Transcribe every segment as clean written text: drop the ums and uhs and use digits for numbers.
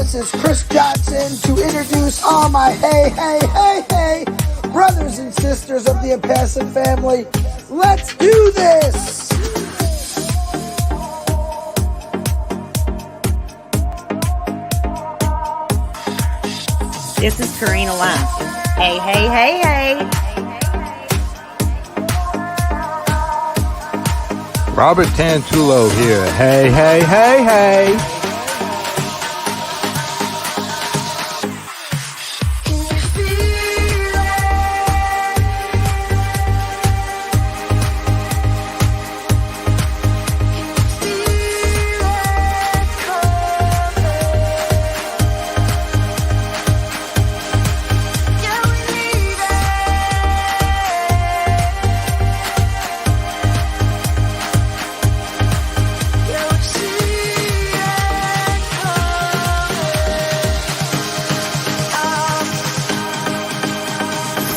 This is Chris Johnson to introduce all my hey brothers and sisters of the Onpassive family. Let's do this! This is Karina Lance. Hey. Robert Tantulo here. Hey.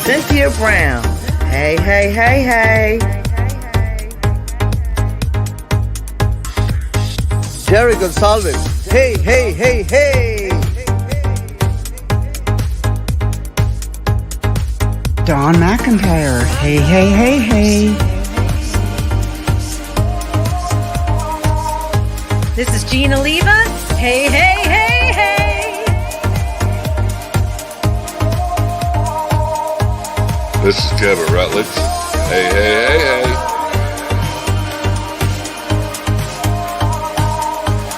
Cynthia Brown. Hey. Jerry Gonsalves. Hey. Don McIntyre. Hey. This is Gina Leva. Hey. This is Kevin Rutledge. Hey.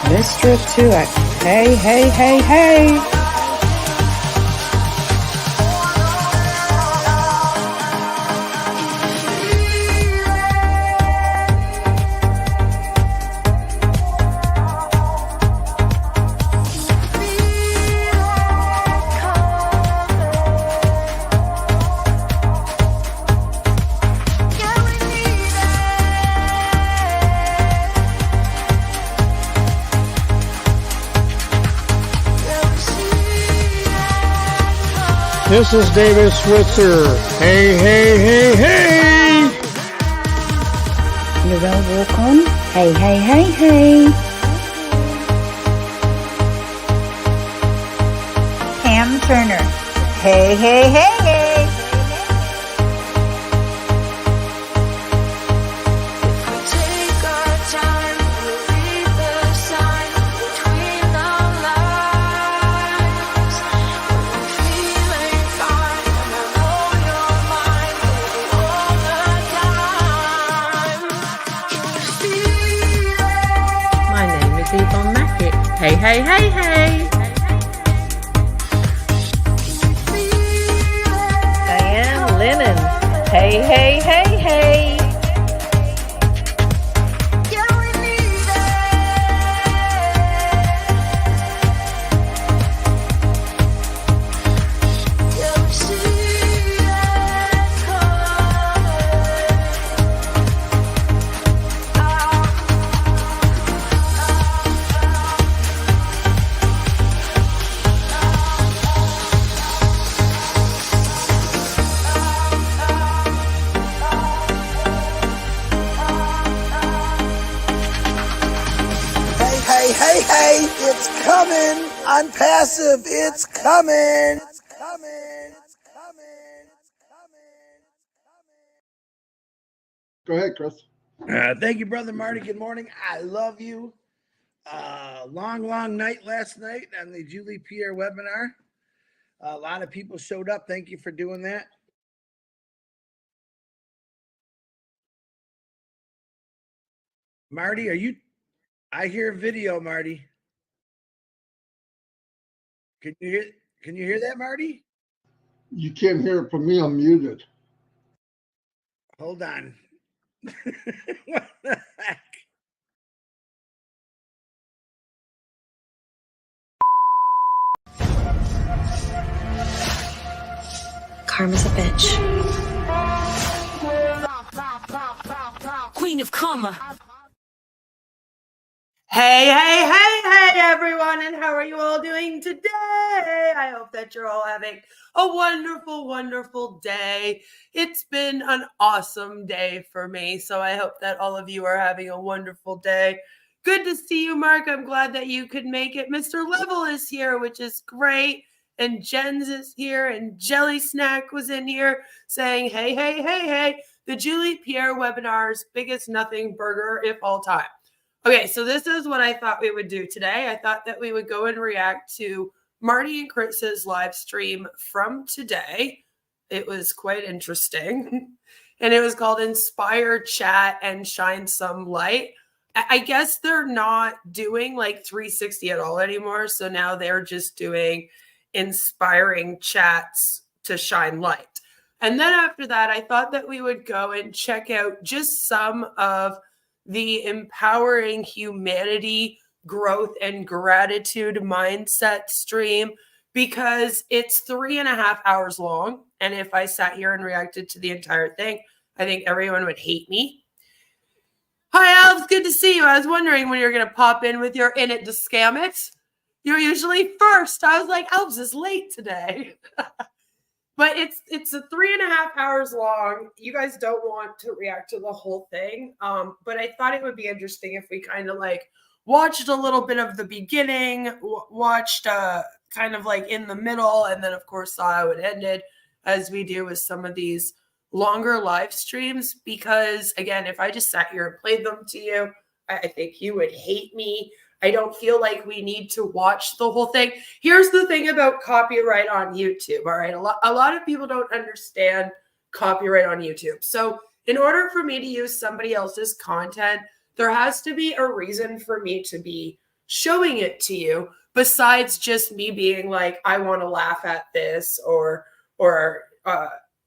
Mr. Tuick. Hey. This is David Switzer. Hey. Lavelle Wilcon. Hey. Pam Turner. Hey. Hey. Diane Lennon. Hey. Hey, it's coming! Onpassive, it's coming! Go ahead, Chris. Thank you, Brother Marty. Good morning. I love you. Long night last night on the Julie Pierre webinar. A lot of people showed up. Thank you for doing that. Marty, I hear video, Marty. Can you hear that, Marty? You can't hear it from me. I'm muted. Hold on. What the heck? Karma's a bitch. Queen of karma. Hey, everyone, and how are you all doing today? I hope that you're all having a wonderful day. It's been an awesome day for me, so I hope that all of you are having a wonderful day. Good to see you, Mark. I'm glad that you could make it. Mr. Level is here, which is great. And Jens is here, and Jelly Snack was in here saying, hey, hey, hey, hey, the Julie Pierre webinar's biggest nothing burger of all time. Okay, so this is what I thought we would do today. I thought that we would go and react to Marty and Chris's live stream from today. It was quite interesting. And it was called Inspire, Chat, and Shine Some Light. I guess they're not doing like 360 at all anymore. So now they're just doing inspiring chats to shine light. And then after that, I thought that we would go and check out just some of the empowering humanity, growth, and gratitude mindset stream, because it's 3.5 hours long. And if I sat here and reacted to the entire thing, I think everyone would hate me. Hi, Alves. Good to see you. I was wondering when you're going to pop in with your in it to scam it. You're usually first. I was like, Alves is late today. But it's a 3.5 hours long. You guys don't want to react to the whole thing. But I thought it would be interesting if we kind of like watched a little bit of the beginning, watched kind of like in the middle, and then of course saw how it ended, as we do with some of these longer live streams. Because again, if I just sat here and played them to you, I think you would hate me. I don't feel like we need to watch the whole thing. Here's the thing about copyright on YouTube. All right. A lot of people don't understand copyright on YouTube. So in order for me to use somebody else's content, there has to be a reason for me to be showing it to you, besides just me being like, I want to laugh at this, or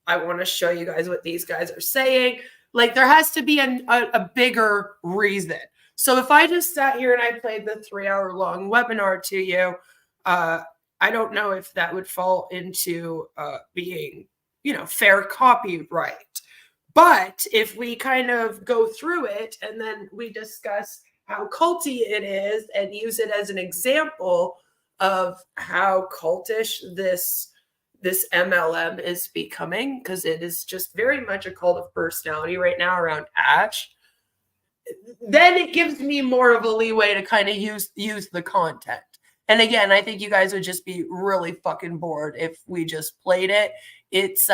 I want to show you guys what these guys are saying. Like, there has to be a bigger reason. So if I just sat here and I played the 3-hour long webinar to you, I don't know if that would fall into being, fair copyright. But if we kind of go through it and then we discuss how culty it is and use it as an example of how cultish this MLM is becoming, because it is just very much a cult of personality right now around Ash, then it gives me more of a leeway to kind of use the content. And again, I think you guys would just be really fucking bored if we just played it. It's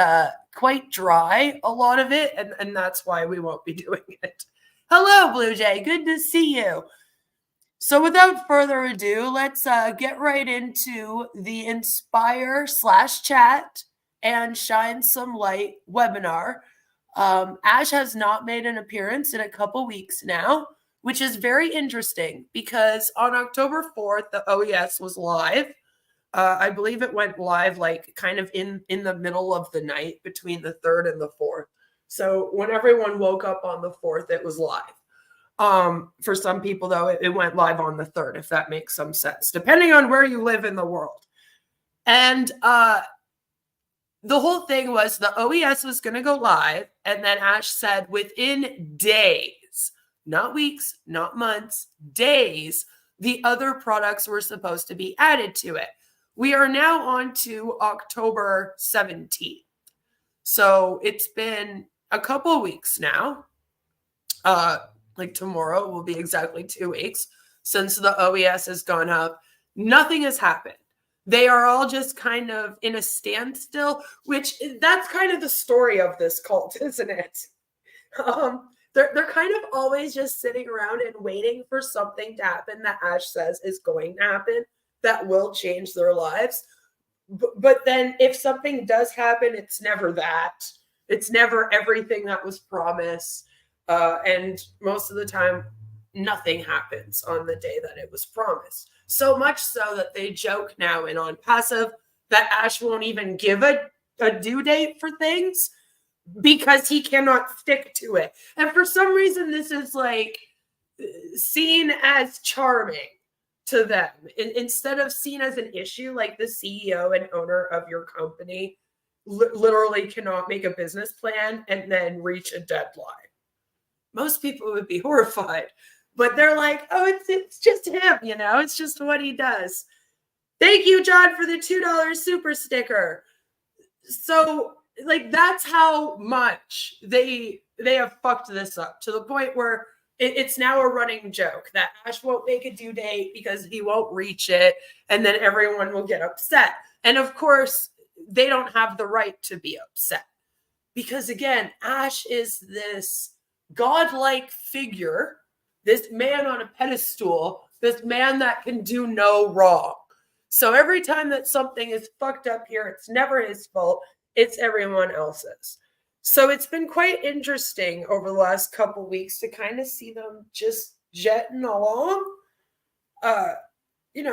quite dry, a lot of it, and that's why we won't be doing it. Hello, Blue Jay. Good to see you. So without further ado, let's get right into the Inspire/Chat and Shine Some Light webinar. Ash has not made an appearance in a couple weeks now, which is very interesting because on October 4th, the OES was live. I believe it went live like kind of in the middle of the night between the 3rd and the 4th. So when everyone woke up on the 4th, it was live. For some people, though, it went live on the 3rd, if that makes some sense, depending on where you live in the world. And the whole thing was the OES was going to go live, and then Ash said within days, not weeks, not months, days, the other products were supposed to be added to it. We are now on to October 17th. So it's been a couple of weeks now. Like tomorrow will be exactly 2 weeks since the OES has gone up. Nothing has happened. They are all just kind of in a standstill, which that's kind of the story of this cult, isn't it? They're kind of always just sitting around and waiting for something to happen that Ash says is going to happen that will change their lives. But then if something does happen, it's never that. It's never everything that was promised. And most of the time, nothing happens on the day that it was promised. So much so that they joke now in Onpassive that Ash won't even give a due date for things because he cannot stick to it. And for some reason, this is like seen as charming to them instead of seen as an issue. Like the CEO and owner of your company literally cannot make a business plan and then reach a deadline. Most people would be horrified, but they're like, oh, it's just him, it's just what he does. Thank you, John, for the $2 super sticker. So like, that's how much they have fucked this up, to the point where it's now a running joke that Ash won't make a due date because he won't reach it, and then everyone will get upset. And of course, they don't have the right to be upset because, again, Ash is this godlike figure, this man on a pedestal, this man that can do no wrong. So every time that something is fucked up here, it's never his fault. It's everyone else's. So it's been quite interesting over the last couple weeks to kind of see them just jetting along.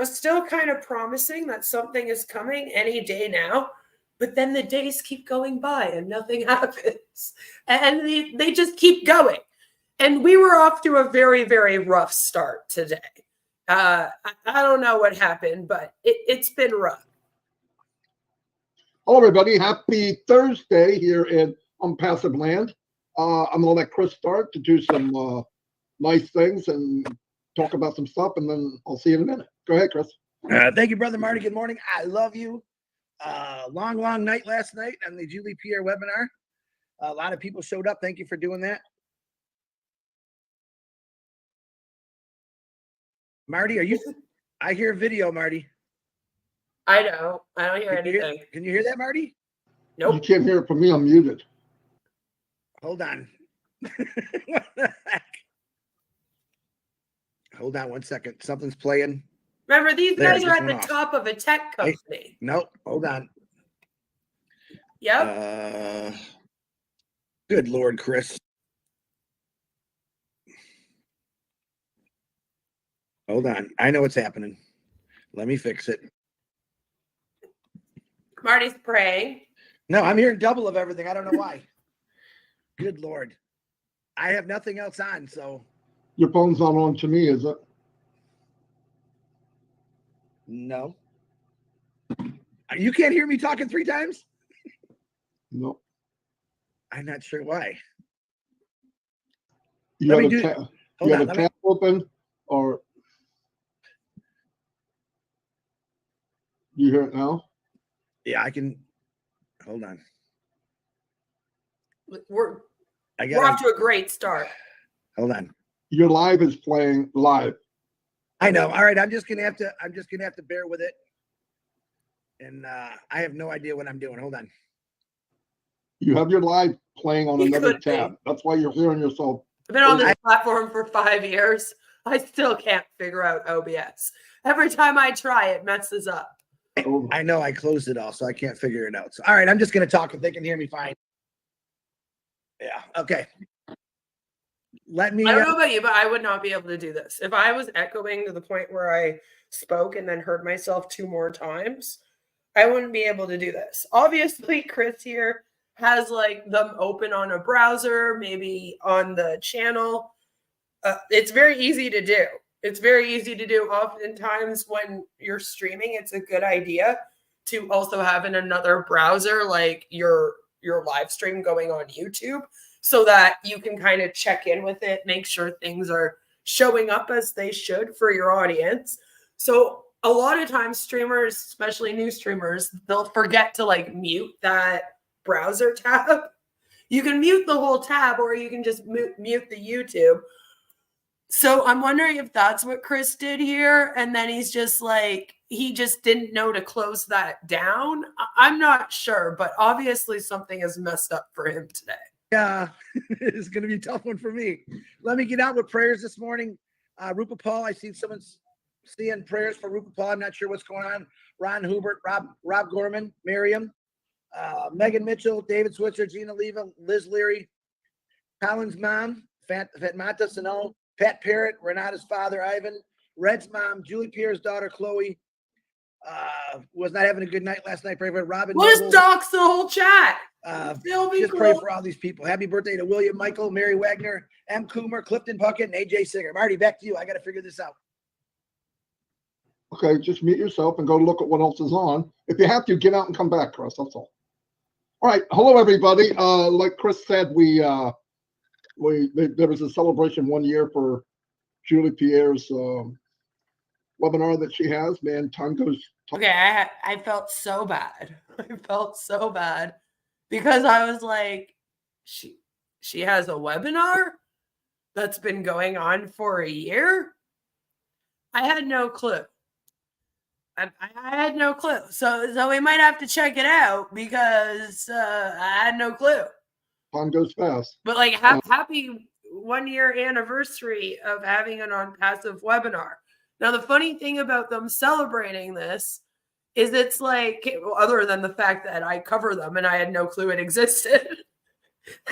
Still kind of promising that something is coming any day now. But then the days keep going by and nothing happens. And they just keep going. And we were off to a very, very rough start today. I don't know what happened, but it's been rough. Hello, everybody. Happy Thursday here in Onpassive land. I'm going to let Chris start to do some nice things and talk about some stuff, and then I'll see you in a minute. Go ahead, Chris. Thank you, Brother Marty. Good morning. I love you. Long night last night on the Julie Pierre webinar. A lot of people showed up. Thank you for doing that. Marty, I hear video, Marty. I don't hear anything. Can you hear that, Marty? Nope. You can't hear it from me. I'm muted. Hold on. What the heck? Hold on 1 second. Something's playing. Remember, these guys are at the top of a tech company. Hey, nope. Hold on. Yep. Good Lord, Chris. Hold on. I know what's happening. Let me fix it. Marty's praying. No, I'm hearing double of everything. I don't know why. Good Lord. I have nothing else on, so. Your phone's not on to me, is it? No. You can't hear me talking 3 times? No. I'm not sure why. You have a tab open, or you hear it now? Yeah, I can. Hold on. We're off to a great start. Hold on. Your live is playing live. I know. All right, I'm just gonna have to bear with it. And I have no idea what I'm doing. Hold on. You have your live playing on another tab. That's why you're hearing yourself. I've been on this platform for 5 years. I still can't figure out OBS. Every time I try, it messes up. I know I closed it all, so I can't figure it out. So, all right, I'm just going to talk if they can hear me fine. Yeah, okay. I don't know about you, but I would not be able to do this. If I was echoing to the point where I spoke and then heard myself 2 more times, I wouldn't be able to do this. Obviously, Chris here has like them open on a browser, maybe on the channel. It's very easy to do. It's very easy to do. Oftentimes when you're streaming, it's a good idea to also have in another browser, like your live stream going on YouTube, so that you can kind of check in with it, make sure things are showing up as they should for your audience. So a lot of times streamers, especially new streamers, they'll forget to like mute that browser tab. You can mute the whole tab, or you can just mute the YouTube. So I'm wondering if that's what Chris did here. And then he's just like, he just didn't know to close that down. I'm not sure, but obviously something is messed up for him today. Yeah, it's going to be a tough one for me. Let me get out with prayers this morning. Rupa Paul, I see someone's seeing prayers for Rupa Paul. I'm not sure what's going on. Ron Hubert, Rob Gorman, Miriam, Megan Mitchell, David Switzer, Gina Leva, Liz Leary, Colin's mom, Fatmata Sano, Pat Parrott, Renata's father, Ivan, Red's mom, Julie Pierre's daughter, Chloe, was not having a good night last night. Pray for Robin. We'll just dox the whole chat. Just pray for all these people. Happy birthday to William, Michael, Mary Wagner, M. Coomer, Clifton Puckett, and AJ Singer. Marty, back to you. I got to figure this out. Okay, just mute yourself and go look at what else is on. If you have to, get out and come back, Chris. That's all. All right. Hello, everybody. Like Chris said, there was a celebration 1 year for Julie Pierre's webinar that she has. Man, time goes. Okay, I felt so bad. I felt so bad because I was like, she has a webinar? that's been going on for a year? I had no clue. I had no clue. So we might have to check it out because I had no clue. Time goes fast. But like, happy 1 year anniversary of having an Onpassive webinar. Now, the funny thing about them celebrating this is it's like, other than the fact that I cover them and I had no clue it existed.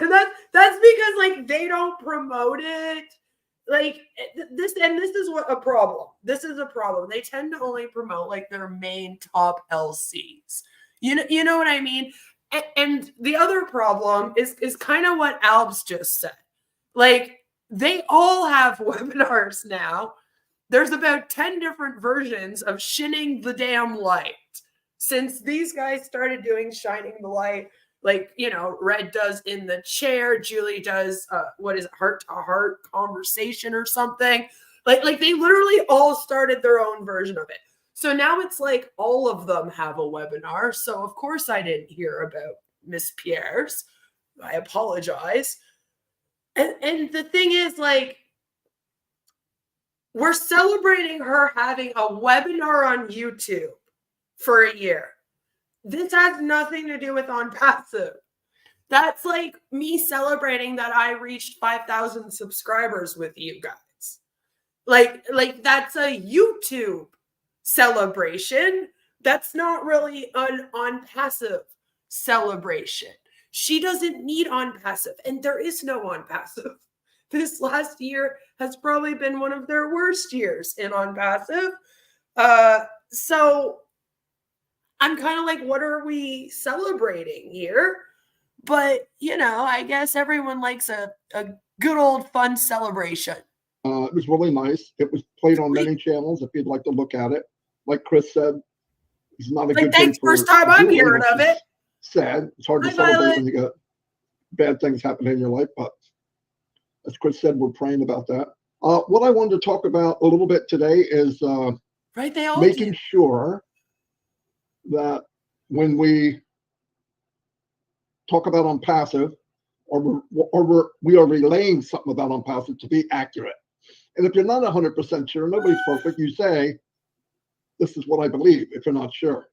And that's because like they don't promote it. Like this, and this is what a problem. This is a problem. They tend to only promote like their main top LCs. You know what I mean? And the other problem is kind of what Albs just said. Like they all have webinars now. There's about 10 different versions of shining the damn light since these guys started doing shining the light. Like, you know, Red does in the chair, Julie does what is it, heart to heart conversation or something. Like they literally all started their own version of it. So now it's like all of them have a webinar. So of course I didn't hear about Miss Pierre's. I apologize. And the thing is, like, we're celebrating her having a webinar on YouTube for a year. This has nothing to do with Onpassive. That's like me celebrating that I reached 5,000 subscribers with you guys. Like that's a YouTube celebration. That's not really an Onpassive celebration. She doesn't need Onpassive, and there is no Onpassive. This last year has probably been one of their worst years in Onpassive. So I'm kind of like, what are we celebrating here? But, you know, I guess everyone likes a good old fun celebration. It was really nice. It was played on many channels if you'd like to look at it. Like Chris said, it's not a good thanks, thing for first time I'm hearing of it. Sad. It's hard to celebrate when you got bad things happening in your life. But as Chris said, we're praying about that. What I wanted to talk about a little bit today is making sure that when we talk about Onpassive, or we are relaying something about Onpassive to be accurate. And if you're not 100% sure, nobody's perfect, you say, this is what I believe, if you're not sure.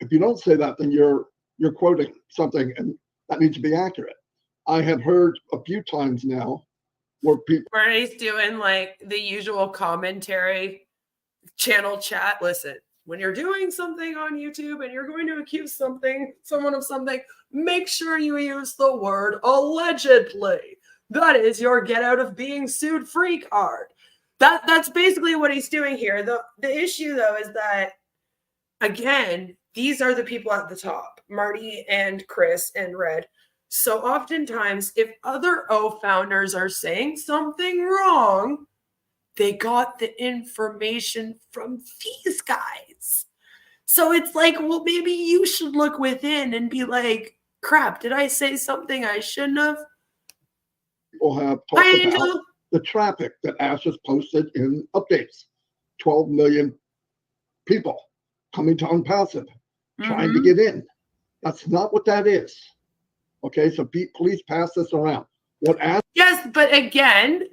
If you don't say that, then you're quoting something, and that needs to be accurate. I have heard a few times now where he's doing like the usual commentary channel chat. Listen, when you're doing something on YouTube and you're going to accuse someone of something, make sure you use the word allegedly. That is your get out of being sued free card. That's basically what he's doing here. The issue though is that, again, these are the people at the top, Marty and Chris and Red. So oftentimes, if other O founders are saying something wrong, they got the information from these guys. So it's like, well, maybe you should look within and be like, crap, did I say something I shouldn't have? People have talked about the traffic that Ash has posted in updates. 12 million people coming to Onpassive, trying to get in. That's not what that is. Okay, so please pass this around. Yes, but again,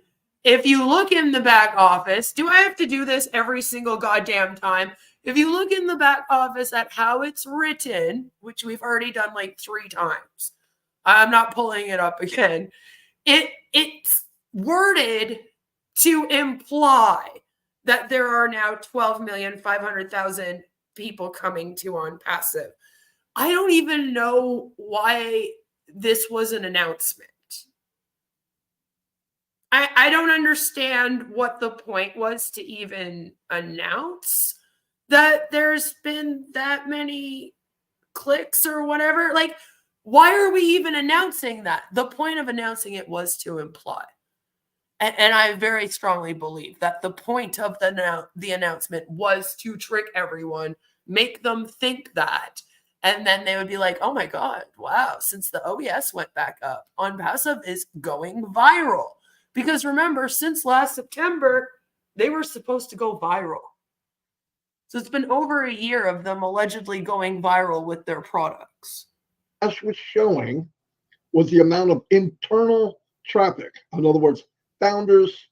if you look in the back office, do I have to do this every single goddamn time? If you look in the back office at how it's written, which we've already done like 3 times, I'm not pulling it up again. It's worded to imply that there are now 12,500,000 people coming to Onpassive. I don't even know why this was an announcement. I don't understand what the point was to even announce that there's been that many clicks or whatever. Like, why are we even announcing that? The point of announcing it was to imply. And I very strongly believe that the point of the announcement was to trick everyone, make them think that. And then they would be like, oh my God, wow, since the OES went back up, Onpassive is going viral. Because remember, since last September, they were supposed to go viral. So it's been over a year of them allegedly going viral with their products. Ash was showing was the amount of internal traffic. In other words, founders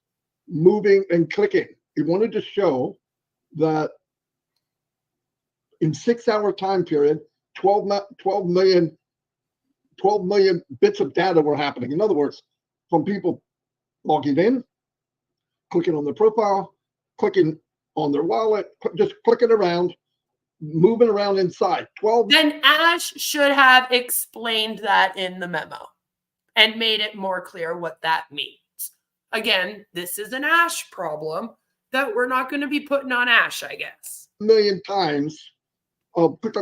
moving and clicking. He wanted to show that in 6-hour time period, 12 million bits of data were happening. In other words, from people logging in, clicking on their profile, clicking on their wallet, just clicking around, moving around inside. Then Ash should have explained that in the memo and made it more clear what that means. Again, this is an Ash problem that we're not going to be putting on Ash, I guess. Million times of click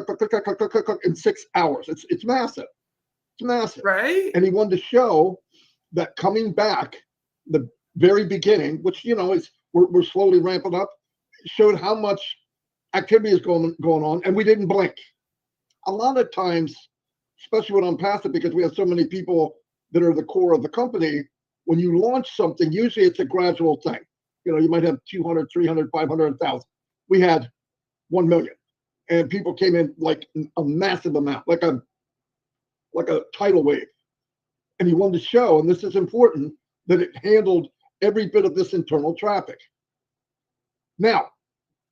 in 6 hours. It's massive. It's massive. Right. And he wanted to show that coming back, the very beginning, which, you know, is we're slowly ramping up, showed how much activity is going on, and we didn't blink. A lot of times, especially with Onpassive, because we have so many people that are the core of the company, when you launch something, usually it's a gradual thing. You know, you might have 200, 300, 500, 1,000. We had 1 million, and people came in like a massive amount, like a tidal wave. And he wanted to show, and this is important, that it handled every bit of this internal traffic. Now,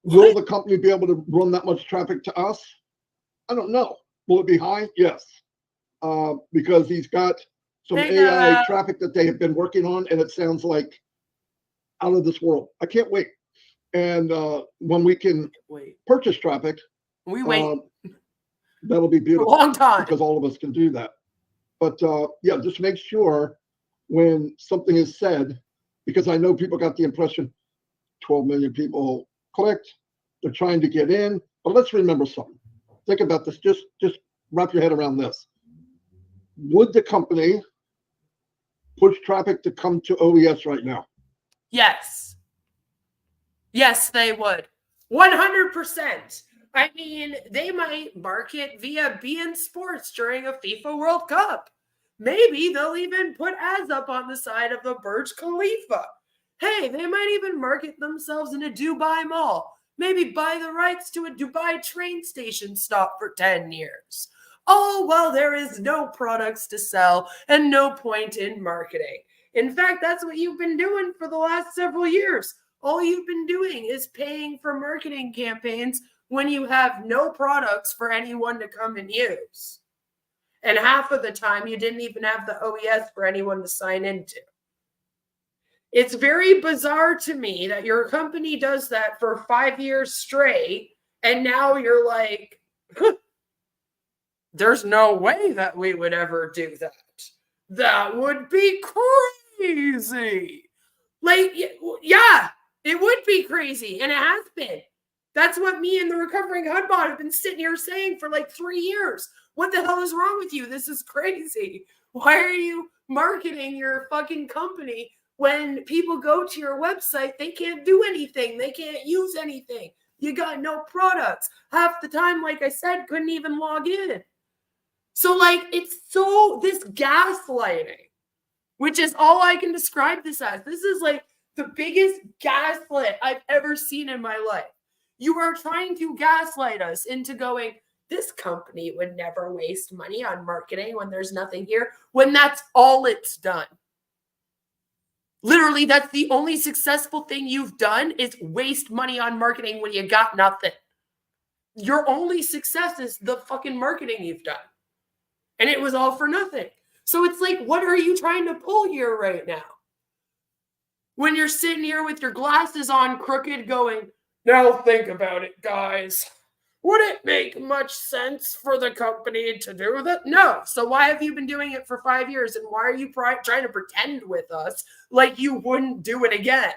will the company be able to run that much traffic to us? I don't know. Will it be high? Yes. Because he's got some AI traffic that they have been working on, and it sounds like out of this world. I can't wait. And when we can purchase traffic, we wait. That'll be beautiful. A long time. Because all of us can do that. But yeah, just make sure when something is said, because I know people got the impression 12 million people clicked, they're trying to get in. But let's remember something. Think about this. Just wrap your head around this. Would the company push traffic to come to OES right now? Yes. Yes, they would. 100%. I mean, they might market via beIN Sports during a FIFA World Cup. Maybe they'll even put ads up on the side of the Burj Khalifa. Hey, they might even market themselves in a Dubai mall. Maybe buy the rights to a Dubai train station stop for 10 years. Oh, well, there is no products to sell and no point in marketing. In fact, that's what you've been doing for the last several years. All you've been doing is paying for marketing campaigns when you have no products for anyone to come and use. And half of the time, you didn't even have the OES for anyone to sign into. It's very bizarre to me that your company does that for 5 years straight, and now you're like, there's no way that we would ever do that. That would be crazy. Like, yeah, it would be crazy, and it has been. That's what me and the Recovering HUDbot have been sitting here saying for like 3 years. What the hell is wrong with you? This is crazy. Why are you marketing your fucking company when people go to your website? They can't do anything. They can't use anything. You got no products. Half the time, like I said, couldn't even log in. So like, it's so, this gaslighting, which is all I can describe this as. This is like the biggest gaslit I've ever seen in my life. You are trying to gaslight us into going, this company would never waste money on marketing when there's nothing here, when that's all it's done. Literally, that's the only successful thing you've done is waste money on marketing when you got nothing. Your only success is the fucking marketing you've done. And it was all for nothing. So it's like, what are you trying to pull here right now? When you're sitting here with your glasses on crooked going, now think about it, guys. Would it make much sense for the company to do that? No. So why have you been doing it for 5 years? And why are you trying to pretend with us like you wouldn't do it again?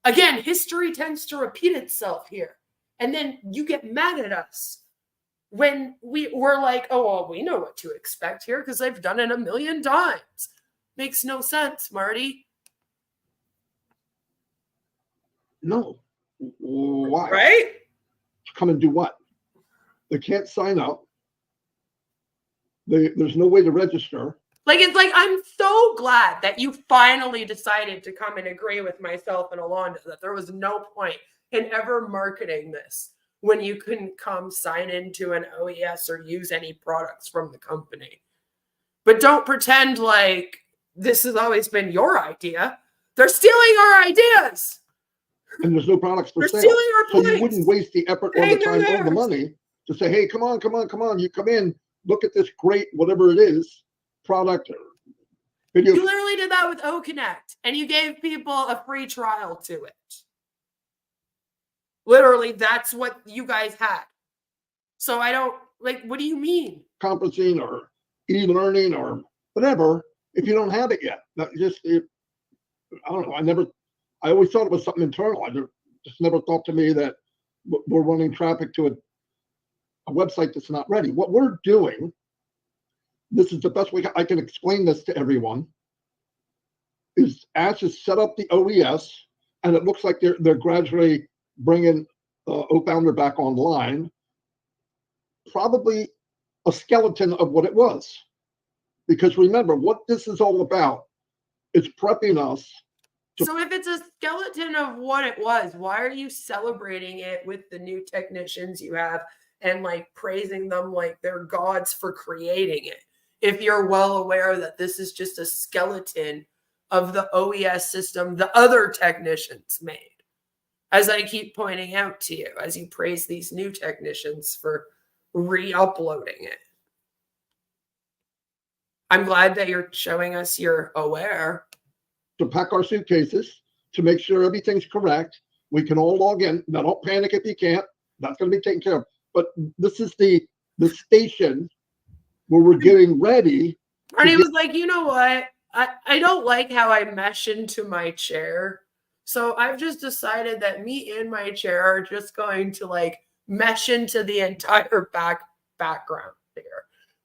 Again, history tends to repeat itself here. And then you get mad at us when we're like, oh, well, we know what to expect here because they've done it 1,000,000 times. Makes no sense, Marty. No. Why? Right? Come and do what? They can't sign up. There's no way to register. Like, it's like, I'm so glad that you finally decided to come and agree with myself and Alonda that there was no point in ever marketing this when you couldn't come sign into an OES or use any products from the company. But don't pretend like this has always been your idea. They're stealing our ideas. And there's no products for They're sale. stealing our So points. you wouldn't waste the effort or the time or the money to say, hey, come on. You come in, look at this great, whatever it is, product or video. You literally did that with O-Connect, and you gave people a free trial to it. Literally, that's what you guys had. So I don't, like, what do you mean? Conferencing or e-learning or whatever, if you don't have it yet. That just, I don't know. I always thought it was something internal. I just never thought to me that we're running traffic to a website that's not ready. What we're doing, this is the best way I can explain this to everyone, is Ash has set up the OES, and it looks like they're gradually bringing O-Founder back online. Probably a skeleton of what it was. Because remember, what this is all about is prepping us. So if it's a skeleton of what it was, why are you celebrating it with the new technicians you have and like praising them like they're gods for creating it? If you're well aware that this is just a skeleton of the OES system the other technicians made. As I keep pointing out to you, as you praise these new technicians for re-uploading it. I'm glad that you're showing us you're aware. To pack our suitcases, to make sure everything's correct. We can all log in. Now, don't panic if you can't. That's going to be taken care of. But this is the station where we're getting ready. And he was like, you know what? I don't like how I mesh into my chair. So I've just decided that me and my chair are just going to like mesh into the entire background here.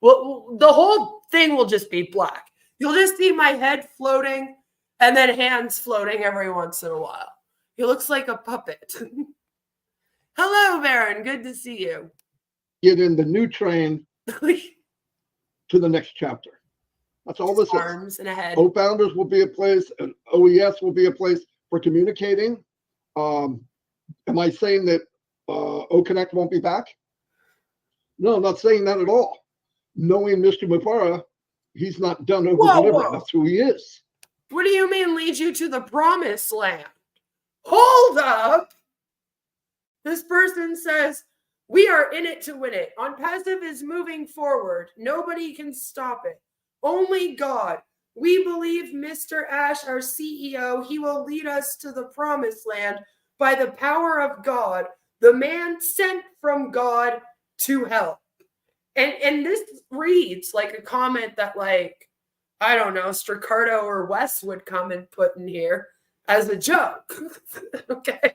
Well, the whole thing will just be black. You'll just see my head floating and then hands floating every once in a while. He looks like a puppet. Hello, Baron. Good to see you. Get in the new train to the next chapter. That's all this Arms is. and a head. O-Founders will be a place, and OES will be a place for communicating. Am I saying that O-Connect won't be back? No, I'm not saying that at all. Knowing Mr. Mufareh, he's not done over delivering. That's who he is. What do you mean lead you to the promised land? Hold up. This person says, we are in it to win it. Onpassive is moving forward. Nobody can stop it. Only God. We believe Mr. Ash, our CEO, he will lead us to the promised land by the power of God, the man sent from God to help. And this reads like a comment that, like, I don't know, Stricardo or Wes would come and put in here as a joke. Okay.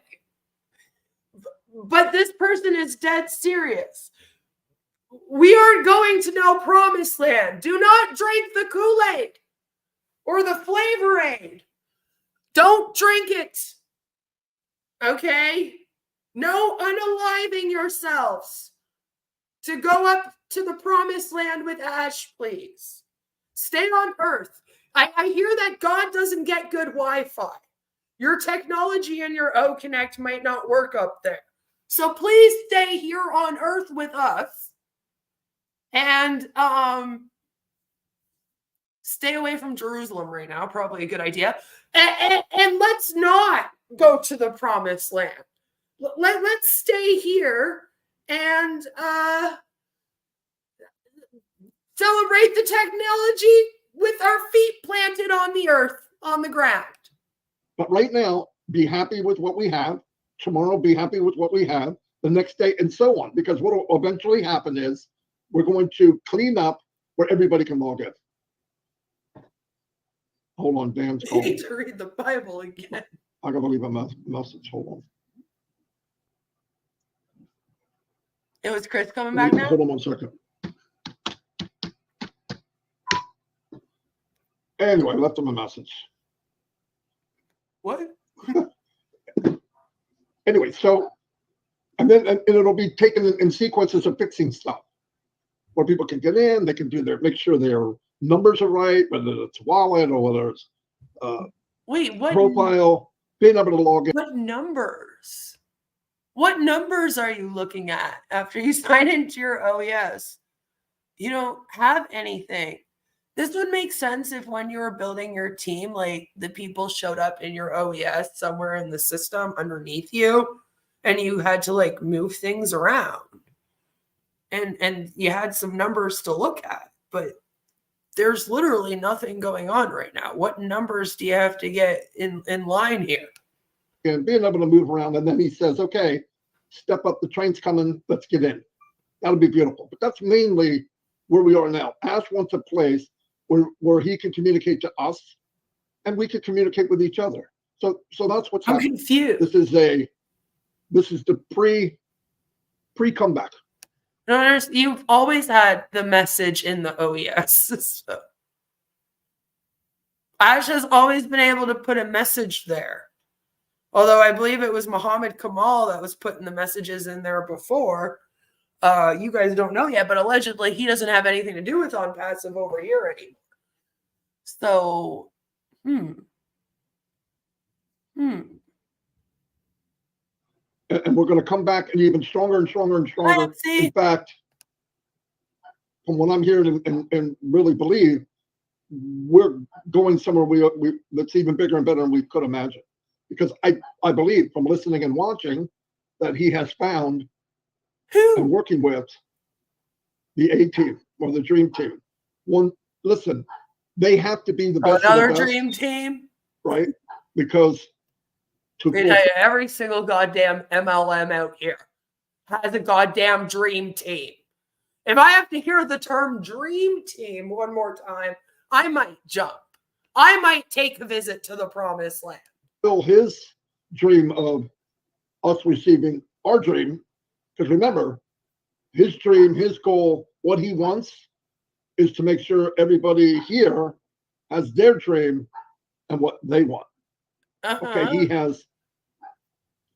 But this person is dead serious. We are going to no promised land. Do not drink the Kool-Aid or the Flavor Aid. Don't drink it. Okay? No unaliving yourselves to go up to the promised land with Ash, please. Stay on Earth. I hear that God doesn't get good Wi-Fi. Your technology and your O-Connect might not work up there. So please stay here on Earth with us. And stay away from Jerusalem right now. Probably a good idea. And let's not go to the promised land. Let's stay here and celebrate the technology with our feet planted on the earth, on the ground. But right now, be happy with what we have. Tomorrow, be happy with what we have. The next day, and so on. Because what will eventually happen is we're going to clean up where everybody can log in. Hold on, Dan's I calling. need to read the Bible again. I gotta leave a message. Hold on. It was Chris coming back now? Hold on 1 second. Anyway, left him a message. What? Anyway, so, and it'll be taken in sequences of fixing stuff where people can get in, they can do make sure their numbers are right, whether it's wallet or whether it's what profile, being able to log in. What numbers? What numbers are you looking at after you sign into your OES? You don't have anything. This would make sense if when you were building your team, like the people showed up in your OES somewhere in the system underneath you, and you had to like move things around. And you had some numbers to look at, but there's literally nothing going on right now. What numbers do you have to get in line here? And being able to move around, and then he says, okay, step up, the train's coming, let's get in. That'll be beautiful. But that's mainly where we are now. Ash wants a place where he can communicate to us and we can communicate with each other. So that's what's happening. I'm confused. This is the pre-comeback. No, you've always had the message in the OES system. Ash has always been able to put a message there. Although I believe it was Muhammad Kamal that was putting the messages in there before. You guys don't know yet, but allegedly he doesn't have anything to do with Onpassive over here anymore. So, And we're going to come back and even stronger and stronger and stronger. In fact, from what I'm hearing and really believe, we're going somewhere that's even bigger and better than we could imagine. Because I believe from listening and watching that he has found and working with the A team or the dream team. Listen, they have to be the best. Another of the best, dream team, right? Because every single goddamn MLM out here has a goddamn dream team. If I have to hear the term dream team one more time, I might jump. I might take a visit to the promised land. Fulfill his dream of us receiving our dream. Because remember, his dream, his goal, what he wants is to make sure everybody here has their dream and what they want. Okay,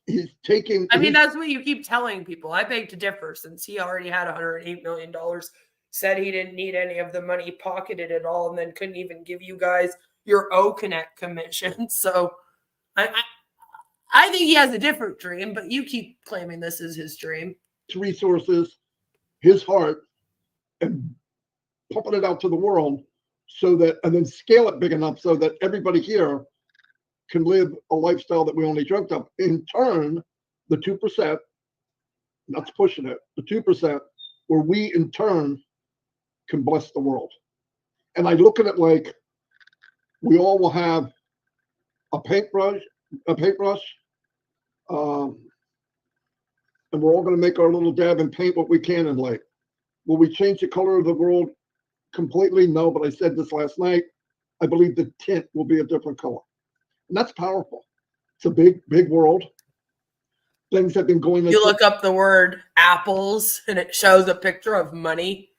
he's taking. I mean, that's what you keep telling people. I beg to differ, since he already had $108 million, said he didn't need any of the money, pocketed it all, and then couldn't even give you guys your O-Connect commission. So I think he has a different dream, but you keep claiming this is his dream. His resources, his heart, and pumping it out to the world so that, and then scale it big enough so that everybody here can live a lifestyle that we only dreamt of. In turn, the 2%, that's pushing it, the 2%, where we in turn can bless the world. And I look at it like we all will have a paintbrush, and we're all going to make our little dab and paint what we can in light. Will we change the color of the world completely? No, but I said this last night. I believe the tint will be a different color. And that's powerful. It's a big, big world. Things have been going. You look up the word apples and it shows a picture of money.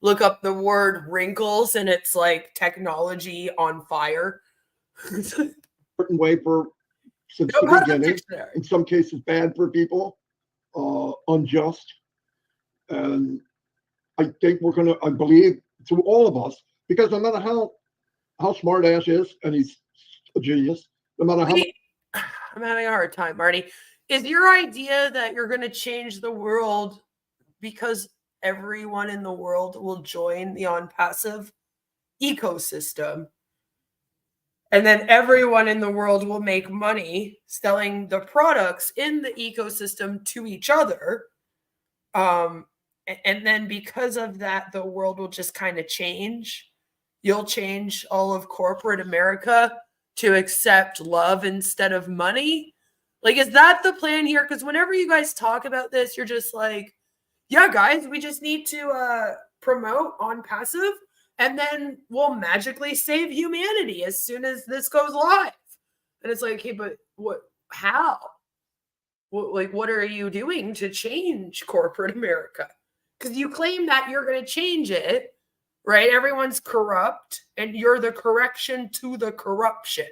Look up the word wrinkles and it's like technology on fire. Certain way since the beginning. In some cases, bad for people, unjust. And I think I believe to all of us, because no matter how smart Ash is, and he's a genius, no matter how I'm having a hard time, Marty. Is your idea that you're going to change the world because everyone in the world will join the Onpassive ecosystem, and then everyone in the world will make money selling the products in the ecosystem to each other? And then because of that, the world will just kind of change. You'll change all of corporate America to accept love instead of money. Like, is that the plan here? Because whenever you guys talk about this, you're just like, yeah, guys, we just need to promote Onpassive, and then we'll magically save humanity as soon as this goes live. And it's like, hey, but what? How? What are you doing to change corporate America? Because you claim that you're going to change it, right? Everyone's corrupt, and you're the correction to the corruption.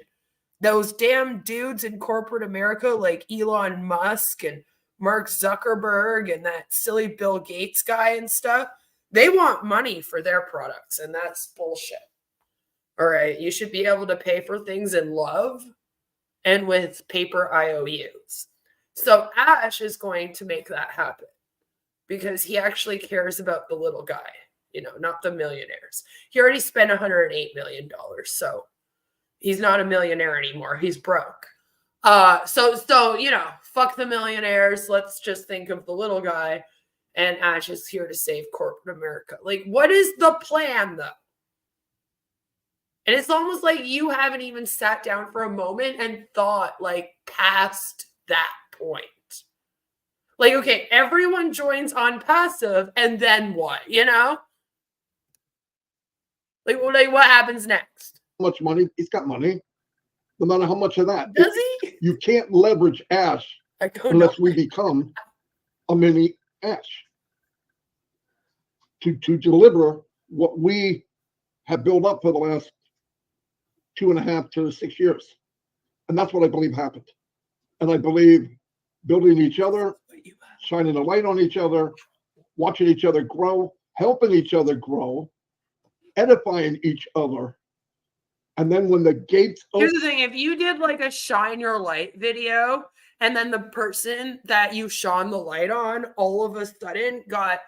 Those damn dudes in corporate America like Elon Musk and Mark Zuckerberg and that silly Bill Gates guy and stuff, they want money for their products, and that's bullshit. All right, you should be able to pay for things in love and with paper IOUs. So Ash is going to make that happen because he actually cares about the little guy. not the millionaires. He already spent $108 million. So he's not a millionaire anymore. He's broke. So fuck the millionaires. Let's just think of the little guy. And Ash is here to save corporate America. Like, what is the plan, though? And it's almost like you haven't even sat down for a moment and thought, like, past that point. Like, okay, everyone joins Onpassive, and then what, Like, what happens next? How much money? He's got money. No matter how much of that. Does he? You can't leverage Ash unless we become a mini Ash to deliver what we have built up for the last 2.5 to 6 years. And that's what I believe happened. And I believe building each other, shining a light on each other, watching each other grow, helping each other grow, edifying each other. And then when the gates open, here's the thing, if you did like a shine your light video and then the person that you shone the light on all of a sudden got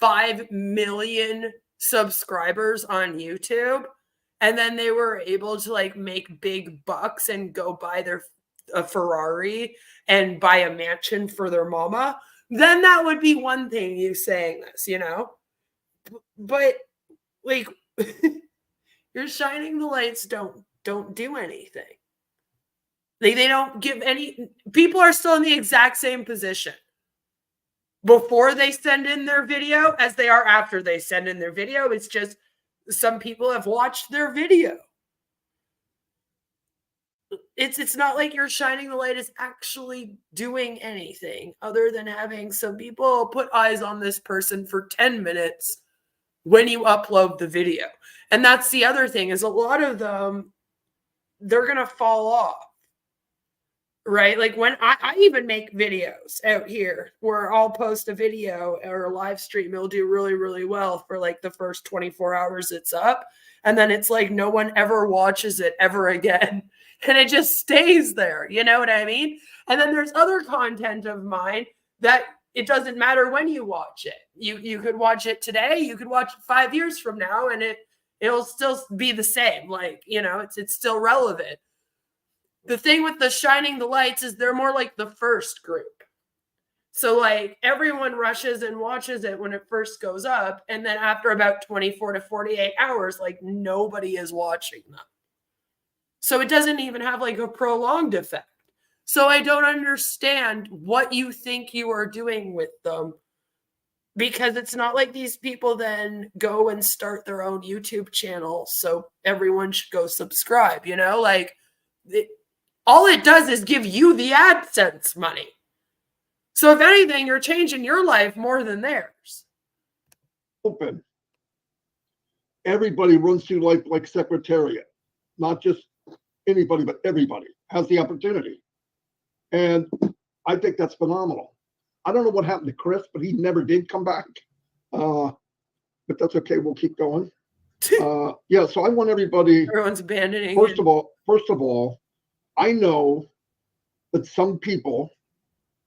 5 million subscribers on YouTube, and then they were able to like make big bucks and go buy a Ferrari and buy a mansion for their mama, then that would be one thing, you saying this, but like you're shining the lights don't do anything. Like, they don't give any. People are still in the exact same position before they send in their video as they are after they send in their video. It's just some people have watched their video. It's not like you're shining the light is actually doing anything other than having some people put eyes on this person for 10 minutes when you upload the video. And that's the other thing, is a lot of them, they're going to fall off. Right? Like when I even make videos out here where I'll post a video or a live stream, it'll do really, really well for like the first 24 hours it's up. And then it's like no one ever watches it ever again. And it just stays there. You know what I mean? And then there's other content of mine that it doesn't matter when you watch it. You could watch it today, you could watch it 5 years from now, and it'll still be the same. Like, it's still relevant. The thing with the shining the lights is they're more like the first group. So like everyone rushes and watches it when it first goes up. And then after about 24 to 48 hours, like nobody is watching them. So it doesn't even have like a prolonged effect. So I don't understand what you think you are doing with them, because it's not like these people then go and start their own YouTube channel. So everyone should go subscribe, like all it does is give you the AdSense money. So if anything, you're changing your life more than theirs. Open. Everybody runs through life like secretariat. Not just anybody, but everybody has the opportunity. And I think that's phenomenal. I don't know what happened to Chris, but he never did come back. But that's okay. We'll keep going. Yeah, so I want everybody. Everyone's abandoning. First of all, I know that some people,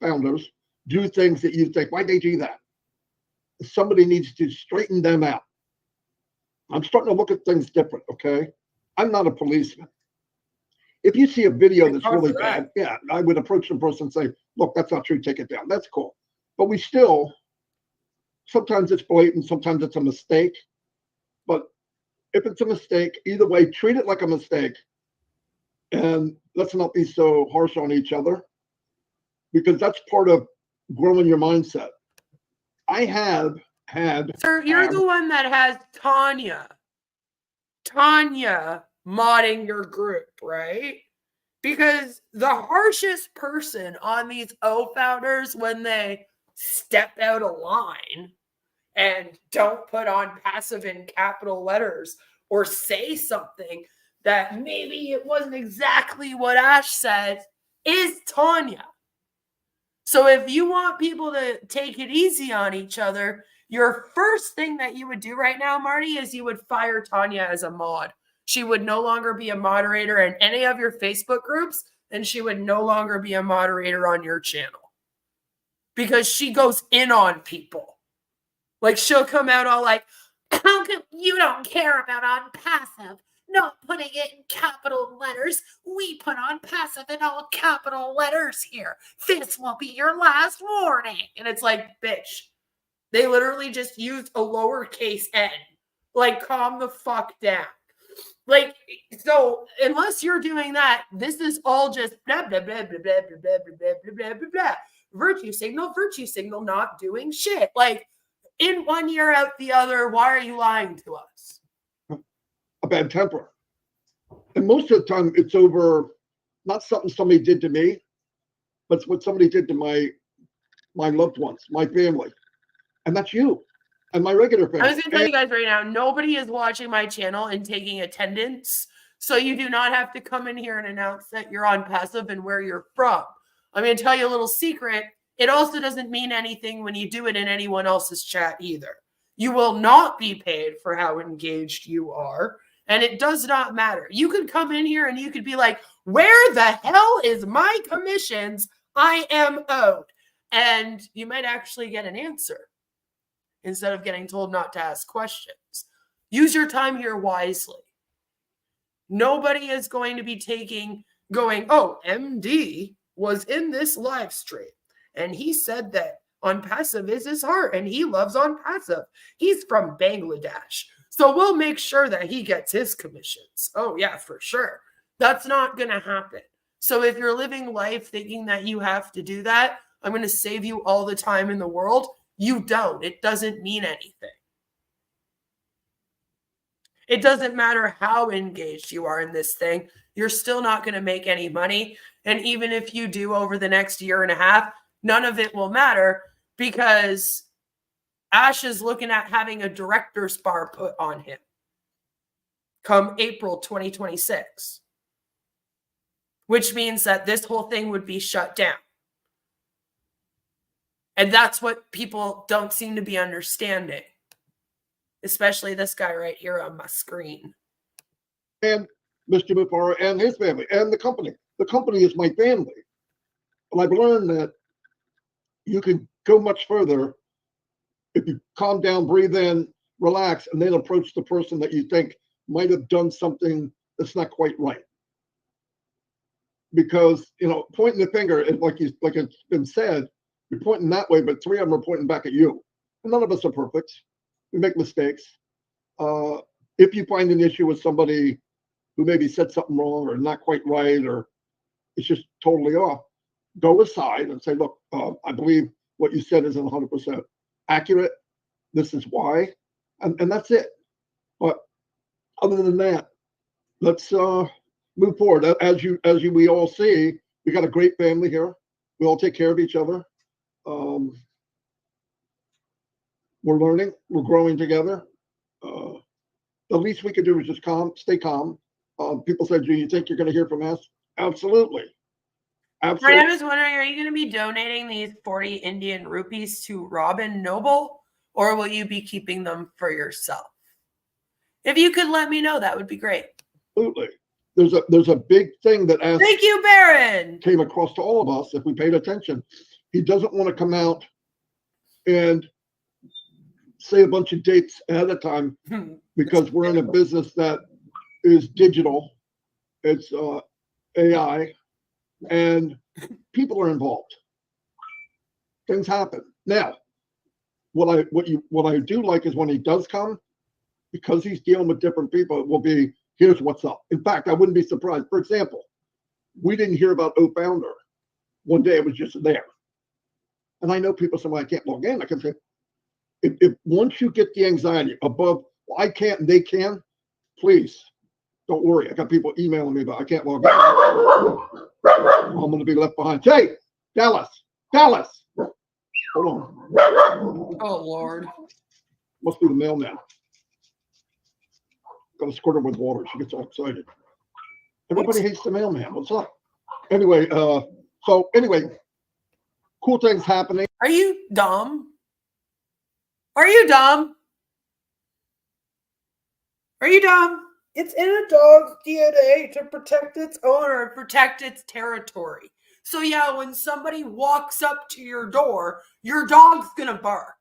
founders, do things that you think, why'd they do that? Somebody needs to straighten them out. I'm starting to look at things different, okay? I'm not a policeman. If you see a video that's really bad, yeah, I would approach the person and say, look, that's not true, take it down. That's cool. But we still, sometimes it's blatant, sometimes it's a mistake. But if it's a mistake, either way, treat it like a mistake. And let's not be so harsh on each other, because that's part of growing your mindset. I have had. Sir, you're the one that has Tanya modding your group, right? Because the harshest person on these founders, when they step out of line and don't put on passive in capital letters or say something that maybe it wasn't exactly what Ash said, is Tanya. So if you want people to take it easy on each other, your first thing that you would do right now, Marty, is you would fire Tanya as a mod. She would no longer be a moderator in any of your Facebook groups, and she would no longer be a moderator on your channel, because she goes in on people. Like, she'll come out all like, How come you don't care about Onpassive? Not putting it in capital letters. We put Onpassive in all capital letters here. This will be your last warning. And it's like, bitch, they literally just used a lowercase n. Like, calm the fuck down. Like, so unless you're doing that, this is all just blah, blah, blah, blah, blah, blah, blah, blah, blah, blah, blah. Virtue signal, not doing shit. Like, in one year out the other, why are you lying to us? A bad temper. And most of the time it's over not something somebody did to me, but it's what somebody did to my loved ones, my family. And that's you and my regular family. I was going to tell you guys right now, nobody is watching my channel and taking attendance. So you do not have to come in here and announce that you're Onpassive and where you're from. I'm going to tell you a little secret. It also doesn't mean anything when you do it in anyone else's chat either. You will not be paid for how engaged you are. And it does not matter. You could come in here and you could be like, where the hell is my commissions I am owed? And you might actually get an answer instead of getting told not to ask questions. Use your time here wisely. Nobody is going to be going, oh, MD was in this live stream and he said that Onpassive is his heart and he loves Onpassive. He's from Bangladesh. So we'll make sure that he gets his commissions. Oh, yeah, for sure. That's not going to happen. So if you're living life thinking that you have to do that, I'm going to save you all the time in the world. You don't. It doesn't mean anything. It doesn't matter how engaged you are in this thing. You're still not going to make any money. And even if you do over the next year and a half, none of it will matter because Ash is looking at having a director's bar put on him come April 2026, which means that this whole thing would be shut down. And that's what people don't seem to be understanding, especially this guy right here on my screen. And Mr. Mufareh and his family and the company. The company is my family. And I've learned that you can go much further if you calm down, breathe in, relax, and then approach the person that you think might have done something that's not quite right. Because, pointing the finger, like it's been said, you're pointing that way, but three of them are pointing back at you. And none of us are perfect. We make mistakes. If you find an issue with somebody who maybe said something wrong or not quite right, or it's just totally off, go aside and say, look, I believe what you said isn't 100% accurate. This is why. And that's it. But other than that, let's move forward. As we all see, we got a great family here. We all take care of each other. We're learning. We're growing together. The least we could do is just stay calm. People said, do you think you're going to hear from us? Absolutely. Absolutely. I was wondering, are you going to be donating these 40 Indian rupees to Robin Noble, or will you be keeping them for yourself? If you could let me know, that would be great. Absolutely. There's a big thing that thank you, Baron, came across to all of us if we paid attention. He doesn't want to come out and say a bunch of dates ahead of time because we're in a business that is digital. It's AI, and people are involved. Things happen. Now, what I do like is when he does come, because he's dealing with different people, it will be, here's what's up. In fact, I wouldn't be surprised. For example, we didn't hear about O-Founder. One day it was just there. And I know people say, well, I can't log in. I can say, if once you get the anxiety above, well, I can't and they can, please don't worry. I got people emailing me about I can't log in. I'm going to be left behind. Hey, Dallas. Hold on. Oh, Lord. Must be the mailman. Got to squirt her with water. She gets all excited. Everybody hates the mailman. What's up? Anyway, cool things happening. Are you dumb? Are you dumb? Are you dumb? It's in a dog's DNA to protect its owner and protect its territory. So yeah, when somebody walks up to your door, your dog's gonna bark.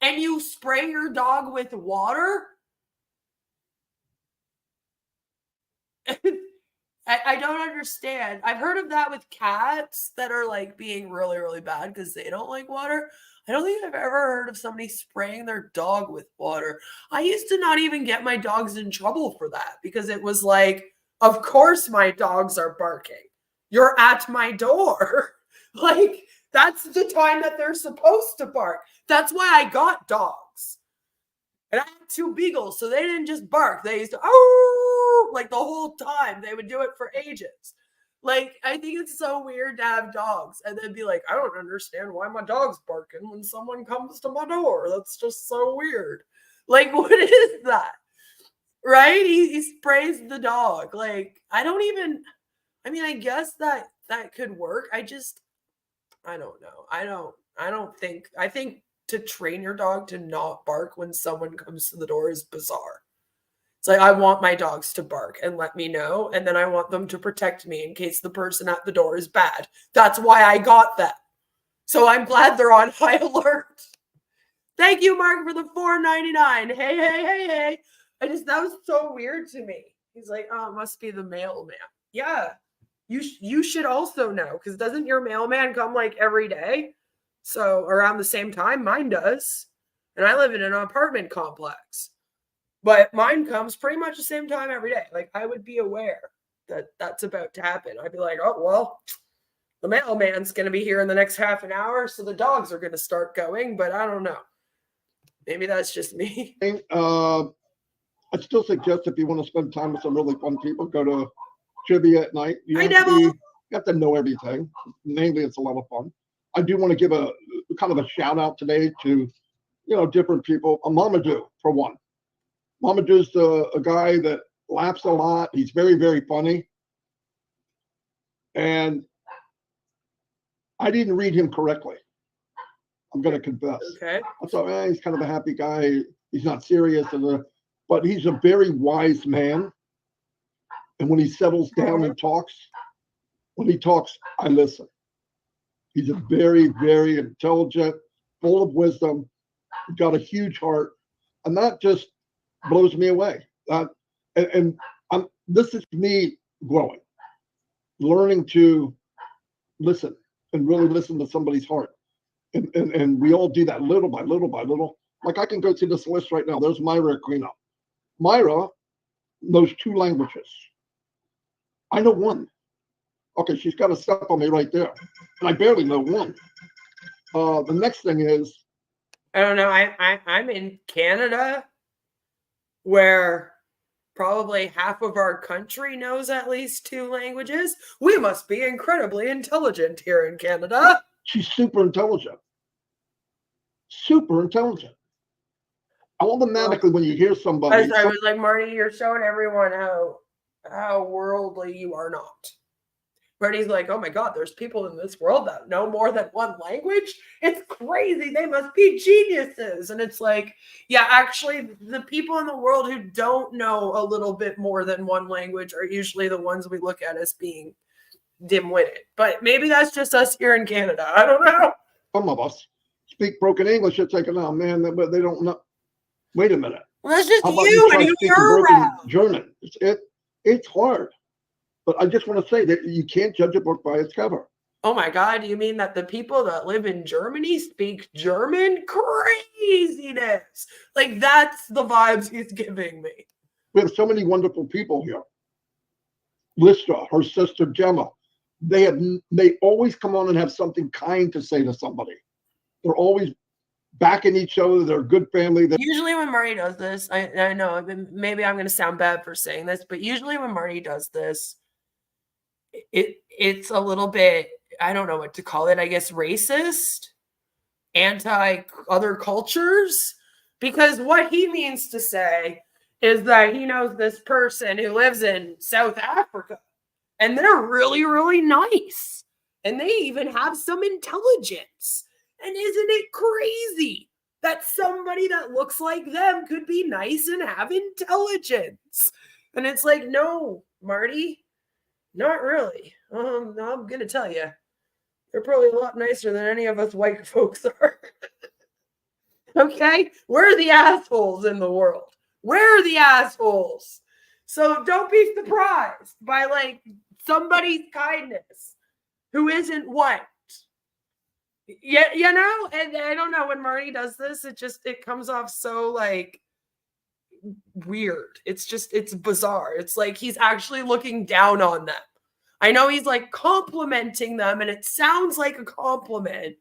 and you spray your dog with water? I don't understand. I've heard of that with cats that are like being really, really bad because they don't like water. I don't think I've ever heard of somebody spraying their dog with water. I used to not even get my dogs in trouble for that because it was like, of course my dogs are barking. You're at my door. Like, that's the time that they're supposed to bark. That's why I got dogs. And I had 2 beagles, so they didn't just bark. They used to, oh, like the whole time. They would do it for ages. Like, I think it's so weird to have dogs and then be like, I don't understand why my dog's barking when someone comes to my door. That's just so weird. Like, what is that? Right? He sprays the dog. Like, I guess that could work. I don't know. I think to train your dog to not bark when someone comes to the door is bizarre. It's like, I want my dogs to bark and let me know, and then I want them to protect me in case the person at the door is bad. That's why I got them. So I'm glad they're on high alert. Thank you, Mark, for the $4.99. Hey. That was so weird to me. He's like, oh, it must be the mailman. Yeah. You should also know, because doesn't your mailman come like every day? So around the same time, mine does. And I live in an apartment complex. But mine comes pretty much the same time every day. Like, I would be aware that that's about to happen. I'd be like, oh, well, the mailman's going to be here in the next half an hour, so the dogs are going to start going, but I don't know. Maybe that's just me. I still suggest if you want to spend time with some really fun people, go to trivia at night. You have to know everything. Mainly, it's a lot of fun. I do want to give a kind of a shout out today to, different people. Mamadou, for one. Mamadou's a guy that laughs a lot. He's very, very funny. And I didn't read him correctly. I'm going to confess. Okay. I thought, he's kind of a happy guy. He's not serious. But he's a very wise man. And when he settles down and talks, I listen. He's a very, very intelligent, full of wisdom, got a huge heart. And that just blows me away. This is me growing, learning to listen and really listen to somebody's heart. And we all do that little by little by little. Like, I can go through this list right now. There's Myra Aquino. Myra knows 2 languages. I know 1. Okay, she's got a step on me right there. And I barely know 1. The next thing is, I don't know. I'm in Canada, where probably half of our country knows at least 2 languages. We must be incredibly intelligent here in Canada. She's super intelligent. Super intelligent. Automatically, when you hear somebody, I was like, Marty, you're showing everyone how worldly you are not. Marty's like, oh my God, there's people in this world that know more than 1 language. It's crazy. They must be geniuses. And it's like, yeah, actually, the people in the world who don't know a little bit more than 1 language are usually the ones we look at as being dim-witted. But maybe that's just us here in Canada. I don't know. Some of us speak broken English. It's like, oh man, but they don't know. Wait a minute. Well, that's just you and you're around. German. It's hard. But I just want to say that you can't judge a book by its cover. Oh my God, you mean that the people that live in Germany speak German? Craziness. Like, that's the vibes he's giving me. We have so many wonderful people here. Listra, her sister Gemma, they always come on and have something kind to say to somebody. They're always backing each other. They're a good family. Usually when Marty does this, I know maybe I'm going to sound bad for saying this, but usually when Marty does this, it's a little bit, I don't know what to call it, I guess racist, anti-other cultures, because what he means to say is that he knows this person who lives in South Africa, and they're really, really nice, and they even have some intelligence. And isn't it crazy that somebody that looks like them could be nice and have intelligence? And it's like, no, Marty, not really. I'm going to tell you, they're probably a lot nicer than any of us white folks are. Okay? We're the assholes in the world. We're the assholes. So don't be surprised by like somebody's kindness who isn't what. Yeah, you know, and I don't know, when Marty does this, it comes off so like weird. It's bizarre. It's like he's actually looking down on them. I know he's like complimenting them and it sounds like a compliment,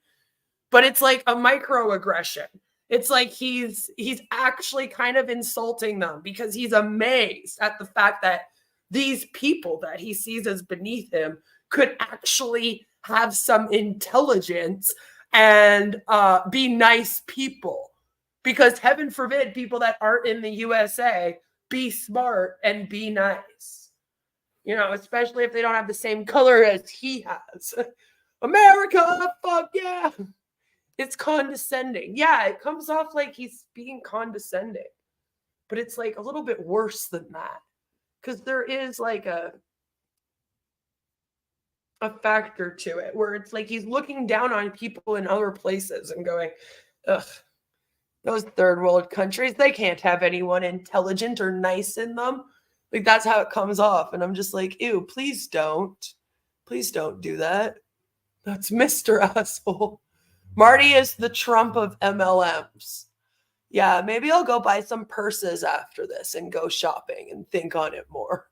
but it's like a microaggression. It's like he's actually kind of insulting them because he's amazed at the fact that these people that he sees as beneath him could actually have some intelligence and be nice people. Because heaven forbid people that aren't in the USA be smart and be nice. You know, especially if they don't have the same color as he has. America, fuck yeah. It's condescending. Yeah, it comes off like he's being condescending. But it's like a little bit worse than that. Because there is like a factor to it where it's like he's looking down on people in other places and going, ugh, those third world countries, they can't have anyone intelligent or nice in them. Like that's how it comes off. And I'm just like, ew, please don't. Please don't do that. That's Mr. Asshole. Marty is the Trump of MLMs. Yeah, maybe I'll go buy some purses after this and go shopping and think on it more.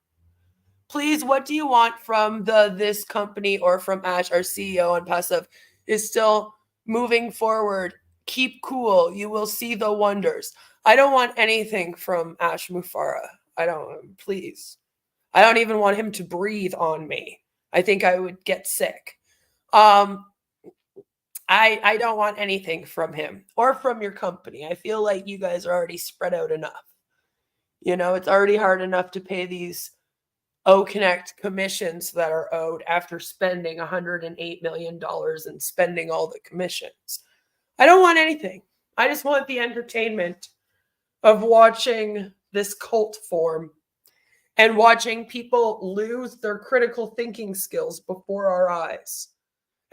Please, what do you want from this company or from Ash, our CEO Onpassive, is still moving forward. Keep cool. You will see the wonders. I don't want anything from Ash Mufareh. Please. I don't even want him to breathe on me. I think I would get sick. I don't want anything from him or from your company. I feel like you guys are already spread out enough. You know, it's already hard enough to pay these O-Connect commissions that are owed after spending $108 million and spending all the commissions. I don't want anything. I just want the entertainment of watching this cult form and watching people lose their critical thinking skills before our eyes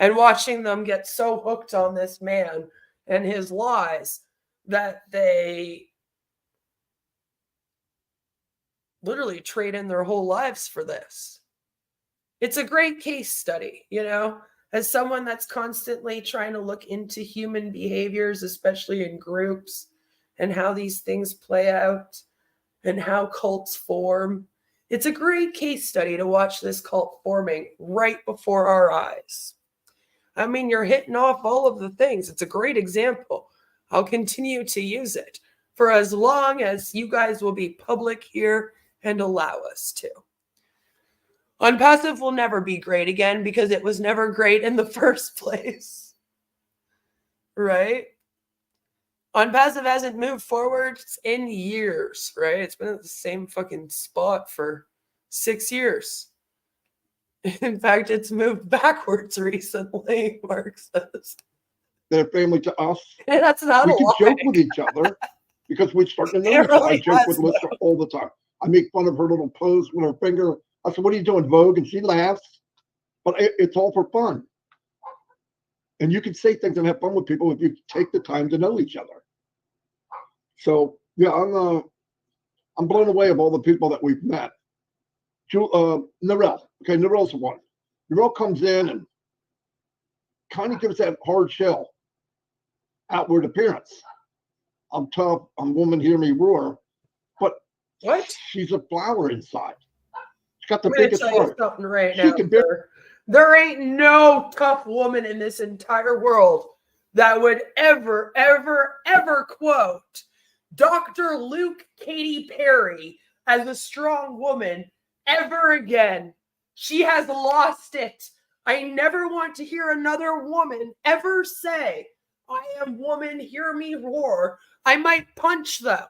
and watching them get so hooked on this man and his lies that they literally trade in their whole lives for this. It's a great case study, you know, as someone that's constantly trying to look into human behaviors, especially in groups, and how these things play out and how cults form. It's a great case study to watch this cult forming right before our eyes. I mean, you're hitting off all of the things. It's a great example. I'll continue to use it for as long as you guys will be public here and allow us to. Onpassive will never be great again because it was never great in the first place. Right? Onpassive hasn't moved forward in years, right? It's been at the same fucking spot for 6 years. In fact, it's moved backwards recently, Mark says. They're family to us. That's not we a can lie. joke with each other because we start to know each other. I joke with Lisa all the time. I make fun of her little pose with her finger. I said, what are you doing, Vogue? And she laughs. But it's all for fun. And you can say things and have fun with people if you take the time to know each other. So, yeah, I'm blown away of all the people that we've met. Narelle. Okay, Narelle's the one. Narelle comes in and kind of gives that hard shell outward appearance. I'm tough. I'm woman, hear me roar. But what? She's a flower inside. She's got the I'm gonna biggest tell you heart. something right She now, can bear. sir. There ain't no tough woman in this entire world that would ever, ever, ever quote Dr. Luke Katy Perry as a strong woman ever again. She has lost it. I never want to hear another woman ever say, I am woman, hear me roar. I might punch them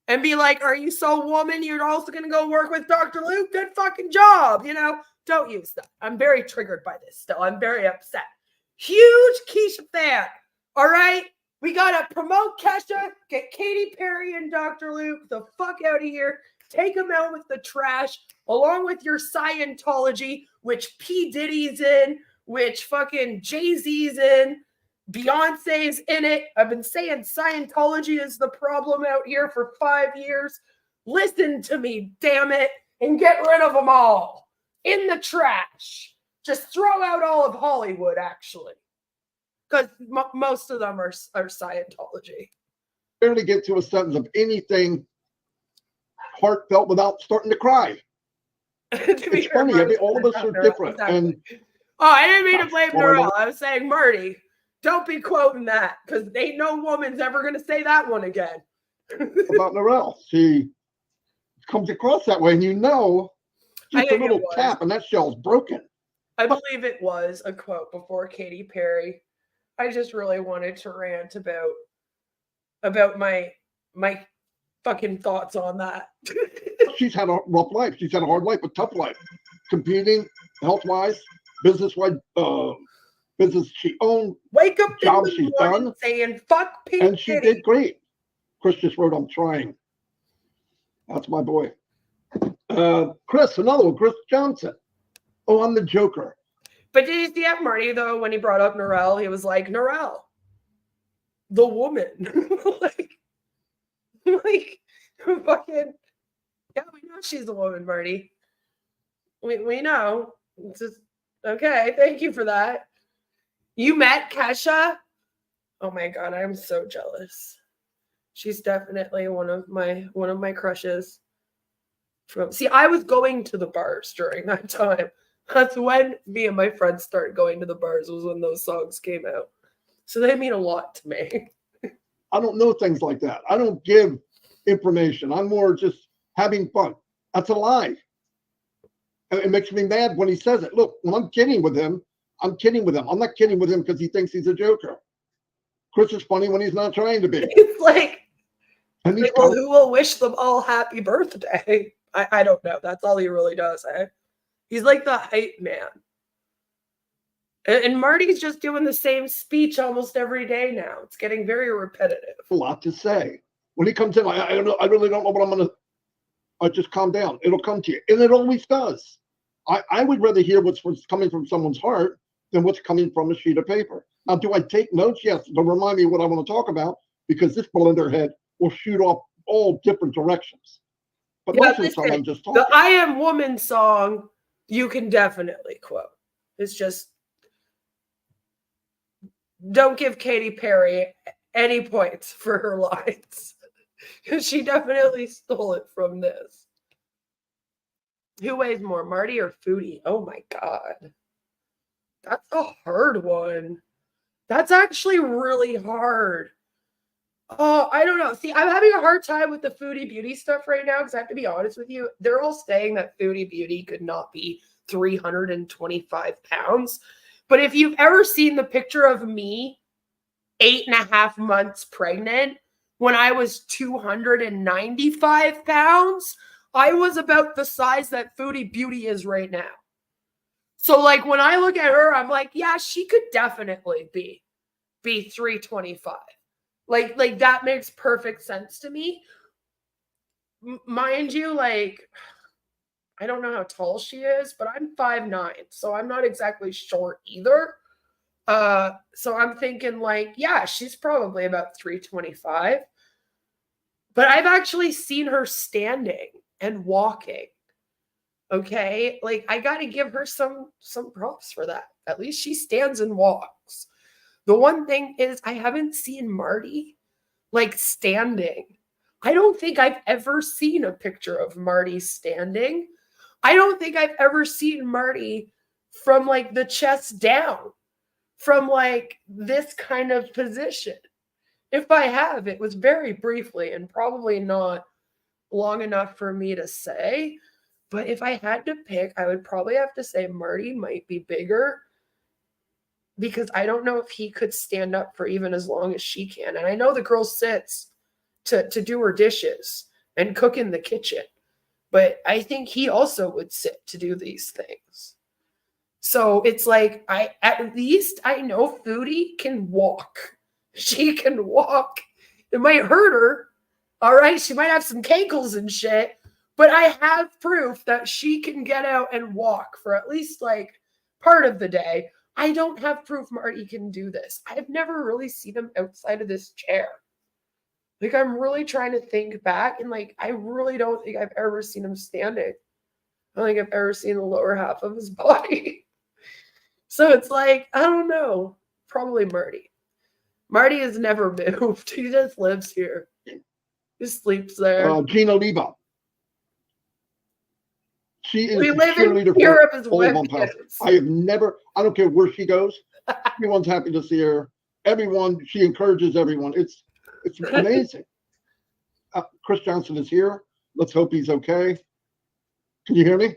and be like, are you so woman? You're also going to go work with Dr. Luke? Good fucking job. You know, don't use that. I'm very triggered by this still. I'm very upset. Huge Keisha fan. All right. We got to promote Kesha, get Katy Perry and Dr. Luke the fuck out of here. Take them out with the trash, along with your Scientology, which P. Diddy's in, which fucking Jay-Z's in. Beyonce's in it. I've been saying Scientology is the problem out here for 5 years. Listen to me, damn it, and get rid of them all in the trash. Just throw out all of Hollywood, actually, because most of them are Scientology. Barely get to a sentence of anything heartfelt without starting to cry. It's funny. All of us are different. Exactly. And I didn't mean to blame Narelle. I was saying, Marty, don't be quoting that, because ain't no woman's ever going to say that one again. About Narelle, she comes across that way, and just a little tap, and that shell's broken. I believe it was a quote before Katy Perry. I just really wanted to rant about my fucking thoughts on that. She's had a rough life. She's had a hard life, a tough life, competing health-wise, business-wise, business she owned. Wake up jobs she's done, saying fuck Pink and she Kitty. did great. Chris just wrote, "I'm trying." That's my boy. Chris, another one. Chris Johnson. Oh, I'm the Joker. But did you see that Marty though when he brought up Narelle? He was like, Narelle, the woman, like fucking yeah, we know she's the woman, Marty. We know. It's just okay. Thank you for that. You met Kesha? Oh my god, I'm so jealous. She's definitely one of my crushes. See, I was going to the bars during that time. That's when me and my friends started going to the bars, was when those songs came out. So they mean a lot to me. I don't know things like that. I don't give information. I'm more just having fun. That's a lie. And it makes me mad when he says it. Look, when I'm kidding with him, I'm kidding with him. I'm not kidding with him because he thinks he's a joker. Chris is funny when he's not trying to be. It's like, and he's well, who will wish them all happy birthday? I don't know. That's all he really does, eh? He's like the hype man. And Marty's just doing the same speech almost every day now. It's getting very repetitive. A lot to say. When he comes in, I don't know. I really don't know what I'm going to. I just calm down. It'll come to you. And it always does. I would rather hear what's coming from someone's heart than what's coming from a sheet of paper. Now, do I take notes? Yes. To remind me what I want to talk about, because this blender head will shoot off all different directions. But most of the time, I'm just talking. The I Am Woman song, you can definitely quote. It's just, don't give Katy Perry any points for her lines. She definitely stole it from this. Who weighs more, Marty or Foodie? Oh my god. That's a hard one. That's actually really hard. Oh, I don't know. See, I'm having a hard time with the Foodie Beauty stuff right now because I have to be honest with you. They're all saying that Foodie Beauty could not be 325 pounds. But if you've ever seen the picture of me 8.5 months pregnant, when I was 295 pounds, I was about the size that Foodie Beauty is right now. So like when I look at her, I'm like, yeah, she could definitely be 325. Like that makes perfect sense to me. Mind you, like, I don't know how tall she is, but I'm 5'9", so I'm not exactly short either. So I'm thinking like, yeah, she's probably about 325. But I've actually seen her standing and walking. Okay? Like, I got to give her some props for that. At least she stands and walks. The one thing is I haven't seen Marty like standing. I don't think I've ever seen a picture of Marty standing. I don't think I've ever seen Marty from like the chest down, from like this kind of position. If I have, it was very briefly and probably not long enough for me to say. But if I had to pick, I would probably have to say Marty might be bigger, because I don't know if he could stand up for even as long as she can. And I know the girl sits to do her dishes and cook in the kitchen, but I think he also would sit to do these things. So it's like, at least I know Foodie can walk. She can walk. It might hurt her. All right. She might have some cankles and shit, but I have proof that she can get out and walk for at least like part of the day. I don't have proof Marty can do this. I've never really seen him outside of this chair. Like, I'm really trying to think back, and like, I really don't think I've ever seen him standing. I don't think I've ever seen the lower half of his body. So it's like, I don't know. Probably Marty. Marty has never moved. He just lives here. He sleeps there. Gina Leva. She is We the live in cheerleader Europe for as all of webkins. Onpassive. I have never, I don't care where she goes. Everyone's happy to see her. Everyone, she encourages everyone. It's amazing. Chris Johnson is here. Let's hope he's okay. Can you hear me?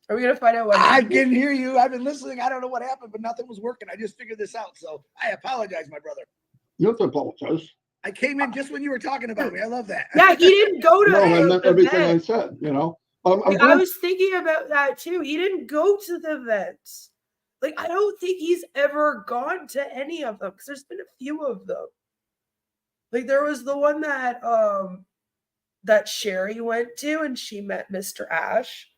Are we going to find out what I can hear you. I've been listening. I don't know what happened, but nothing was working. I just figured this out. So I apologize, my brother. You don't have to apologize. I came in just when you were talking about me. I love that. Yeah, he didn't go to No, I the meant everything I event. said, you know. I was thinking about that too. He didn't go to the events. Like, I don't think he's ever gone to any of them because there's been a few of them. Like, there was the one that that Sherry went to, and she met Mr. Ash,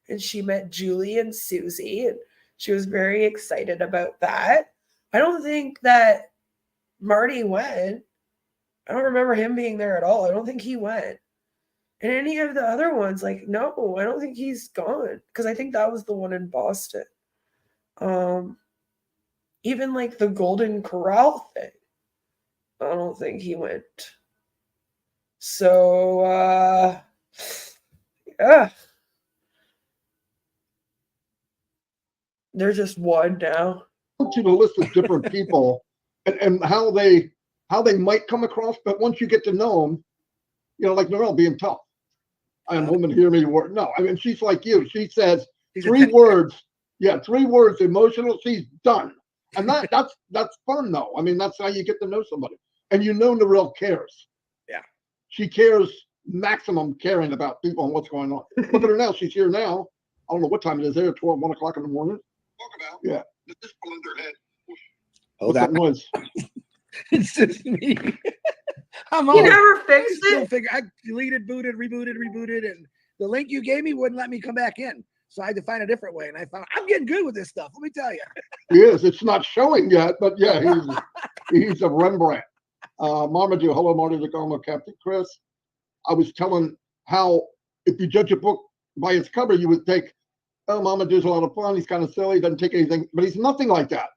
and she met Julie and Susie, and she was very excited about that. I don't think that Marty went. I don't remember him being there at all. I don't think he went. And any of the other ones, like, no, I don't think he's gone. Because I think that was the one in Boston. Even like the Golden Corral thing, I don't think he went. So, yeah. There's just one now. I want you to list of different people and how they might come across, but once you get to know them, you know, like Norelle being tough. I am woman, hear me word. No, I mean, she's like you. She says three words. Yeah, 3 words, emotional. She's done. And that's fun, though. I mean, that's how you get to know somebody. And you know Norelle cares. Yeah. She cares, maximum caring about people and what's going on. Look at her now. She's here now. I don't know what time it is there, 12, 1 o'clock in the morning. Talk about. Yeah. This pulling their head. What's that noise? It's just me. I'm You never fixed it? I deleted, booted, rebooted, and the link you gave me wouldn't let me come back in. So I had to find a different way. And I found I'm getting good with this stuff. Let me tell you. He is. It's not showing yet, but yeah, he's a Rembrandt. Marmaduke, hello, Marty Zagomo, Captain Chris. I was telling how if you judge a book by its cover, you would think, oh, Marmaduke's a lot of fun. He's kind of silly, doesn't take anything, but he's nothing like that.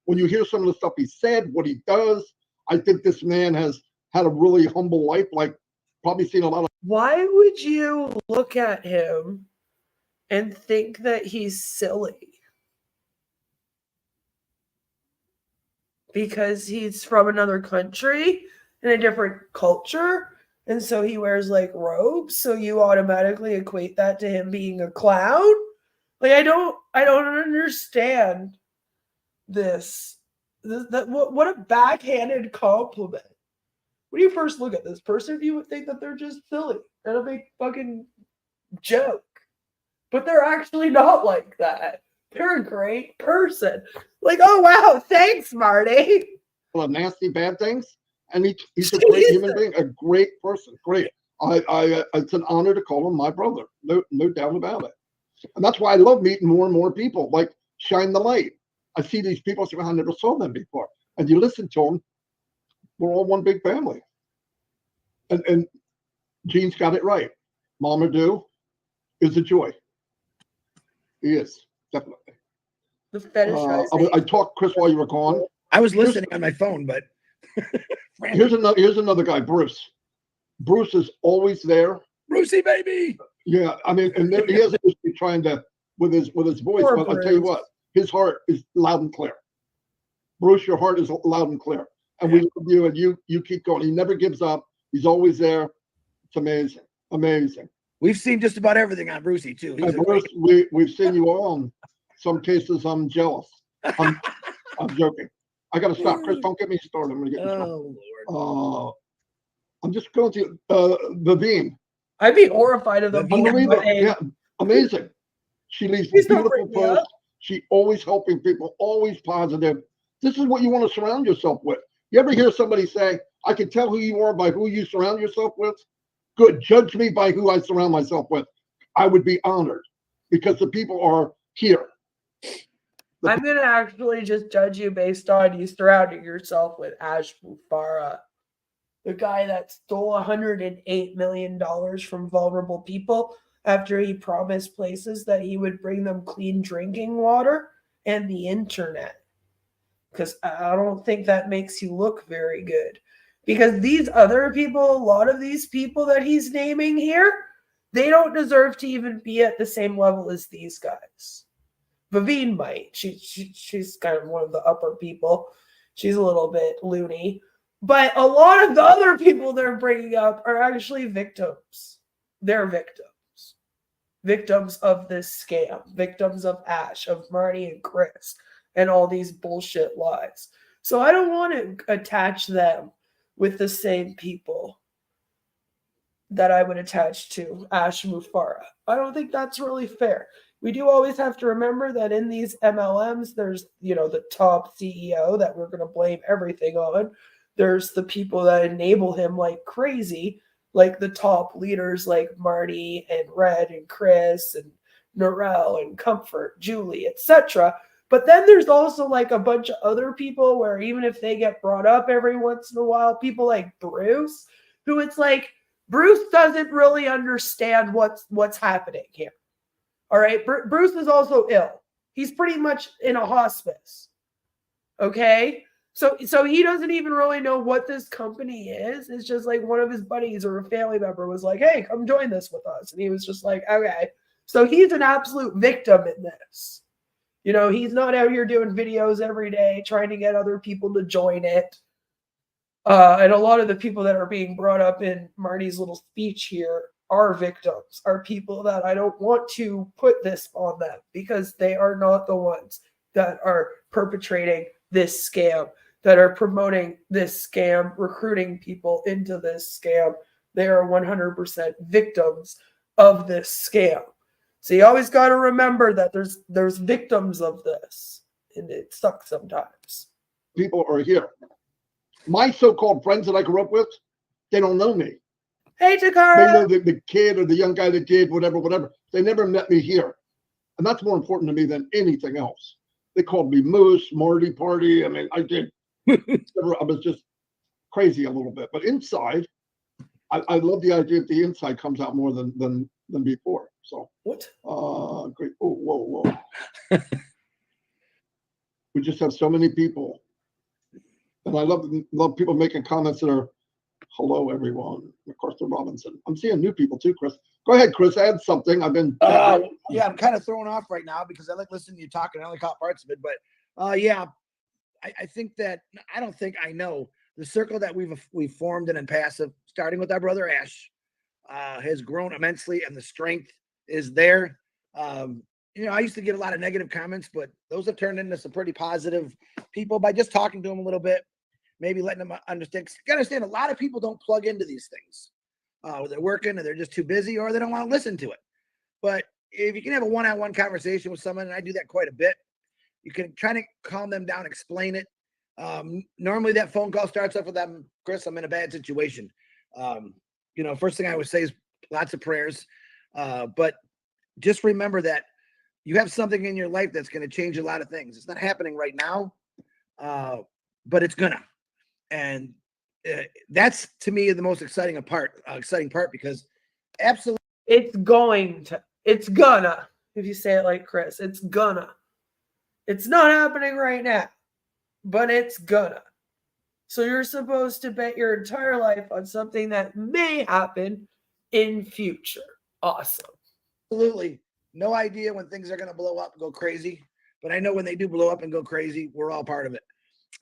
When you hear some of the stuff he said, what he does, I think this man has had a really humble life, like probably seen a lot of. Why would you look at him and think that he's silly? Because he's from another country in a different culture, and so he wears like robes, so you automatically equate that to him being a clown? Like, I don't understand this. What a backhanded compliment. When you first look at this person, you would think that they're just silly and a big fucking joke. But they're actually not like that. They're a great person. Like, oh, wow, thanks, Marty. Nasty, bad things. And he's a great human being, a great person. Great. It's an honor to call him my brother. No doubt about it. And that's why I love meeting more and more people. Like, shine the light. I see these people, I say, well, I never saw them before. And you listen to them, we're all one big family. And Gene's got it right. Marmaduke is a joy. He is, definitely. The fetishizing. I talked, Chris, while you were gone. I was listening on my phone, but here's another guy, Bruce. Bruce is always there. Brucey, baby. Yeah, I mean, and he has to be trying to with his voice. Poor But I tell you what, his heart is loud and clear. Bruce, your heart is loud and clear, and we love you, and you keep going. He never gives up. He's always there. It's amazing, amazing. We've seen just about everything on Brucey too. Bruce, we've seen you all. In some cases, I'm jealous. I'm joking. I got to stop, Chris. Don't get me started. I'm going to get in trouble. Lord. I'm just going to Vivine. I'd be horrified of them. Yeah, amazing. She leaves beautiful posts. She always helping people, always positive. This is what you want to surround yourself with. You ever hear somebody say, I can tell who you are by who you surround yourself with? Good. Judge me by who I surround myself with. I would be honored because the people are here. I'm going to actually just judge you based on you surrounding yourself with Ashraf Mufareh, the guy that stole $108 million from vulnerable people after he promised places that he would bring them clean drinking water and the internet. Because I don't think that makes you look very good. Because these other people, a lot of these people that he's naming here, they don't deserve to even be at the same level as these guys. Vivine might. She's kind of one of the upper people. She's a little bit loony. But a lot of the other people they're bringing up are actually victims. They're victims. Victims of this scam. Victims of Ash, of Marty and Chris, and all these bullshit lies. So I don't want to attach them with the same people that I would attach to Ash Mufareh. I don't think that's really fair. We do always have to remember that in these MLMs, there's, the top CEO that we're going to blame everything on. There's the people that enable him like crazy, like the top leaders like Marty and Red and Chris and Norel and Comfort, Julie, etc. But then there's also like a bunch of other people where even if they get brought up every once in a while, people like Bruce, who it's like, Bruce doesn't really understand what's happening here. All right. Bruce is also ill. He's pretty much in a hospice. Okay. So he doesn't even really know what this company is. It's just like one of his buddies or a family member was like, hey, come join this with us. And he was just like, okay. So he's an absolute victim in this. He's not out here doing videos every day trying to get other people to join it. And a lot of the people that are being brought up in Marty's little speech here are victims, are people that I don't want to put this on them because they are not the ones that are perpetrating this scam, that are promoting this scam, recruiting people into this scam. They are 100% victims of this scam. So you always got to remember that there's victims of this, and it sucks sometimes. People are here. My so-called friends that I grew up with, they don't know me. Hey, Takara. They know the kid or the young guy that did whatever. They never met me here. And that's more important to me than anything else. They called me Moose, Marty, Party. I mean, I was just crazy a little bit. But inside, I love the idea that the inside comes out more than before. So what? Great. Oh, whoa. We just have so many people. And I love people making comments that are, hello, everyone. Of course, the Robinson. I'm seeing new people too, Chris. Go ahead, Chris. Add something. I've been. Yeah, I'm kind of thrown off right now because I like listening to you talking. I only caught parts of it, but yeah, I think that I don't think I know the circle that we've formed in Onpassive, starting with our brother Ash, has grown immensely, and the strength is there. I used to get a lot of negative comments, but those have turned into some pretty positive people by just talking to them a little bit. Maybe letting them understand. You gotta understand, a lot of people don't plug into these things. They're working and they're just too busy, or they don't want to listen to it. But if you can have a one-on-one conversation with someone, and I do that quite a bit, you can try to calm them down, explain it. Normally that phone call starts off with them, Chris, I'm in a bad situation. First thing I would say is lots of prayers. But just remember that you have something in your life that's going to change a lot of things. It's not happening right now, but it's gonna. And that's, to me, the most exciting part, because absolutely it's gonna, if you say it like Chris, it's gonna. It's not happening right now, but it's gonna. So you're supposed to bet your entire life on something that may happen in future. Awesome. Absolutely. No idea when things are going to blow up and go crazy, but I know when they do blow up and go crazy, we're all part of it.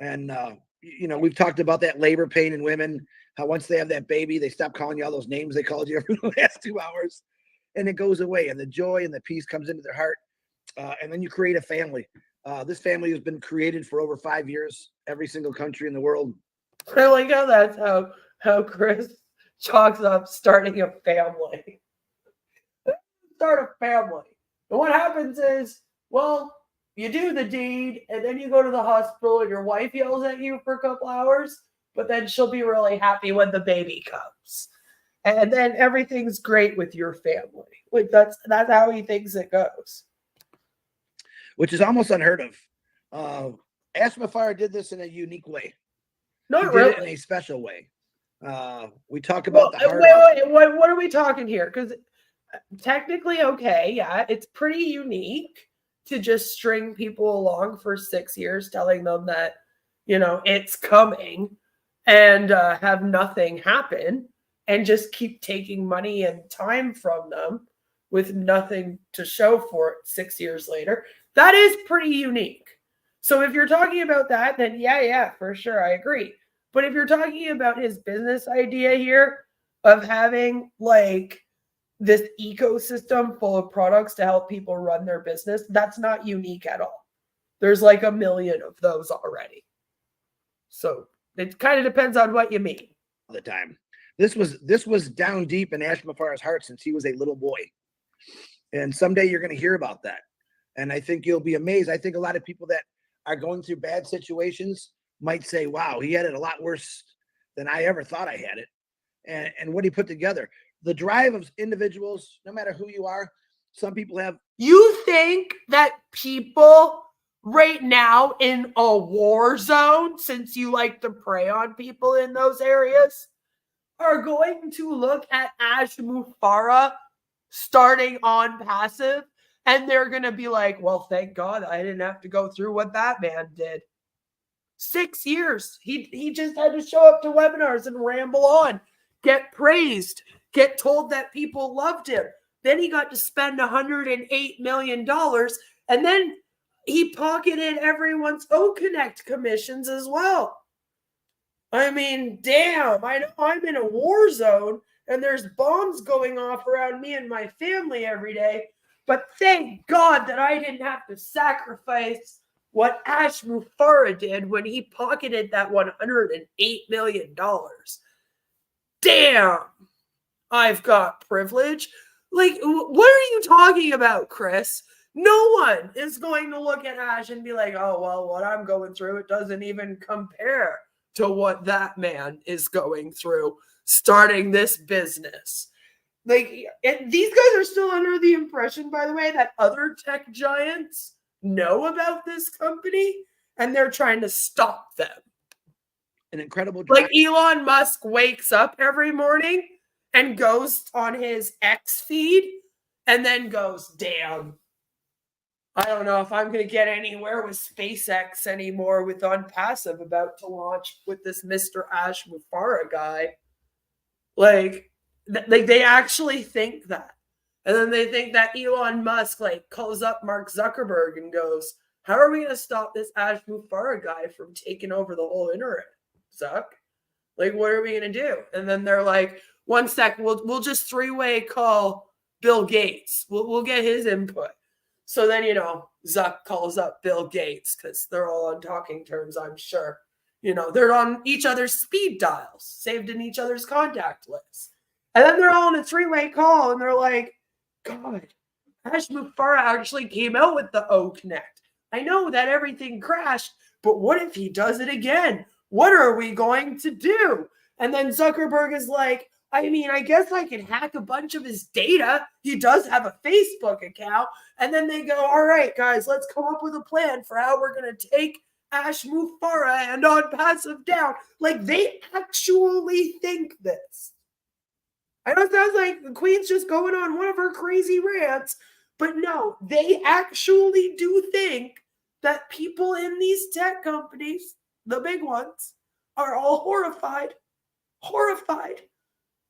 And, we've talked about that labor pain in women, how once they have that baby, they stop calling you all those names they called you for the last 2 hours, and it goes away, and the joy and the peace comes into their heart. And then you create a family. This family has been created for over 5 years, every single country in the world. I like how that's how Chris chalks up starting a family. Start a family. And what happens is, well, you do the deed, and then you go to the hospital, and your wife yells at you for a couple hours, but then she'll be really happy when the baby comes. And then everything's great with your family. Like that's how he thinks it goes. which is almost unheard of. Ashraf Mufareh did this in a unique way. Not He did really. it in a special way. We talk about the hard. Wait, what are we talking here? Because technically, okay, yeah, it's pretty unique to just string people along for 6 years, telling them that, you know, it's coming, and have nothing happen, and just keep taking money and time from them with nothing to show for it 6 years later. That is pretty unique. So if you're talking about that, then yeah, for sure, I agree. But if you're talking about his business idea here of having like this ecosystem full of products to help people run their business, that's not unique at all. There's like a million of those already. So it kind of depends on what you mean. All the time. This was down deep in Ashraf Mufareh's heart since he was a little boy. And someday you're going to hear about that. And I think you'll be amazed. I think a lot of people that are going through bad situations might say, wow, he had it a lot worse than I ever thought I had it. And what he put together. The drive of individuals, no matter who you are, some people have. You think that people right now in a war zone, since you like to prey on people in those areas, are going to look at Ashraf Mufareh starting Onpassive, and they're going to be like, well, thank God I didn't have to go through what that man did. 6 years. He just had to show up to webinars and ramble on, get praised, get told that people loved him. Then he got to spend $108 million, and then he pocketed everyone's O-Connect commissions as well. I mean, damn, I know I'm in a war zone, and there's bombs going off around me and my family every day, but thank God that I didn't have to sacrifice what Ashraf Mufareh did when he pocketed that $108 million. Damn, I've got privilege. Like, what are you talking about, Chris? No one is going to look at Ash and be like, oh, well, what I'm going through, it doesn't even compare to what that man is going through starting this business. Like, these guys are still under the impression, by the way, that other tech giants know about this company and they're trying to stop them. An incredible drive. Like Elon Musk wakes up every morning and goes on his X feed and then goes, damn, I don't know if I'm going to get anywhere with SpaceX anymore with Onpassive about to launch with this Mr. Ashraf Mufareh guy. Like they actually think that. And then they think that Elon Musk like calls up Mark Zuckerberg and goes, how are we going to stop this Ashraf Mufareh guy from taking over the whole internet, Zuck? Like, what are we going to do? And then they're like, one sec, we'll just three-way call Bill Gates. We'll get his input. So then, you know, Zuck calls up Bill Gates because they're all on talking terms, I'm sure. You know, they're on each other's speed dials, saved in each other's contact lists. And then they're all on a three-way call, and they're like, God, Ashraf Mufareh actually came out with the O-Connect. I know that everything crashed, but what if he does it again? What are we going to do? And then Zuckerberg is like, I mean, I guess I can hack a bunch of his data. He does have a Facebook account. And then they go, all right, guys, let's come up with a plan for how we're going to take Ashraf Mufareh and Onpassive down. Like, they actually think this. I know it sounds like the Queen's just going on one of her crazy rants, but no, they actually do think that people in these tech companies, the big ones, are all horrified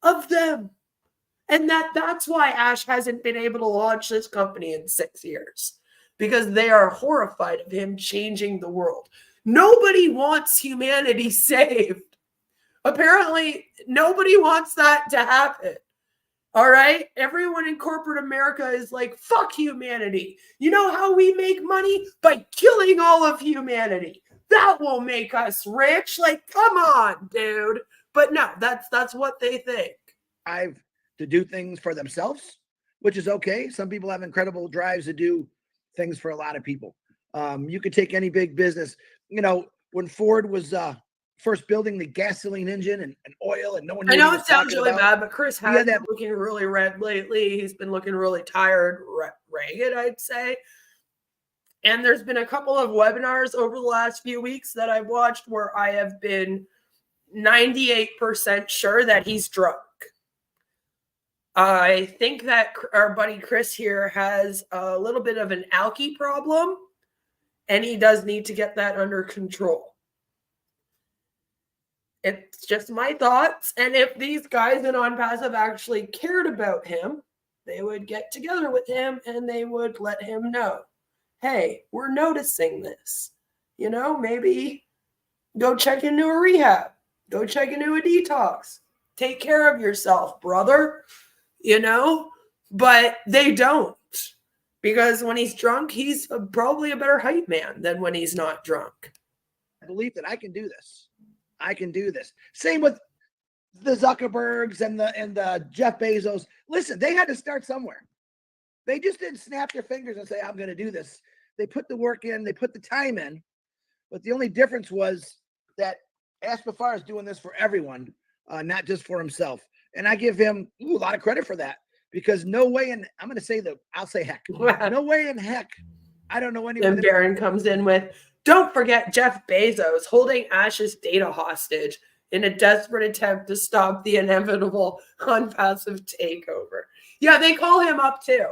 of them. And that's why Ash hasn't been able to launch this company in 6 years, because they are horrified of him changing the world. Nobody wants humanity saved. Apparently, nobody wants that to happen. All right? Everyone in corporate America is like, fuck humanity. You know how we make money? By killing all of humanity. That will make us rich. Like, come on, dude. But no, that's what they think. To do things for themselves, which is okay. Some people have incredible drives to do things for a lot of people. You could take any big business. You know, when Ford was first building the gasoline engine and oil, and no one knew. I know what he it was sounds talking really about. bad, but Chris has been looking really red lately. He's been looking really tired, ragged, I'd say. And there's been a couple of webinars over the last few weeks that I've watched where I have been 98% sure that he's drunk. I think that our buddy Chris here has a little bit of an alky problem, and he does need to get that under control. It's just my thoughts. And if these guys in Onpassive actually cared about him, they would get together with him and they would let him know, hey, we're noticing this. You know, maybe go check into a rehab. Go check into a detox. Take care of yourself, brother. You know, but they don't, because when he's drunk, he's probably a better hype man than when he's not drunk. I believe that I can do this. I can do this. Same with the Zuckerbergs and the Jeff Bezos. Listen, they had to start somewhere. They just didn't snap their fingers and say, I'm going to do this. They put the work in, they put the time in, but the only difference was that Ashraf Mufareh is doing this for everyone, not just for himself. And I give him a lot of credit for that, because no way in, I'll say heck. No way in heck. I don't know anyone. And Baron comes in with, don't forget Jeff Bezos holding Ash's data hostage in a desperate attempt to stop the inevitable Onpassive takeover. Yeah, they call him up too.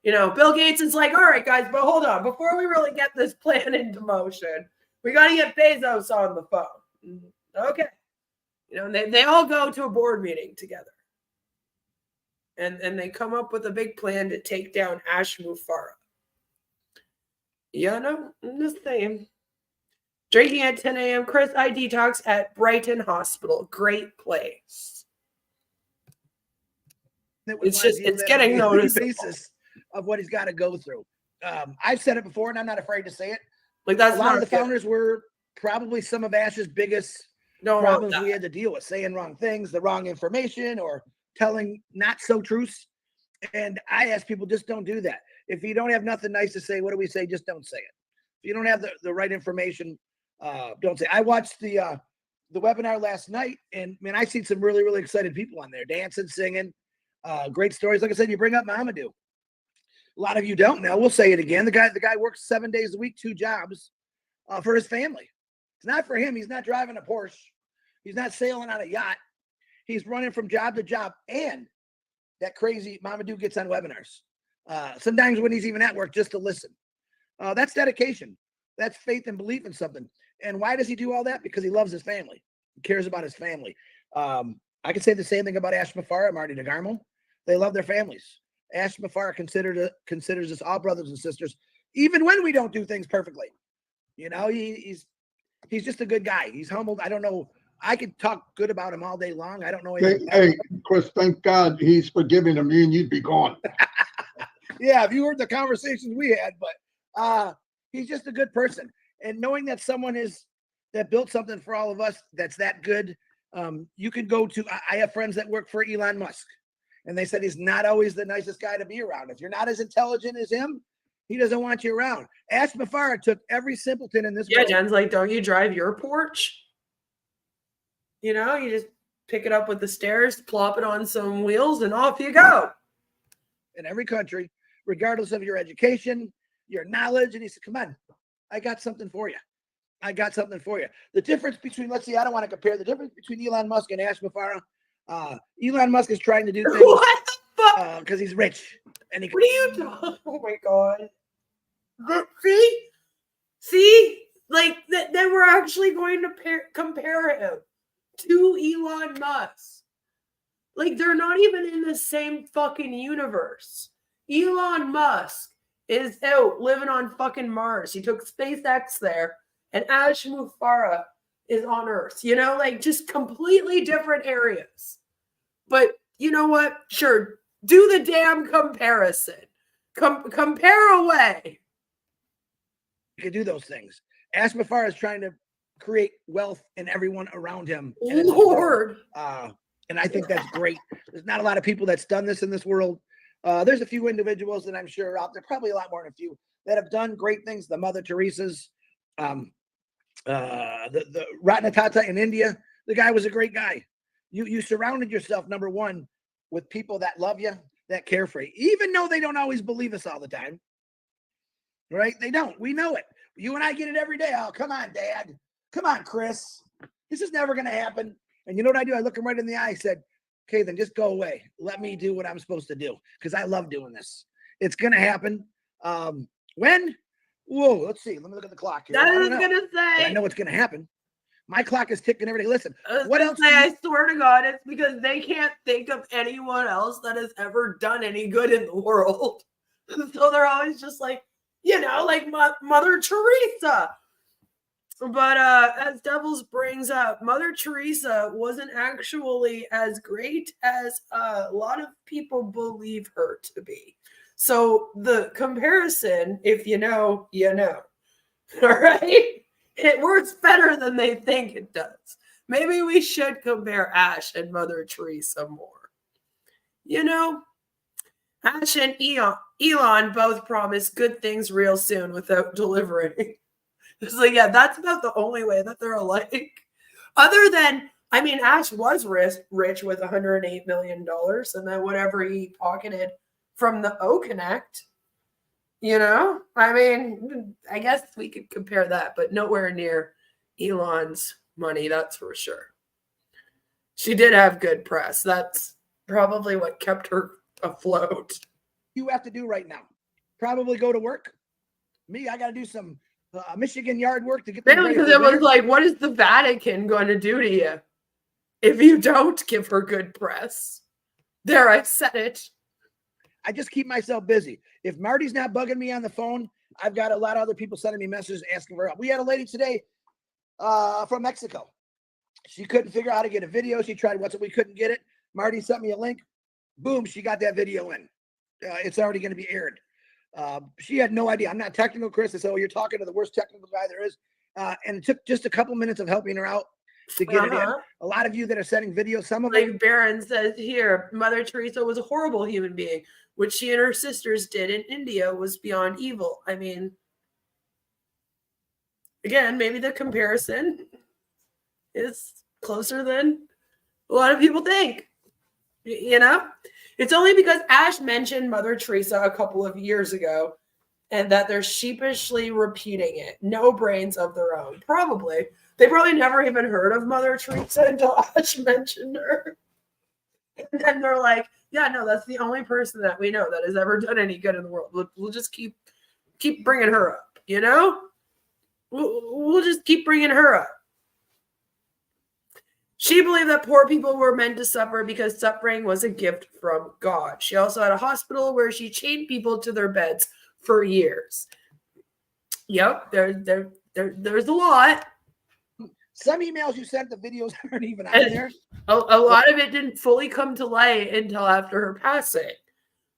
You know, Bill Gates is like, all right, guys, but hold on. Before we really get this plan into motion, we got to get Bezos on the phone. Okay. You know, they all go to a board meeting together. And they come up with a big plan to take down Ashraf Mufareh. Yeah, no, I'm just saying. Drinking at 10 a.m. Chris, I detox at Brighton Hospital. Great place. It's getting noticed. Basis of what he's got to go through. I've said it before, and I'm not afraid to say it. Like, that's a lot of the founders were probably some of Ash's biggest problems we had to deal with, saying wrong things, the wrong information, or telling not so truths. And I ask people, just don't do that. If you don't have nothing nice to say, what do we say? Just don't say it. If you don't have the right information, don't say it. I watched the webinar last night, and man, I seen some really, really excited people on there, dancing, singing, great stories. Like I said, you bring up Mamadou. A lot of you don't know. We'll say it again. The guy works 7 days a week, 2 jobs for his family. It's not for him. He's not driving a Porsche. He's not sailing on a yacht. He's running from job to job. And that crazy Mamadou gets on webinars. Sometimes when he's even at work, just to listen. That's dedication. That's faith and belief in something. And why does he do all that? Because he loves his family. He cares about his family. I can say the same thing about Ashraf Mufareh and Marty DeGarmo. They love their families. Ashraf Mufareh considers us all brothers and sisters, even when we don't do things perfectly. You know, he's just a good guy. He's humbled. I don't know. I could talk good about him all day long. I don't know anything. Hey, Chris, thank God he's forgiving him. You and you'd be gone. Yeah, if you heard the conversations we had, but he's just a good person. And knowing that someone that built something for all of us that's that good, you could go to, I have friends that work for Elon Musk, and they said he's not always the nicest guy to be around. If you're not as intelligent as him, he doesn't want you around. Ashraf Mufareh took every simpleton in this world. Jen's like, don't you drive your Porsche? You know, you just pick it up with the stairs, plop it on some wheels, and off you go. In every country, regardless of your education, your knowledge. And he said, come on, I got something for you. I got something for you. The difference between, let's see, I don't want to compare the difference between Elon Musk and Ashraf Mufareh. Elon Musk is trying to do things what the fuck? Because he's rich. And what are you talking? Oh my God. See, like that we're actually going to compare him to Elon Musk. Like, they're not even in the same fucking universe. Elon Musk is out living on fucking Mars. He took SpaceX there, and Ashraf Mufareh is on Earth. You know, like, just completely different areas. But you know what? Sure, do the damn comparison. Compare away. You can do those things. Ashraf Mufareh is trying to create wealth in everyone around him. Lord. And I think that's great. There's not a lot of people that's done this in this world. There's a few individuals that I'm sure are out there, probably a lot more than a few, that have done great things. The Mother Teresa's, the Ratan Tata in India. The guy was a great guy. You surrounded yourself, number one, with people that love you, that care for you, even though they don't always believe us all the time. right? They don't. We know it. You and I get it every day. Oh, come on, Dad. Come on, Chris. This is never going to happen. And you know what I do? I look him right in the eye. I said, okay, then just go away. Let me do what I'm supposed to do because I love doing this. It's going to happen. When? Whoa, let's see. Let me look at the clock here. I was going to say. But I know it's going to happen. My clock is ticking every day. Listen, what else? I swear to God, it's because they can't think of anyone else that has ever done any good in the world. So they're always just like, you know, like Mother Teresa. But as Devils brings up, Mother Teresa wasn't actually as great as a lot of people believe her to be. So the comparison, if you know, you know. All right? It works better than they think it does. Maybe we should compare Ash and Mother Teresa more. You know, Ash and Elon both promise good things real soon without delivering. It's like, yeah, that's about the only way that they're alike. Other than, I mean, Ash was rich with $108 million, and then whatever he pocketed from the O-Connect. You know, I mean, I guess we could compare that, but nowhere near Elon's money, that's for sure. She did have good press. That's probably what kept her afloat. You have to do right now. Probably go to work. Me, I got to do some Michigan yard work to get them ready. Because it was like, what is the Vatican going to do to you if you don't give her good press? There, I said it. I just keep myself busy. If Marty's not bugging me on the phone, I've got a lot of other people sending me messages asking for help. We had a lady today from Mexico. She couldn't figure out how to get a video. She tried WhatsApp. We couldn't get it. Marty sent me a link. Boom, she got that video in. It's already going to be aired. She had no idea. I'm not technical, Chris. I said, oh, you're talking to the worst technical guy there is. And it took just a couple minutes of helping her out to get it in. A lot of you that are sending videos, some of them. Like Baron says here, Mother Teresa was a horrible human being. What she and her sisters did in India was beyond evil. I mean, again, maybe the comparison is closer than a lot of people think. You know? It's only because Ash mentioned Mother Teresa a couple of years ago and that they're sheepishly repeating it. No brains of their own. Probably. They probably never even heard of Mother Teresa until Ash mentioned her. And then they're like, yeah, no, that's the only person that we know that has ever done any good in the world. We'll just keep bringing her up, you know? We'll just keep bringing her up. She believed that poor people were meant to suffer because suffering was a gift from God. She also had a hospital where she chained people to their beds for years. Yep, there's a lot. Some emails you sent, the videos aren't even out there. A lot of it didn't fully come to light until after her passing,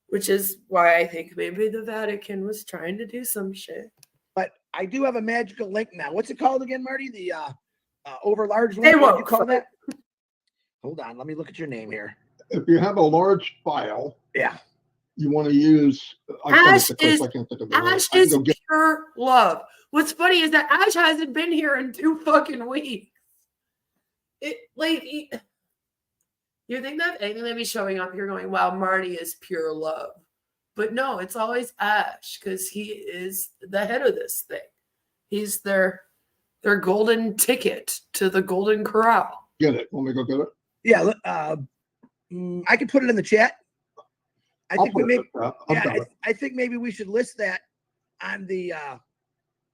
which is why I think maybe the Vatican was trying to do some shit. But I do have a magical link now. What's it called again, Marty? The over large link? They What do won't. you call that? Hold on. Let me look at your name here. If you have a large file, yeah, you want to use Ash is pure love. What's funny is that Ash hasn't been here in 2 fucking weeks. You think that anything that be showing up here going, wow, Marty is pure love. But no, it's always Ash because he is the head of this thing. He's their golden ticket to the Golden Corral. Get it? Want me to go get it? Yeah, I can put it in the chat. I think maybe we should list that on the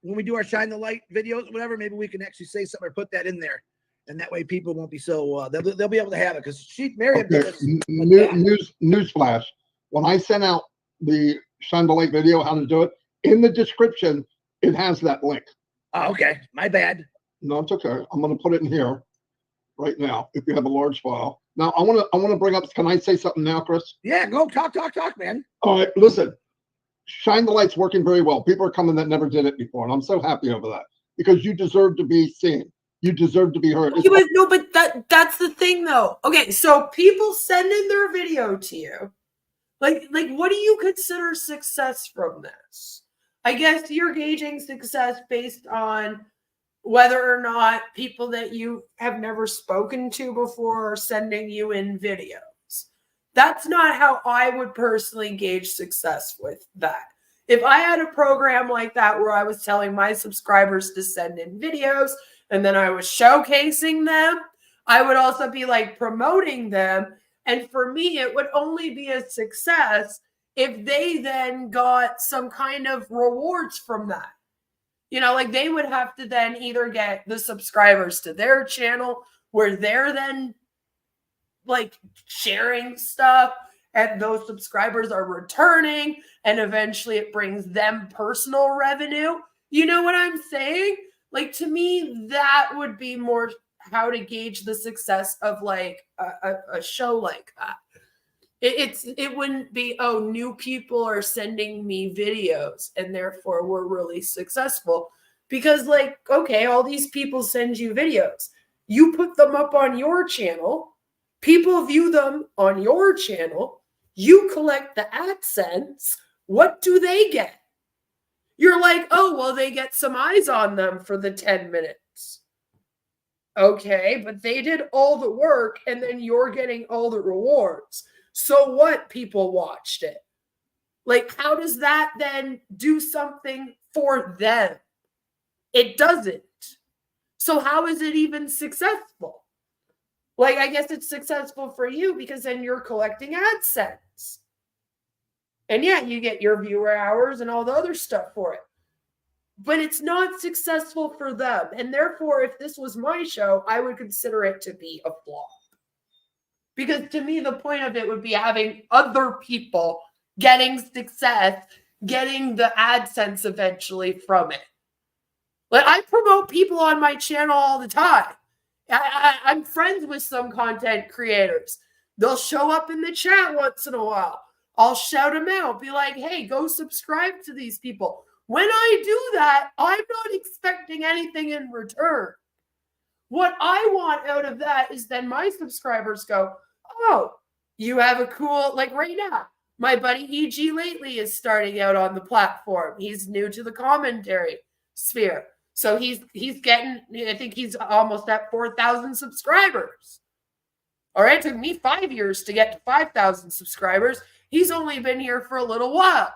when we do our Shine the Light videos, whatever. Maybe we can actually say something or put that in there, and that way people won't be so they'll be able to have it because Mary. Newsflash: when I sent out the Shine the Light video, how to do it, in the description, it has that link. Oh, okay. My bad. No, it's okay. I'm going to put it in here right now. If you have a large file. Now, I want to bring up. Can I say something now, Chris? Yeah, go talk, man. All right, listen. Shine the Light's working very well. People are coming that never did it before, and I'm so happy over that because you deserve to be seen. You deserve to be heard. No, but that's the thing, though. Okay, so people send in their video to you. Like, what do you consider success from this? I guess you're gauging success based on whether or not people that you have never spoken to before are sending you in videos. That's not how I would personally gauge success with that. If I had a program like that where I was telling my subscribers to send in videos and then I was showcasing them, I would also be like promoting them. And for me, it would only be a success if they then got some kind of rewards from that. You know, like they would have to then either get the subscribers to their channel where they're then like sharing stuff and those subscribers are returning and eventually it brings them personal revenue. You know what I'm saying? Like, to me, that would be more how to gauge the success of like a show like that. It wouldn't be, oh, new people are sending me videos and therefore we're really successful. Because like, okay, all these people send you videos. You put them up on your channel. People view them on your channel. You collect the AdSense. What do they get? You're like, oh, well, they get some eyes on them for the 10 minutes. Okay, but they did all the work and then you're getting all the rewards. So what? People watched it. Like, how does that then do something for them? It doesn't. So how is it even successful? Like, I guess it's successful for you because then you're collecting AdSense. And yeah, you get your viewer hours and all the other stuff for it. But it's not successful for them. And therefore, if this was my show, I would consider it to be a flop. Because to me, the point of it would be having other people getting success, getting the AdSense eventually from it. Like, I promote people on my channel all the time. I'm friends with some content creators. They'll show up in the chat once in a while. I'll shout them out, be like, hey, go subscribe to these people. When I do that, I'm not expecting anything in return. What I want out of that is then my subscribers go, oh, you have a cool, like right now, my buddy E.G. Lately is starting out on the platform. He's new to the commentary sphere. So he's getting, I think he's almost at 4,000 subscribers. All right, it took me 5 years to get to 5,000 subscribers. He's only been here for a little while.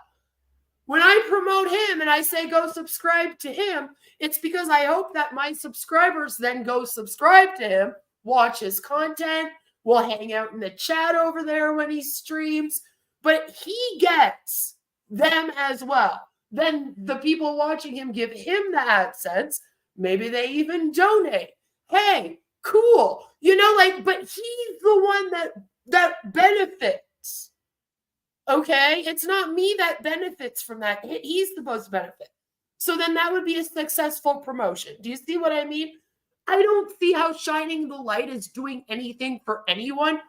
When I promote him and I say go subscribe to him, it's because I hope that my subscribers then go subscribe to him, watch his content, will hang out in the chat over there when he streams, but he gets them as well. Then the people watching him give him the AdSense. Maybe they even donate. Hey, cool. You know, like, but he's the one that benefits. Okay? It's not me that benefits from that. He's supposed to benefit. So then that would be a successful promotion. Do you see what I mean? I don't see how shining the light is doing anything for anyone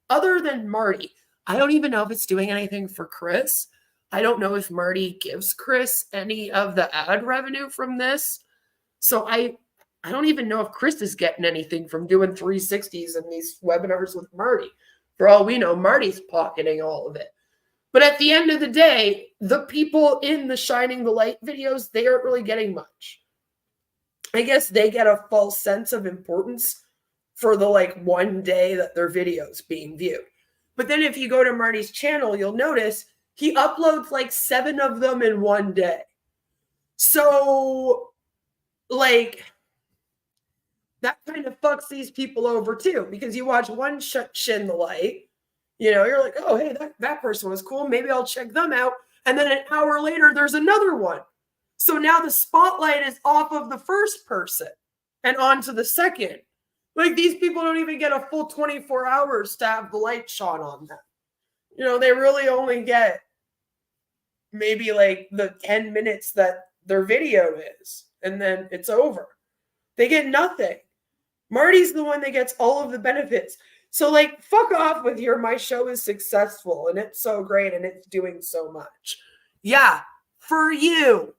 other than Marty. I don't even know if it's doing anything for Chris. I don't know if Marty gives Chris any of the ad revenue from this. So I don't even know if Chris is getting anything from doing 360s and these webinars with Marty. For all we know, Marty's pocketing all of it. But at the end of the day, the people in the Shining the Light videos, they aren't really getting much. I guess they get a false sense of importance for the like one day that their video's being viewed. But then if you go to Marty's channel, you'll notice he uploads like 7 of them in one day. So, like, that kind of fucks these people over too, because you watch one Shin the Light, you know, you're like, oh, hey, that person was cool. Maybe I'll check them out. And then an hour later, there's another one. So now the spotlight is off of the first person and onto the second. Like, these people don't even get a full 24 hours to have the light shone on them. You know, they really only get maybe like the 10 minutes that their video is, and then it's over. They get nothing. Marty's the one that gets all of the benefits. So, like, fuck off with your my show is successful and it's so great and it's doing so much. Yeah, for you.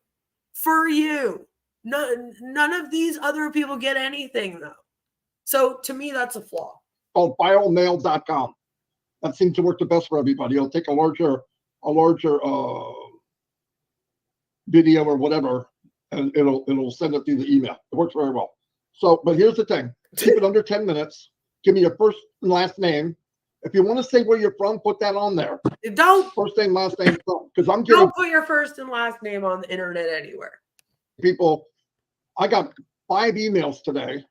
For you. None of these other people get anything, though. So, to me, that's a flaw. Called biomail.com. That seems to work the best for everybody. It'll take a larger video or whatever, and it'll send it through the email. It works very well. So, but here's the thing: keep it under 10 minutes. Give me your first and last name. If you want to say where you're from, put that on there. Don't First name, last name, because I'm getting don't put your first and last name on the internet anywhere. people. I got 5 emails today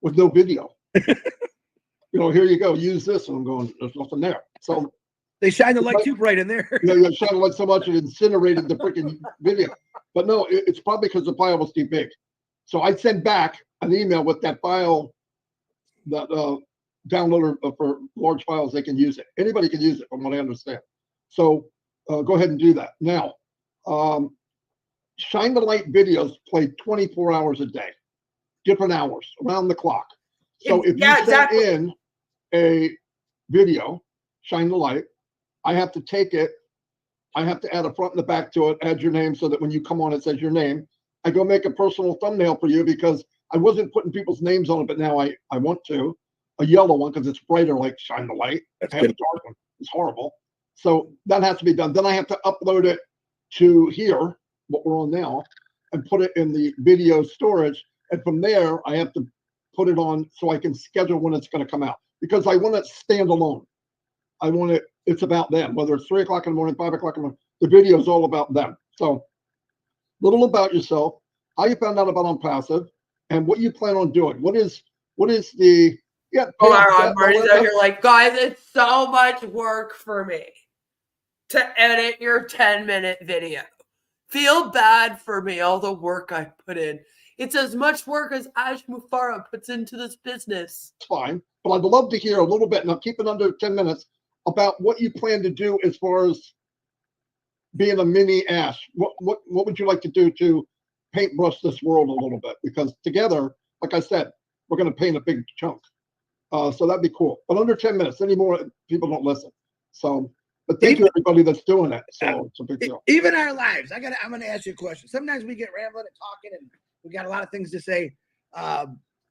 with no video. Here you go, use this, and I'm going, there's nothing there. So they shine the light too bright in there. you shine the light so much it incinerated the freaking video. But no, it's probably because the file was too big. So I sent back an email with that file, that downloader for large files. They can use it. Anybody can use it, from what I understand. So go ahead and do that. Now, Shine the Light videos play 24 hours a day, different hours, around the clock. So if you send in a video, Shine the Light, I have to take it. I have to add a front and a back to it, add your name so that when you come on, it says your name. I go make a personal thumbnail for you because I wasn't putting people's names on it, but now I want to. A yellow one because it's brighter, like Shine the Light. I have a dark one. It's horrible. So that has to be done. Then I have to upload it to here, what we're on now, and put it in the video storage. And from there, I have to put it on so I can schedule when it's going to come out. Because I want it standalone. I want it, it's about them. Whether it's 3 o'clock in the morning, 5 o'clock in the morning, the video is all about them. So little about yourself, how you found out about Onpassive, and what you plan on doing. What is the Marty's out here like, guys, it's so much work for me to edit your 10-minute video. Feel bad for me, all the work I put in. It's as much work as Ashraf Mufareh puts into this business. It's fine, but I'd love to hear a little bit, and I'll keep it under 10 minutes, about what you plan to do as far as being a mini Ash. What would you like to do to paintbrush this world a little bit? Because together, like I said, we're going to paint a big chunk. So that'd be cool. But under 10 minutes, anymore, people don't listen. So, but thank you everybody that's doing it. So it's a big deal. Even our lives. I'm going to ask you a question. Sometimes we get rambling and talking, and we got a lot of things to say.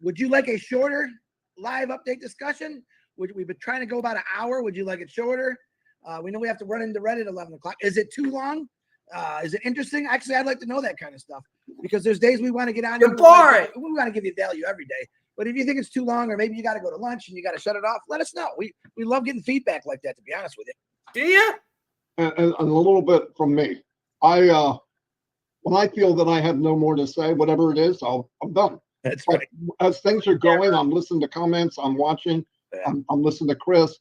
Would you like a shorter live update discussion? We've been trying to go about an hour. Would you like it shorter? We know we have to run into Reddit at 11 o'clock. Is it too long? Is it interesting? Actually, I'd like to know that kind of stuff because there's days we want to get on. You're boring. We want to give you value every day. But if you think it's too long, or maybe you got to go to lunch and you got to shut it off, let us know. We love getting feedback like that, to be honest with you. Do you? And a little bit from me. When I feel that I have no more to say, whatever it is, I'm done. That's right. As things are going, I'm listening to comments, I'm watching, I'm listening to Chris,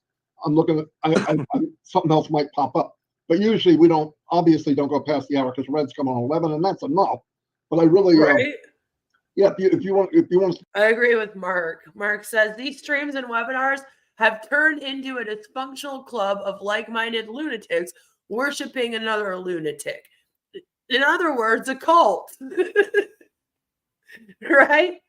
I'm looking at something else might pop up. But usually we don't go past the hour because Red's come on 11, and that's enough. But I really if you want I agree with Mark. Mark says these streams and webinars have turned into a dysfunctional club of like-minded lunatics worshiping another lunatic. In other words, a cult. Right?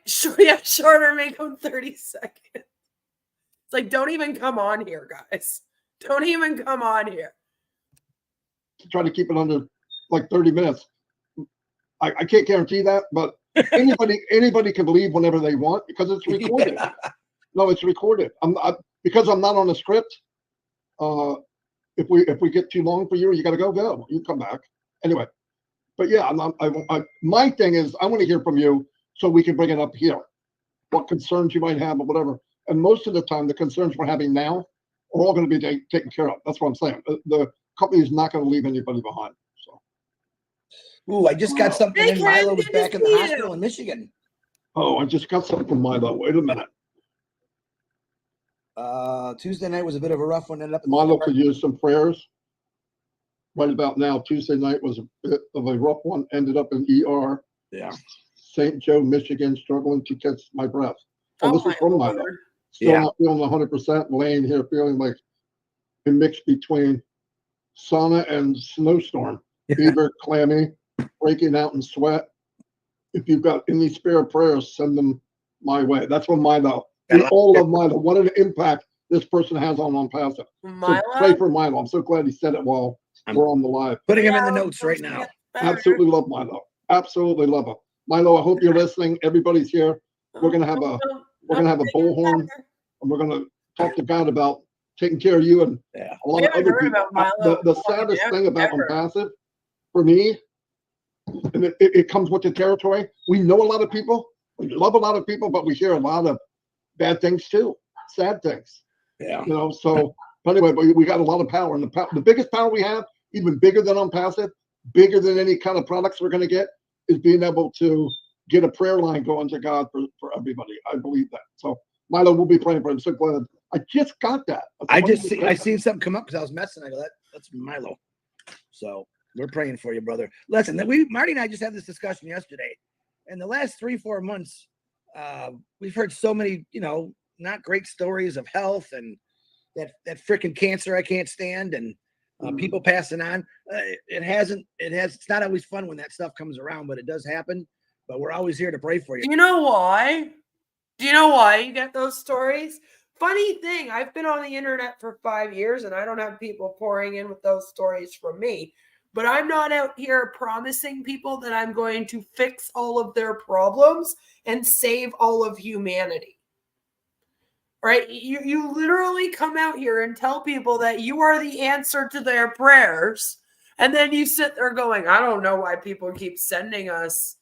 Shorter, make them 30 seconds. It's like, don't even come on here, guys. Don't even come on here. try to keep it under like 30 minutes. I can't guarantee that, but anybody can leave whenever they want because it's recorded. Yeah. No, it's recorded. Because I'm not on the script. If we get too long for you, you got to go. You come back anyway. But yeah, my thing is I want to hear from you so we can bring it up here. What concerns you might have or whatever. And most of the time, the concerns we're having now are all going to be taken care of. That's what I'm saying. The company is not going to leave anybody behind. So. Ooh, I just got something in. Milo was back in the hospital in Michigan. Oh, I just got something from Milo. Wait a minute. Tuesday night was a bit of a rough one. Ended up in Milo could use some prayers. Right about now, Tuesday night was a bit of a rough one. Ended up in ER. Yeah. St. Joe, Michigan, struggling to catch my breath. Oh, this is from Milo. Still not feeling 100%. Laying here feeling like a mix between sauna and snowstorm. Fever, clammy, breaking out in sweat. If you've got any spare prayers, send them my way. That's from Milo. We all love Milo. What an impact this person has on Onpassive. So pray for Milo. I'm so glad he said it while we're on the live. Putting him in the notes right now. Absolutely love Milo. Absolutely love him. Milo, I hope you're listening. Everybody's here. We're gonna have a bullhorn, and we're gonna talk to God about taking care of you and a lot of other people. The saddest thing about Onpassive, for me, and it comes with the territory. We know a lot of people. We love a lot of people, but we hear a lot of bad things too. sad things. Yeah. You know, so, but anyway, but we got a lot of power. And the biggest power we have, even bigger than Onpassive, bigger than any kind of products we're going to get, is being able to get a prayer line going to God for everybody. I believe that. So Milo will be praying for him. So glad I just got that. I seen something come up because I was messing. I go, that's Milo. So we're praying for you, brother. Listen, Marty and I just had this discussion yesterday. In the last 3-4 months, we've heard so many, not great stories of health and that freaking cancer I can't stand and people passing on. It's not always fun when that stuff comes around, but it does happen. But we're always here to pray for you. Do you know why? Do you know why you get those stories? Funny thing, I've been on the internet for 5 years and I don't have people pouring in with those stories from me. But I'm not out here promising people that I'm going to fix all of their problems and save all of humanity. Right? You literally come out here and tell people that you are the answer to their prayers. And then you sit there going, I don't know why people keep sending us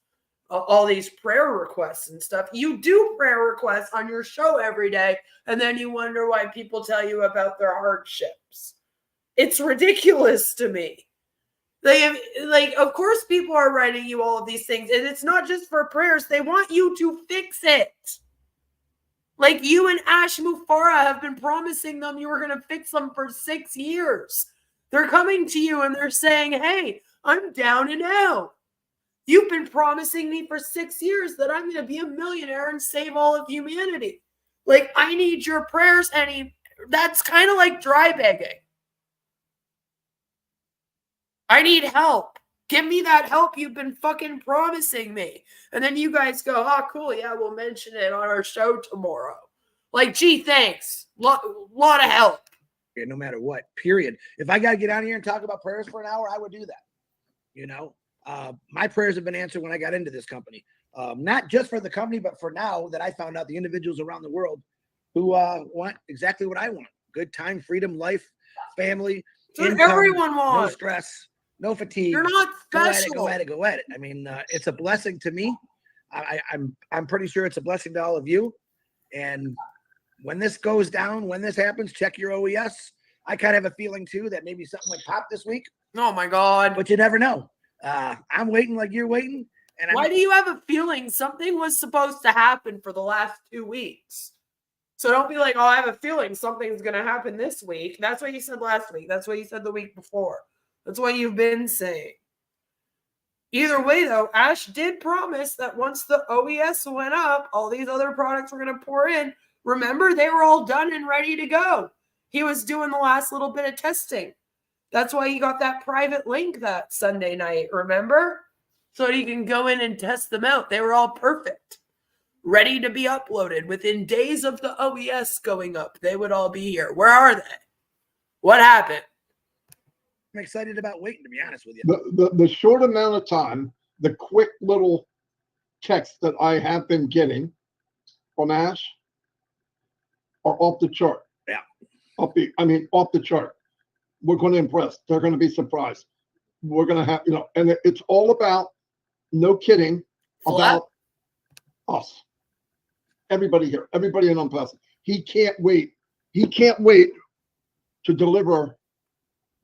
all these prayer requests and stuff. You do prayer requests on your show every day. And then you wonder why people tell you about their hardships. It's ridiculous to me. Of course people are writing you all of these things. And it's not just for prayers. They want you to fix it. Like you and Ashraf Mufareh have been promising them you were going to fix them for 6 years. They're coming to you and they're saying, hey, I'm down and out. You've been promising me for 6 years that I'm going to be a millionaire and save all of humanity. Like, I need your prayers. And that's kind of like dry begging. I need help. Give me that help you've been fucking promising me. And then you guys go, oh, cool. Yeah, we'll mention it on our show tomorrow. Like, gee, thanks. Lot of help. No matter what, period. If I got to get out here and talk about prayers for an hour, I would do that. My prayers have been answered when I got into this company. Not just for the company, but for now that I found out the individuals around the world who want exactly what I want. Good time, freedom, life, family. That's what everyone wants. No stress. No fatigue. You're not special. Go at it. I mean, it's a blessing to me. I'm pretty sure it's a blessing to all of you. And when this goes down, when this happens, check your OES. I kind of have a feeling too that maybe something like pop this week. Oh my God! But you never know. I'm waiting like you're waiting. And why do you have a feeling something was supposed to happen for the last 2 weeks? So don't be like, oh, I have a feeling something's going to happen this week. That's what you said last week. That's what you said the week before. That's what you've been saying. Either way, though, Ash did promise that once the OES went up, all these other products were going to pour in. Remember, they were all done and ready to go. He was doing the last little bit of testing. That's why he got that private link that Sunday night, remember? So he can go in and test them out. They were all perfect. Ready to be uploaded. Within days of the OES going up, they would all be here. Where are they? What happened? I'm excited about waiting, to be honest with you. The short amount of time, the quick little text that I have been getting from Ash are off the chart. Yeah. Off the chart. We're going to impress. They're going to be surprised. We're going to have, and it's all about, no kidding, about us. Everybody here, everybody in Onpassive. He can't wait. He can't wait to deliver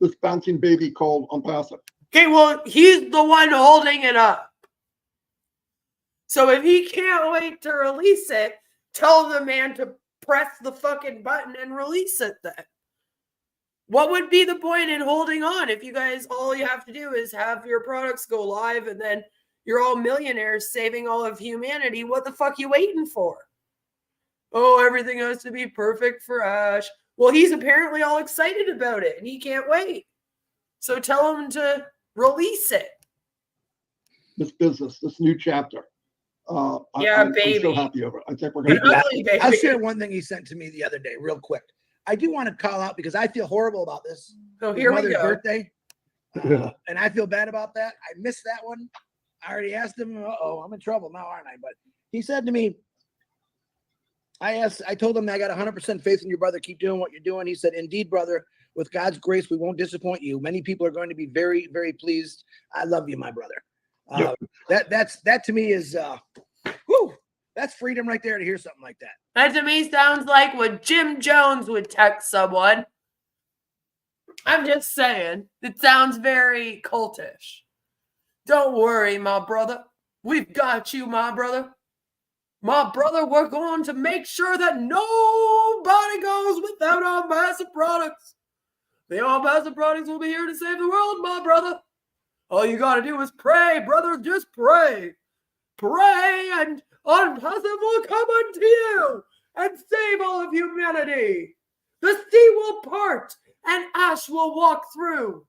this bouncing baby called Onpassive. Okay, well, he's the one holding it up. So if he can't wait to release it, tell the man to press the fucking button and release it then. What would be the point in holding on if you guys, all you have to do is have your products go live and then you're all millionaires saving all of humanity? What the fuck you waiting for? Oh, everything has to be perfect for Ash. Well, he's apparently all excited about it and he can't wait. So tell him to release it. This business, this new chapter. Baby. I'm so happy over it. I think we're going to I'll share one thing he sent to me the other day real quick. I do want to call out because I feel horrible about this. So here we go. Birthday. And I feel bad about that. I missed that one. I already asked him, I'm in trouble now, aren't I? But he said to me, I told him I got 100% faith in your brother. Keep doing what you're doing. He said, indeed, brother, with God's grace, we won't disappoint you. Many people are going to be very, very pleased. I love you, my brother. That to me is, That's freedom right there to hear something like that. That to me sounds like what Jim Jones would text someone. I'm just saying. It sounds very cultish. Don't worry, my brother. We've got you, my brother. My brother, we're going to make sure that nobody goes without Onpassive products. The Onpassive products will be here to save the world, my brother. All you got to do is pray, brother. Just pray. Pray, and Onpassive will come unto you and save all of humanity. The sea will part and ash will walk through.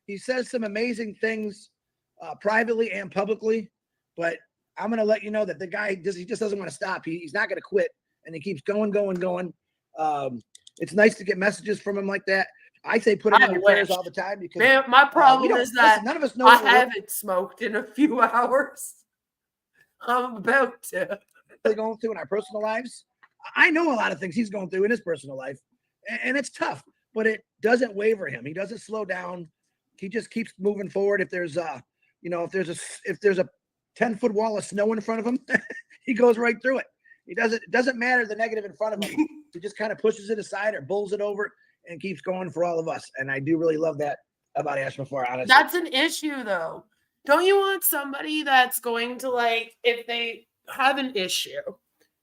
He says some amazing things privately and publicly, but I'm going to let you know that the guy he just doesn't want to stop. He's not going to quit, and he keeps going. It's nice to get messages from him like that. I say put him in your prayers all the time because man, my problem is that none of us know I haven't smoked in a few hours. I'm about to. Going through in our personal lives. I know a lot of things he's going through in his personal life, and it's tough, but it doesn't waver him. He doesn't slow down. He just keeps moving forward. If there's a 10-foot wall of snow in front of him, he goes right through it. It doesn't matter the negative in front of him. He just kind of pushes it aside or bulls it over and keeps going for all of us. And I do really love that about Ashraf Mufareh, honestly. That's an issue, though. Don't you want somebody that's going to, like, if they have an issue,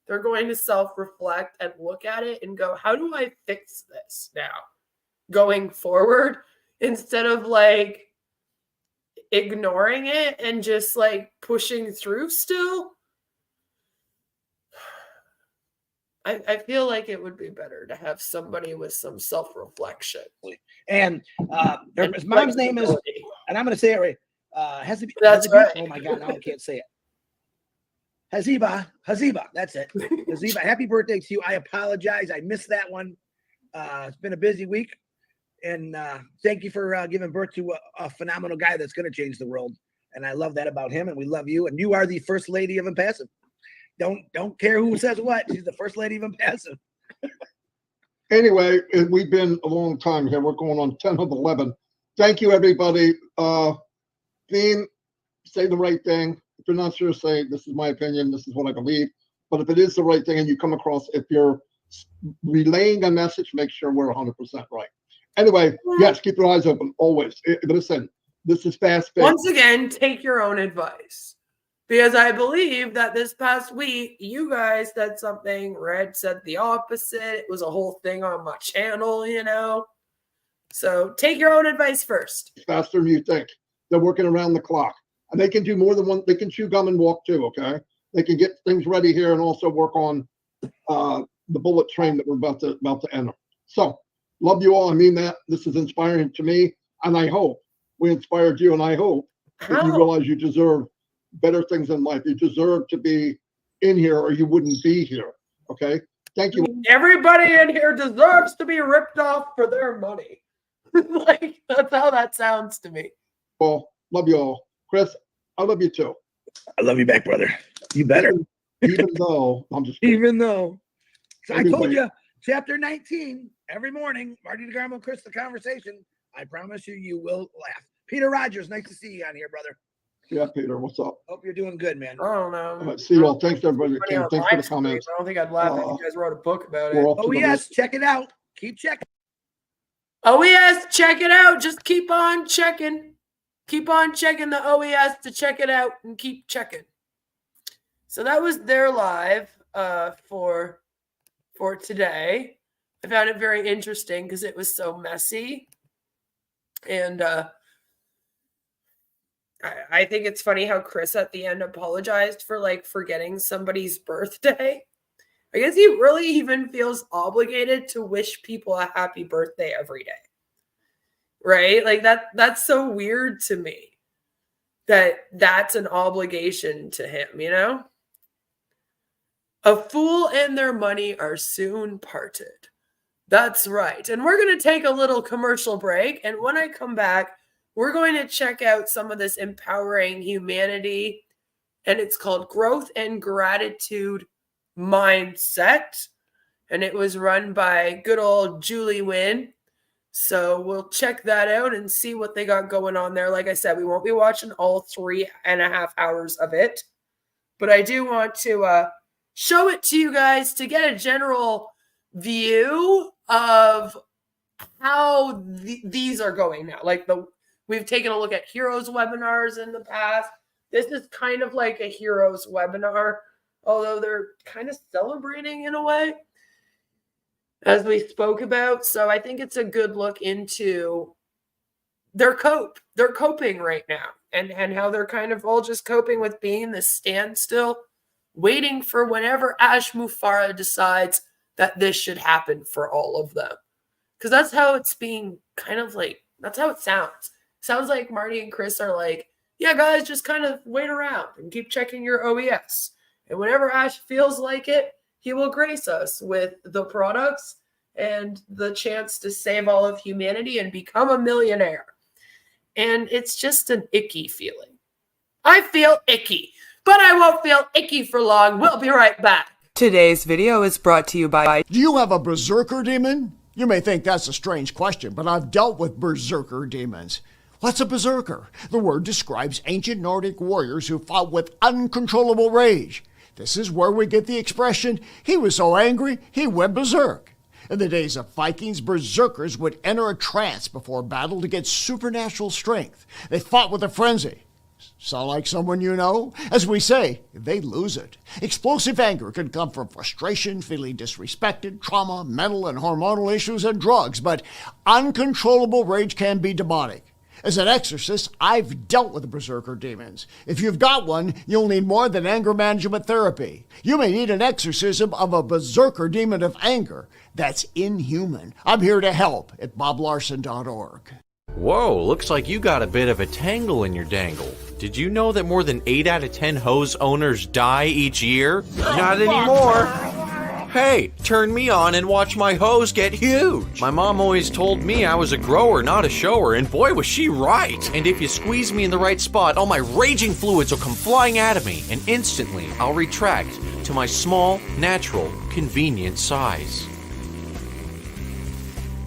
they're going to self-reflect and look at it and go, how do I fix this now going forward? Instead of, like, ignoring it and just, like, pushing through still. I feel like it would be better to have somebody with some self-reflection. And his mom's name is, and I'm going to say it right, That's right. Oh, my God, now I can't say it. Haziba, that's it. Haziba, happy birthday to you. I apologize. I missed that one. It's been a busy week. And thank you for giving birth to a phenomenal guy that's going to change the world. And I love that about him. And we love you. And you are the first lady of Onpassive. Don't care who says what. She's the first lady of Onpassive. Anyway, we've been a long time here. We're going on 10 of 11. Thank you, everybody. Dean, say the right thing. If you're not sure, say, this is my opinion. This is what I believe. But if it is the right thing and you come across, if you're relaying a message, make sure we're 100% right. Anyway, yes, keep your eyes open always. Listen, this is fast-paced. Once again, take your own advice. Because I believe that this past week, you guys said something, Red said the opposite. It was a whole thing on my channel, you know. So take your own advice first. Faster than you think. They're working around the clock. And they can do more than one. They can chew gum and walk too, okay? They can get things ready here and also work on the bullet train that we're about to enter. So, love you all. I mean that. This is inspiring to me. And I hope we inspired you. And I hope that you realize you deserve better things in life. You deserve to be in here or you wouldn't be here. Okay? Thank you. Everybody in here deserves to be ripped off for their money. Like, that's how that sounds to me. Well, love you all. Chris, I love you too. I love you back, brother. You better. Even though, I'm just kidding. Even though. So Anyway. I told you, chapter 19, every morning, Marty DeGarmo and Chris, the conversation. I promise you will laugh. Peter Rogers, nice to see you on here, brother. Yeah, Peter, what's up? Hope you're doing good, man. I don't know. All right, see you all. Thanks to everybody that came. Thanks for the comments. I don't think I'd laugh if you guys wrote a book about it. We're off to Oh, the yes. Check it out. Keep checking. OES, check it out. Just keep on checking. Keep on checking the OES to check it out and keep checking. So that was their live for today. I found it very interesting because it was so messy. And I think it's funny how Chris at the end apologized for like forgetting somebody's birthday. I guess he really even feels obligated to wish people a happy birthday every day. Right? Like that's so weird to me that that's an obligation to him, you know? A fool and their money are soon parted. That's right. And we're going to take a little commercial break. And when I come back, we're going to check out some of this empowering humanity. And it's called Growth and Gratitude Mindset. And it was run by good old Julie Wynn. So we'll check that out and see what they got going on there. Like I said, we won't be watching all 3.5 hours of it. but I do want to show it to you guys to get a general view of how these are going now. Like we've taken a look at heroes webinars in the past. This is kind of like a heroes webinar, although they're kind of celebrating in a way, as we spoke about. So I think it's a good look into their coping right now, and how they're kind of all just coping with being in this standstill, waiting for whenever Ashraf Mufareh decides that this should happen for all of them. Because that's how it's being kind of like, that's how it sounds. Sounds like Marty and Chris are like, yeah, guys, just kind of wait around and keep checking your OES. And whenever Ash feels like it, he will grace us with the products and the chance to save all of humanity and become a millionaire. And it's just an icky feeling. I feel icky, but I won't feel icky for long. We'll be right back. Today's video is brought to you by... Do you have a berserker demon? You may think that's a strange question, but I've dealt with berserker demons. What's a berserker? The word describes ancient Nordic warriors who fought with uncontrollable rage. This is where we get the expression, he was so angry, he went berserk. In the days of Vikings, berserkers would enter a trance before battle to get supernatural strength. They fought with a frenzy. Sound like someone you know? As we say, they lose it. Explosive anger can come from frustration, feeling disrespected, trauma, mental and hormonal issues, and drugs, but uncontrollable rage can be demonic. As an exorcist, I've dealt with berserker demons. If you've got one, you'll need more than anger management therapy. You may need an exorcism of a berserker demon of anger. That's inhuman. I'm here to help at boblarson.org. Whoa, looks like you got a bit of a tangle in your dangle. Did you know that more than 8 out of 10 hose owners die each year? Not anymore. Hey, turn me on and watch my hose get huge. My mom always told me I was a grower, not a shower, and boy was she right. And if you squeeze me in the right spot, all my raging fluids will come flying out of me, and instantly I'll retract to my small, natural, convenient size.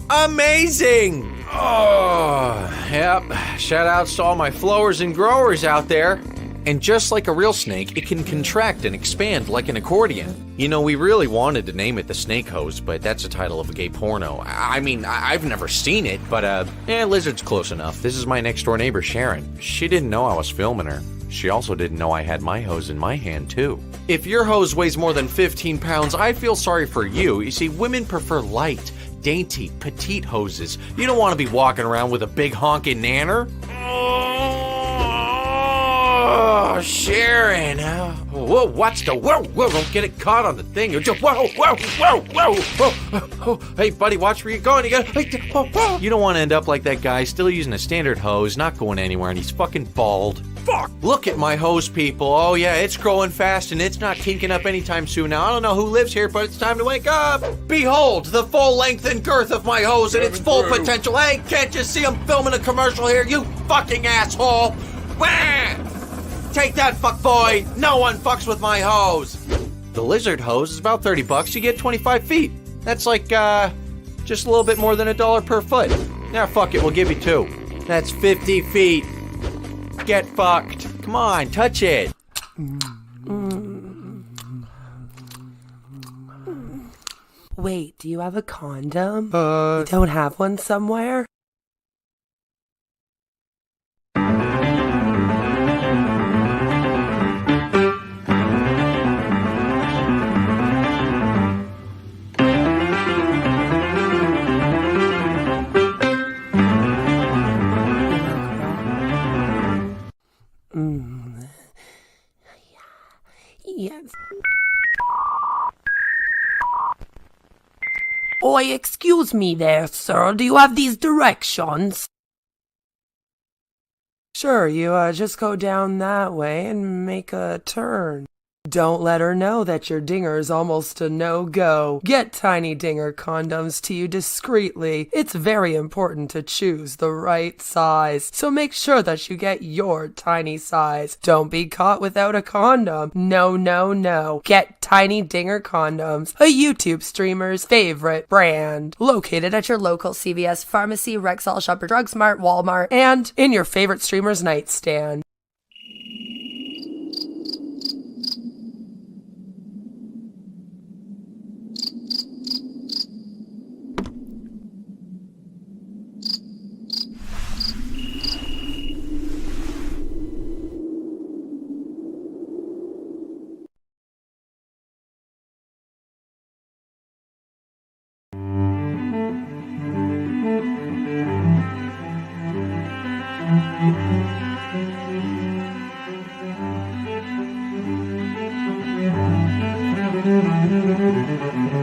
Amazing! Oh, yep. Shout outs to all my flowers and growers out there. And just like a real snake, it can contract and expand like an accordion. You know, we really wanted to name it the Snake Hose, but that's the title of a gay porno. I mean, I've never seen it, but lizard's close enough. This is my next door neighbor, Sharon. She didn't know I was filming her. She also didn't know I had my hose in my hand, too. If your hose weighs more than 15 pounds, I feel sorry for you. You see, women prefer light, dainty, petite hoses. You don't want to be walking around with a big honking nanner. Oh, Sharon. Whoa, watch the whoa, don't get it caught on the thing. Whoa. Hey, buddy, watch where you're going. You don't want to end up like that guy, still using a standard hose, not going anywhere, and he's fucking bald. Fuck! Look at my hose, people. Oh, yeah, it's growing fast, and it's not kinking up anytime soon. Now, I don't know who lives here, but it's time to wake up. Behold, the full length and girth of my hose and its full potential. Hey, can't you see I'm filming a commercial here, you fucking asshole? Wah! Take that, fuckboy! No one fucks with my hose! The lizard hose is about $30. You get 25 feet. That's like, just a little bit more than $1 per foot. Now, fuck it, we'll give you 2. That's 50 feet. Get fucked. Come on, touch it. Wait, do you have a condom? You don't have one somewhere? Yes. Oi, excuse me there, sir. Do you have these directions? Sure, you just go down that way and make a turn. Don't let her know that your dinger is almost a no-go. Get Tiny Dinger condoms to you discreetly. It's very important to choose the right size, so make sure that you get your tiny size. Don't be caught without a condom. No. Get Tiny Dinger condoms, a YouTube streamer's favorite brand. Located at your local CVS pharmacy, Rexall, Shopper Drug Mart, Walmart, and in your favorite streamer's nightstand.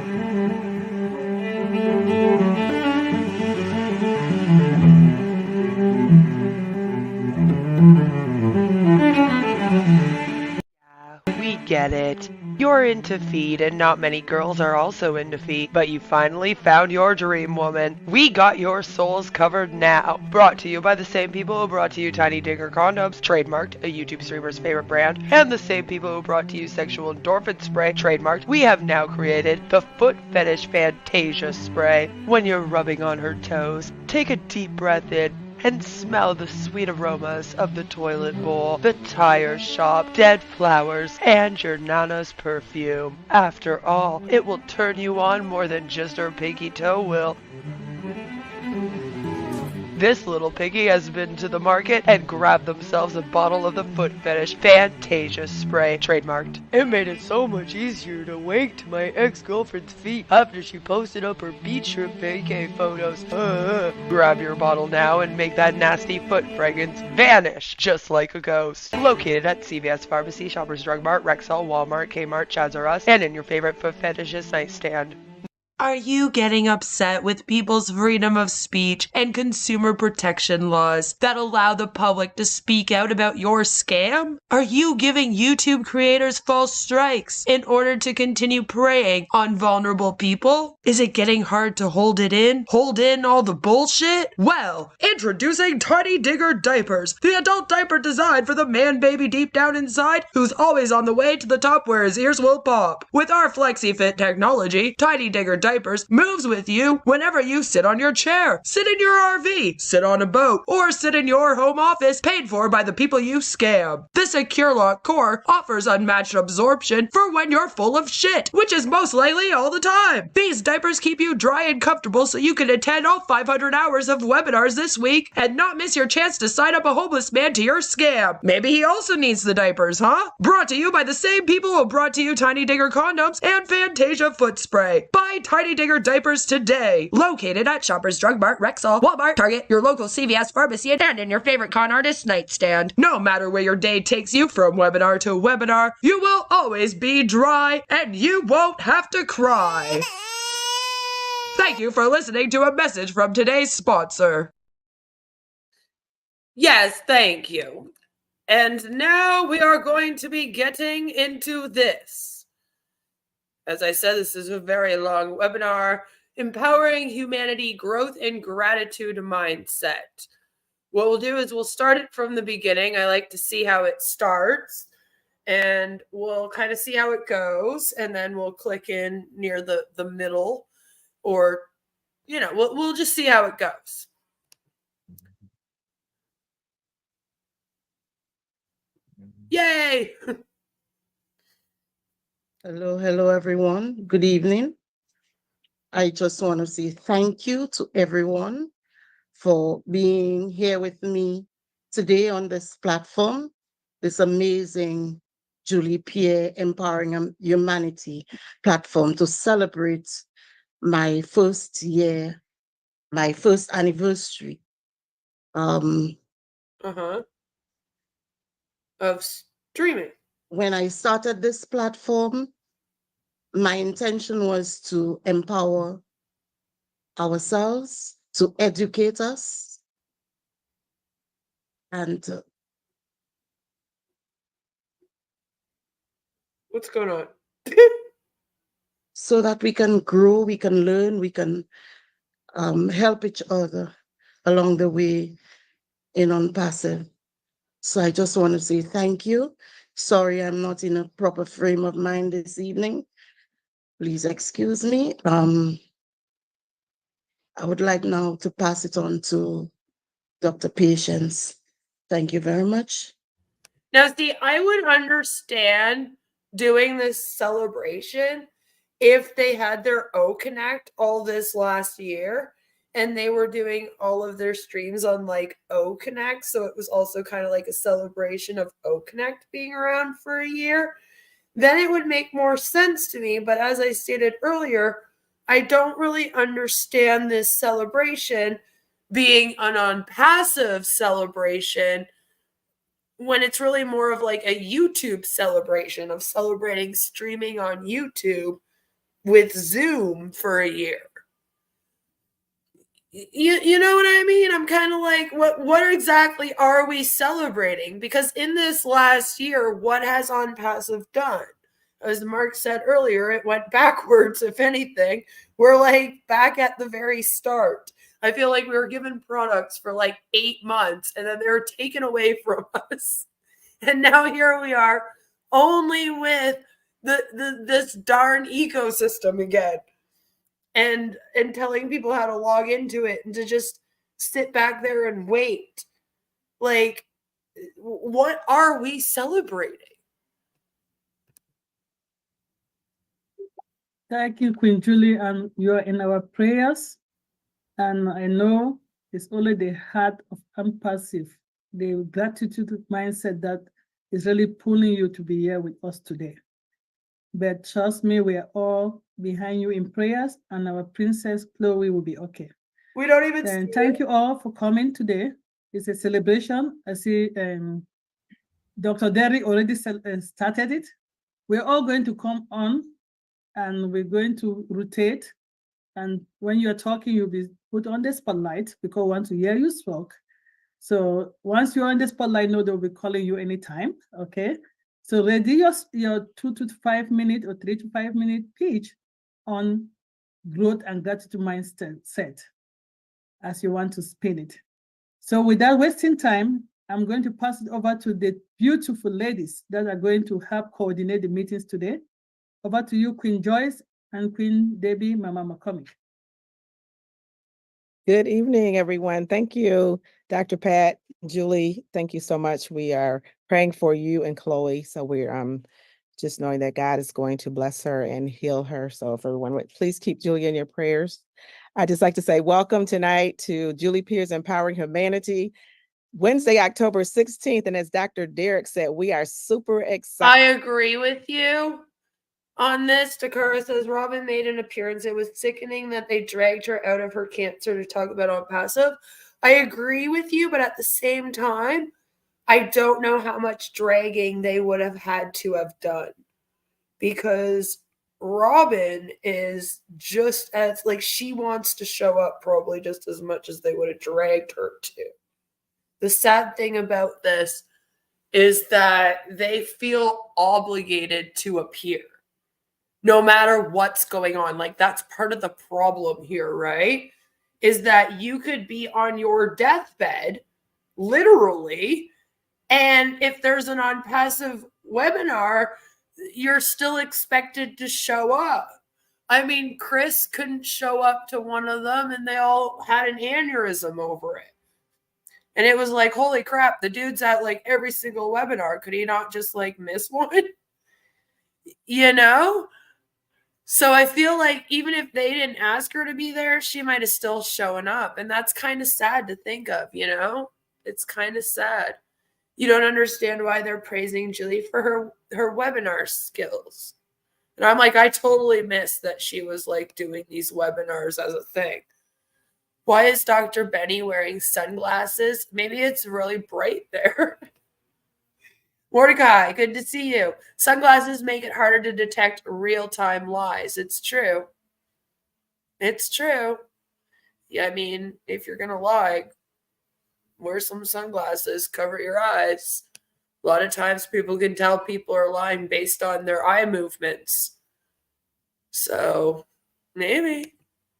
We get it. You're into feet, and not many girls are also into feet, but you finally found your dream woman. We got your souls covered now. Brought to you by the same people who brought to you Tiny Dinger Condoms, trademarked, a YouTube streamer's favorite brand, and the same people who brought to you Sexual Endorphin Spray, trademarked. We have now created the Foot Fetish Fantasia Spray. When you're rubbing on her toes, take a deep breath in and smell the sweet aromas of the toilet bowl, the tire shop, dead flowers, and your nana's perfume. After all, it will turn you on more than just her pinky toe will. This little piggy has been to the market and grabbed themselves a bottle of the Foot Fetish Fantasia Spray, trademarked. It made it so much easier to wake to my ex-girlfriend's feet after she posted up her beach trip vacay photos. Grab your bottle now and make that nasty foot fragrance vanish just like a ghost. Located at CVS Pharmacy, Shoppers Drug Mart, Rexall, Walmart, Kmart, Chaz R Us, and in your favorite foot fetishist nightstand. Are you getting upset with people's freedom of speech and consumer protection laws that allow the public to speak out about your scam? Are you giving YouTube creators false strikes in order to continue preying on vulnerable people? Is it getting hard to hold it in? Hold in all the bullshit? Well, introducing Tiny Digger Diapers, the adult diaper designed for the man baby deep down inside who's always on the way to the top where his ears will pop. With our FlexiFit technology, Tiny Digger Diapers moves with you whenever you sit on your chair, sit in your RV, sit on a boat, or sit in your home office paid for by the people you scam. The Secure Lock Core offers unmatched absorption for when you're full of shit, which is most likely all the time. These diapers keep you dry and comfortable so you can attend all 500 hours of webinars this week and not miss your chance to sign up a homeless man to your scam. Maybe he also needs the diapers, huh? Brought to you by the same people who brought to you Tiny Digger Condoms and Fantasia Foot Spray. Buy Tiny Digger Diapers today. Located at Shoppers Drug Mart, Rexall, Walmart, Target, your local CVS pharmacy, and in your favorite con artist nightstand. No matter where your day takes you from webinar to webinar, you will always be dry and you won't have to cry. Thank you for listening to a message from today's sponsor. Yes, thank you. And now we are going to be getting into this. As I said, this is a very long webinar, Empowering Humanity, Growth and Gratitude Mindset. What we'll do is we'll start it from the beginning. I like to see how it starts, and we'll kind of see how it goes, and then we'll click in near the middle, or, you know, we'll just see how it goes. Yay! Hello, everyone. Good evening. I just want to say thank you to everyone for being here with me today on this platform, this amazing Julie Pierre Empowering Humanity platform to celebrate my first year, my first anniversary. Of streaming. When I started this platform, my intention was to empower ourselves, to educate us, and what's going on? so that we can grow, we can learn, we can help each other along the way in Onpassive. So I just want to say thank you. Sorry, I'm not in a proper frame of mind this evening. Please excuse me. I would like now to pass it on to Dr. Patience. Thank you very much. Now, see, I would understand doing this celebration if they had their O-Connect all this last year and they were doing all of their streams on like O-Connect. So it was also kind of like a celebration of O-Connect being around for a year. Then it would make more sense to me. But as I stated earlier, I don't really understand this celebration being an Onpassive celebration when it's really more of like a YouTube celebration of celebrating streaming on YouTube with Zoom for a year. You know what I mean? I'm kind of like, what exactly are we celebrating? Because in this last year, what has Onpassive done? As Mark said earlier, it went backwards, if anything. We're like back at the very start. I feel like we were given products for like 8 months and then they were taken away from us. And now here we are only with this darn ecosystem again. And telling people how to log into it and to just sit back there and wait. Like, what are we celebrating? Thank you, Queen Julie, and you are in our prayers. And I know it's only the heart of Onpassive, the gratitude mindset that is really pulling you to be here with us today. But trust me, we are all behind you in prayers, and our princess Chloe will be okay. We don't even. And thank you all for coming today. It's a celebration. I see Dr. Derry already started it. We're all going to come on, and we're going to rotate. And when you're talking, you'll be put on the spotlight because we want to hear you talk. So once you're on the spotlight, know they'll be calling you anytime. Okay. So ready your 2 to 5 minute or 3 to 5 minute pitch on growth and gratitude mindset as you want to spin it. So without wasting time, I'm going to pass it over to the beautiful ladies that are going to help coordinate the meetings today. Over to you, Queen Joyce and Queen Debbie, Mama McCormick. Good evening, everyone. Thank you, Dr. Pat, Julie. Thank you so much. We are praying for you and Chloe. So we're just knowing that God is going to bless her and heal her. So if everyone would please keep Julie in your prayers. I'd just like to say welcome tonight to Julie Pierre's Empowering Humanity, Wednesday, October 16th. And as Dr. Derek said, we are super excited. I agree with you on this. Takara says Robin made an appearance. It was sickening that they dragged her out of her cancer to talk about Onpassive. I agree with you, but at the same time, I don't know how much dragging they would have had to have done, because Robin is just as, like, she wants to show up probably just as much as they would have dragged her to. The sad thing about this is that they feel obligated to appear no matter what's going on. Like, that's part of the problem here, right? Is that you could be on your deathbed, literally, and if there's an Onpassive webinar, you're still expected to show up. I mean, Chris couldn't show up to one of them and they all had an aneurysm over it. And it was like, holy crap, the dude's at like every single webinar. Could he not just like miss one? You know? So I feel like even if they didn't ask her to be there, she might have still shown up. And that's kind of sad to think of, you know? It's kind of sad. You don't understand why they're praising Julie for her webinar skills. And I'm like, I totally missed that she was like doing these webinars as a thing. Why is Dr. Benny wearing sunglasses? Maybe it's really bright there. Mordecai, good to see you. Sunglasses make it harder to detect real-time lies. It's true. It's true. Yeah, I mean, if you're going to lie, wear some sunglasses, cover your eyes. A lot of times people can tell people are lying based on their eye movements. So maybe.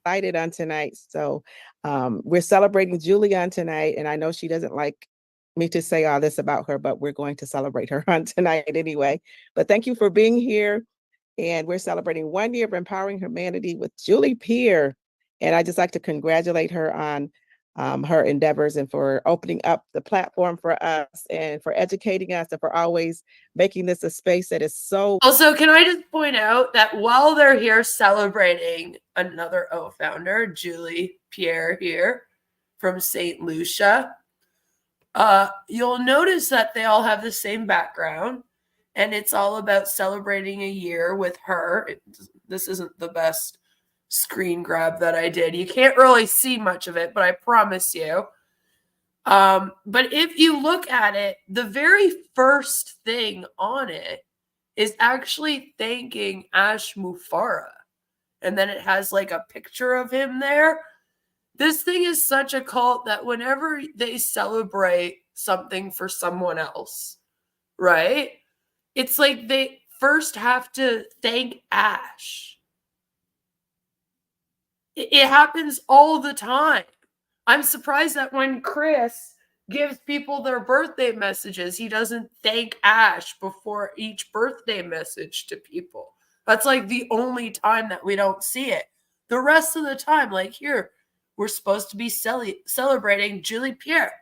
Excited on tonight. So we're celebrating Julie on tonight. And I know she doesn't like me to say all this about her, but we're going to celebrate her on tonight anyway. But thank you for being here. And we're celebrating 1 year of Empowering Humanity with Julie Pierre. And I just like to congratulate her on her endeavors and for opening up the platform for us and for educating us and for always making this a space that is so. Also, can I just point out that while they're here celebrating another O founder, Julie Pierre here from St. Lucia, you'll notice that they all have the same background and it's all about celebrating a year with her. This isn't the best screen grab that I did. You can't really see much of it, but I promise you. But if you look at it, the very first thing on it is actually thanking Ashraf Mufareh. and then it has like a picture of him there. This thing is such a cult that whenever they celebrate something for someone else, right? It's like they first have to thank Ash. It happens all the time. I'm surprised that when Chris gives people their birthday messages, he doesn't thank Ash before each birthday message to people. That's like the only time that we don't see it. The rest of the time, like here, we're supposed to be celebrating Julie Pierre,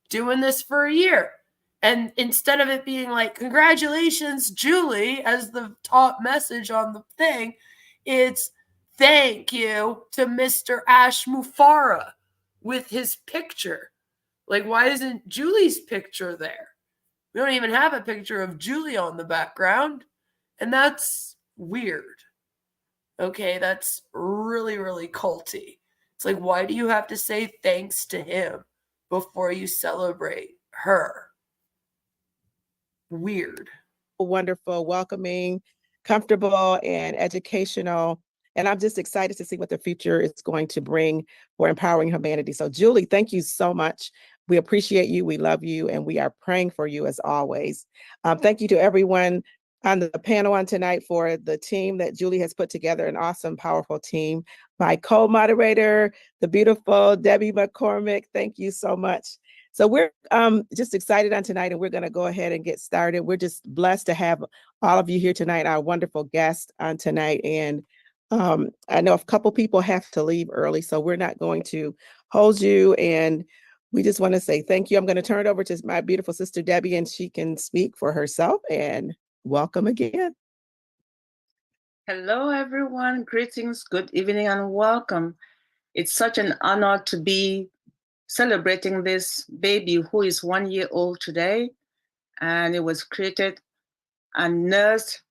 doing this for a year. And instead of it being like, congratulations, Julie, as the top message on the thing, it's thank you to Mr. Ash Mufareh with his picture. Like, why isn't Julie's picture there? We don't even have a picture of Julie on the background. And that's weird. Okay, that's really, really culty. It's like, why do you have to say thanks to him before you celebrate her? Weird. Wonderful, welcoming, comfortable, and educational. And I'm just excited to see what the future is going to bring for empowering humanity. So, Julie, thank you so much. We appreciate you. We love you. And we are praying for you as always. Thank you to everyone on the panel on tonight for the team that Julie has put together, an awesome, powerful team. My co-moderator, the beautiful Debbie McCormick, thank you so much. So we're just excited on tonight, and we're going to go ahead and get started. We're just blessed to have all of you here tonight, our wonderful guests on tonight. And I know a couple people have to leave early, so we're not going to hold you. And we just want to say thank you. I'm going to turn it over to my beautiful sister, Debbie, and she can speak for herself. And welcome again. Hello, everyone. Greetings, good evening, and welcome. It's such an honor to be celebrating this baby who is 1 year old today. And it was created and nursed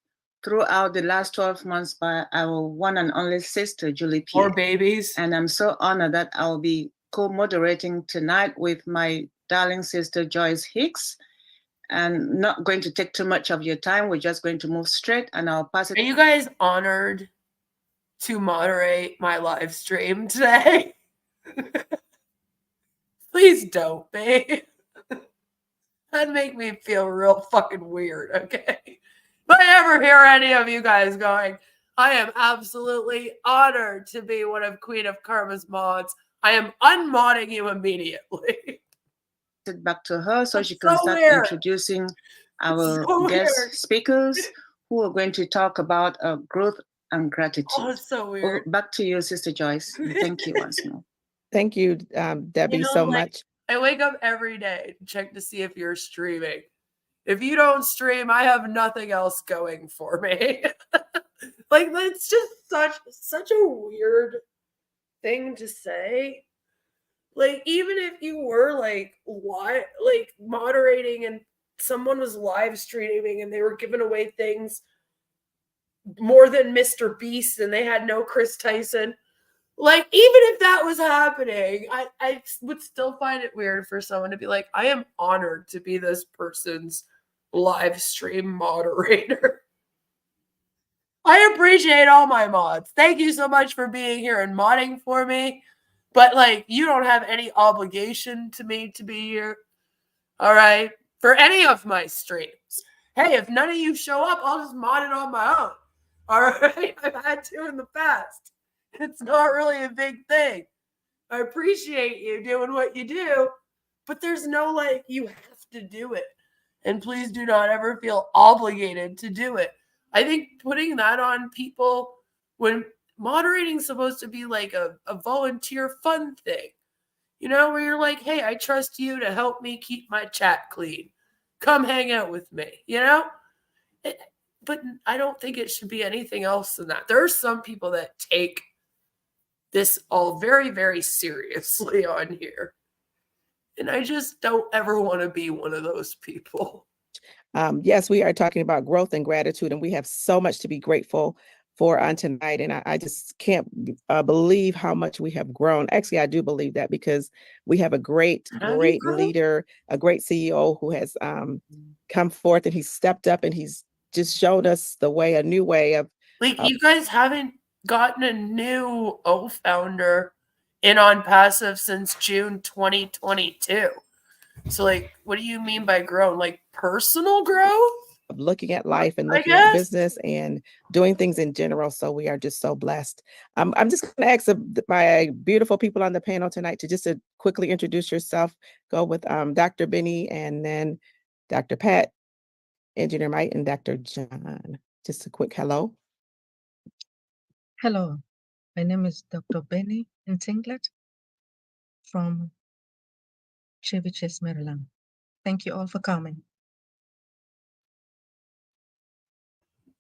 throughout the last 12 months by our one and only sister, Julie Pierre. Or babies. And I'm so honored that I'll be co-moderating tonight with my darling sister, Joyce Hicks. And not going to take too much of your time. We're just going to move straight, and I'll pass it. Are you guys honored to moderate my live stream today? Please don't be. That'd make me feel real fucking weird, okay? If I ever hear any of you guys going, I am absolutely honored to be one of Queen of Karma's mods, I am unmodding you immediately. Back to her so she can start introducing our guest speakers who are going to talk about growth and gratitude. Oh, it's so weird. Back to you, Sister Joyce. Thank you once more. Thank you, Debbie, so much. I wake up every day to check to see if you're streaming. If you don't stream, I have nothing else going for me. Like, it's just such a weird thing to say. Like, even if you were like moderating and someone was live streaming and they were giving away things more than Mr. Beast and they had no Chris Tyson, like, even if that was happening, I would still find it weird for someone to be like, I am honored to be this person's live stream moderator. I appreciate all my mods. Thank you so much for being here and modding for me. But, like, you don't have any obligation to me to be here, all right, for any of my streams. Hey, if none of you show up, I'll just mod it on my own, all right? I've had to in the past. It's not really a big thing. I appreciate you doing what you do, but there's no, like, you have to do it. And please do not ever feel obligated to do it. I think putting that on people when moderating is supposed to be like a volunteer fun thing, you know, where you're like, hey, I trust you to help me keep my chat clean. Come hang out with me, you know? But I don't think it should be anything else than that. There are some people that take this all very, very seriously on here. And I just don't ever want to be one of those people. Yes, we are talking about growth and gratitude, and we have so much to be grateful for on tonight. And I just can't believe how much we have grown. Actually, I do believe that because we have a great leader, a great CEO who has come forth and he's stepped up and he's just showed us the way, a new way of. Like, you guys haven't gotten a new founder in Onpassive since June 2022. So, like, what do you mean by grown? Like personal growth? Of looking at life and I looking at guess. business and doing things in general. So we are just so blessed. I'm just going to ask my beautiful people on the panel tonight to just to quickly introduce yourself. Go with Dr. Benny and then Dr. Pat, Engineer Mike, and Dr. John. Just a quick hello. Hello, my name is Dr. Benny Tinglet from Chevy Chase, Maryland. Thank you all for coming.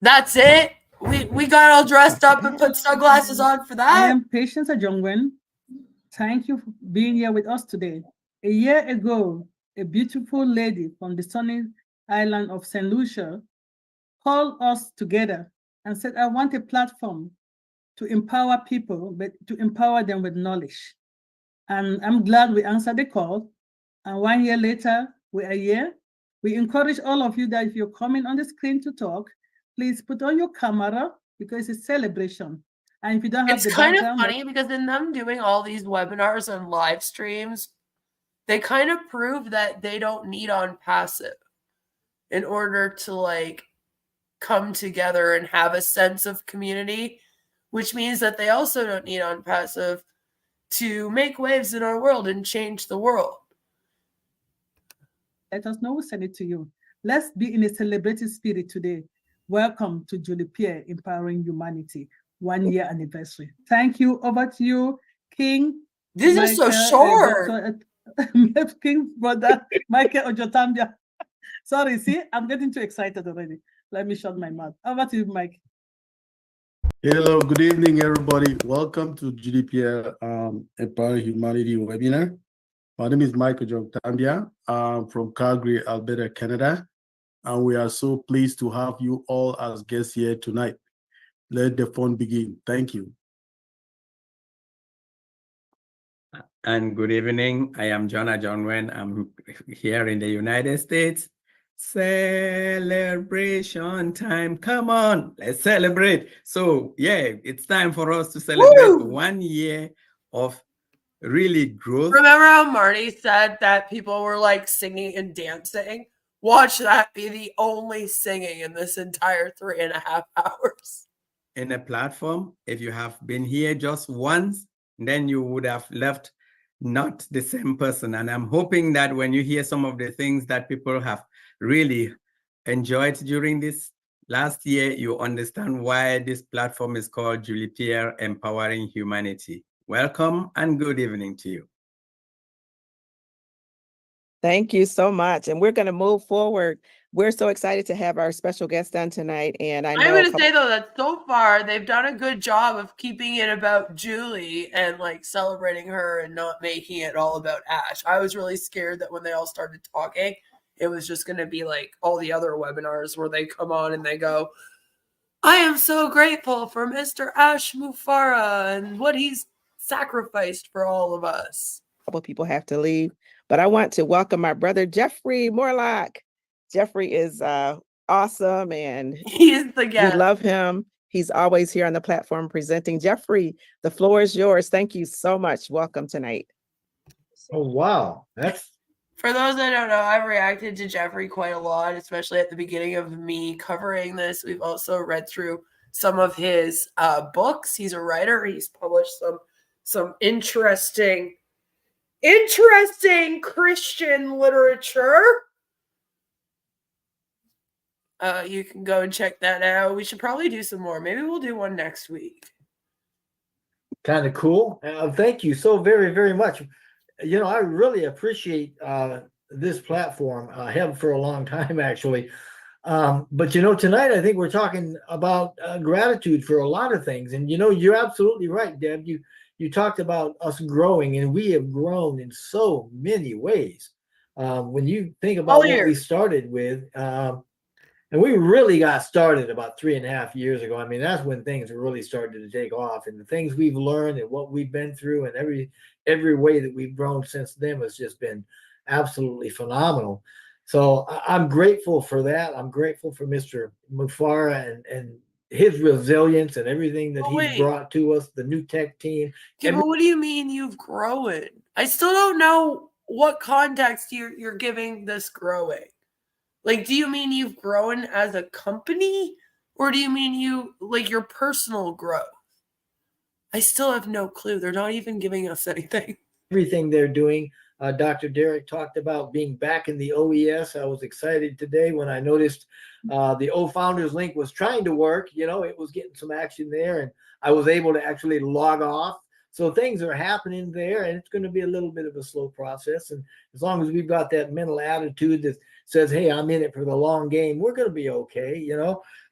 That's it. We got all dressed up and put sunglasses on for I that. am Patience Ajongwen. Thank you for being here with us today. A year ago, a beautiful lady from the sunny island of St. Lucia called us together and said, I want a platform to empower people, but to empower them with knowledge. And I'm glad we answered the call. And 1 year later, we are here. We encourage all of you that if you're coming on the screen to talk, please put on your camera because it's a celebration. And if you don't have It's the kind of background, funny because in them doing all these webinars and live streams, they kind of prove that they don't need Onpassive in order to like come together and have a sense of community, which means that they also don't need Onpassive to make waves in our world and change the world. let us know, we'll send it to you. Let's be in a celebrative spirit today. Welcome to Julie Pierre, Empowering Humanity, 1 year anniversary. Thank you. Over to you, King. This is so short. King brother Michael Ojotambia. Sorry, see, I'm getting too excited already. Let me shut my mouth. Over to you, Mike. Hello, good evening, everybody. Welcome to GDPR Empowering Humanity webinar. My name is Michael Ojotambia. I'm from Calgary, Alberta, Canada. And we are so pleased to have you all as guests here tonight. Let the fun begin. Thank you. And good evening. I am John Wen. I'm here in the United States. Celebration time. Come on, let's celebrate. So yeah, it's time for us to celebrate 1 year of really growth. Remember how Marty said that people were like singing and dancing? Watch that be the only singing in this entire 3.5 hours. In a platform, if you have been here just once, then you would have left not the same person. And I'm hoping that when you hear some of the things that people have really enjoyed during this last year, you understand why this platform is called Julie Pierre Empowering Humanity. Welcome and good evening to you. Thank you so much. And we're going to move forward. We're so excited to have our special guest on tonight. And I know I'm going to say, though, that so far they've done a good job of keeping it about Julie and like celebrating her and not making it all about Ash. I was really scared that when they all started talking, it was just going to be like all the other webinars where they come on and they go, I am so grateful for Mr. Ash Mufareh and what he's sacrificed for all of us. A couple people have to leave, but I want to welcome my brother, Jeffrey Morlock. Jeffrey is awesome and he's the guest. We love him. He's always here on the platform presenting. Jeffrey, the floor is yours. Thank you so much. Welcome tonight. Oh, wow. That's For those that don't know, I've reacted to Jeffrey quite a lot, especially at the beginning of me covering this. We've also read through some of his books. He's a writer. He's published some interesting Christian literature. You can go and check that out. We should probably do some more. Maybe we'll do one next week. kind of cool. Thank you so very, very much. You know, I really appreciate this platform. I have for a long time, actually. But, you know, tonight I think we're talking about gratitude for a lot of things. And, you know, you're absolutely right, Deb. You talked about us growing, and we have grown in so many ways. When you think about what we started with, and we really got started about 3.5 years ago. I mean, that's when things really started to take off, and the things we've learned and what we've been through and every way that we've grown since then has just been absolutely phenomenal. So I'm grateful for that. I'm grateful for Mr. Mufareh and his resilience and everything that Oh, he's wait. brought to us, the new tech team. Okay, but what do you mean you've grown? I still don't know what context you're giving this growing. Like, do you mean you've grown as a company, or do you mean your personal growth? I still have no clue. They're not even giving us anything. Everything they're doing. Dr. Derek talked about being back in the OES. I was excited today when I noticed the O Founders link was trying to work. It was getting some action there, and I was able to actually log off. So things are happening there, and it's going to be a little bit of a slow process. And as long as we've got that mental attitude that says, hey, I'm in it for the long game, we're going to be okay,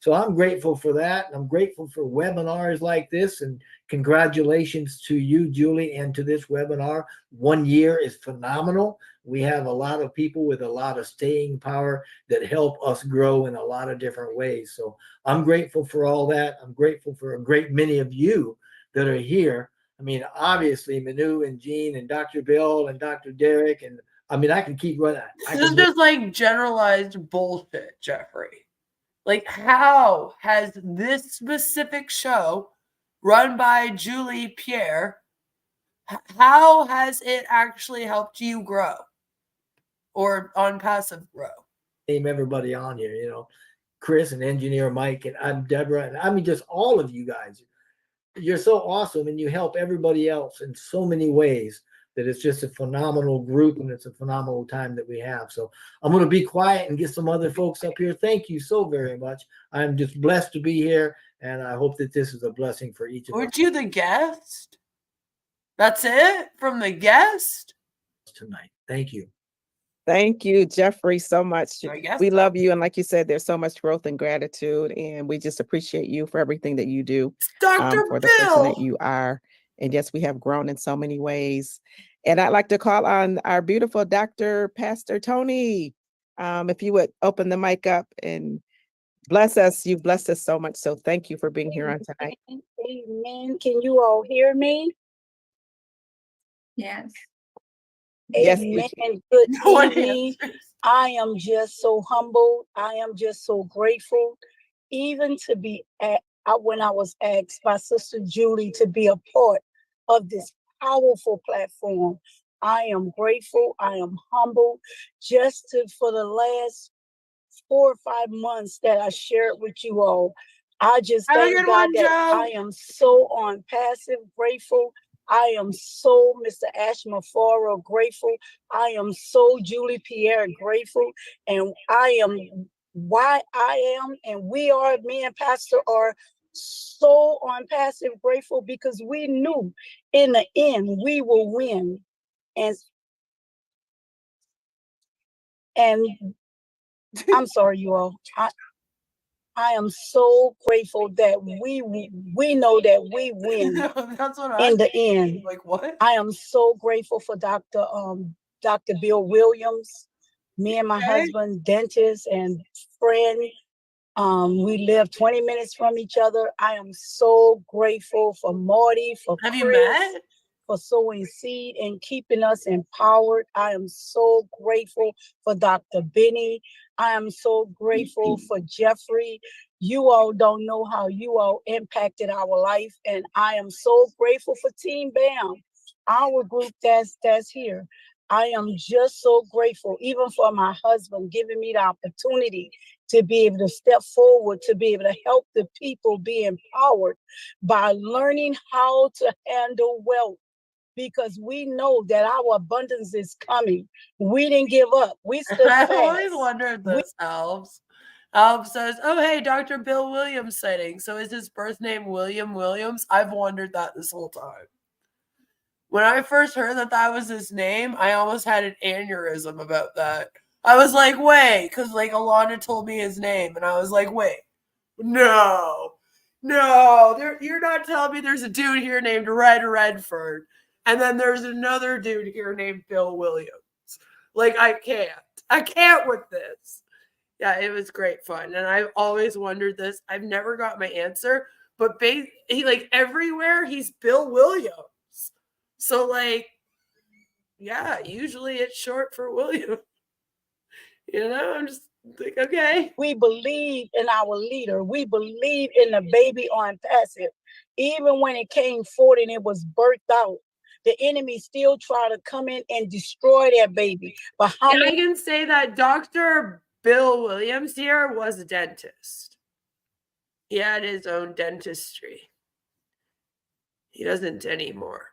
So I'm grateful for that. And I'm grateful for webinars like this. And congratulations to you, Julie, and to this webinar. 1 year is phenomenal. We have a lot of people with a lot of staying power that help us grow in a lot of different ways. So I'm grateful for all that. I'm grateful for a great many of you that are here. I mean, obviously, Manu and Jean and Dr. Bill and Dr. Derek. And I mean, I can keep running. This is just like generalized bullshit, Jeffrey. Like, how has this specific show run by Julie Pierre, how has it actually helped you grow or Onpassive grow? Name everybody on here, Chris and engineer Mike, and I'm Deborah, and I mean, just all of you guys. You're so awesome, and you help everybody else in so many ways that it's just a phenomenal group, and it's a phenomenal time that we have. So I'm going to be quiet and get some other folks up here. Thank you so very much. I'm just blessed to be here, and I hope that this is a blessing for each of us. Weren't you the guest? That's it from the guest? Tonight. Thank you. Thank you, Jeffrey, so much. We love you. And like you said, there's so much growth and gratitude. And we just appreciate you for everything that you do for the person that you are. And yes, we have grown in so many ways. And I'd like to call on our beautiful Dr. Pastor Tony. If you would open the mic up and bless us. You've blessed us so much. So thank you for being here on tonight. Amen. Can you all hear me? Yes. Yes, Amen. Good evening. I am just so humbled. I am just so grateful, even to be when I was asked by Sister Julie to be a part of this powerful platform. I am grateful. I am humbled. For the last 4 or 5 months that I shared with you all, I just thank God that I am so Onpassive, grateful. I am so Mr. Ashraf Mufareh grateful. I am so Julie Pierre grateful. And I am why I am and we are, me and Pastor are so Onpassive grateful because we knew in the end we will win. And I'm sorry, you all. I am so grateful that we know that we win in the end. Like what? I am so grateful for Dr. Bill Williams, me and my husband, dentist and friend. We live 20 minutes from each other. I am so grateful for Marty, for Have Chris, you met? for sowing seed and keeping us empowered. I am so grateful for Dr. Benny. I am so grateful for Jeffrey. You all don't know how you all impacted our life. And I am so grateful for Team BAM, our group that's here. I am just so grateful, even for my husband giving me the opportunity to be able to step forward, to be able to help the people be empowered by learning how to handle wealth. Because we know that our abundance is coming. We didn't give up. We stood fast. I've always wondered this, Alves. Alves says, oh, hey, Dr. Bill Williams sighting. So is his birth name William Williams? I've wondered that this whole time. When I first heard that was his name, I almost had an aneurysm about that. I was like, wait, because like Alana told me his name. And I was like, wait, no, you're not telling me there's a dude here named Red Redford. And then there's another dude here named Bill Williams. Like, I can't with this. Yeah, it was great fun. And I've always wondered this. I've never got my answer. But he like everywhere, he's Bill Williams. So like, yeah, usually it's short for William. I'm just Like, okay. We believe in our leader. We believe in the baby Onpassive. Even when it came forth and it was birthed out, the enemy still try to come in and destroy that baby. But how I many? can say that Dr. Bill Williams here was a dentist. He had his own dentistry. He doesn't anymore.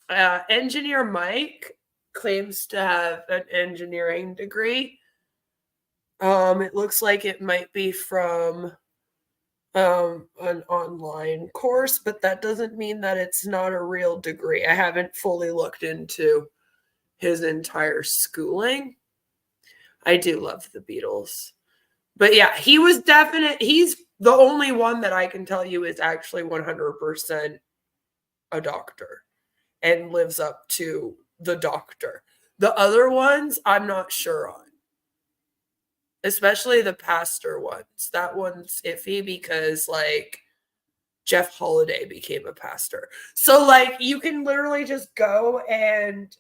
Engineer Mike claims to have an engineering degree. It looks like it might be from an online course, but that doesn't mean that it's not a real degree. I haven't fully looked into his entire schooling. I do love the Beatles. But yeah, he was he's the only one that I can tell you is actually 100% a doctor and lives up to the doctor. The other ones, I'm not sure on. Especially the pastor ones. That one's iffy because, like, Jeff Holiday became a pastor. So, like, you can literally just go and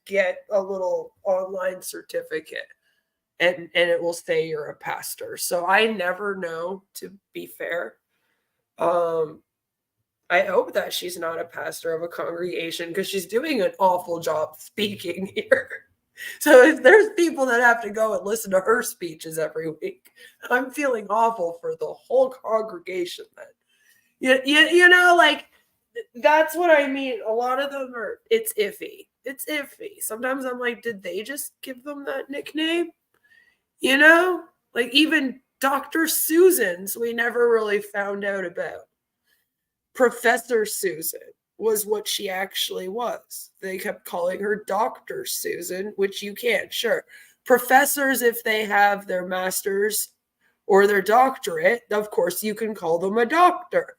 get a little online certificate. And it will say you're a pastor. So I never know, to be fair. I hope that she's not a pastor of a congregation because she's doing an awful job speaking here. So if there's people that have to go and listen to her speeches every week, I'm feeling awful for the whole congregation then. You know, like, that's what I mean. A lot of them are, it's iffy. It's iffy. Sometimes I'm like, did they just give them that nickname? You know, like even Dr. Susan's, we never really found out about. Professor Susan was what she actually was. They kept calling her Dr. Susan, which you can't, sure. Professors, if they have their master's or their doctorate, of course, you can call them a doctor.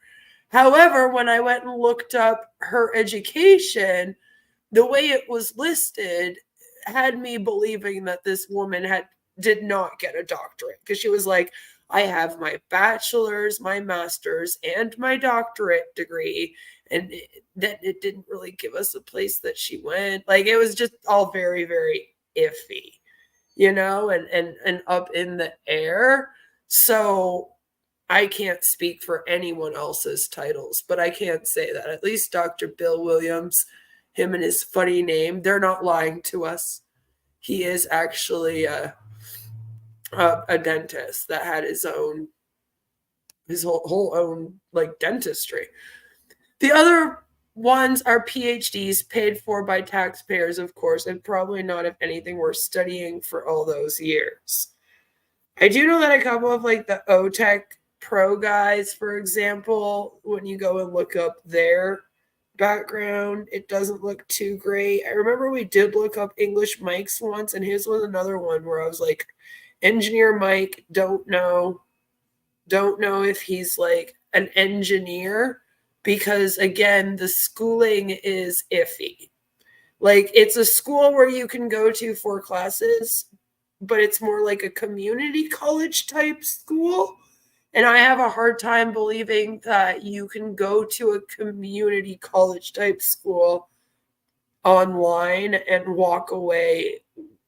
However, when I went and looked up her education, the way it was listed had me believing that this woman did not get a doctorate, because she was like, I have my bachelor's, my master's, and my doctorate degree. And then it didn't really give us a place that she went. Like, it was just all very, very iffy, you know, and up in the air. So I can't speak for anyone else's titles, but I can't say that. At least Dr. Bill Williams, him and his funny name, they're not lying to us. He is actually a dentist that had his whole own, like, dentistry. The other ones are PhDs paid for by taxpayers, of course, and probably not, if anything, worth studying for all those years. I do know that a couple of, like, the OTech Pro guys, for example, when you go and look up their background, it doesn't look too great. I remember we did look up English Mike's once, and his was another one where I was like, Engineer Mike, don't know if he's like an engineer, because again, the schooling is iffy. Like, it's a school where you can go to for classes, but it's more like a community college type school. And I have a hard time believing that you can go to a community college type school online and walk away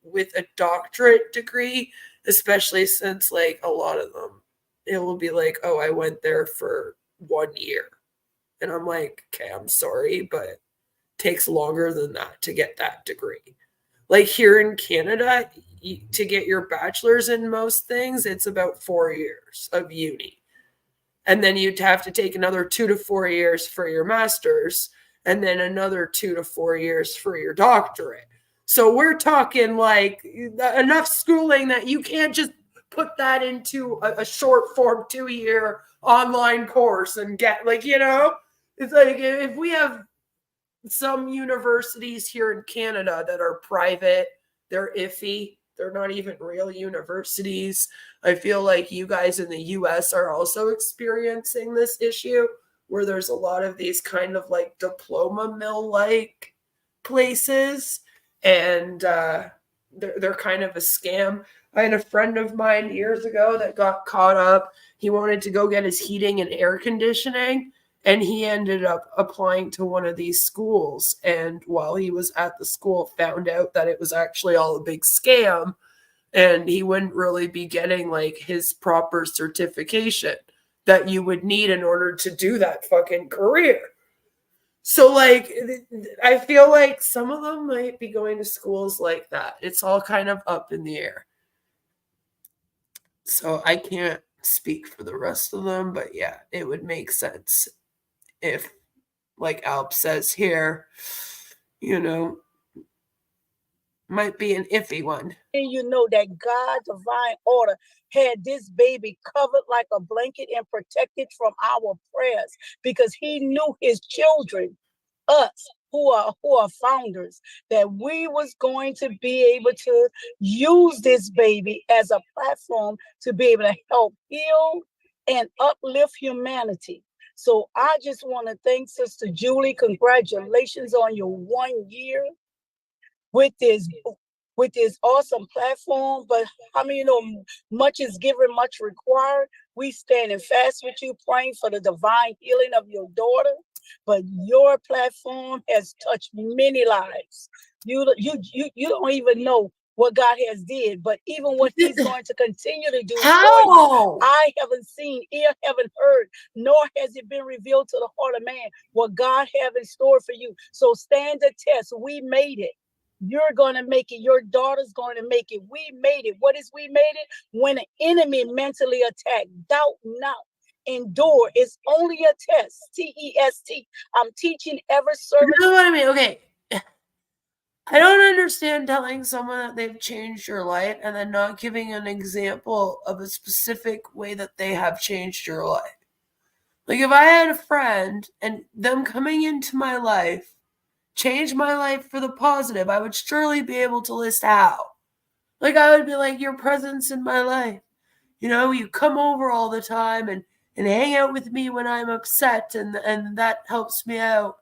with a doctorate degree, especially since, like, a lot of them, it will be like, oh, I went there for 1 year. And I'm like, okay, I'm sorry, but it takes longer than that to get that degree. Like, here in Canada, to get your bachelor's in most things, it's about 4 years of uni. And then you'd have to take another 2 to 4 years for your master's, and then another 2 to 4 years for your doctorate. So we're talking, like, enough schooling that you can't just put that into a short form 2-year online course and get, like, you know, it's like, if we have some universities here in Canada that are private, they're iffy. They're not even real universities. I feel like you guys in the US are also experiencing this issue, where there's a lot of these kind of like diploma mill-like places, and they're kind of a scam. I had a friend of mine years ago that got caught up. He wanted to go get his heating and air conditioning, and he ended up applying to one of these schools. And while he was at the school, found out that it was actually all a big scam. and he wouldn't really be getting like his proper certification that you would need in order to do that fucking career. So like I feel like some of them might be going to schools like that. It's all kind of up in the air. So I can't speak for the rest of them, but yeah, it would make sense if, like Alp says here, you know, might be an iffy one. And you know that God's divine order had this baby covered like a blanket and protected from our prayers, because he knew his children, us who are founders, that we was going to be able to use this baby as a platform to be able to help heal and uplift humanity. So I just want to thank Sister Julie. Congratulations on your 1 year with this awesome platform. But how many know much is given, much required? We standing fast with you, praying for the divine healing of your daughter. But your platform has touched many lives. You don't even know what God has did, but even what he's going to continue to do for you. I haven't seen, ear haven't heard, nor has it been revealed to the heart of man what God have in store for you. So stand the test. We made it. You're going to make it. Your daughter's going to make it. We made it. What is we made it? When an enemy mentally attacked, doubt not. Endure. It's only a test. T-E-S-T. I'm teaching ever serving. You know what I mean? Okay. I don't understand telling someone that they've changed your life and then not giving an example of a specific way that they have changed your life. Like if I had a friend and them coming into my life changed my life for the positive, I would surely be able to list how. Like I would be like, your presence in my life. You know, you come over all the time and hang out with me when I'm upset, and that helps me out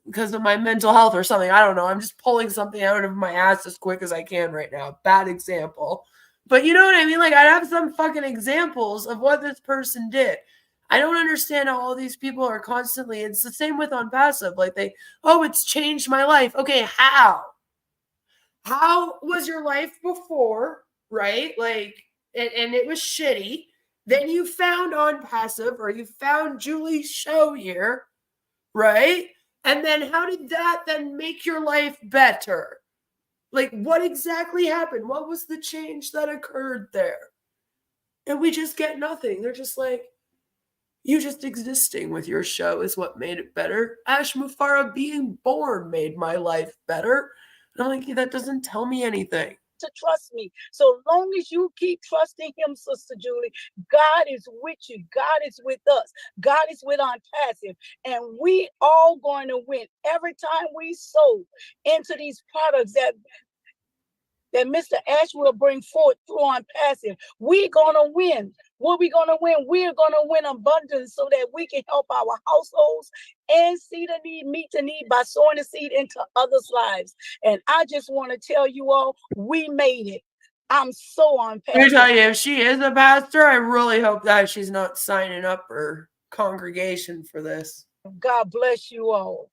because of my mental health or something. I don't know. I'm just pulling something out of my ass as quick as I can right now. Bad example. But you know what I mean? Like I'd have some fucking examples of what this person did. I don't understand how all these people are constantly, it's the same with Onpassive. Like it's changed my life. Okay, how? How was your life before, right? Like, and it was shitty. Then you found Onpassive, or you found Julie's show here, right? And then how did that then make your life better? Like, what exactly happened? What was the change that occurred there? And we just get nothing. They're just like, you just existing with your show is what made it better. Ashraf Mufareh being born made my life better. And I'm like, that doesn't tell me anything. To trust me. So long as you keep trusting him, Sister Julie, God is with you. God is with us. God is with Onpassive. And we all going to win. Every time we sow into these products that Mr. Ash will bring forth through Onpassive, we're going to win. What we going to win? We're going to win abundance so that we can help our households and see the need, meet the need by sowing the seed into others' lives. And I just want to tell you all, we made it. I'm so Onpassive. Let me tell you, if she is a pastor, I really hope that she's not signing up her congregation for this. God bless you all.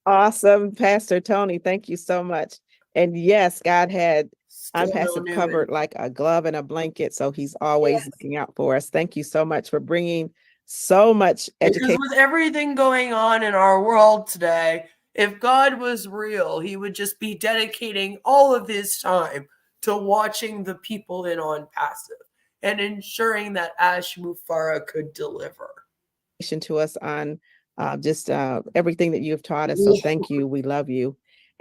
Awesome, Pastor Tony. Thank you so much. And yes, God had Onpassive covered like a glove and a blanket, so he's always looking out for us. Thank you so much for bringing so much education. Because with everything going on in our world today, if God was real, he would just be dedicating all of his time to watching the people in Onpassive and ensuring that Ashraf Mufareh could deliver to us on just everything that you've taught us. So thank you. We love you.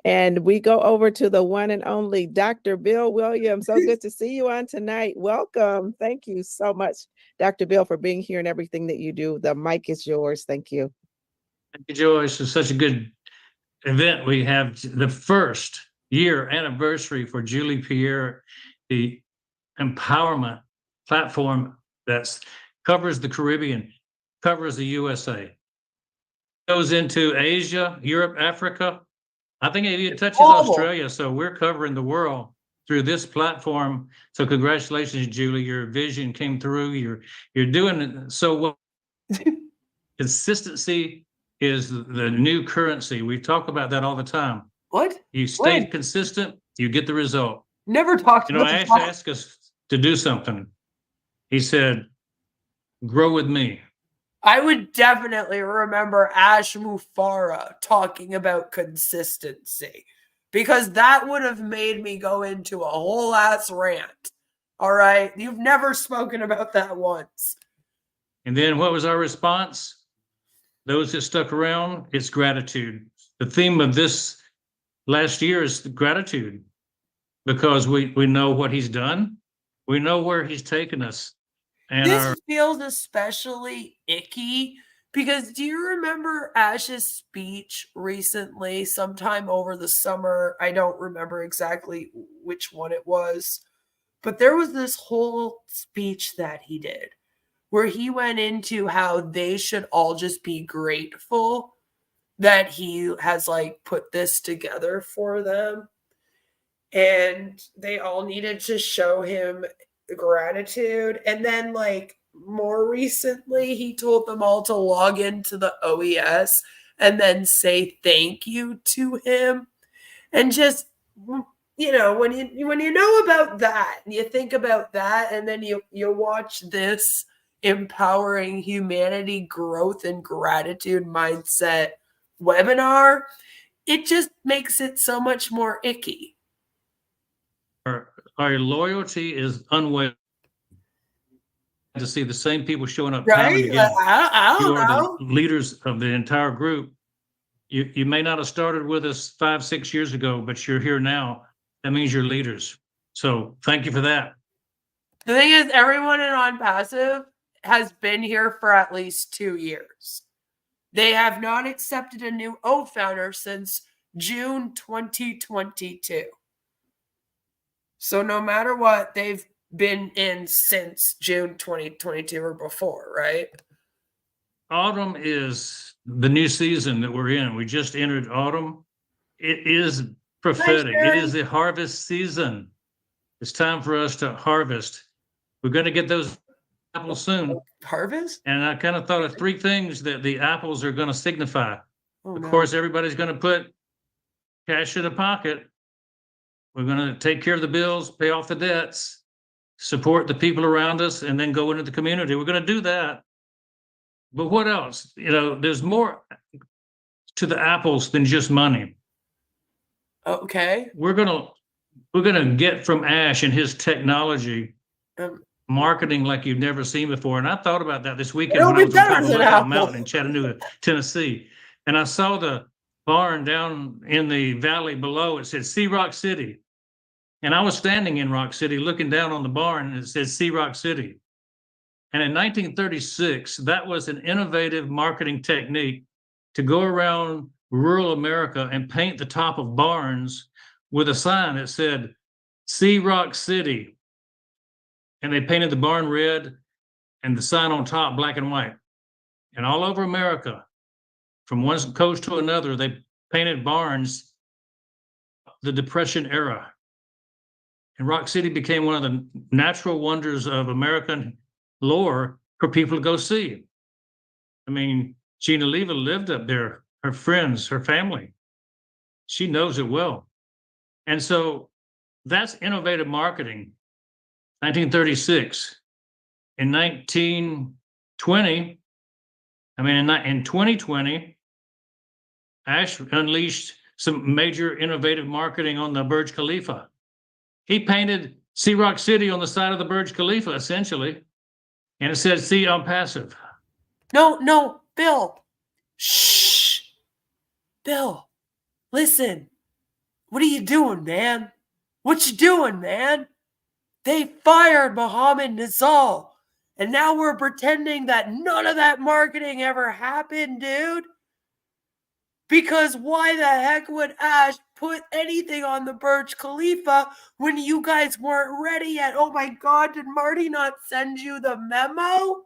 And we go over to the one and only Dr. Bill Williams. So good to see you on tonight. Welcome. Thank you so much, Dr. Bill, for being here and everything that you do. The mic is yours. Thank you. Thank you, Joyce. It's such a good event. We have the first year anniversary for Julie Pierre, the empowerment platform that covers the Caribbean, covers the USA, goes into Asia, Europe, Africa. I think it even touches Australia. So we're covering the world through this platform. So congratulations, Julie. Your vision came through. You're doing it so well. Consistency is the new currency. We talk about that all the time. What? You stay consistent, you get the result. Never talked about Ash that. asked us to do something. He said, grow with me. I would definitely remember Ash Mufareh talking about consistency, because that would have made me go into a whole ass rant. All right. You've never spoken about that once. And then what was our response? Those that stuck around, it's gratitude. The theme of this last year is gratitude, because we know what he's done. We know where he's taken us. And this feels especially icky because do you remember Ash's speech recently, sometime over the summer? I don't remember exactly which one it was, but there was this whole speech that he did where he went into how they should all just be grateful that he has like put this together for them. And they all needed to show him gratitude. And then like more recently, he told them all to log into the OES and then say thank you to him. And just, when you know about that, and you think about that, and then you watch this empowering humanity growth and gratitude mindset webinar, it just makes it so much more icky. Our loyalty is unwavering. To see the same people showing up time and again. I don't know. The leaders of the entire group. You may not have started with us 5-6 years ago, but you're here now. That means you're leaders. So thank you for that. The thing is, everyone in Onpassive has been here for at least 2 years. They have not accepted a new founder since June 2022. So no matter what, they've been in since June 2022 or before, right? Autumn is the new season that we're in. We just entered autumn. It is prophetic. It is the harvest season. It's time for us to harvest. We're going to get those apples soon. Harvest? And I kind of thought of 3 things that the apples are going to signify. Of course, everybody's going to put cash in the pocket. We're going to take care of the bills, pay off the debts, support the people around us, and then go into the community. We're going to do that. But what else? There's more to the apples than just money. Okay. We're gonna get from Ash and his technology marketing like you've never seen before. And I thought about that this weekend when I was on top of Lookout Mountain in Chattanooga, Tennessee, and I saw the barn down in the valley below. It said Sea Rock City, and I was standing in Rock City looking down on the barn, and it said Sea Rock City. And in 1936, that was an innovative marketing technique to go around rural America and paint the top of barns with a sign that said Sea Rock City. And they painted the barn red and the sign on top black and white. And all over America, from one coast to another, they painted barns the Depression era. And Rock City became one of the natural wonders of American lore for people to go see. I mean, Gina Leva lived up there, her friends, her family. She knows it well. And so that's innovative marketing. 1936. In 1920, in 2020, Ash unleashed some major innovative marketing on the Burj Khalifa. He painted Sea Rock City on the side of the Burj Khalifa, essentially. And it said, see, Onpassive. No, Bill. Shh. Bill, listen. What are you doing, man? What you doing, man? They fired Mohammed Nizal. And now we're pretending that none of that marketing ever happened, dude. Because why the heck would Ash put anything on the Burj Khalifa when you guys weren't ready yet? Oh my God, did Marty not send you the memo?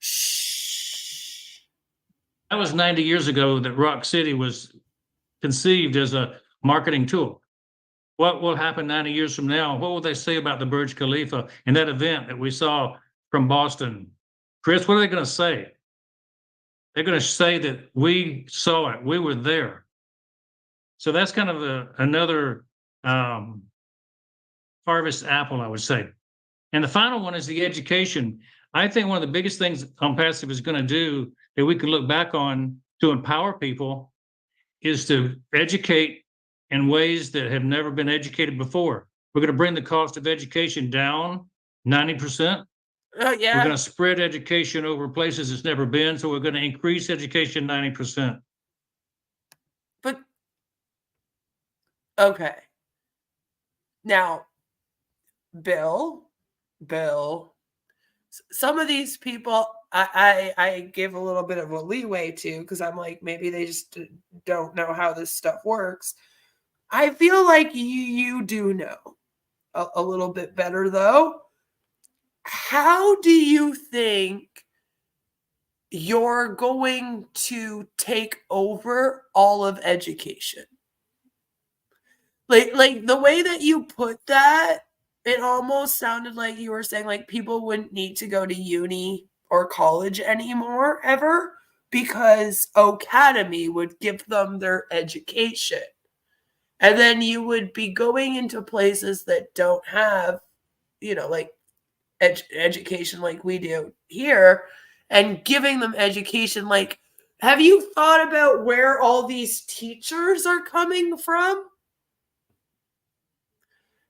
Shh. That was 90 years ago that Rock City was conceived as a marketing tool. What will happen 90 years from now? What will they say about the Burj Khalifa and that event that we saw from Boston? Chris, what are they going to say? They're going to say that we saw it. We were there. So that's kind of another harvest apple, I would say. And the final one is the education. I think one of the biggest things Onpassive is going to do that we can look back on to empower people is to educate in ways that have never been educated before. We're going to bring the cost of education down 90%. We're Yeah. going to spread education over places it's never been. So we're going to increase education 90%. But okay. Now, Bill, some of these people I give a little bit of a leeway to, because I'm like, maybe they just don't know how this stuff works. I feel like you do know a little bit better, though. How do you think you're going to take over all of education? Like the way that you put that, it almost sounded like you were saying like people wouldn't need to go to uni or college anymore ever, because Academy would give them their education. And then you would be going into places that don't have, like education like we do here, and giving them education. Like, have you thought about where all these teachers are coming from?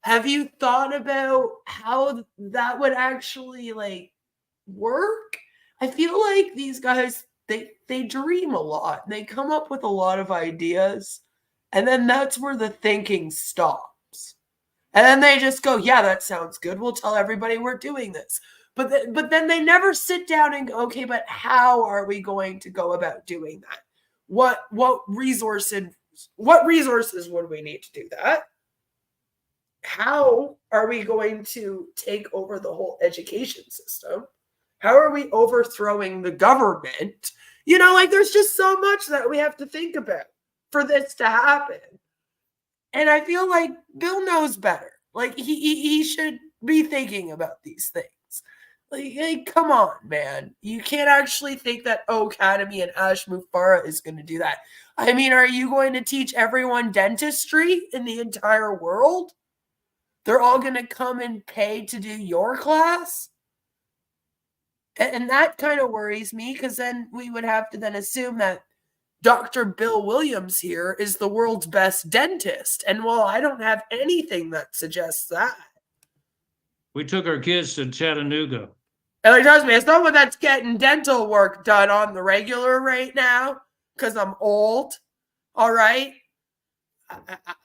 Have you thought about how that would actually like work? I feel like these guys, they dream a lot. They come up with a lot of ideas, and then that's where the thinking stops. And then they just go, yeah, that sounds good. We'll tell everybody we're doing this. But then they never sit down and go, okay, but how are we going to go about doing that? What resources would we need to do that? How are we going to take over the whole education system? How are we overthrowing the government? Like there's just so much that we have to think about for this to happen. And I feel like Bill knows better. Like he should be thinking about these things. Like, come on, man. You can't actually think that Academy and Ashraf Mufareh is going to do that. I mean, are you going to teach everyone dentistry in the entire world? They're all going to come and pay to do your class? And that kind of worries me, because then we would have to then assume that Dr. Bill Williams here is the world's best dentist. And well, I don't have anything that suggests that. We took our kids to Chattanooga. And like, trust me, it's someone that's getting dental work done on the regular right now because I'm old. All right.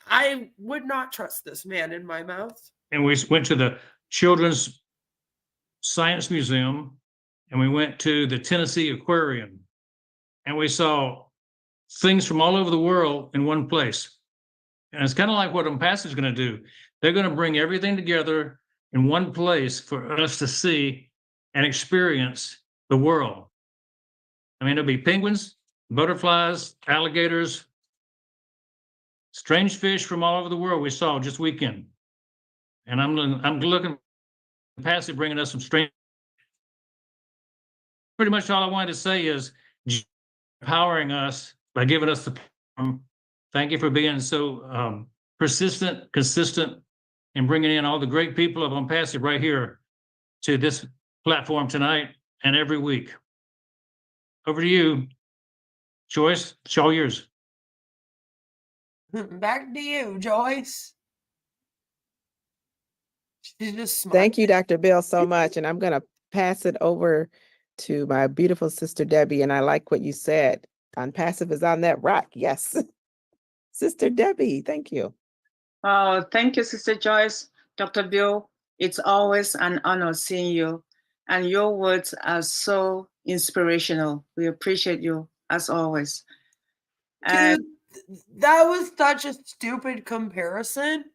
I would not trust this man in my mouth. And we went to the Children's Science Museum, and we went to the Tennessee Aquarium, and we saw things from all over the world in one place. And it's kind of like what Onpassive is going to do. They're going to bring everything together in one place for us to see and experience the world. I mean, there'll be penguins, butterflies, alligators, strange fish from all over the world we saw just weekend. And I'm looking Onpassive bringing us some strange. Pretty much all I wanted to say is empowering us by giving us the platform. Thank you for being so persistent, consistent, and bringing in all the great people of Onpassive right here to this platform tonight and every week. Over to you, Joyce. It's all yours. Back to you, Joyce. She's just smart. Thank you, Dr. Bill, so much. And I'm going to pass it over to my beautiful sister, Debbie. And I like what you said. Onpassive is on that rock. Yes. Sister Debbie, thank you. Oh, thank you, Sister Joyce. Dr. Bill, it's always an honor seeing you. And your words are so inspirational. We appreciate you, as always. Dude, that was such a stupid comparison.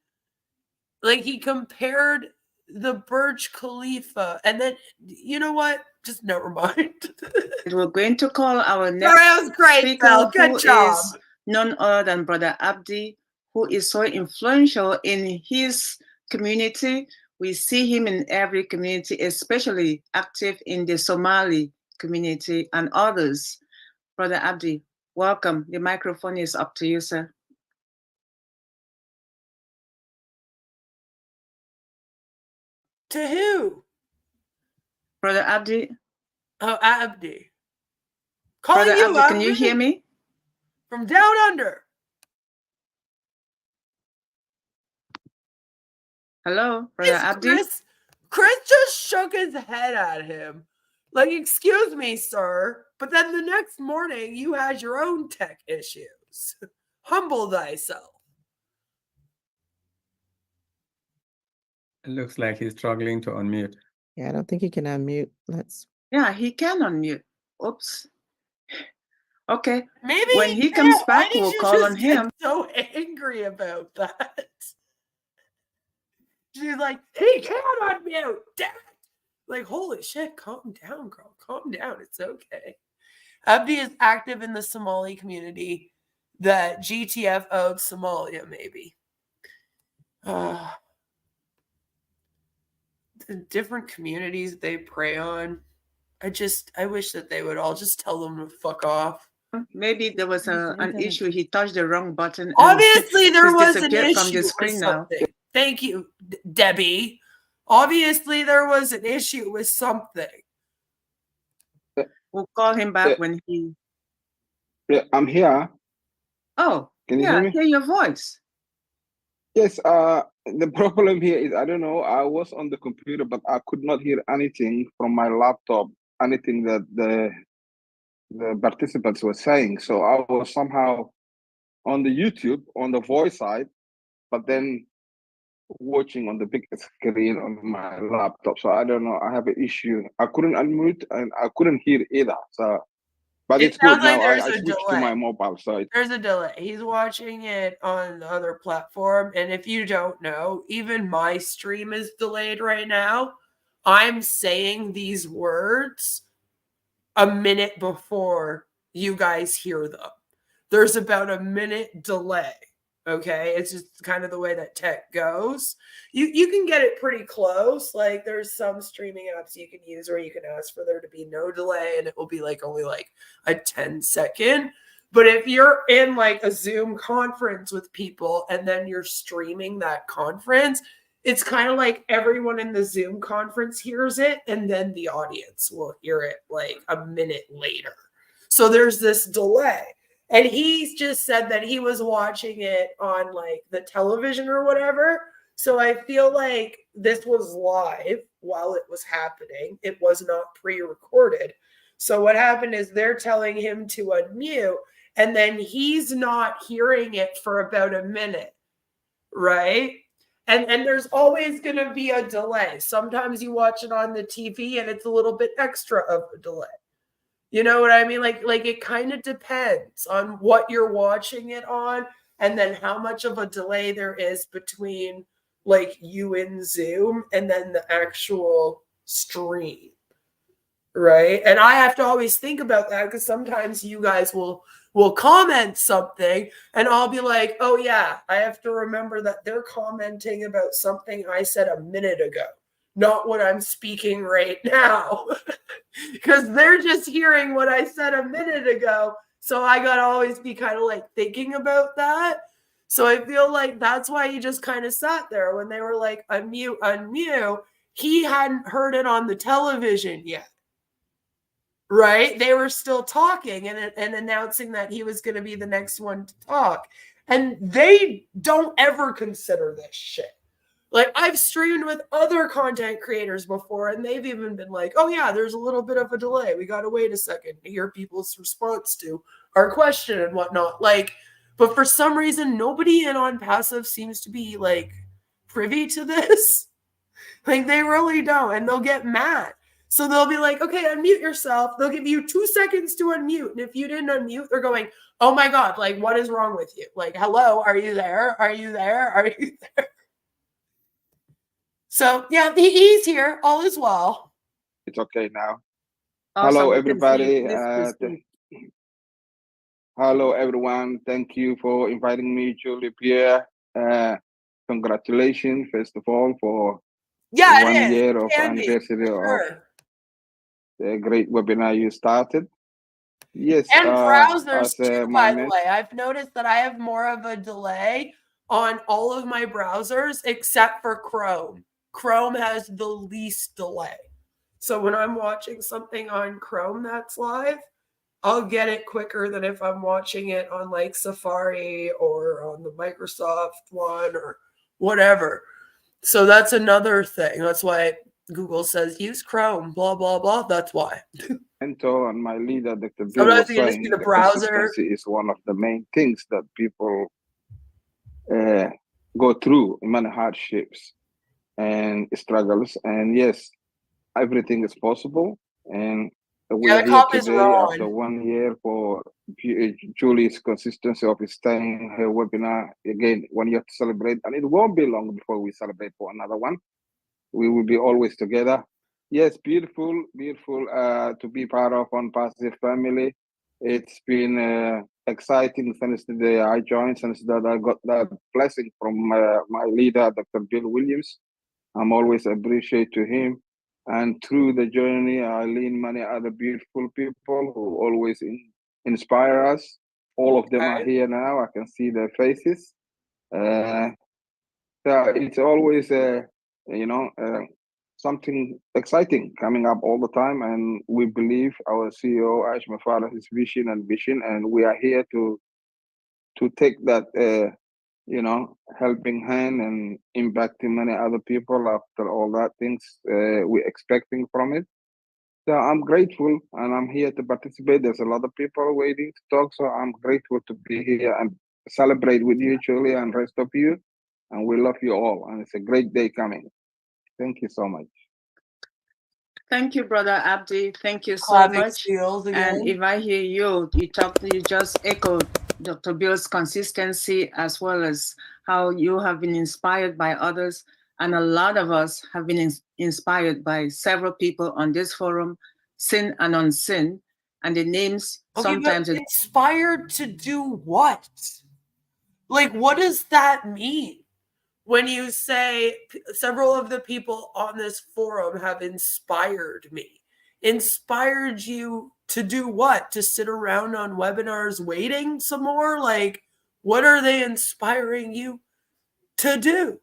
Like, he compared the Burj Khalifa, and then, you know what? Just never mind. We're going to call our next that was great, speaker, Bill. Good who job. is none other than Brother Abdi, who is so influential in his community. We see him in every community, especially active in the Somali community and others. Brother Abdi, welcome. The microphone is up to you, sir. To who? Brother Abdi. Oh, Abdi. Calling Brother you Abdi, can you hear me? From down under. Hello, Brother Abdi. Chris just shook his head at him. Like, excuse me, sir. But then the next morning, you had your own tech issues. Humble thyself. It looks like he's struggling to unmute. Yeah, I don't think he can unmute. Yeah, he can unmute. Oops. Okay. Maybe when he comes back, why we'll did you call just on get him. so angry about that? She's like, he can't unmute. Damn it. Like, holy shit, calm down, girl. Calm down. It's okay. Abdi is active in the Somali community that GTF owed Somalia, maybe. The different communities they prey on. I wish that they would all just tell them to fuck off. Maybe there was an issue. He touched the wrong button. Obviously, there was an disappeared from issue the with screen now. something. Thank you, Debbie. Obviously, there was an issue with something. We'll call him back when he... Yeah, I'm here. Oh, can you yeah, hear me? I hear your voice. Yes, the problem here is, I don't know, I was on the computer, but I could not hear anything from my laptop, anything that the participants were saying. So I was somehow on the YouTube, on the voice side, but then watching on the big screen on my laptop. So I don't know, I have an issue. I couldn't unmute and I couldn't hear either. So, but It it's good sounds like now. there's I a switched to delay. my mobile, so There's a delay. He's watching it on the other platform. And if you don't know, even my stream is delayed right now. I'm saying these words a minute before you guys hear them. There's about a minute delay. Okay. It's just kind of the way that tech goes. You can get it pretty close. Like, there's some streaming apps you can use where you can ask for there to be no delay and it will be like only like a 10-second. But if you're in like a Zoom conference with people and then you're streaming that conference, it's kind of like everyone in the Zoom conference hears it and then the audience will hear it like a minute later. So there's this delay. And he's just said that he was watching it on like the television or whatever. So I feel like this was live while it was happening. It was not pre-recorded. So what happened is they're telling him to unmute and then he's not hearing it for about a minute, right? And there's always going to be a delay. Sometimes you watch it on the TV and it's a little bit extra of a delay. You know what I mean? Like it kind of depends on what you're watching it on and then how much of a delay there is between like you in Zoom and then the actual stream. Right? And I have to always think about that because sometimes you guys will comment something and I'll be like, oh yeah, I have to remember that they're commenting about something I said a minute ago, not what I'm speaking right now. Because they're just hearing what I said a minute ago. So I got to always be kind of like thinking about that. So I feel like that's why he just kind of sat there when they were like, unmute, unmute. He hadn't heard it on the television yet. Right? They were still talking and announcing that he was going to be the next one to talk. And they don't ever consider this shit. Like, I've streamed with other content creators before, and they've even been like, oh, yeah, there's a little bit of a delay. We got to wait a second to hear people's response to our question and whatnot. Like, but for some reason, nobody in Onpassive seems to be, like, privy to this. Like, they really don't, and they'll get mad. So they'll be like, okay, unmute yourself. They'll give you 2 seconds to unmute. And if you didn't unmute, they're going, oh, my God, like, what is wrong with you? Like, hello, are you there? Are you there? Are you there? So, yeah, he's here. All is well. It's okay now. Awesome. Hello, We can see you. everybody. Please. Hello, everyone. Thank you for inviting me, Julie, Pierre. Congratulations, first of all, for 1 year of anniversary of the great webinar you started. Yes. And browsers too, by the way. I've noticed that I have more of a delay on all of my browsers except for Chrome. Chrome has the least delay. So when I'm watching something on Chrome that's live, I'll get it quicker than if I'm watching it on like Safari or on the Microsoft one or whatever. So that's another thing. That's why Google says use Chrome, blah, blah, blah. That's why. And my leader, Dr. Bill, Sometimes was you just need saying a the browser. consistency is one of the main things that people go through, many hardships and struggles. And yes, everything is possible. And we Yeah, are the here cop is today wrong. after 1 year for Julie's consistency of staying her webinar. Again, 1 year to celebrate. And it won't be long before we celebrate for another one. We will be always together. Yes, beautiful, beautiful to be part of Onpassive family. It's been exciting since the day I joined, since that I got that blessing from my leader, Dr. Bill Williams. I'm always appreciate to him. And through the journey, I learn many other beautiful people who always inspire us. All of them are here now. I can see their faces. So it's always, something exciting coming up all the time. And we believe our CEO, Ashraf Mufareh, his vision, and we are here to take that, helping hand and impacting many other people after all that things we're expecting from it. So I'm grateful and I'm here to participate. There's a lot of people waiting to talk. So I'm grateful to be here and celebrate with you, Julia, and rest of you. And we love you all. And it's a great day coming. Thank you so much. Thank you, Brother Abdi. Thank you so Clapping much. steals again. And if I hear you just echoed Dr. Bill's consistency as well as how you have been inspired by others. And a lot of us have been inspired by several people on this forum, sin and unseen. And the names sometimes... But inspired to do what? Like, what does that mean? When you say several of the people on this forum have inspired me. Inspired you to do what? To sit around on webinars waiting some more? Like, what are they inspiring you to do?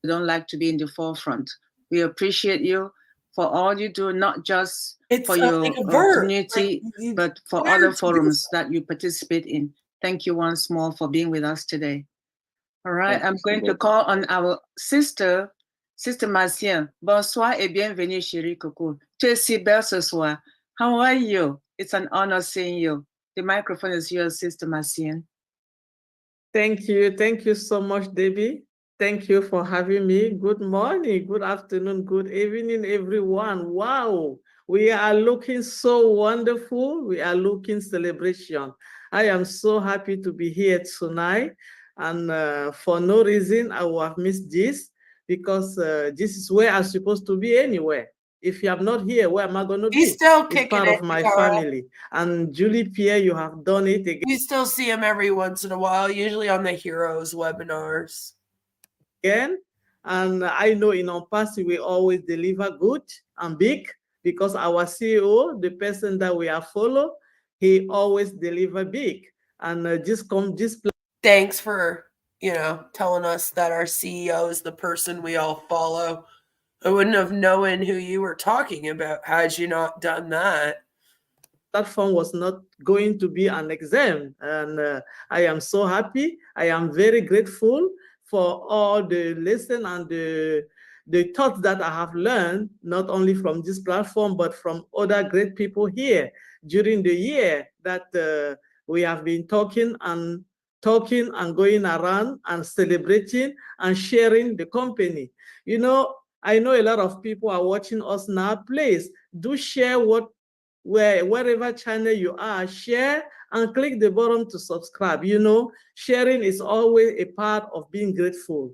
We don't like to be in the forefront. We appreciate you for all you do, not just for your community, but for other forums that you participate in. Thank you once more for being with us today. All right, I'm going to call on our Sister Martien. Bonsoir et bienvenue, chérie Coco. Tu es si belle ce soir. How are you? It's an honor seeing you. The microphone is yours, Sister Martien. Thank you. Thank you so much, Debbie. Thank you for having me. Good morning, good afternoon, good evening, everyone. Wow, we are looking so wonderful. We are looking celebration. I am so happy to be here tonight. And for no reason, I will have missed this because this is where I'm supposed to be anywhere. If you are not here, where am I going to be? He's still it's kicking part it, of my Cara. family. And Julie, Pierre, you have done it again. We still see him every once in a while, usually on the Heroes webinars. And I know in Onpassive we always deliver good and big because our CEO, the person that we are follow, he always deliver big. And Thanks for, telling us that our CEO is the person we all follow. I wouldn't have known who you were talking about had you not done that. Platform was not going to be an exam. And I am so happy. I am very grateful for all the lesson and the thoughts that I have learned, not only from this platform, but from other great people here during the year that we have been talking and going around and celebrating and sharing the company. I know a lot of people are watching us now. Please do share wherever channel you are, share and click the button to subscribe. Sharing is always a part of being grateful.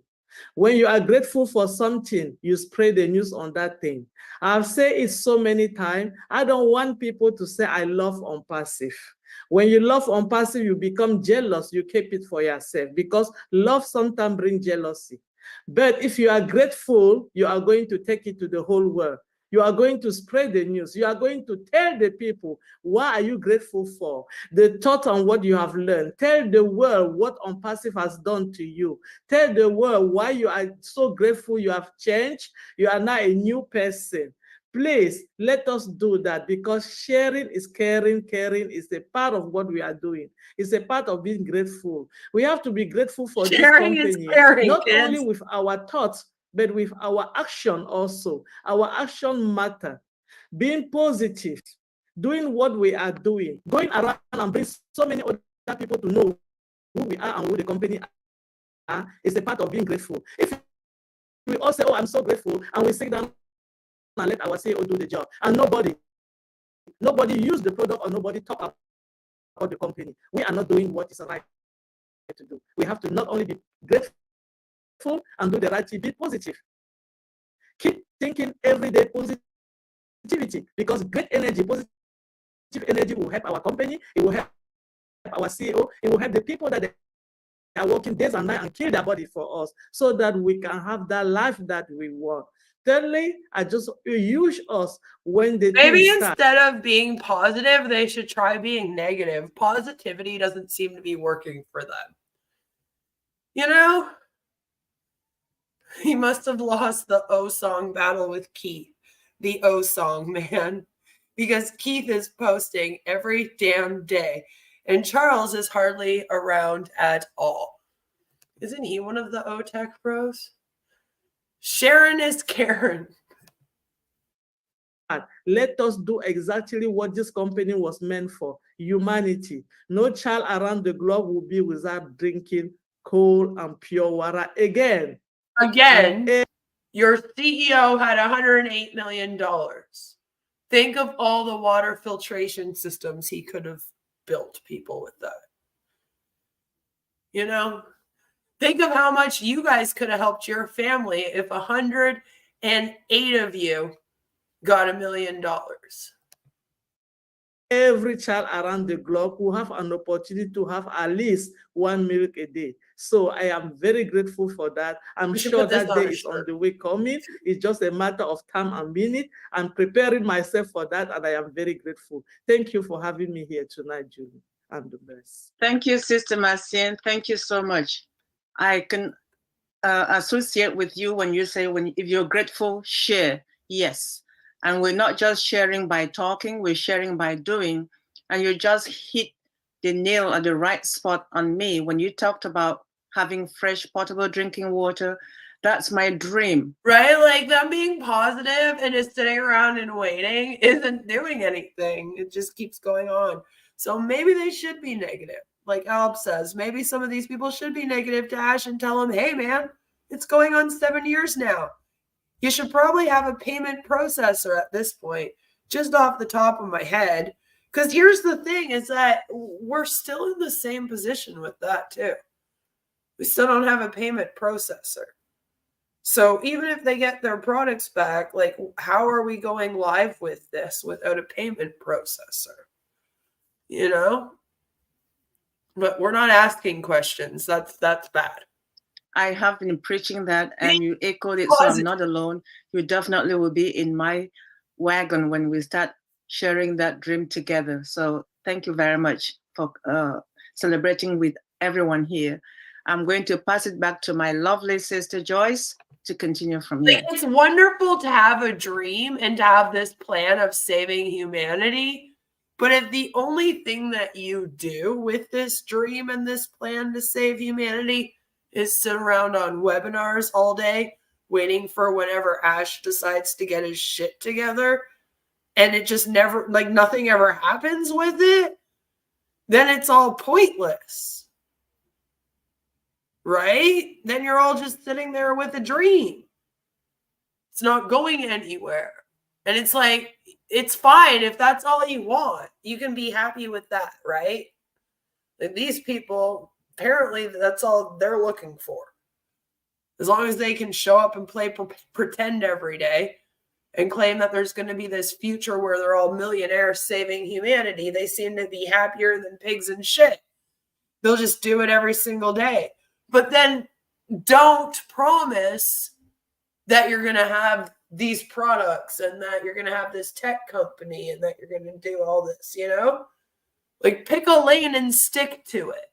When you are grateful for something, you spread the news on that thing. I've said it so many times. I don't want people to say, I love Onpassive. When you love Onpassive, you become jealous. You keep it for yourself because love sometimes brings jealousy. But if you are grateful, you are going to take it to the whole world. You are going to spread the news. You are going to tell the people, what are you grateful for? The thought on what you have learned. Tell the world what Onpassive has done to you. Tell the world why you are so grateful you have changed. You are now a new person. Please let us do that, because sharing is caring. Caring is a part of what we are doing. It's a part of being grateful. We have to be grateful for Sharing this is company, caring, not kids. only with our thoughts, but with our action also. Our action matter. Being positive, doing what we are doing, going around and bring so many other people to know who we are and who the company are, is a part of being grateful. If we all say, oh, I'm so grateful, and we sit down and let our CEO do the job, and nobody use the product or nobody talk about the company, we are not doing what is right to do. We have to not only be grateful and do the right thing, be positive. Keep thinking every day positivity, because great energy, positive energy will help our company, it will help our CEO, it will help the people that they are working days and nights and kill their body for us, so that we can have that life that we want. Thirdly, I just use us when the maybe instead of being positive, they should try being negative. Positivity doesn't seem to be working for them. You know? He must have lost the O song battle with Keith. The O song, man. Because Keith is posting every damn day. And Charles is hardly around at all. Isn't he one of the O Tech pros? Sharon is Karen. Let us do exactly what this company was meant for, humanity. No child around the globe will be without drinking cold and pure water again. Your CEO had $108 million. Think of all the water filtration systems he could have built, people, with that. You know? Think of how much you guys could have helped your family if 108 of you got $1 million. Every child around the globe will have an opportunity to have at least 1 milk a day. So I am very grateful for that. I'm sure that day is on the way coming. It's just a matter of time and minute. I'm preparing myself for that, and I am very grateful. Thank you for having me here tonight, Julie. I'm the best. Thank you, Sister Marcienne. Thank you so much. I can associate with you when you say, if you're grateful, share. Yes. And we're not just sharing by talking, we're sharing by doing. And you just hit the nail at the right spot on me when you talked about having fresh, potable drinking water. That's my dream. Right? Like, them being positive and just sitting around and waiting isn't doing anything. It just keeps going on. So maybe they should be negative. Like Alp says, maybe some of these people should be negative to Ash and tell him, hey, man, it's going on 7 years now. You should probably have a payment processor at this point, just off the top of my head. Because here's the thing, is that we're still in the same position with that too. We still don't have a payment processor. So even if they get their products back, like, how are we going live with this without a payment processor? You know? But we're not asking questions. That's bad. I have been preaching that, and you echoed it, so I'm not alone. You definitely will be in my wagon when we start sharing that dream together. So thank you very much for celebrating with everyone here. I'm going to pass it back to my lovely sister Joyce to continue from here. It's wonderful to have a dream and to have this plan of saving humanity. But if the only thing that you do with this dream and this plan to save humanity is sit around on webinars all day, waiting for whenever Ash decides to get his shit together, and it just never, like, nothing ever happens with it, then it's all pointless. Right? Then you're all just sitting there with a dream. It's not going anywhere. And it's like, it's fine if that's all you want. You can be happy with that, right? Like, these people, apparently that's all they're looking for. As long as they can show up and play pretend every day and claim that there's going to be this future where they're all millionaires saving humanity, they seem to be happier than pigs and shit. They'll just do it every single day. But then don't promise that you're going to have these products and that you're going to have this tech company and that you're going to do all this, you know? Like, pick a lane and stick to it.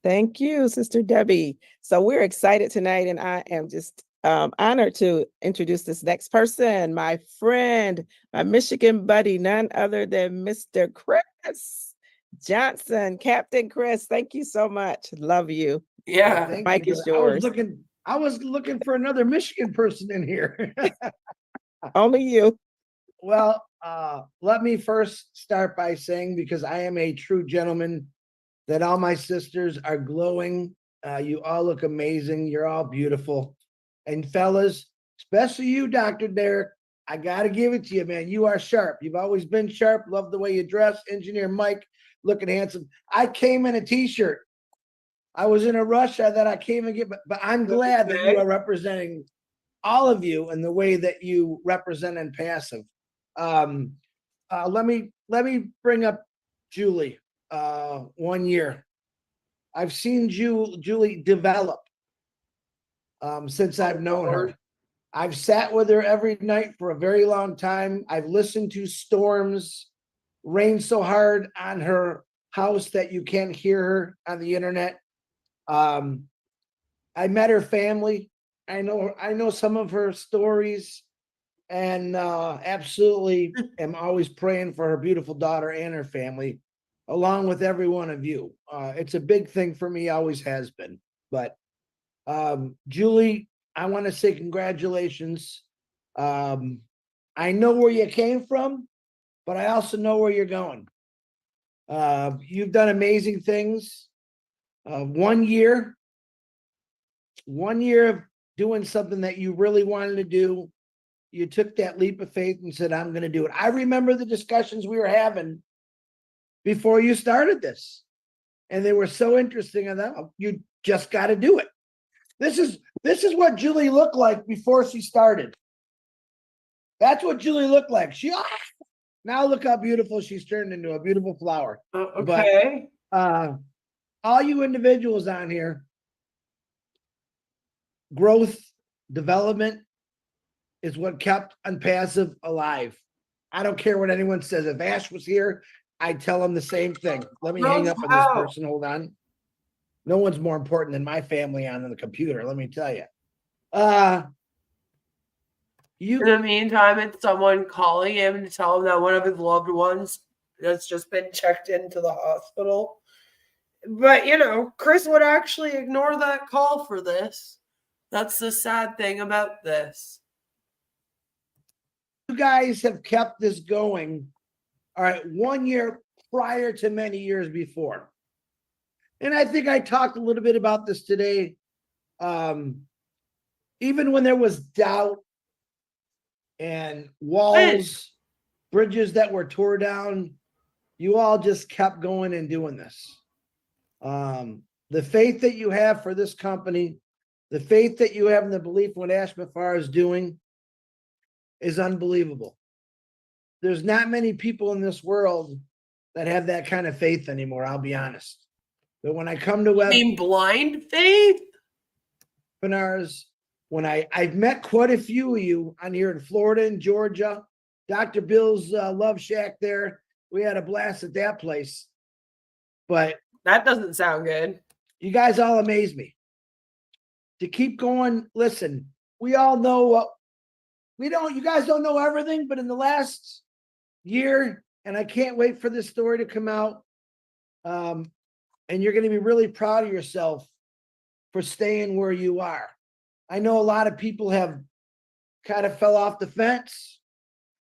Thank you, Sister Debbie. So we're excited tonight, and I am just honored to introduce this next person, my friend, my Michigan buddy, none other than Mr. Chris Johnson. Captain Chris, thank you so much. Love you. Yeah. Mike is yours. I was looking for another Michigan person in here. Only you. Well, let me first start by saying, because I am a true gentleman, that all my sisters are glowing. You all look amazing. You're all beautiful. And fellas, especially you, Dr. Derek, I got to give it to you, man. You are sharp. You've always been sharp. Love the way you dress. Engineer Mike, looking handsome. I came in a t-shirt. I was in a rush that I came and get, but I'm glad that you are representing all of you in the way that you represent Onpassive. Let me bring up Julie. 1 year. I've seen Julie develop since I've known her. I've sat with her every night for a very long time. I've listened to storms rain so hard on her house that you can't hear her on the internet. I met her family. I know some of her stories, and absolutely am always praying for her beautiful daughter and her family, along with every one of you. It's a big thing for me, always has been. But Julie, I want to say congratulations. I know where you came from, but I also know where you're going. You've done amazing things. 1 year of doing something that you really wanted to do. You took that leap of faith and said, I'm going to do it. I remember the discussions we were having before you started this, and they were so interesting. And you just got to do it. This is what Julie looked like before she started. That's what Julie looked like. Now look how beautiful she's turned into, a beautiful flower. Okay. But all you individuals on here, growth, development is what kept Onpassive alive. I don't care what anyone says. If Ash was here, I'd tell him the same thing. Let me hang up on this person. Hold on. No one's more important than my family on the computer, let me tell you. In the meantime, it's someone calling him to tell him that one of his loved ones has just been checked into the hospital. But, you know, Chris would actually ignore that call for this. That's the sad thing about this. You guys have kept this going, all right, 1 year prior to many years before. And I think I talked a little bit about this today. Even when there was doubt and walls, bridges that were tore down, you all just kept going and doing this. The faith that you have for this company, the faith that you have in the belief what Ashraf Mufareh is doing is unbelievable. There's not many people in this world that have that kind of faith anymore, I'll be honest. But when I come to blind faith? Webinars, when I've met quite a few of you on here in Florida and Georgia, Dr. Bill's Love Shack there. We had a blast at that place. But that doesn't sound good. You guys all amaze me. To keep going, listen, we all know what you guys don't know everything, but in the last year, and I can't wait for this story to come out, and you're going to be really proud of yourself for staying where you are. I know a lot of people have kind of fell off the fence,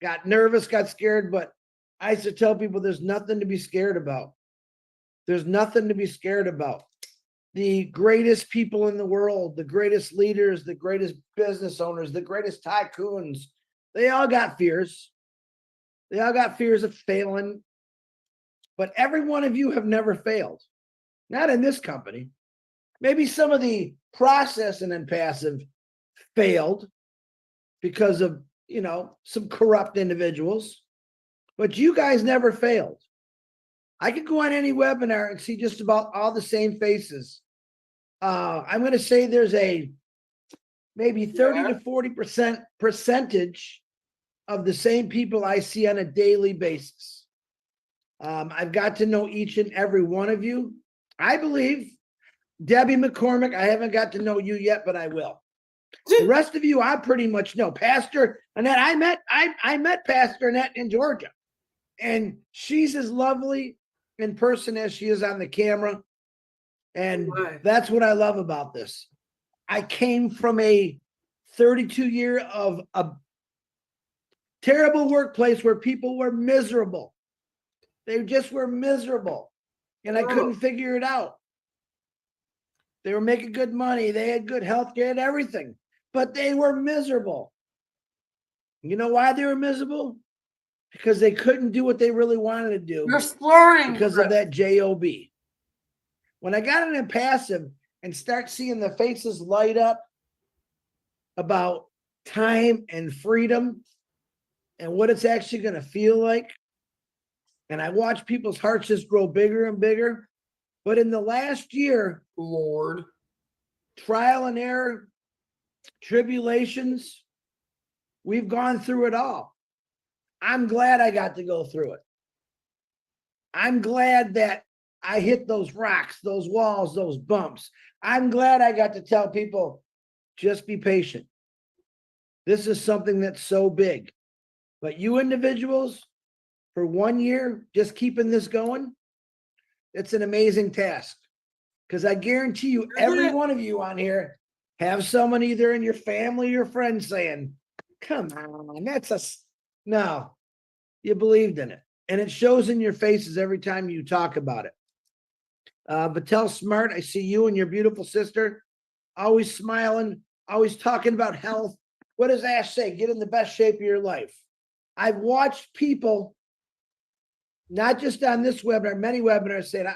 got nervous, got scared, but I used to tell people there's nothing to be scared about. There's nothing to be scared about. The greatest people in the world, the greatest leaders, the greatest business owners, the greatest tycoons, they all got fears. They all got fears of failing. But every one of you have never failed. Not in this company. Maybe some of the process in Onpassive failed because of, some corrupt individuals. But you guys never failed. I could go on any webinar and see just about all the same faces. I'm going to say there's a maybe 30 to 40% percentage of the same people I see on a daily basis. I've got to know each and every one of you. I believe Debbie McCormick, I haven't got to know you yet, but I will. The rest of you, I pretty much know. Pastor Annette, I met Pastor Annette in Georgia, and she's as lovely in person as she is on the camera. And that's what I love about this. I came from a 32-year of a terrible workplace where people were miserable. They just were miserable. And I couldn't figure it out. They were making good money. They had good health care and everything. But they were miserable. You know why they were miserable? Because they couldn't do what they really wanted to do. You're slurring. Because of that job. When I got an Onpassive and start seeing the faces light up about time and freedom and what it's actually going to feel like, and I watch people's hearts just grow bigger and bigger. But in the last year, Lord, trial and error, tribulations, we've gone through it all. I'm glad I got to go through it. I'm glad that I hit those rocks, those walls, those bumps. I'm glad I got to tell people, just be patient. This is something that's so big. But you individuals, for 1 year, just keeping this going, it's an amazing task. Because I guarantee you, every one of you on here have someone either in your family or friends saying, come on, no, you believed in it. And it shows in your faces every time you talk about it. Battelle Smart, I see you and your beautiful sister, always smiling, always talking about health. What does Ash say? Get in the best shape of your life. I've watched people, not just on this webinar, many webinars, saying,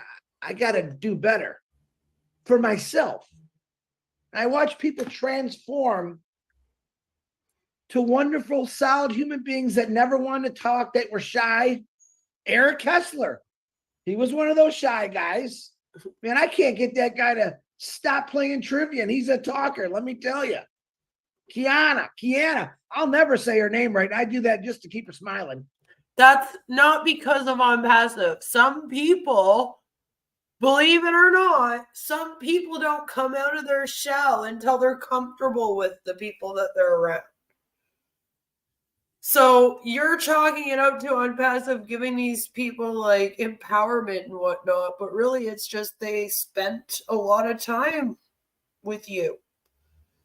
I got to do better for myself. I watch people transform to wonderful, solid human beings that never wanted to talk, that were shy. Eric Kessler, he was one of those shy guys. Man, I can't get that guy to stop playing trivia, and he's a talker, let me tell you. Kiana, I'll never say her name right. I do that just to keep her smiling. That's not because of Onpassive. Some people, believe it or not, some people don't come out of their shell until they're comfortable with the people that they're around. So you're chalking it up to Onpassive, giving these people like empowerment and whatnot, but really it's just they spent a lot of time with you.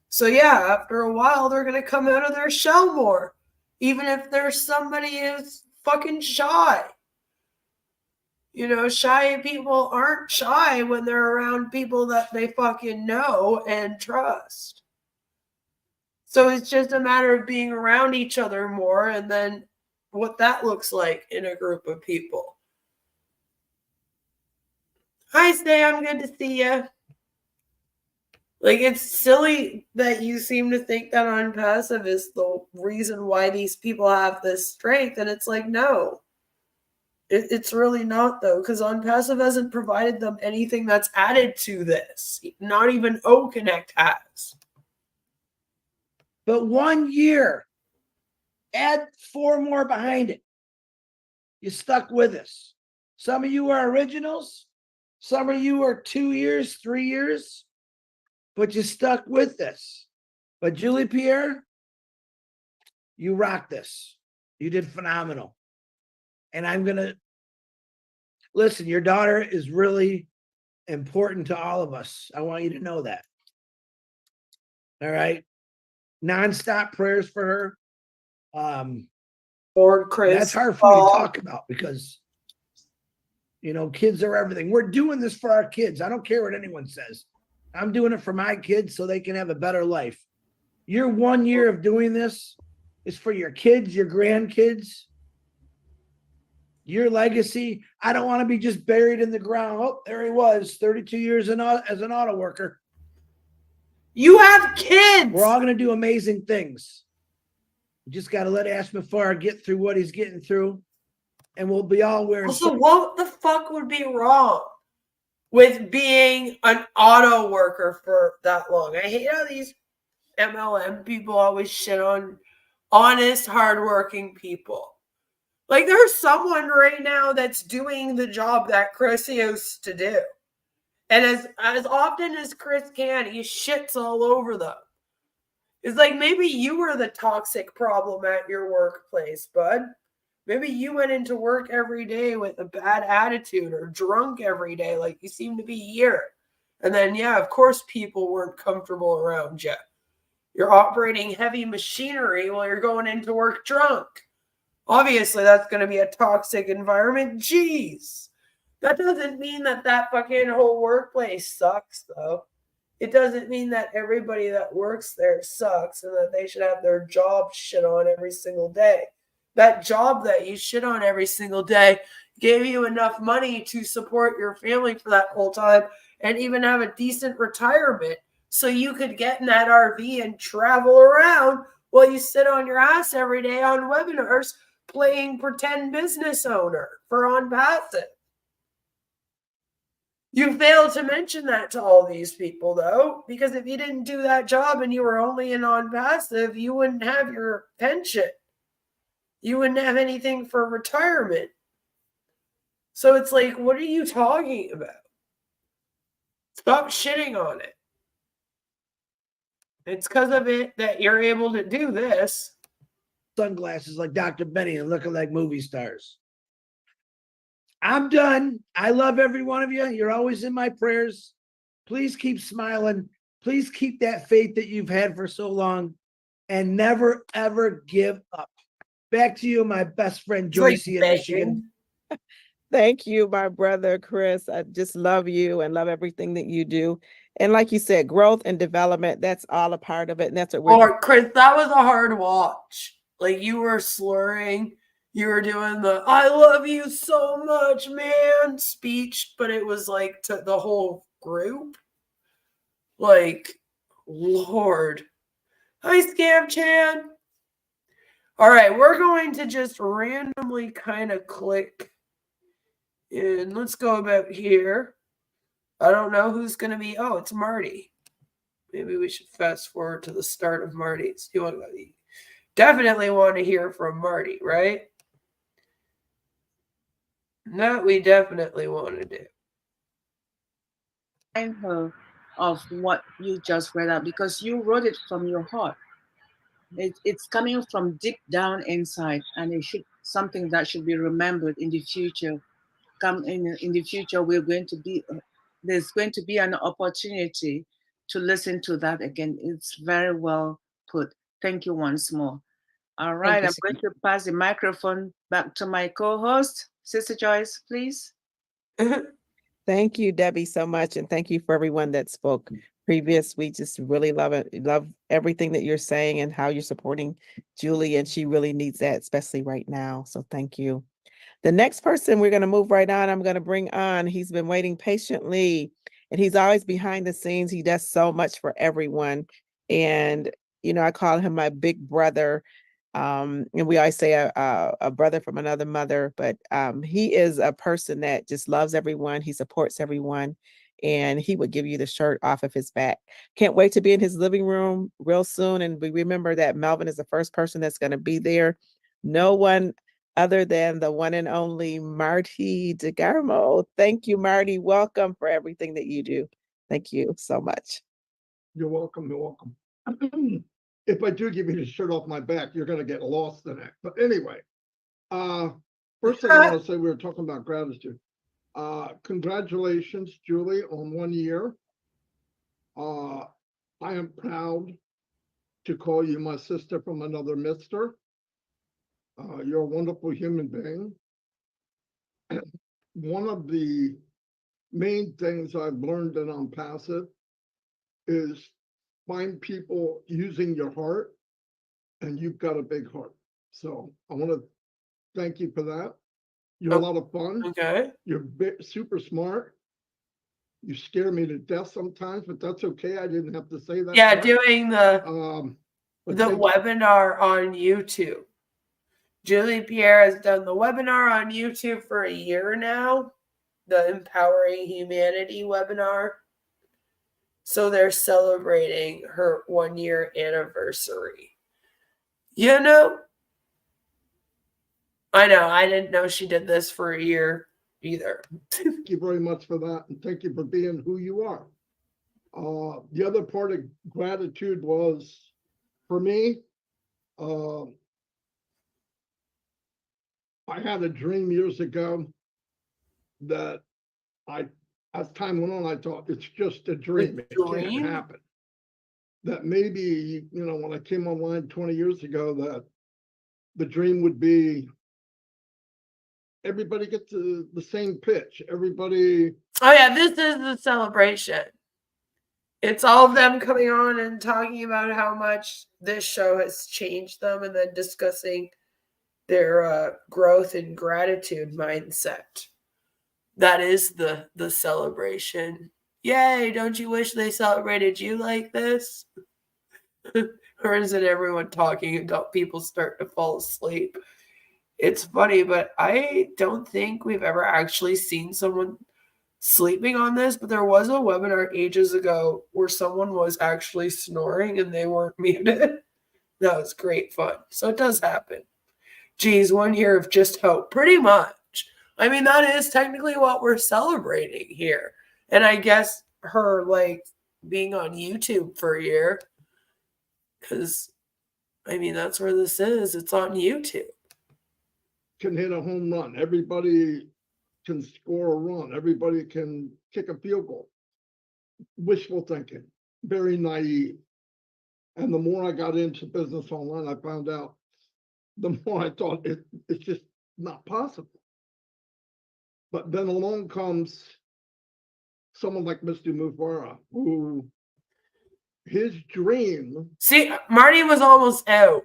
So yeah, after a while, they're going to come out of their shell more, even if there's somebody who's fucking shy. You know, shy people aren't shy when they're around people that they fucking know and trust. So it's just a matter of being around each other more, and then what that looks like in a group of people. Hi, Stan. Good to see you. Like, it's silly that you seem to think that Onpassive is the reason why these people have this strength. And it's like, no. It's really not, though, because Onpassive hasn't provided them anything that's added to this. Not even O-Connect has. But 1 year, add 4 more behind it. You stuck with us. Some of you are originals. Some of you are 2 years, 3 years. But you stuck with this. But Julie Pierre, you rocked this. You did phenomenal. And I'm going to listen, your daughter is really important to all of us. I want you to know that. All right. Nonstop prayers for her. Lord Chris. That's hard for me to talk about because, you know, kids are everything. We're doing this for our kids. I don't care what anyone says. I'm doing it for my kids so they can have a better life. Your 1 year of doing this is for your kids, your grandkids, your legacy. I don't want to be just buried in the ground. Oh, there he was, 32 years as an auto worker. You have kids. We're all going to do amazing things. We just got to let Ashraf Mufareh get through what he's getting through, and we'll be all wearing. So what the fuck would be wrong with being an auto worker for that long? I hate how these MLM people always shit on honest, hardworking people. Like there's someone right now that's doing the job that Chris used to do. And as often as Chris can, he shits all over them. It's like maybe you were the toxic problem at your workplace, bud. Maybe you went into work every day with a bad attitude or drunk every day like you seem to be here. And then, yeah, of course people weren't comfortable around you. You're operating heavy machinery while you're going into work drunk. Obviously, that's going to be a toxic environment. Jeez. That doesn't mean that fucking whole workplace sucks, though. It doesn't mean that everybody that works there sucks and that they should have their job shit on every single day. That job that you shit on every single day gave you enough money to support your family for that whole time and even have a decent retirement so you could get in that RV and travel around while you sit on your ass every day on webinars playing pretend business owner for Onpassive. You failed to mention that to all these people, though, because if you didn't do that job and you were only in Onpassive, you wouldn't have your pension. You wouldn't have anything for retirement. So it's like, what are you talking about? Stop shitting on it. It's because of it that you're able to do this. Sunglasses like Dr. Benny and looking like movie stars. I'm done. I love every one of you. You're always in my prayers. Please keep smiling. Please keep that faith that you've had for so long and never, ever give up. Back to you, my best friend, Joyce in Michigan. Thank you, my brother, Chris. I just love you and love everything that you do. And like you said, growth and development, that's all a part of it. And that's what we're Chris, that was a hard watch. Like you were slurring. You were doing the "I love you so much, man" speech, but it was like to the whole group. Like, Lord. Hi, Scam Chan. All right, we're going to just randomly kind of click in. Let's go about here. I don't know who's going to be. Oh, it's Marty. Maybe we should fast forward to the start of Marty's. You want to definitely want to hear from Marty, right? That we definitely want to do. Remind her of what you just read out because you wrote it from your heart. It's coming from deep down inside, and it should something that should be remembered in the future. In the future, there's going to be an opportunity to listen to that again. It's very well put. Thank you once more. All right, I'm going to pass the microphone back to my co-host, Sister Joyce, please. Thank you, Debbie, so much. And thank you for everyone that spoke previous. We just really love it. Love everything that you're saying and how you're supporting Julie. And she really needs that, especially right now. So thank you. The next person we're going to move right on, I'm going to bring on. He's been waiting patiently and he's always behind the scenes. He does so much for everyone. And, you know, I call him my big brother. And we always say a brother from another mother, but he is a person that just loves everyone. He supports everyone, and he would give you the shirt off of his back. Can't wait to be in his living room real soon. And we remember that Melvin is the first person that's going to be there. No one other than the one and only Marty DeGarmo. Thank you, Marty. Welcome for everything that you do. Thank you so much. You're welcome. You're welcome. If I do give you the shirt off my back, you're going to get lost in it. But anyway, first thing I want to say, we were talking about gratitude. Congratulations, Julie, on 1 year. I am proud to call you my sister from another mister. You're a wonderful human being. One of the main things I've learned in Onpassive is find people using your heart, and you've got a big heart. So I want to thank you for that. You're a lot of fun. Okay. You're super smart. You scare me to death sometimes, but that's okay. I didn't have to say that. Yeah, doing the thank webinar on YouTube. Julie Pierre has done the webinar on YouTube for a year now, the Empowering Humanity webinar. So they're celebrating her 1-year anniversary. You know, I know, I didn't know she did this for a year either. Thank you very much for that, and thank you for being who you are. The other part of gratitude was, for me, I had a dream years ago that as time went on, I thought it's just a dream. It can't happen. That maybe, when I came online 20 years ago, that the dream would be everybody gets the same pitch. Everybody. Oh yeah, this is the celebration. It's all of them coming on and talking about how much this show has changed them and then discussing their growth and gratitude mindset. That is the celebration. Yay, don't you wish they celebrated you like this? Or is it everyone talking until people start to fall asleep? It's funny, but I don't think we've ever actually seen someone sleeping on this, but there was a webinar ages ago where someone was actually snoring and they weren't muted. That was great fun. So it does happen. Geez, 1 year of just hope. Pretty much. I mean, that is technically what we're celebrating here. And I guess her, being on YouTube for a year, because, I mean, that's where this is. It's on YouTube. Can hit a home run. Everybody can score a run. Everybody can kick a field goal. Wishful thinking. Very naive. And the more I got into business online, I found out the more I thought it's just not possible. But then along comes someone like Mr. Mufareh, who his dream. See, Marty was almost out.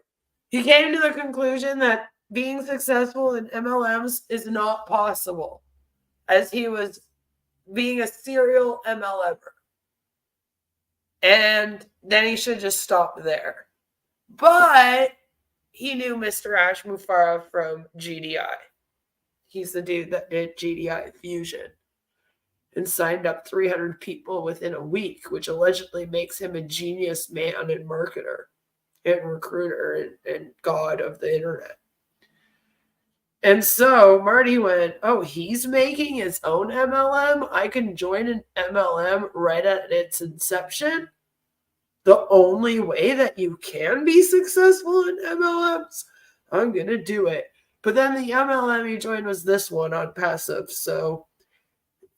He came to the conclusion that being successful in MLMs is not possible, as he was being a serial MLMer. And then he should just stop there. But he knew Mr. Ash Mufareh from GDI. He's the dude that did GDI Fusion and signed up 300 people within a week, which allegedly makes him a genius man and marketer and recruiter and god of the internet. And so Marty went, oh, he's making his own MLM? I can join an MLM right at its inception? The only way that you can be successful in MLMs? I'm going to do it. But then the MLM he joined was this one Onpassive. So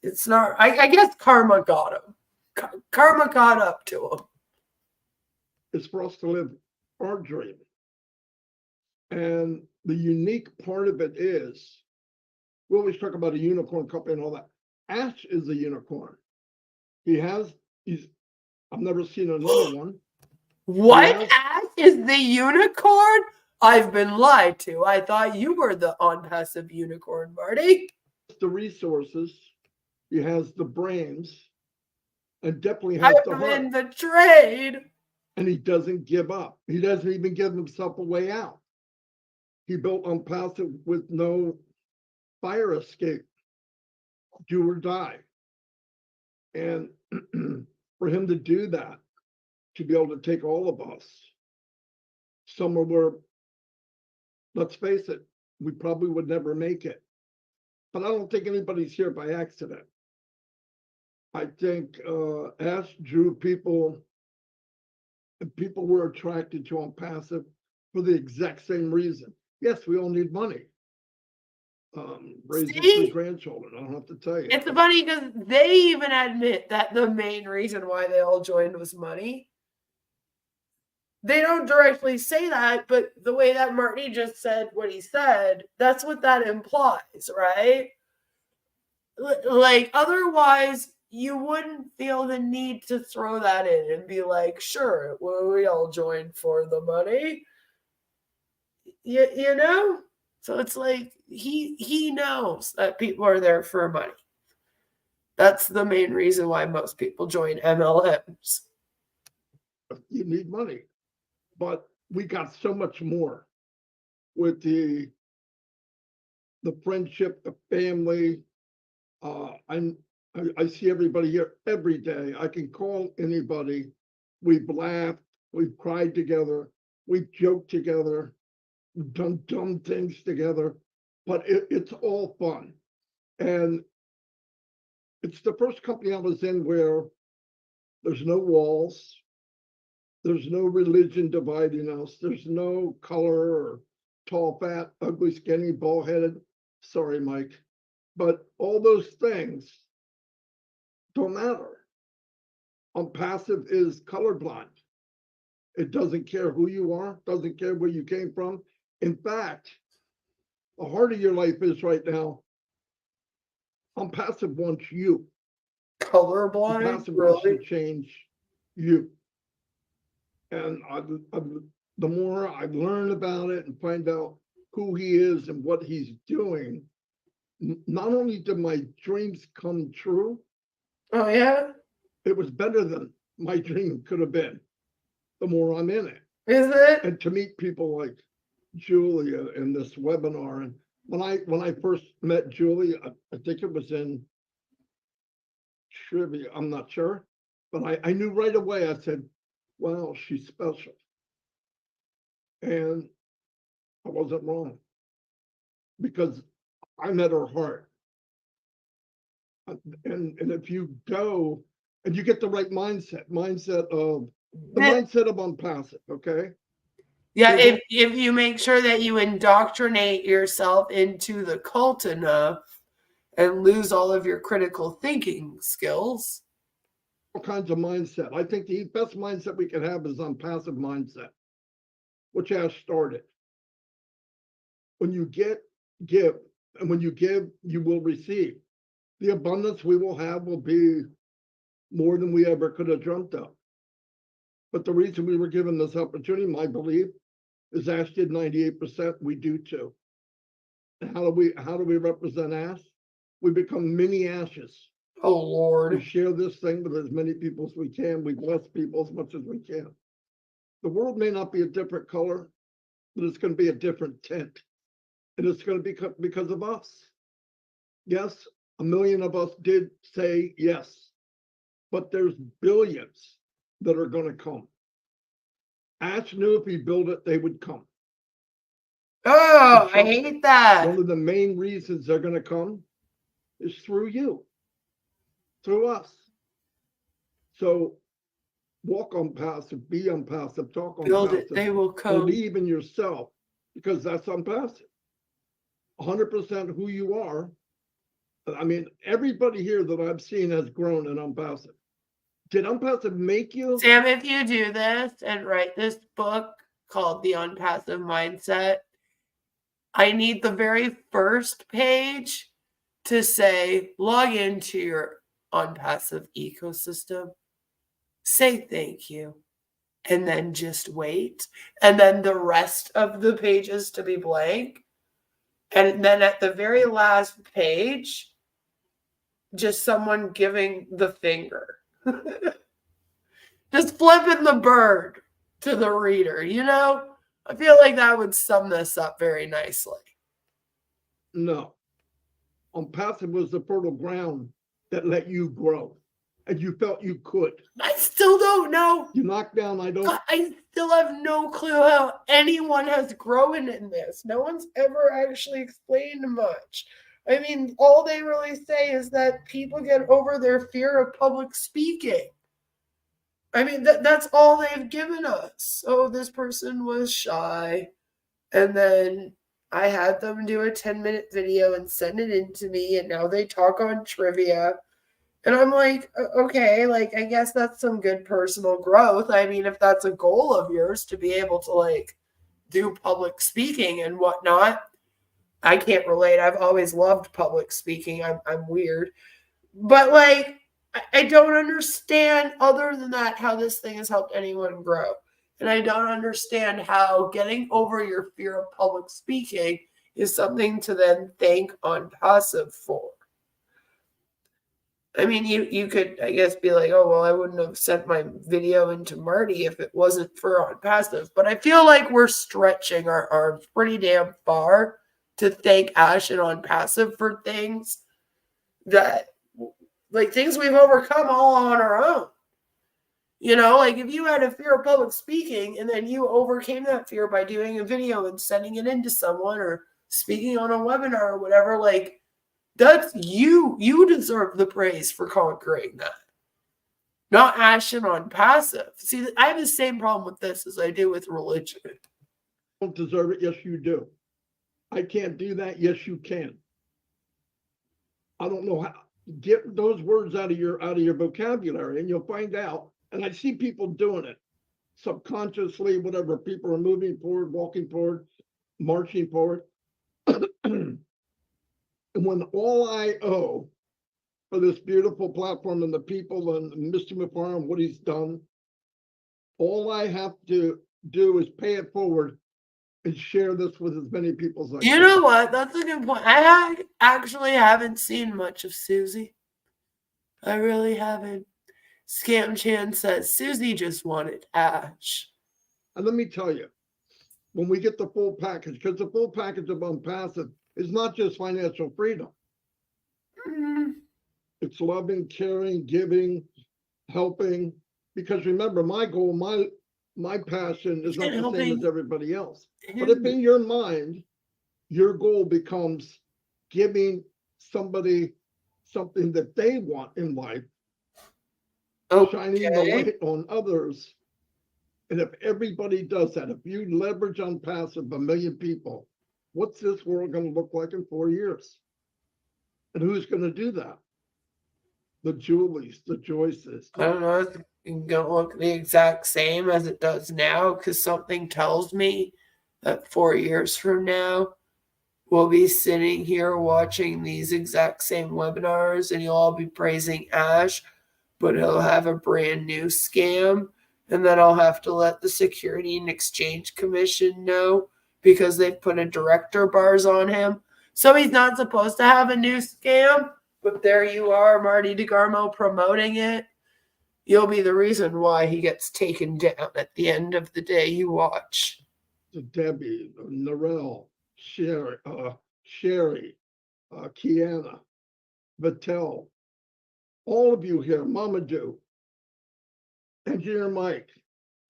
it's not, I guess karma got him. Karma caught up to him. It's for us to live our dream. And the unique part of it is, we always talk about a unicorn company and all that. Ash is a unicorn. I've never seen another one. What? Ash is the unicorn? I've been lied to. I thought you were the Onpassive unicorn, Marty. The resources, he has the brains, and definitely has the heart. In the trade. And he doesn't give up. He doesn't even give himself a way out. He built Onpassive with no fire escape, do or die. And for him to do that, to be able to take all of us somewhere where, let's face it, we probably would never make it. But I don't think anybody's here by accident. I think Ash drew people, and people were attracted to Onpassive for the exact same reason. Yes, we all need money. Raising 3 grandchildren, I don't have to tell you. It's funny because they even admit that the main reason why they all joined was money. They don't directly say that, but the way that Marty just said what he said, that's what that implies, right? Like, otherwise, you wouldn't feel the need to throw that in and be like, sure, well, we all joined for the money. You know? So it's like he knows that people are there for money. That's the main reason why most people join MLMs. You need money. But we got so much more with the friendship, the family. I see everybody here every day. I can call anybody. We've laughed, we've cried together, we've joked together, we've done dumb things together, but it's all fun. And it's the first company I was in where there's no walls, there's no religion dividing us, there's no color or tall, fat, ugly, skinny, bald-headed. Sorry, Mike. But all those things don't matter. Onpassive is colorblind. It doesn't care who you are, doesn't care where you came from. In fact, the heart of your life is right now, Onpassive wants you. Colorblind? Onpassive wants to change you. And the more I learn about it and find out who he is and what he's doing, not only did my dreams come true. Oh, yeah? It was better than my dream could have been. The more I'm in it. Is it? And to meet people like Julia in this webinar. And when I first met Julia, I think it was in trivia, I'm not sure. But I knew right away, I said, wow, she's special. And I wasn't wrong. Because I met her heart. And if you go and you get the right mindset of Onpassive, okay? Yeah, if you make sure that you indoctrinate yourself into the cult enough and lose all of your critical thinking skills. All kinds of mindset. I think the best mindset we can have is Onpassive mindset, which Ash started. When you give, and when you give, you will receive. The abundance we will have will be more than we ever could have dreamt of. But the reason we were given this opportunity, my belief, is Ash did 98%, we do too. And how do we represent Ash? We become mini Ashes. Oh Lord. We share this thing with as many people as we can. We bless people as much as we can. The world may not be a different color, but it's going to be a different tint. And it's going to be because of us. Yes, 1 million of us did say yes, but there's billions that are going to come. Ash knew if he built it, they would come. Oh, I hate that. One of the main reasons they're going to come is through you, through us. So walk Onpassive, be Onpassive, talk Onpassive. Build it, they will come. Believe in yourself, because that's Onpassive. 100% who you are. I mean, everybody here that I've seen has grown in Onpassive. Did Onpassive make you? Sam, if you do this and write this book called The Onpassive Mindset, I need the very first page to say, log into your Onpassive ecosystem, say thank you, and then just wait. And then the rest of the pages to be blank. And then at the very last page, just someone giving the finger. Just flipping the bird to the reader, you know? I feel like that would sum this up very nicely. No. Onpassive was the fertile ground that let you grow. And you felt you could. I still don't know. You knocked down, I still have no clue how anyone has grown in this. No one's ever actually explained much. I mean, all they really say is that people get over their fear of public speaking. I mean, that's all they've given us. Oh, this person was shy. And then I had them do a 10-minute video and send it in to me. And now they talk on trivia. And I'm like, okay, like, I guess that's some good personal growth. I mean, if that's a goal of yours to be able to, like, do public speaking and whatnot, I can't relate. I've always loved public speaking. I'm weird. But, like, I don't understand, other than that, how this thing has helped anyone grow. And I don't understand how getting over your fear of public speaking is something to then thank Onpassive for. I mean, you could, I guess, be like, oh, well, I wouldn't have sent my video into Marty if it wasn't for Onpassive. But I feel like we're stretching our arms pretty damn far to thank Ash and Onpassive for things that like things we've overcome all on our own. You know, like if you had a fear of public speaking and then you overcame that fear by doing a video and sending it into someone or speaking on a webinar or whatever, like that's you deserve the praise for conquering that. Not Ashton Onpassive. See, I have the same problem with this as I do with religion. Don't deserve it. Yes, you do. I can't do that. Yes, you can. I don't know how. Get those words out of your vocabulary, and you'll find out. And I see people doing it subconsciously. Whatever, people are moving forward, walking forward, marching forward. And when all I owe for this beautiful platform and the people and Mr. Mufareh and what he's done, all I have to do is pay it forward and share this with as many people as I can. You know what? That's a good point. I actually haven't seen much of Susie. I really haven't. Scam Chan says Susie just wanted Ash. And let me tell you, when we get the full package, because the full package of Onpassive is not just financial freedom. It's loving, caring, giving, helping. Because remember, my goal, my passion is not the same as everybody else. But if in your mind, your goal becomes giving somebody something that they want in life, shining the light on others, and if everybody does that, if you leverage Onpassive 1 million people, what's this world going to look like in 4 years? And who's going to do that? The Julies, the Joyces. I don't know if it's going to look the exact same as it does now, because something tells me that 4 years from now, we'll be sitting here watching these exact same webinars and you'll all be praising Ash, but he'll have a brand new scam. And then I'll have to let the Security and Exchange Commission know because they've put a director bars on him. So he's not supposed to have a new scam, but there you are, Marty DeGarmo, promoting it. You'll be the reason why he gets taken down at the end of the day you watch. Debbie, Narelle, Sherry, Kiana, Vattel, all of you here, Mamadou, Engineer Mike,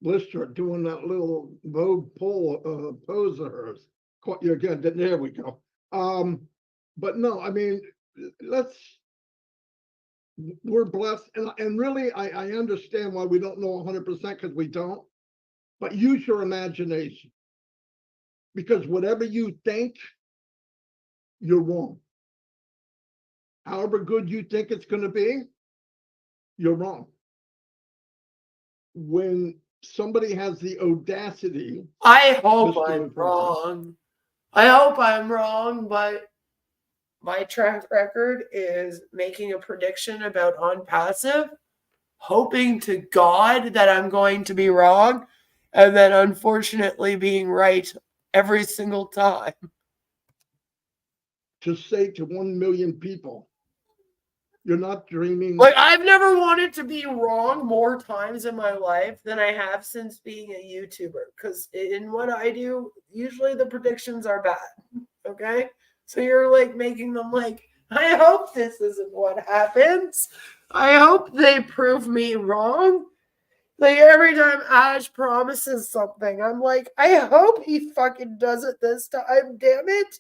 Lister doing that little Vogue pose of hers. Caught you again. There we go. But no, I mean, we're blessed. And really, I understand why we don't know 100% because we don't. But use your imagination. Because whatever you think, you're wrong. However good you think it's going to be, you're wrong. When somebody has the audacity, I hope I'm wrong. I hope I'm wrong, but my track record is making a prediction about Onpassive, hoping to God that I'm going to be wrong, and then unfortunately being right every single time. To say to 1 million people, you're not dreaming. Like, I've never wanted to be wrong more times in my life than I have since being a YouTuber. Because in what I do, usually the predictions are bad. Okay? So you're like making them like, I hope this isn't what happens. I hope they prove me wrong. Like every time Ash promises something, I'm like, I hope he fucking does it this time, damn it.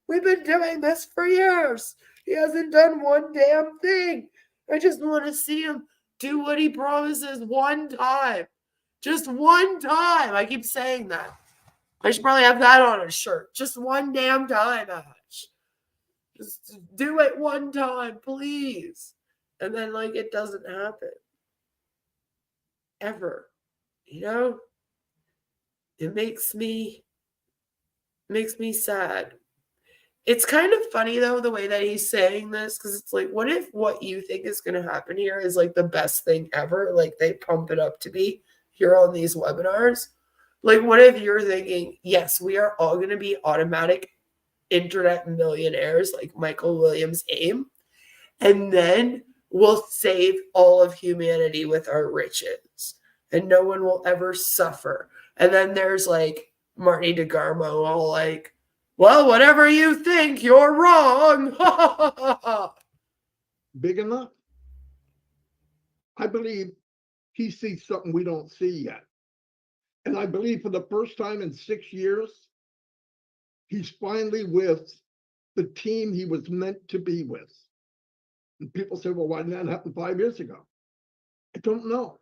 We've been doing this for years. He hasn't done one damn thing. I just want to see him do what he promises one time. Just one time. I keep saying that. I should probably have that on a shirt. Just one damn time, Ash. Just do it one time, please. And then, like, it doesn't happen. Ever. You know? It makes me sad. It's kind of funny, though, the way that he's saying this, because it's like, what if what you think is going to happen here is like the best thing ever? Like they pump it up to be here on these webinars. Like, what if you're thinking, yes, we are all going to be automatic internet millionaires, like Michael Williams' aim, and then we'll save all of humanity with our riches, and no one will ever suffer. And then there's like Marty DeGarmo all like, well, whatever you think, you're wrong. Big enough? I believe he sees something we don't see yet. And I believe for the first time in 6 years, he's finally with the team he was meant to be with. And people say, well, why didn't that happen 5 years ago? I don't know.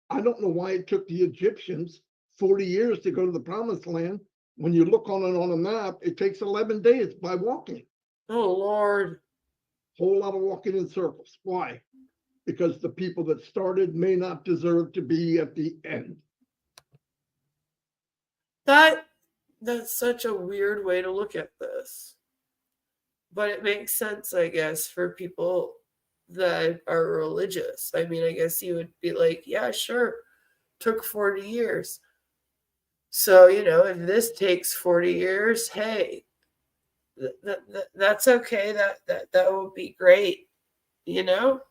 I don't know why it took the Egyptians 40 years to go to the promised land. When you look on it on a map, it takes 11 days by walking. Oh, Lord. Whole lot of walking in circles. Why? Because the people that started may not deserve to be at the end. That's such a weird way to look at this. But it makes sense, I guess, for people that are religious. I mean, I guess you would be like, yeah, sure, took 40 years. So, you know, if this takes 40 years, hey, that's okay. That would be great, you know?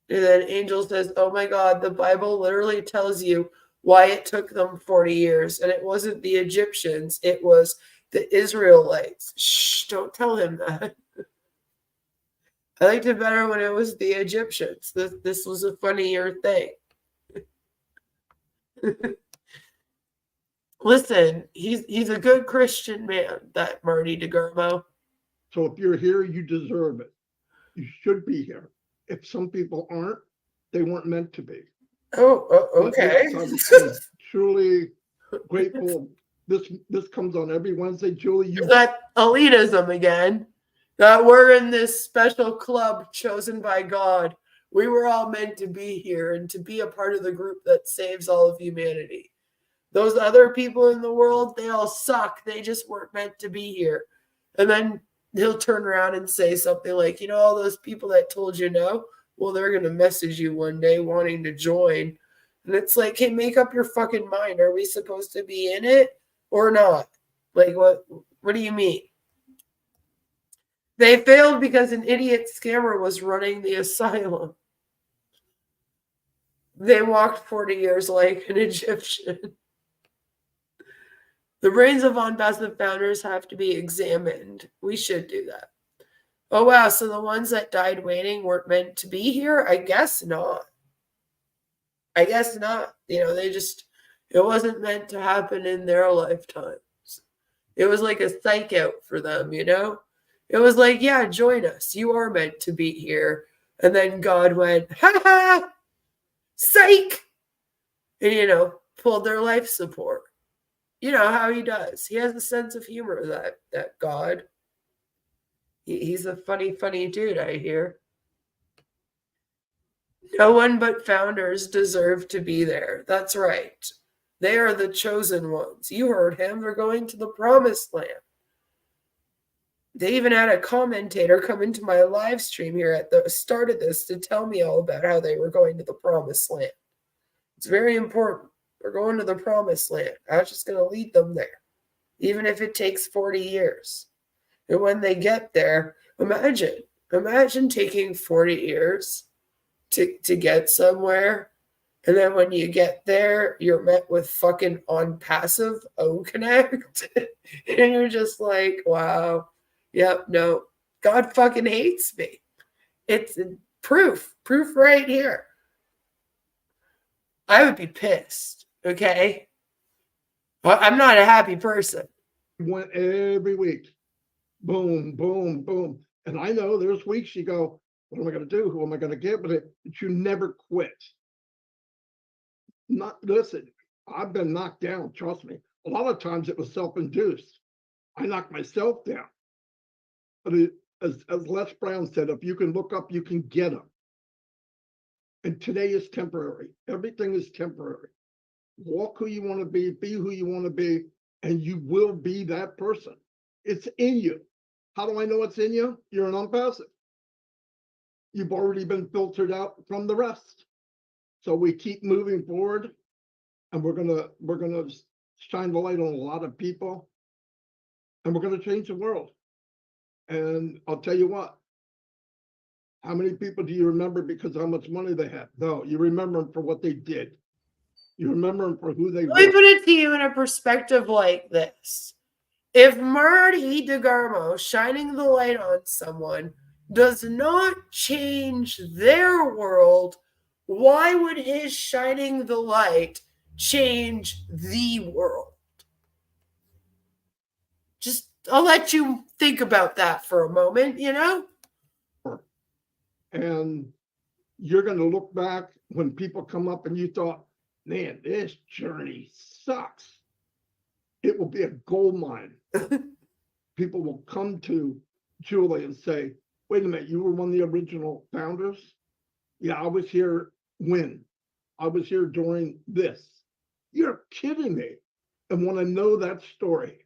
And then Angel says, oh my God, the Bible literally tells you why it took them 40 years. And it wasn't the Egyptians, it was the Israelites. Shh, don't tell him that. I liked it better when it was the Egyptians. This was a funnier thing. Listen, he's a good Christian man, that Marty DeGarmo. So if you're here, you deserve it. You should be here. If some people aren't, they weren't meant to be. Oh, okay. Yes, I'm truly grateful. This comes on every Wednesday, Julie. You got elitism again. That we're in this special club chosen by God. We were all meant to be here and to be a part of the group that saves all of humanity. Those other people in the world, they all suck. They just weren't meant to be here. And then he'll turn around and say something like, you know, all those people that told you no, well, they're going to message you one day wanting to join. And it's like, hey, make up your fucking mind. Are we supposed to be in it or not? Like, what do you mean? They failed because an idiot scammer was running the asylum. They walked 40 years like an Egyptian. The brains of Onpassive founders have to be examined. We should do that. Oh, wow. So the ones that died waiting weren't meant to be here? I guess not. I guess not. You know, it wasn't meant to happen in their lifetimes. It was like a psych out for them, you know? It was like, yeah, join us. You are meant to be here. And then God went, ha ha, psych. And, you know, pulled their life support. You know how he does. He has a sense of humor, that God. He's a funny dude, I hear. No one but founders deserve to be there. That's right. They are the chosen ones. You heard him. They're going to the promised land. They even had a commentator come into my live stream here at the start of this to tell me all about how they were going to the promised land. It's very important. They're going to the promised land. I was just going to lead them there, even if it takes 40 years. And when they get there, imagine taking 40 years to get somewhere. And then when you get there, you're met with fucking Onpassive O-Connect. And you're just like, wow. Yep, no. God fucking hates me. It's proof right here. I would be pissed, okay? Well, I'm not a happy person. Went every week. Boom, boom, boom. And I know there's weeks you go, what am I going to do? Who am I going to get? But you never quit. Listen, I've been knocked down, trust me. A lot of times it was self-induced. I knocked myself down. But as Les Brown said, if you can look up, you can get them. And today is temporary. Everything is temporary. Walk who you want to be who you want to be, and you will be that person. It's in you. How do I know it's in you? You're an Onpassive. You've already been filtered out from the rest. So we keep moving forward, and we're gonna shine the light on a lot of people, and we're gonna change the world. And I'll tell you what, how many people do you remember because of how much money they had? No, you remember them for what they did. You remember them for who they were. Let me put it to you in a perspective like this. If Marty DeGarmo shining the light on someone does not change their world, why would his shining the light change the world? Just, I'll let you think about that for a moment, you know? And you're going to look back when people come up and you thought, man, this journey sucks. It will be a gold mine. People will come to Julie and say, wait a minute, you were one of the original founders? Yeah, I was here when? I was here during this. You're kidding me. And want to know that story.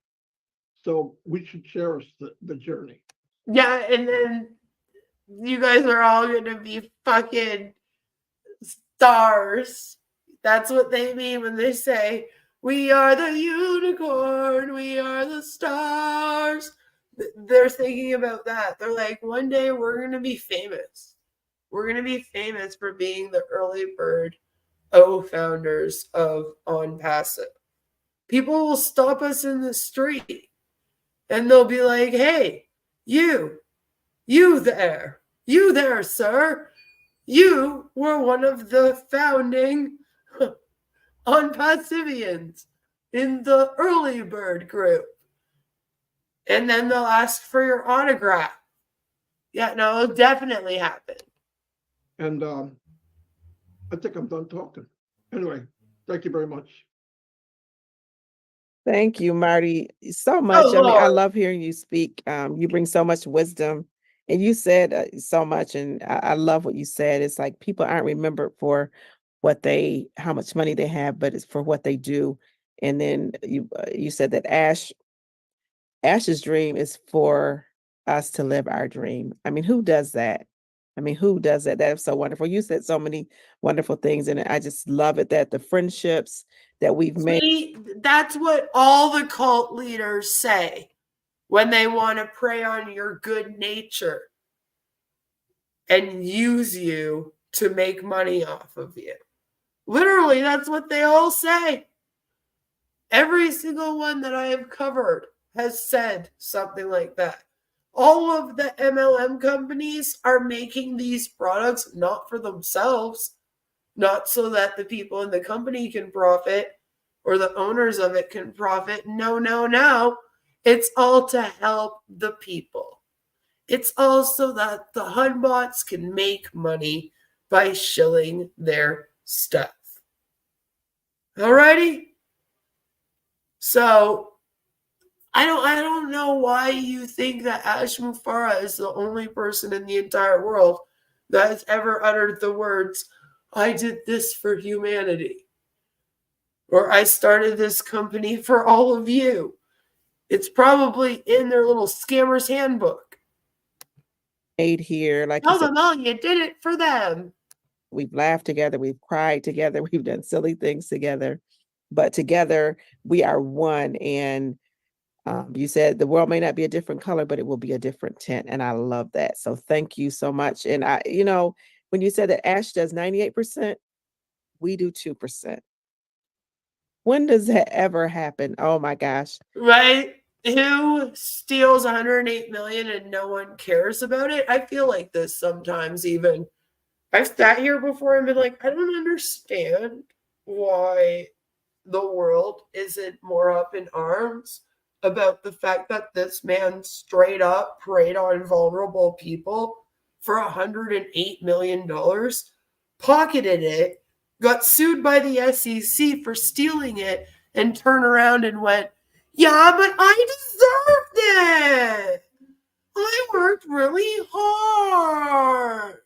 So we should cherish the journey. Yeah, and then you guys are all going to be fucking stars. That's what they mean when they say, we are the unicorn, we are the stars. They're thinking about that. They're like, one day we're going to be famous. We're going to be famous for being the early bird founders of Onpassive. People will stop us in the street and they'll be like, hey, you there, sir. You were one of the founding Onpassivians in the early bird group. And then they'll ask for your autograph. Yeah, no, it'll definitely happen. And I think I'm done talking. Anyway, thank you very much. Thank you, Marty, so much. I mean, I love hearing you speak. You bring so much wisdom, and you said so much, and I love what you said. It's like people aren't remembered for how much money they have, but it's for what they do. And then you said that Ash's dream is for us to live our dream. I mean, who does that? That's so wonderful. You said so many wonderful things, and I just love it that the friendships that we've made. That's what all the cult leaders say when they want to prey on your good nature and use you to make money off of you. Literally, that's what they all say. Every single one that I have covered has said something like that. All of the MLM companies are making these products not for themselves, not so that the people in the company can profit or the owners of it can profit. No. It's all to help the people. It's also that the Hunbots can make money by shilling their stuff. Alrighty? So I don't know why you think that Ashraf Mufareh is the only person in the entire world that has ever uttered the words, I did this for humanity. Or I started this company for all of you. It's probably in their little scammer's handbook. Made here, like Tell them all you did it for them. We've laughed together, we've cried together, we've done silly things together, but together we are one. And you said the world may not be a different color, but it will be a different tint. And I love that. So thank you so much. And when you said that Ash does 98%, we do 2%. When does that ever happen? Oh my gosh. Right? Who steals 108 million and no one cares about it? I feel like this sometimes even. I've sat here before and been like, I don't understand why the world isn't more up in arms about the fact that this man straight up preyed on vulnerable people for $108 million, pocketed it, got sued by the SEC for stealing it, and turned around and went, yeah, but I deserved it. I worked really hard.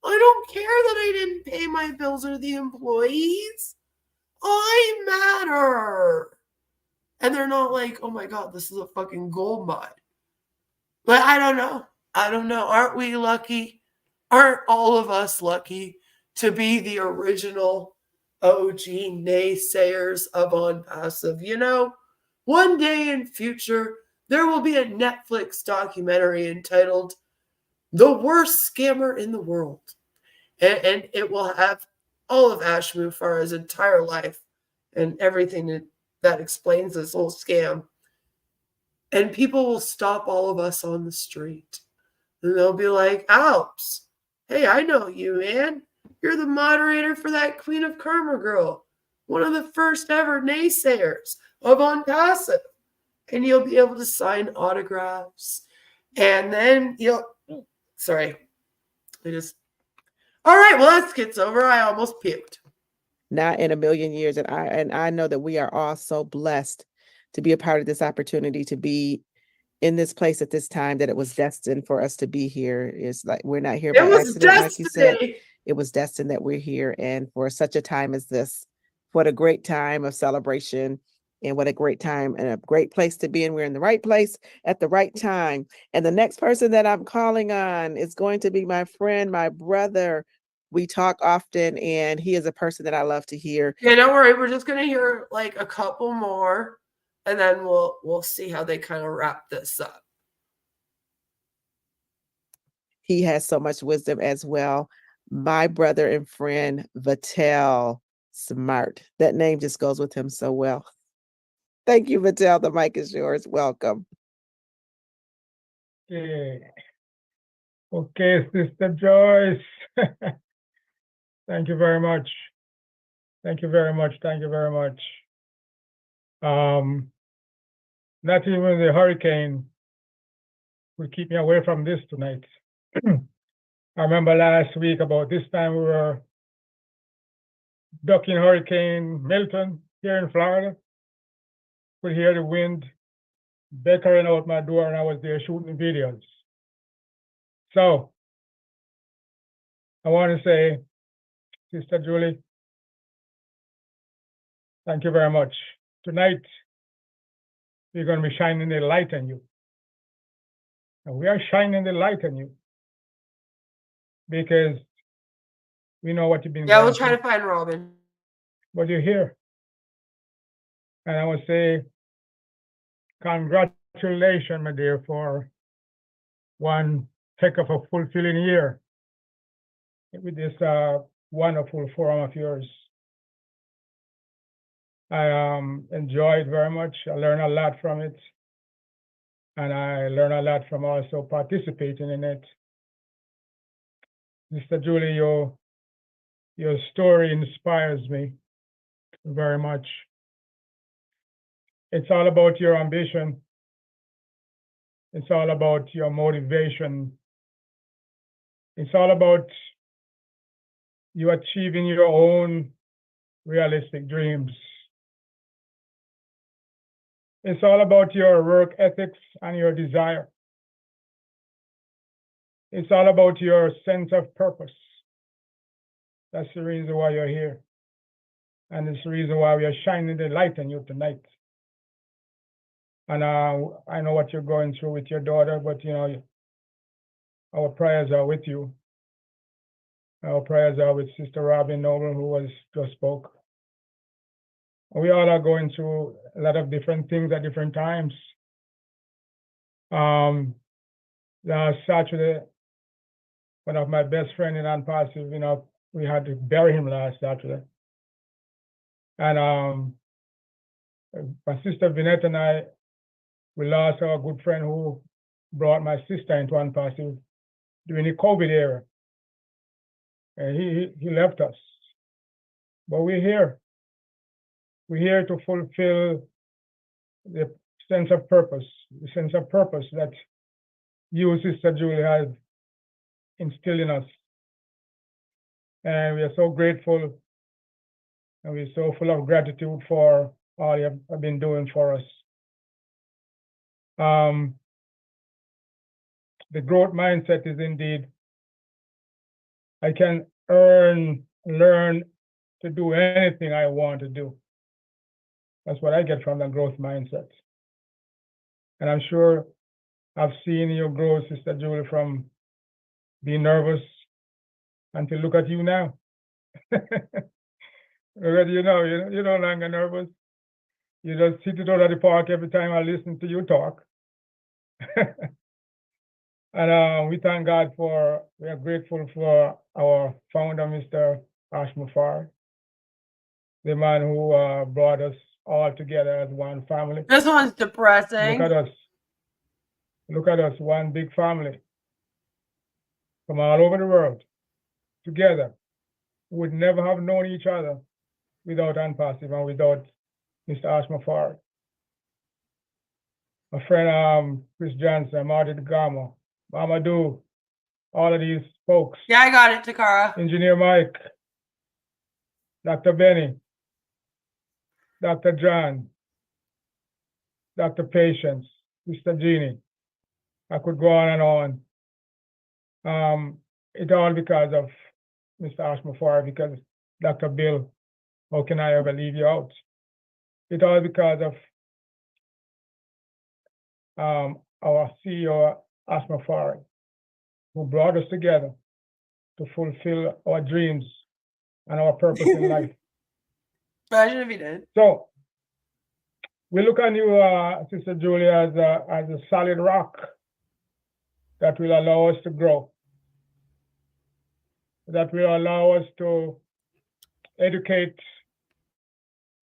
I don't care that I didn't pay my bills or the employees. I matter. And they're not like, oh my God, this is a fucking gold mine. But I don't know. Aren't we lucky? Aren't all of us lucky to be the original OG naysayers of Onpassive? One day in future, there will be a Netflix documentary entitled The Worst Scammer in the World. And it will have all of Ashraf Mufareh's entire life and everything that explains this whole scam. And people will stop all of us on the street. And they'll be like, Alps, hey, I know you, man. You're the moderator for that Queen of Karma girl, one of the first ever naysayers of Onpassive. And you'll be able to sign autographs. And then sorry. All right, well, that skit's over. I almost puked. Not in a million years. And I know that we are all so blessed to be a part of this opportunity, to be in this place at this time, that it was destined for us to be here. It's like we're not here by accident, like you said. It was destined that we're here, and for such a time as this. What a great time of celebration, and what a great time and a great place to be in. We're in the right place at the right time. And the next person that I'm calling on is going to be my friend, my brother. We talk often, and he is a person that I love to hear. Yeah, don't worry. We're just gonna hear like a couple more, and then we'll see how they kind of wrap this up. He has so much wisdom as well. My brother and friend, Vattel Smart. That name just goes with him so well. Thank you, Vattel. The mic is yours. Welcome. Okay, Sister Joyce. Thank you very much. Thank you very much. Thank you very much. Not even the hurricane will keep me away from this tonight. I remember last week about this time we were ducking Hurricane Milton here in Florida. Could hear the wind beckering out my door, and I was there shooting videos. So I want to say, Sister Julie, thank you very much. Tonight, we're going to be shining the light on you. And we are shining the light on you because we know what you've been Yeah, going we'll try through. to find Robin. But you're here. And I would say, congratulations, my dear, for one heck of a fulfilling year with this wonderful forum of yours. I enjoy it very much. I learn a lot from it. And I learn a lot from also participating in it. Mr. Julie, your story inspires me very much. It's all about your ambition. It's all about your motivation. It's all about you achieving your own realistic dreams. It's all about your work ethics and your desire. It's all about your sense of purpose. That's the reason why you're here. And it's the reason why we are shining the light on you tonight. And I know what you're going through with your daughter, but you know, our prayers are with you. Our prayers are with Sister Robin Noble, who just spoke. We all are going through a lot of different things at different times. Last Saturday, one of my best friends in Onpassive, you know, we had to bury him last Saturday. And my sister Vinette and I, we lost our good friend who brought my sister into Onpassive during the COVID era. And he left us. But we're here. We're here to fulfill the sense of purpose that you, Sister Julie, have instilled in us. And we are so grateful, and we're so full of gratitude for all you have been doing for us. The growth mindset is indeed, I can learn to do anything I want to do. That's what I get from the growth mindset. And I'm sure I've seen you grow, Sister Julie, from being nervous until look at you now. Look at you now, you're no longer nervous. You just sit it out at the park every time I listen to you talk. And we thank God we are grateful for our founder, Mr. Ashraf Mufareh, the man who brought us all together as one family. This one's depressing. Look at us, one big family. from all over the world together would never have known each other without Onpassive and without Mr. Ashraf Mufareh. My friend Chris Johnson, Marty Gama, Mamadou, all of these folks. Yeah, I got it, Takara. Engineer Mike, Dr. Benny, Dr. John, Dr. Patience, Mr. Jeannie. I could go on and on. It all because of Mr. Ashraf Mufareh, because Dr. Bill, how can I ever leave you out? It all because of our CEO, Ashraf Mufareh, who brought us together to fulfill our dreams and our purpose in life. Imagine if he did. So we look on you, Sister Julia, as a solid rock that will allow us to grow, that will allow us to educate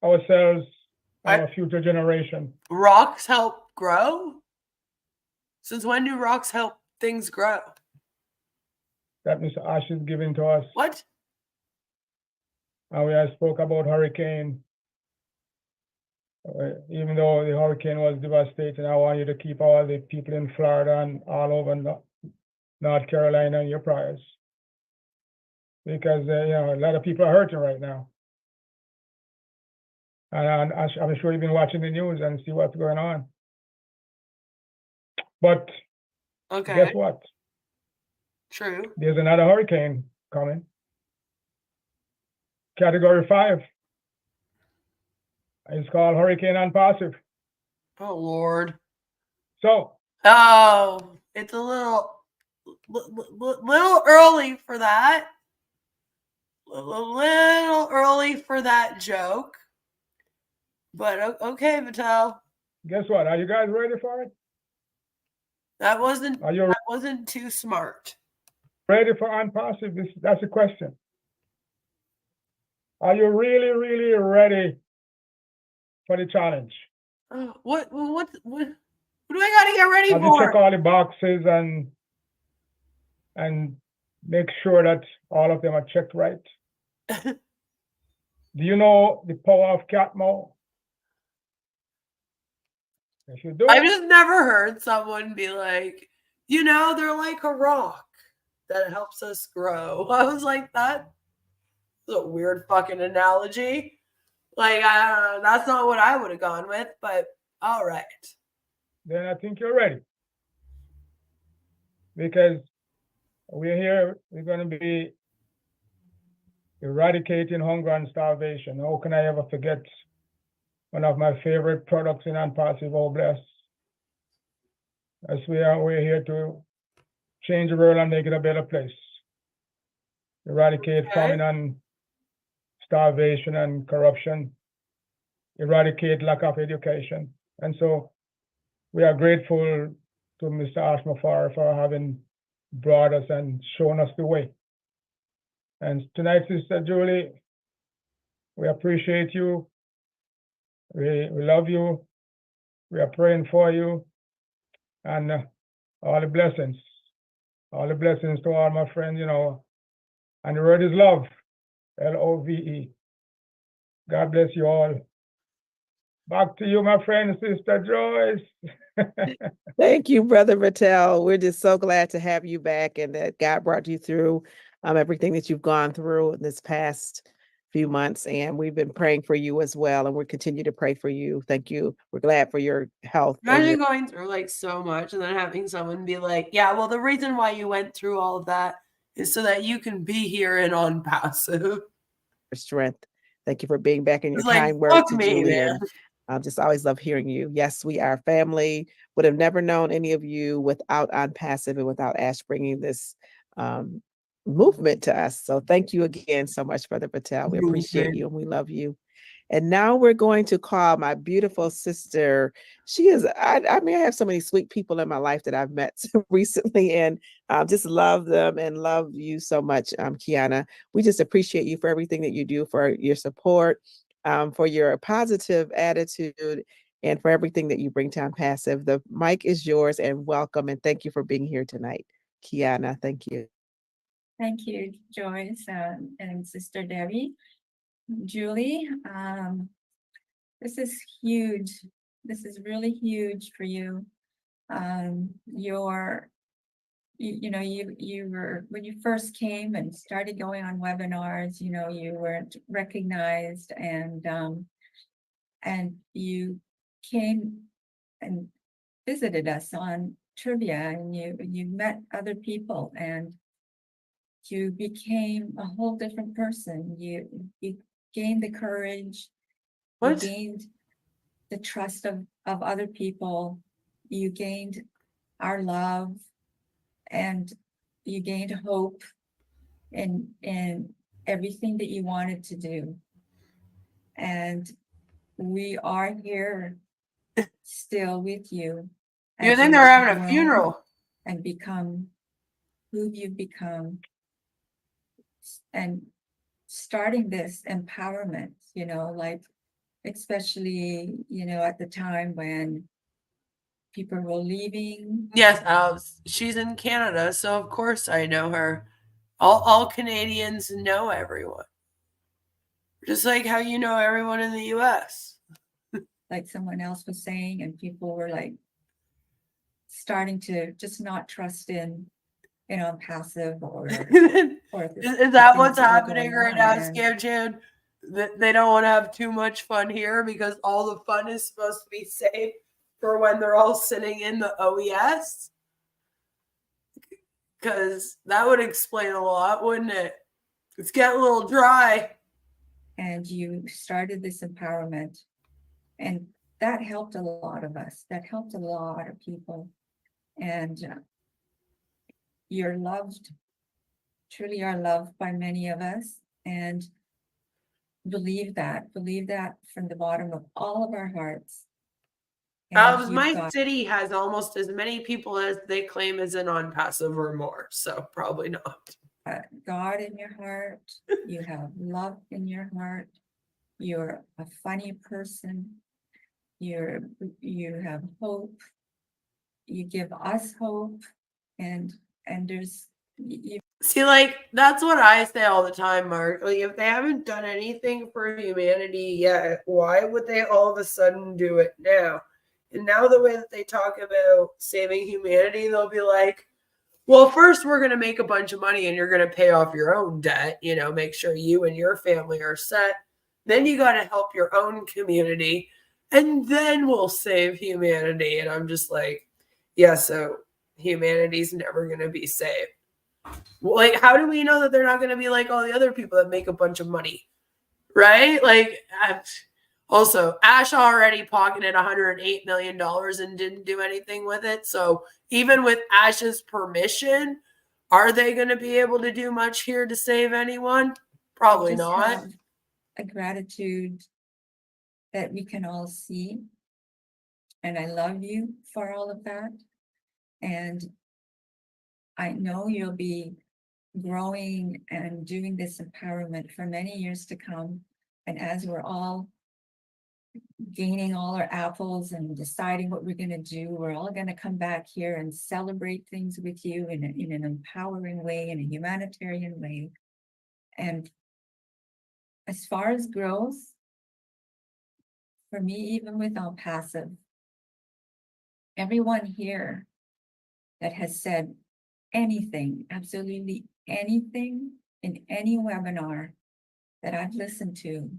ourselves and our future generation. Rocks help grow? Since when do rocks help things grow? That Mr. Ash is giving to us. What? And we spoke about hurricane. Even though the hurricane was devastating, I want you to keep all the people in Florida and all over North Carolina in your prayers. Because a lot of people are hurting right now. And I'm sure you've been watching the news and see what's going on. But guess what? True. There's another hurricane coming. Category 5. It's called Hurricane Onpassive. Oh, Lord. So. Oh, it's a little early for that. A little early for that joke. But okay, Patel. Guess what? Are you guys ready for it? That wasn't too smart. Ready for Onpassive? That's the question. Are you really, really ready for the challenge? What do I gotta get ready Have for? you check all the boxes and make sure that all of them are checked right? Do you know the power of Catmo? If you do, I've just never heard someone be like, they're like a rock that helps us grow. I was like, that's a weird fucking analogy. Like, that's not what I would have gone with, but all right. Then I think you're ready. Because we're here, we're going to be eradicating hunger and starvation. How can I ever forget one of my favorite products in Onpassive, Oh Bless? As we're here to change the world and make it a better place. Eradicate famine and starvation and corruption. Eradicate lack of education. And so we are grateful to Mr. Ashraf Mufareh for having brought us and shown us the way. And tonight, Sister Julie, we appreciate you. We love you. We are praying for you. And all the blessings to all my friends, and the word is love, Love. God bless you all. Back to you, my friend, Sister Joyce. Thank you, Brother Patel. We're just so glad to have you back and that God brought you through everything that you've gone through in this past few months. And we've been praying for you as well. And we'll continue to pray for you. Thank you. We're glad for your health. Imagine going through like so much and then having someone be like, yeah, well, the reason why you went through all of that is so that you can be here and Onpassive. Strength. Thank you for being back in your It's like, kind words fuck to me, Julian. man. I just always love hearing you. Yes, we are family. Would have never known any of you without Onpassive and without Ash bringing this movement to us. So thank you again so much, Brother Patel. We appreciate you and we love you. And now we're going to call my beautiful sister. She is, I have so many sweet people in my life that I've met recently and just love them and love you so much, Kiana. We just appreciate you for everything that you do, for your support, for your positive attitude, and for everything that you bring to Onpassive. The mic is yours and welcome. And thank you for being here tonight. Kiana, thank you. Thank you, Joyce and Sister Debbie. Julie, this is huge. This is really huge for you. You were, when you first came and started going on webinars, you weren't recognized, and you came and visited us on trivia, and you met other people, and you became a whole different person. You gained the courage, you gained the trust of other people, you gained our love, and you gained hope in everything that you wanted to do. And we are here still with you. You as think you they're have having a grown funeral? and become who you've become, and starting this empowerment, like, especially, at the time when people were leaving. Yes, she's in Canada, so of course I know her. All Canadians know everyone. Just like how you know everyone in the US. Like someone else was saying, and people were like starting to just not trust in Onpassive or is that what's happening right now, Scam Chan? They don't want to have too much fun here because all the fun is supposed to be saved for when they're all sitting in the OES? Because that would explain a lot, wouldn't it? It's getting a little dry. And you started this empowerment, and that helped a lot of us. That helped a lot of people. And you're loved, truly are loved by many of us. And believe that from the bottom of all of our hearts. My city has almost as many people as they claim is in Onpassive or more, so probably not. God in your heart, you have love in your heart, you're a funny person, you have hope, you give us hope, and there's See, like, that's what I say all the time, Mark. Like, if they haven't done anything for humanity yet, why would they all of a sudden do it now? And now the way that they talk about saving humanity, they'll be like, well, first we're going to make a bunch of money and you're going to pay off your own debt, make sure you and your family are set. Then you got to help your own community, and then we'll save humanity. And I'm just like, yeah, so humanity's never going to be saved. Like, how do we know that they're not going to be like all the other people that make a bunch of money, right? Like, also, Ash already pocketed $108 million and didn't do anything with it. So even with Ash's permission, are they going to be able to do much here to save anyone? Probably not. Have a gratitude that we can all see. And I love you for all of that. And I know you'll be growing and doing this empowerment for many years to come. And as we're all gaining all our apples and deciding what we're going to do, we're all going to come back here and celebrate things with you in an empowering way, in a humanitarian way. And as far as growth, for me, even with Onpassive, everyone here that has said anything, absolutely anything in any webinar that I've listened to,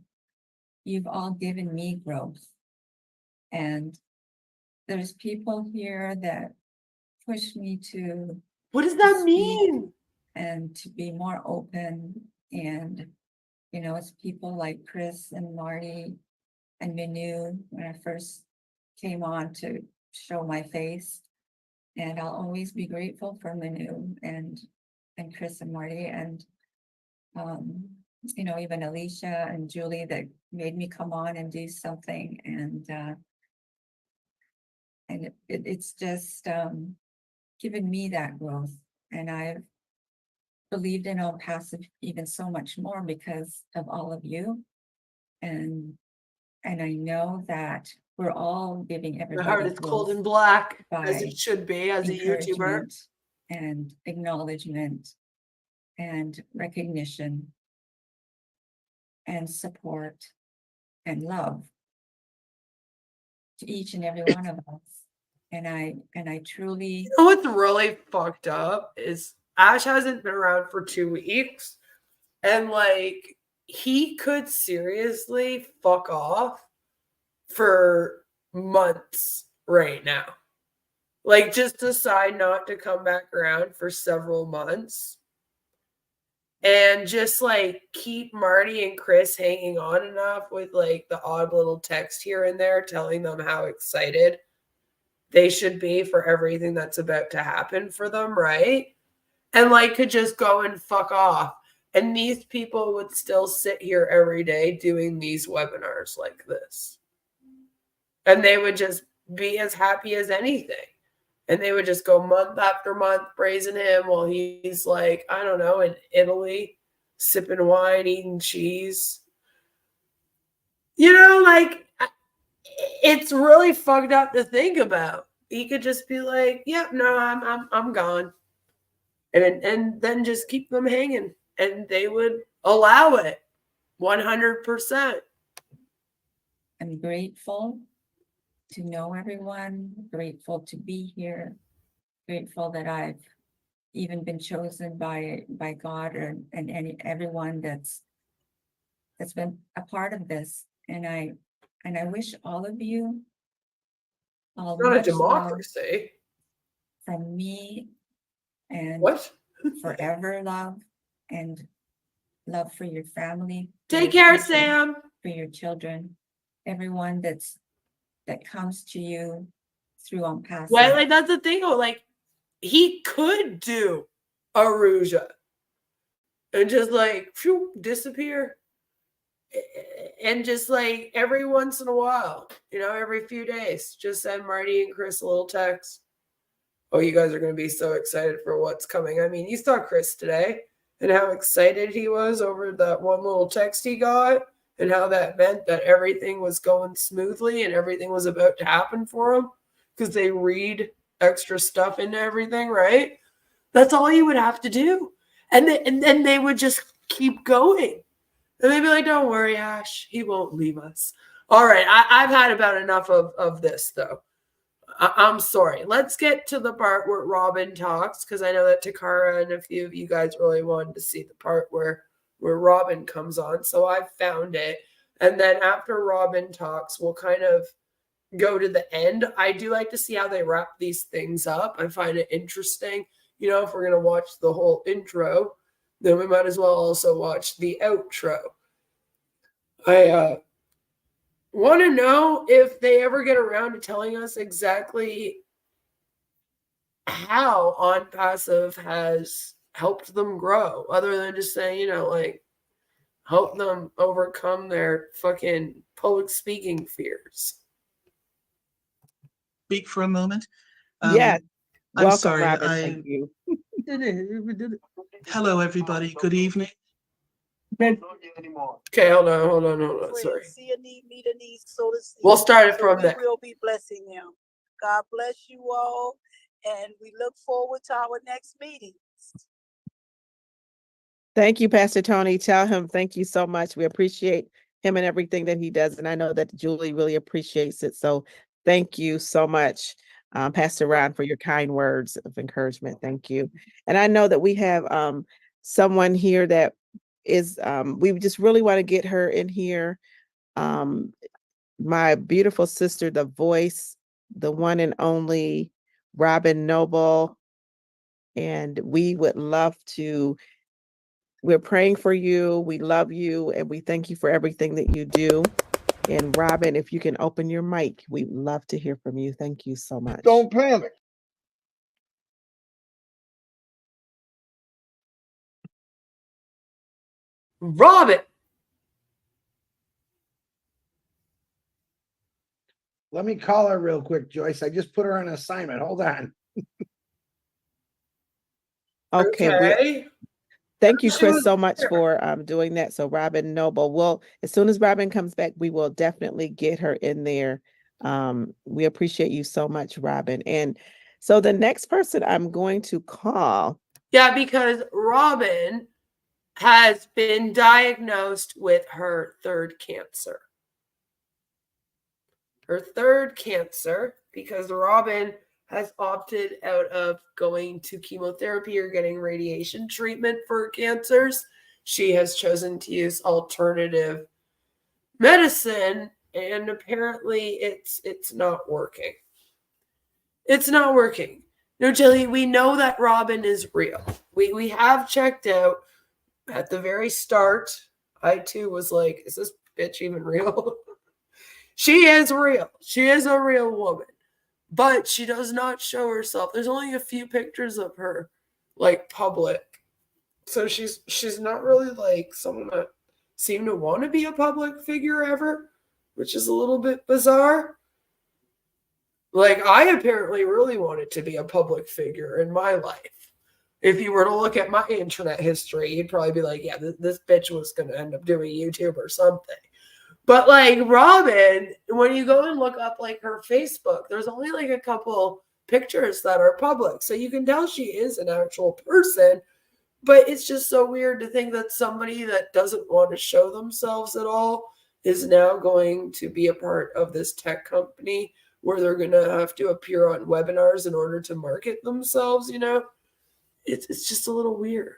you've all given me growth. And there's people here that push me to. What does that mean? And to be more open. And, it's people like Chris and Marty and Manu when I first came on to show my face. And I'll always be grateful for Manu and Chris and Marty and, even Alicia and Julie that made me come on and do something. And it's just given me that growth. And I've believed in Onpassive even so much more because of all of you. And I know that we're all giving everybody. My heart is cold and black, as it should be, as a YouTuber. And acknowledgement and recognition and support and love to each and every one of us. And I truly, You know what's really fucked up is Ash hasn't been around for 2 weeks, and like he could seriously fuck off for months right now. Like just decide not to come back around for several months and just like keep Marty and Chris hanging on enough with like the odd little text here and there telling them how excited they should be for everything that's about to happen for them, right? And like could just go and fuck off. And these people would still sit here every day doing these webinars like this. And they would just be as happy as anything. And they would just go month after month praising him while he's like, I don't know, in Italy, sipping wine, eating cheese. You know, like, it's really fucked up to think about. He could just be like, yep, no, I'm gone. And then just keep them hanging. And they would allow it 100%. I'm grateful to know everyone, grateful to be here, grateful that I've even been chosen by God and everyone that's been a part of this. And I wish all of you all Not a much love democracy. from me, and what? forever love and love for your family. Take care, Sam. For your children, everyone that comes to you through Onpassive. Well, like that's the thing. Like he could do Aruja and just like phew, disappear, and just like every once in a while, you know, every few days, just send Marty and Chris a little text. Oh, you guys are going to be so excited for what's coming. I mean, you saw Chris today and how excited he was over that one little text he got and how that meant that everything was going smoothly and everything was about to happen for him because they read extra stuff into everything, right? That's all you would have to do. And then they would just keep going. And they'd be like, don't worry, Ash, he won't leave us. All right, I've had about enough of this, though. I'm sorry. Let's get to the part where Robin talks, because I know that Takara and a few of you guys really wanted to see the part where Robin comes on. So I found it. And then after Robin talks, we'll kind of go to the end. I do like to see how they wrap these things up. I find it interesting. You know, if we're going to watch the whole intro, then we might as well also watch the outro. I want to know if they ever get around to telling us exactly how Onpassive has helped them grow, other than just saying, you know, like, help them overcome their fucking public speaking fears. Speak for a moment? Yes. I'm Welcome, sorry. Robin. Thank you. Hello, everybody. Good evening. Okay, hold on. Sorry. See a need, meet a need, so to see. We'll start it from we there. will be blessing them. God bless you all, and we look forward to our next meeting. Thank you, Pastor Tony. Tell him thank you so much. We appreciate him and everything that he does. And I know that Julie really appreciates it. So thank you so much, Pastor Ron, for your kind words of encouragement. Thank you. And I know that we have someone here that is, we just really want to get her in here. My beautiful sister, the voice, the one and only Robin Noble. And we would love to, we're praying for you. We love you. And we thank you for everything that you do. And Robin, if you can open your mic, we'd love to hear from you. Thank you so much. Don't panic. Robin. Let me call her real quick, Joyce. I just put her on an assignment. Hold on. Okay. Thank you, Chris, so much for doing that. So Robin Noble, as soon as Robin comes back, we will definitely get her in there. We appreciate you so much, Robin. And so the next person I'm going to call Yeah, because Robin has been diagnosed with her third cancer. Her third cancer, because Robin has opted out of going to chemotherapy or getting radiation treatment for cancers. She has chosen to use alternative medicine, and apparently it's not working. It's not working. No, Jelly, we know that Robin is real. We have checked out at the very start. I too was like, is this bitch even real? She is real. She is a real woman. But she does not show herself. There's only a few pictures of her, like, public. So she's not really like someone that seemed to want to be a public figure ever, which is a little bit bizarre. Like, I apparently really wanted to be a public figure in my life. If you were to look at my internet history, you'd probably be like, yeah, this bitch was going to end up doing YouTube or something. But like Robin, when you go and look up like her Facebook, there's only like a couple pictures that are public. So you can tell she is an actual person. But it's just so weird to think that somebody that doesn't want to show themselves at all is now going to be a part of this tech company where they're going to have to appear on webinars in order to market themselves, you know? It's just a little weird.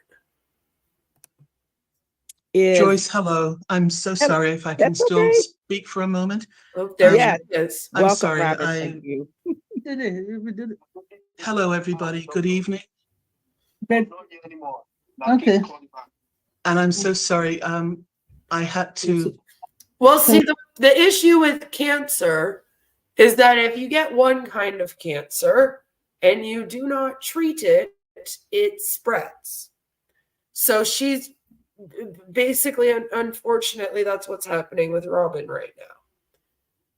Joyce, hello. I'm so sorry if I can That's still okay. speak for a moment. Oh, there Yeah. she is. I'm Welcome, sorry. Robin. Thank you. Hello, everybody. Good evening. Okay. And I'm so sorry. I had to. Well, see, the issue with cancer is that if you get one kind of cancer and you do not treat it, it spreads. So she's basically, unfortunately, that's what's happening with Robin right now.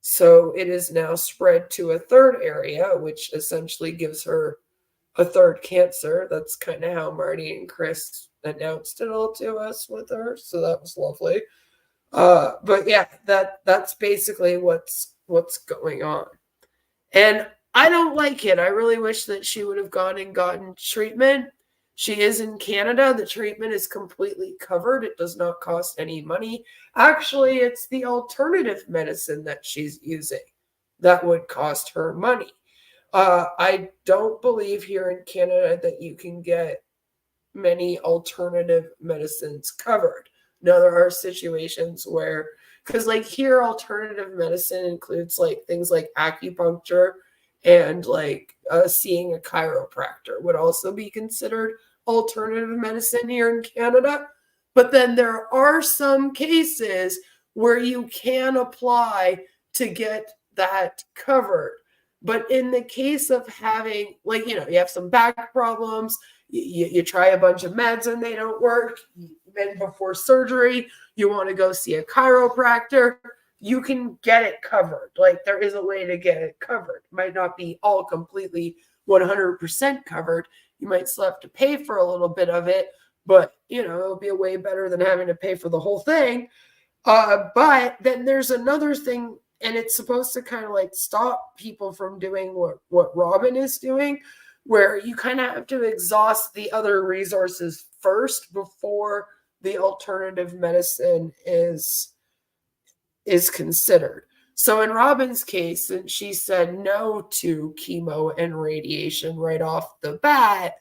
So it is now spread to a third area, which essentially gives her a third cancer. That's kind of how Marty and Chris announced it all to us with her. So that was lovely. But yeah, that's basically what's going on. And I don't like it. I really wish that she would have gone and gotten treatment. She is in Canada. The treatment is completely covered. It does not cost any money. Actually, it's the alternative medicine that she's using that would cost her money. I don't believe here in Canada that you can get many alternative medicines covered. Now, there are situations where, because like here, alternative medicine includes like things like acupuncture and like seeing a chiropractor would also be considered alternative medicine here in Canada. But then there are some cases where you can apply to get that covered. But in the case of having, like, you know, you have some back problems, you try a bunch of meds and they don't work, then before surgery, you want to go see a chiropractor, you can get it covered. Like, there is a way to get it covered. It might not be all completely 100% covered. You might still have to pay for a little bit of it, but, you know, it'll be a way better than having to pay for the whole thing. But then there's another thing, and it's supposed to kind of like stop people from doing what Robin is doing, where you kind of have to exhaust the other resources first before the alternative medicine is considered. So in Robin's case, since she said no to chemo and radiation right off the bat,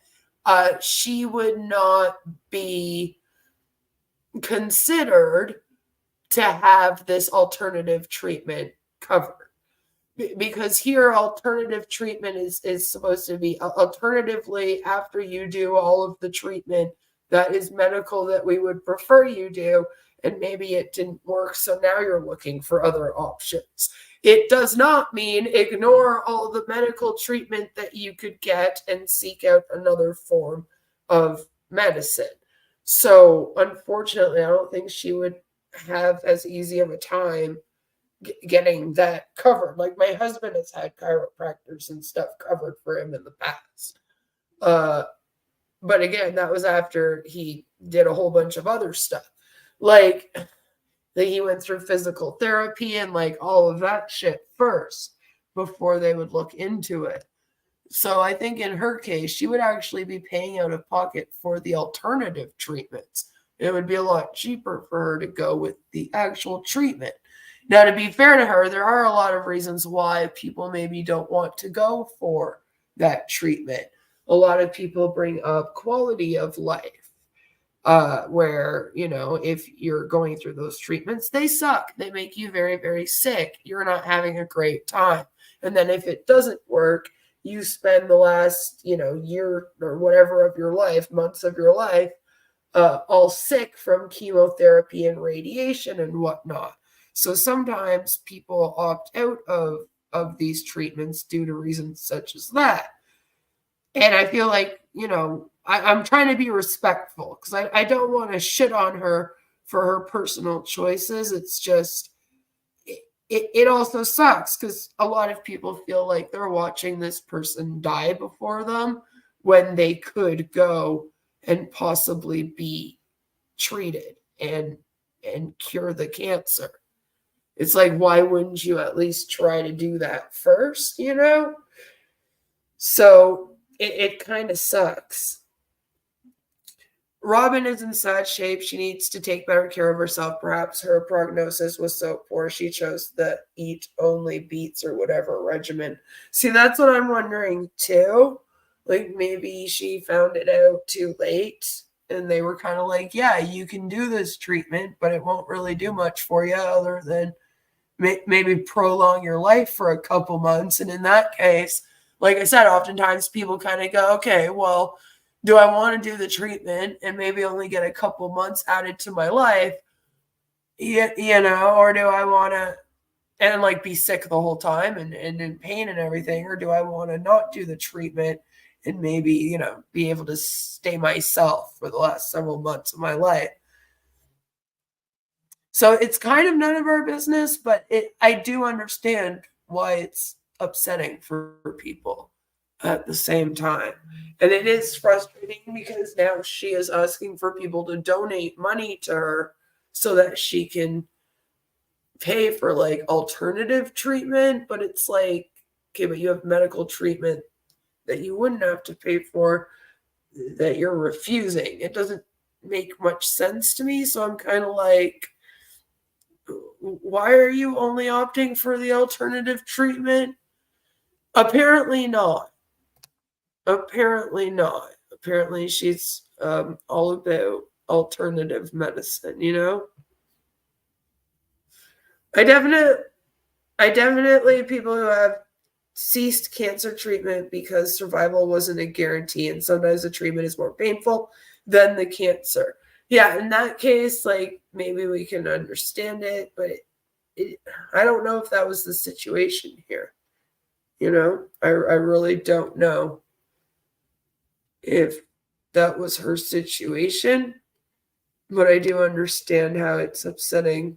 she would not be considered to have this alternative treatment covered. Because here, alternative treatment is supposed to be alternatively after you do all of the treatment that is medical that we would prefer you do, and maybe it didn't work, so now you're looking for other options. It does not mean ignore all the medical treatment that you could get and seek out another form of medicine. So unfortunately, I don't think she would have as easy of a time getting that covered. Like, my husband has had chiropractors and stuff covered for him in the past. But again, that was after he did a whole bunch of other stuff. Like he went through physical therapy and like all of that shit first before they would look into it. So I think in her case, she would actually be paying out of pocket for the alternative treatments. It would be a lot cheaper for her to go with the actual treatment. Now, to be fair to her, there are a lot of reasons why people maybe don't want to go for that treatment. A lot of people bring up quality of life, where, you know, if you're going through those treatments, they suck. They make you very, very sick. You're not having a great time. And then if it doesn't work, you spend the last, you know, year or whatever of your life, months of your life, all sick from chemotherapy and radiation and whatnot. So sometimes people opt out of these treatments due to reasons such as that. And I feel like, you know, I'm trying to be respectful because I don't want to shit on her for her personal choices. It's just, it also sucks because a lot of people feel like they're watching this person die before them when they could go and possibly be treated and cure the cancer. It's like, why wouldn't you at least try to do that first, you know? So it kind of sucks. Robin is in sad shape. She needs to take better care of herself. Perhaps her prognosis was so poor she chose the eat only beets or whatever regimen. See, that's what I'm wondering too. Like maybe she found it out too late and they were kind of like, yeah, you can do this treatment, but it won't really do much for you other than maybe prolong your life for a couple months. And in that case, like I said, oftentimes people kind of go, okay, well, do I want to do the treatment and maybe only get a couple months added to my life, you know, or do I want to and like be sick the whole time and in pain and everything, or do I want to not do the treatment and maybe, you know, be able to stay myself for the last several months of my life? So it's kind of none of our business, but I do understand why it's upsetting for people at the same time. And it is frustrating because now she is asking for people to donate money to her so that she can pay for like alternative treatment. But it's like, okay, but you have medical treatment that you wouldn't have to pay for that you're refusing. It doesn't make much sense to me. So I'm kind of like, why are you only opting for the alternative treatment? Apparently not. Apparently not. Apparently she's all about alternative medicine, you know? I definitely people who have ceased cancer treatment because survival wasn't a guarantee and sometimes the treatment is more painful than the cancer. Yeah, in that case, like maybe we can understand it, but I don't know if that was the situation here. You know, I really don't know if that was her situation, but I do understand how it's upsetting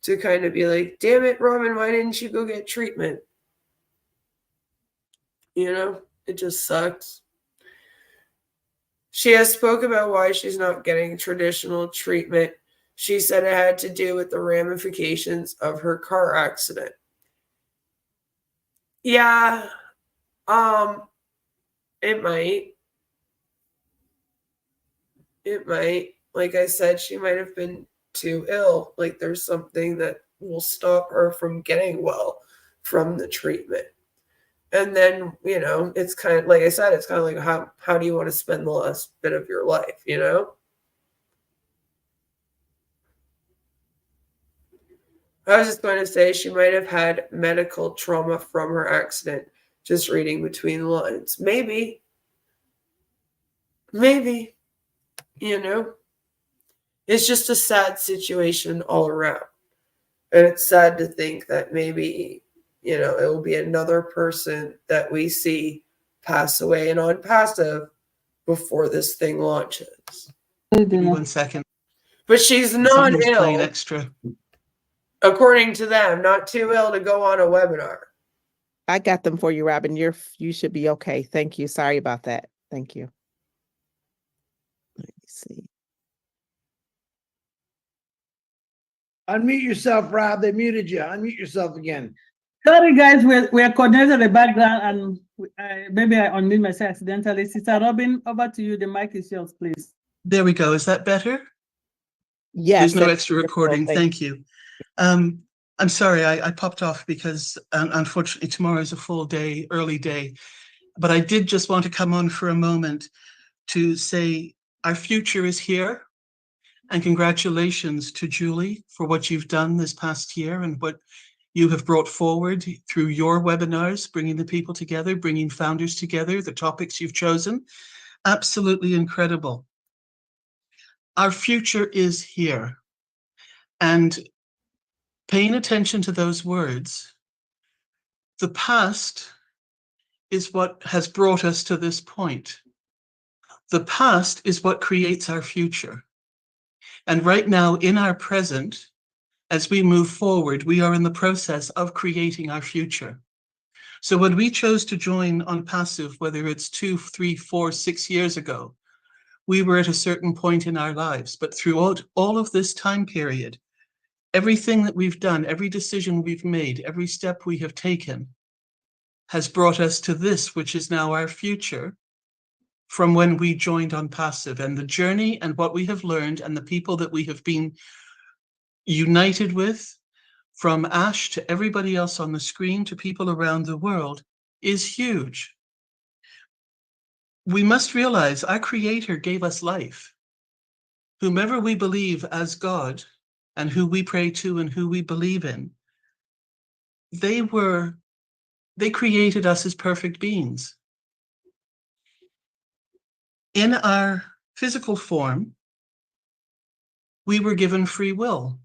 to kind of be like, damn it, Robin, why didn't you go get treatment? You know, it just sucks. She has spoke about why she's not getting traditional treatment. She said it had to do with the ramifications of her car accident. Yeah, it might. It might. Like I said, she might have been too ill. Like there's something that will stop her from getting well from the treatment. And then, you know, it's kind of, like I said, it's kind of like how do you want to spend the last bit of your life, you know? I was just going to say she might have had medical trauma from her accident, just reading between the lines. Maybe. Maybe. You know? It's just a sad situation all around. And it's sad to think that maybe, you know, it will be another person that we see pass away in Onpassive before this thing launches. Give me 1 second. But she's not Someone's playing ill. extra. According to them, not too ill to go on a webinar. I got them for you, Robin. You should be okay. Thank you. Sorry about that. Thank you. Let me see. Unmute yourself, Rob. They muted you. Unmute yourself again. Sorry, guys, we're coordinating the background, and maybe I unmute myself accidentally. Sister Robin, over to you. The mic is yours, please. There we go. Is that better? Yes. There's no that's extra wonderful. recording. Thank you. I'm sorry, I popped off because unfortunately tomorrow is a full day, early day. But I did just want to come on for a moment to say our future is here. And congratulations to Julie for what you've done this past year and what you have brought forward through your webinars, bringing the people together, bringing founders together, the topics you've chosen. Absolutely incredible. Our future is here. And paying attention to those words, the past is what has brought us to this point. The past is what creates our future. And right now in our present, as we move forward, we are in the process of creating our future. So when we chose to join Onpassive, whether it's 2, 3, 4, 6 years ago, we were at a certain point in our lives. But throughout all of this time period, everything that we've done, every decision we've made, every step we have taken has brought us to this, which is now our future from when we joined Onpassive. And the journey and what we have learned and the people that we have been united with, from Ash to everybody else on the screen to people around the world, is huge. We must realize our Creator gave us life. Whomever we believe as God and who we pray to and who we believe in, they created us as perfect beings. In our physical form, we were given free will.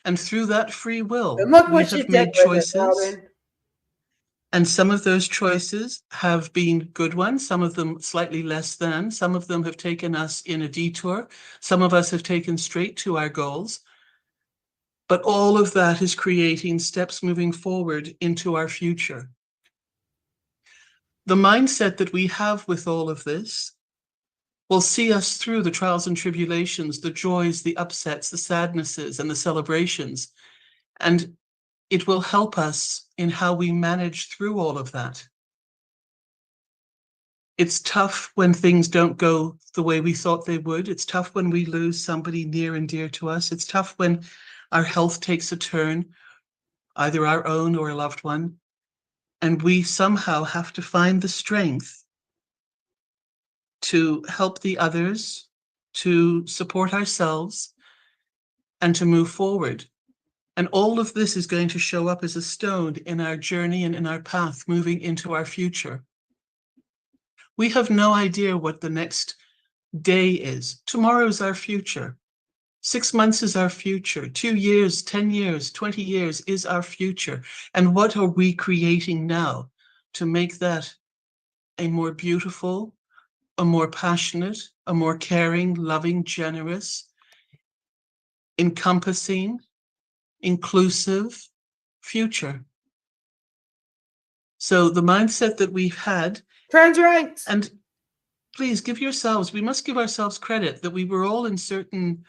And through that free will, we have made choices. And some of those choices have been good ones, some of them slightly less than, some of them have taken us in a detour, some of us have taken straight to our goals. But all of that is creating steps moving forward into our future. The mindset that we have with all of this will see us through the trials and tribulations, the joys, the upsets, the sadnesses, and the celebrations. And it will help us in how we manage through all of that. It's tough when things don't go the way we thought they would. It's tough when we lose somebody near and dear to us. It's tough when our health takes a turn, either our own or a loved one. And we somehow have to find the strength to help the others, to support ourselves, and to move forward. And all of this is going to show up as a stone in our journey and in our path moving into our future. We have no idea what the next day is. Tomorrow's our future. 6 months is our future. 2 years, 10 years, 20 years is our future. And what are we creating now to make that a more beautiful, a more passionate, a more caring, loving, generous, encompassing, inclusive future? So the mindset that we've had, turns right. And please give yourselves, we must give ourselves credit that we were all in certain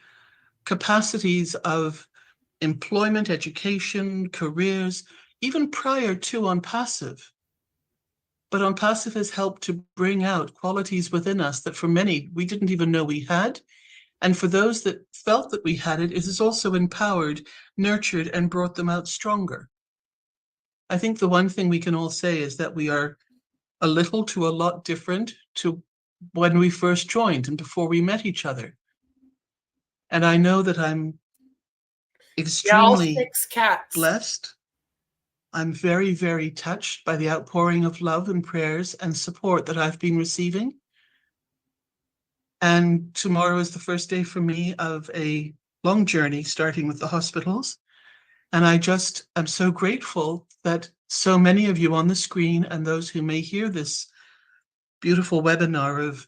capacities of employment, education, careers, even prior to Onpassive. But Onpassive has helped to bring out qualities within us that for many we didn't even know we had. And for those that felt that we had it, it has also empowered, nurtured, and brought them out stronger. I think the one thing we can all say is that we are a little to a lot different to when we first joined and before we met each other. And I know that I'm extremely blessed. I'm very, very touched by the outpouring of love and prayers and support that I've been receiving. And tomorrow is the first day for me of a long journey, starting with the hospitals. And I just am so grateful that so many of you on the screen and those who may hear this beautiful webinar of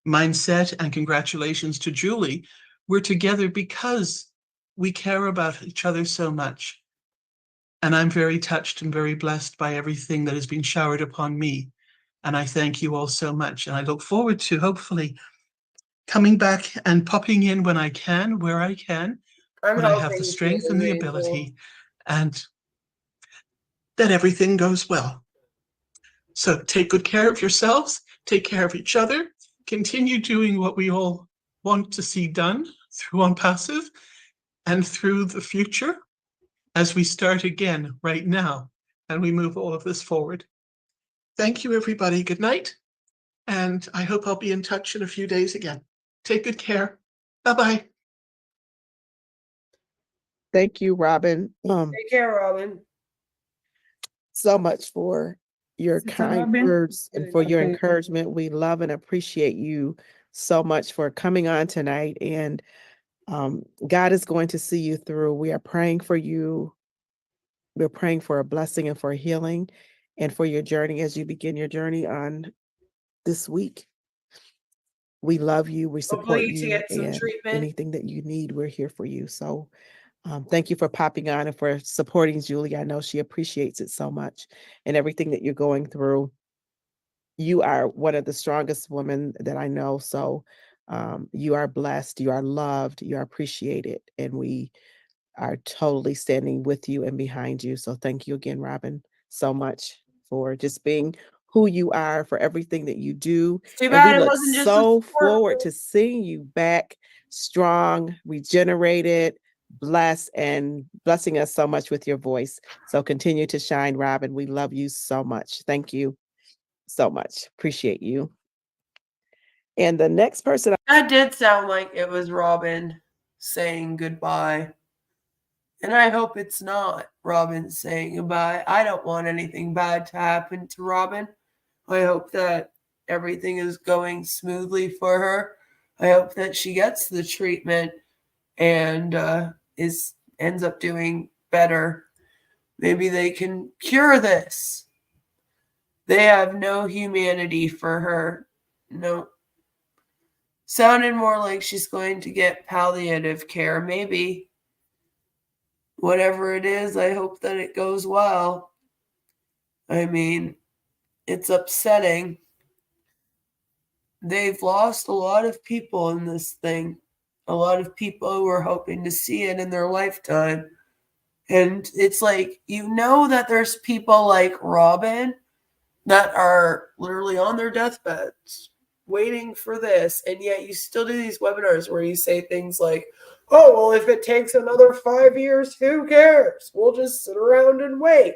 mindset, and congratulations to Julie, we're together because we care about each other so much. And I'm very touched and very blessed by everything that has been showered upon me. And I thank you all so much. And I look forward to hopefully coming back and popping in when I can, where I can, when I have the strength and the ability. And that everything goes well. So take good care of yourselves, take care of each other, continue doing what we all want to see done through Onpassive and through the future as we start again right now and we move all of this forward. Thank you, everybody. Good night. And I hope I'll be in touch in a few days again. Take good care. Bye-bye. Thank you, Robin. Take care, Robin. So much for your Sister kind Robin? words and for your Okay. encouragement. We love and appreciate you so much for coming on tonight. And God is going to see you through. We are praying for you. We're praying for a blessing and for healing and for your journey as you begin your journey on this week. We love you. We support Hopefully to you. get some And treatment. anything that you need, we're here for you. So thank you for popping on and for supporting Julie. I know she appreciates it so much and everything that you're going through. You are one of the strongest women that I know. So you are blessed, you are loved, you are appreciated, and we are totally standing with you and behind you. So thank you again, Robin, so much for just being who you are, for everything that you do. Too And bad we it look wasn't just so a sport. forward to seeing you back strong, regenerated, blessed, and blessing us so much with your voice. So continue to shine, Robin. We love you so much. Thank you so much. Appreciate you. And the next person. That did sound like it was Robin saying goodbye. And I hope it's not Robin saying goodbye. I don't want anything bad to happen to Robin. I hope that everything is going smoothly for her. I hope that she gets the treatment and ends up doing better. Maybe they can cure this. They have no humanity for her. No. Sounded more like she's going to get palliative care. Maybe. Whatever it is, I hope that it goes well. I mean, it's upsetting. They've lost a lot of people in this thing. A lot of people who were hoping to see it in their lifetime. And it's like, you know that there's people like Robin that are literally on their deathbeds waiting for this, and yet you still do these webinars where you say things like, oh, well, if it takes another 5 years, who cares? We'll just sit around and wait.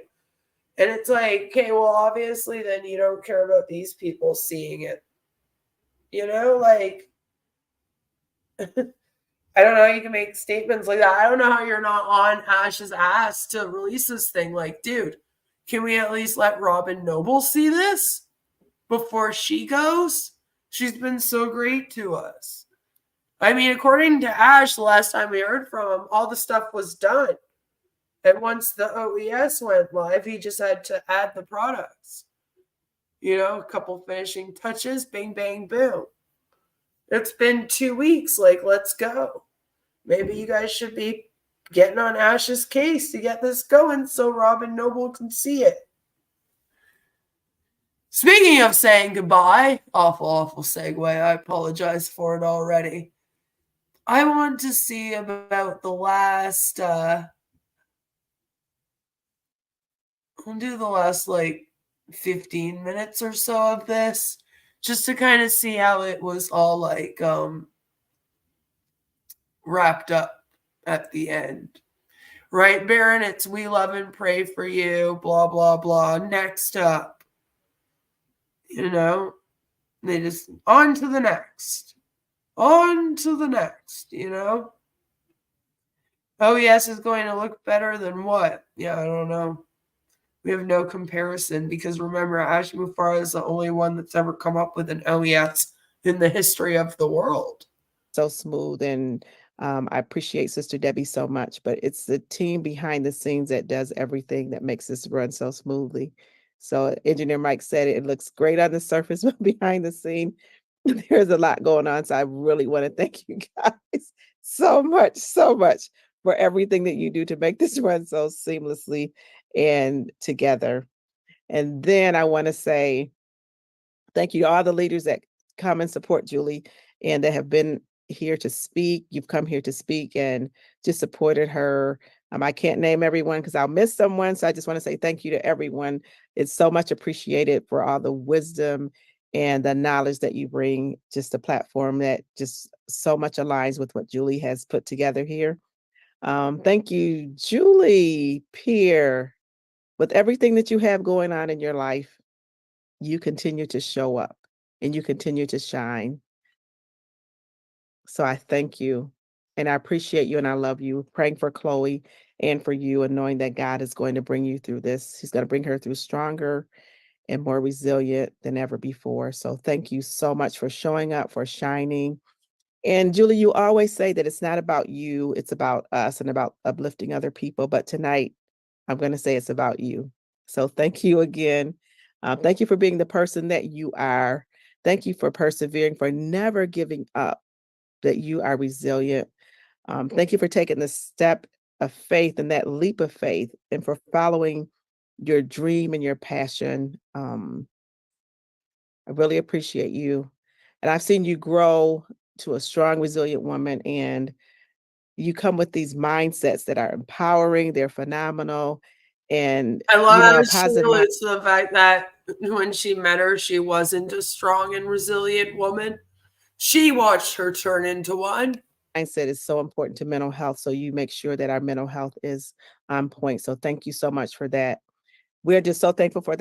And it's like, okay, well, obviously then you don't care about these people seeing it. You know, like, I don't know how you can make statements like that. I don't know how you're not on Ash's ass to release this thing. Like, dude, can we at least let Robin Noble see this before she goes? She's been so great to us. I mean, according to Ash, the last time we heard from him, all the stuff was done. And once the OES went live, he just had to add the products. You know, a couple finishing touches, bang, bang, boom. It's been 2 weeks. Like, let's go. Maybe you guys should be getting on Ash's case to get this going so Robin Noble can see it. Speaking of saying goodbye, awful segue. I apologize for it already. I want to see about the last, I'll do the last like 15 minutes or so of this, just to kind of see how it was all like wrapped up at the end. Right, Baron? It's we love and pray for you, blah, blah, blah. Next up. You know, they just on to the next. On to the next, you know? OES is going to look better than what? Yeah, I don't know. We have no comparison because remember, Ashraf Mufareh is the only one that's ever come up with an OES in the history of the world. So smooth, and I appreciate Sister Debbie so much, but it's the team behind the scenes that does everything that makes this run so smoothly. So Engineer Mike said it looks great on the surface, but behind the scene, there's a lot going on. So I really want to thank you guys so much for everything that you do to make this run so seamlessly and together. And then I want to say thank you to all the leaders that come and support Julie and that have been here to speak. You've come here to speak and just supported her I can't name everyone because I'll miss someone. So I just want to say thank you to everyone. It's so much appreciated for all the wisdom and the knowledge that you bring, just a platform that just so much aligns with what Julie has put together here. Thank you, Julie, Pierre. With everything that you have going on in your life, you continue to show up and you continue to shine. So I thank you and I appreciate you and I love you. Praying for Chloe and for you and knowing that God is going to bring you through this. He's going to bring her through stronger and more resilient than ever before. So thank you so much for showing up, for shining. And Julie, you always say that it's not about you, it's about us and about uplifting other people. But tonight, I'm going to say it's about you. So thank you again. Thank you for being the person that you are. Thank you for persevering, for never giving up, that you are resilient. Thank you for taking the step of faith and that leap of faith and for following your dream and your passion. I really appreciate you. And I've seen you grow to a strong, resilient woman, and you come with these mindsets that are empowering, they're phenomenal. And I love how she positive alludes to the fact that when she met her, she wasn't a strong and resilient woman. She watched her turn into one. mindset is so important to mental health. So you make sure that our mental health is on point. So thank you so much for that. We're just so thankful for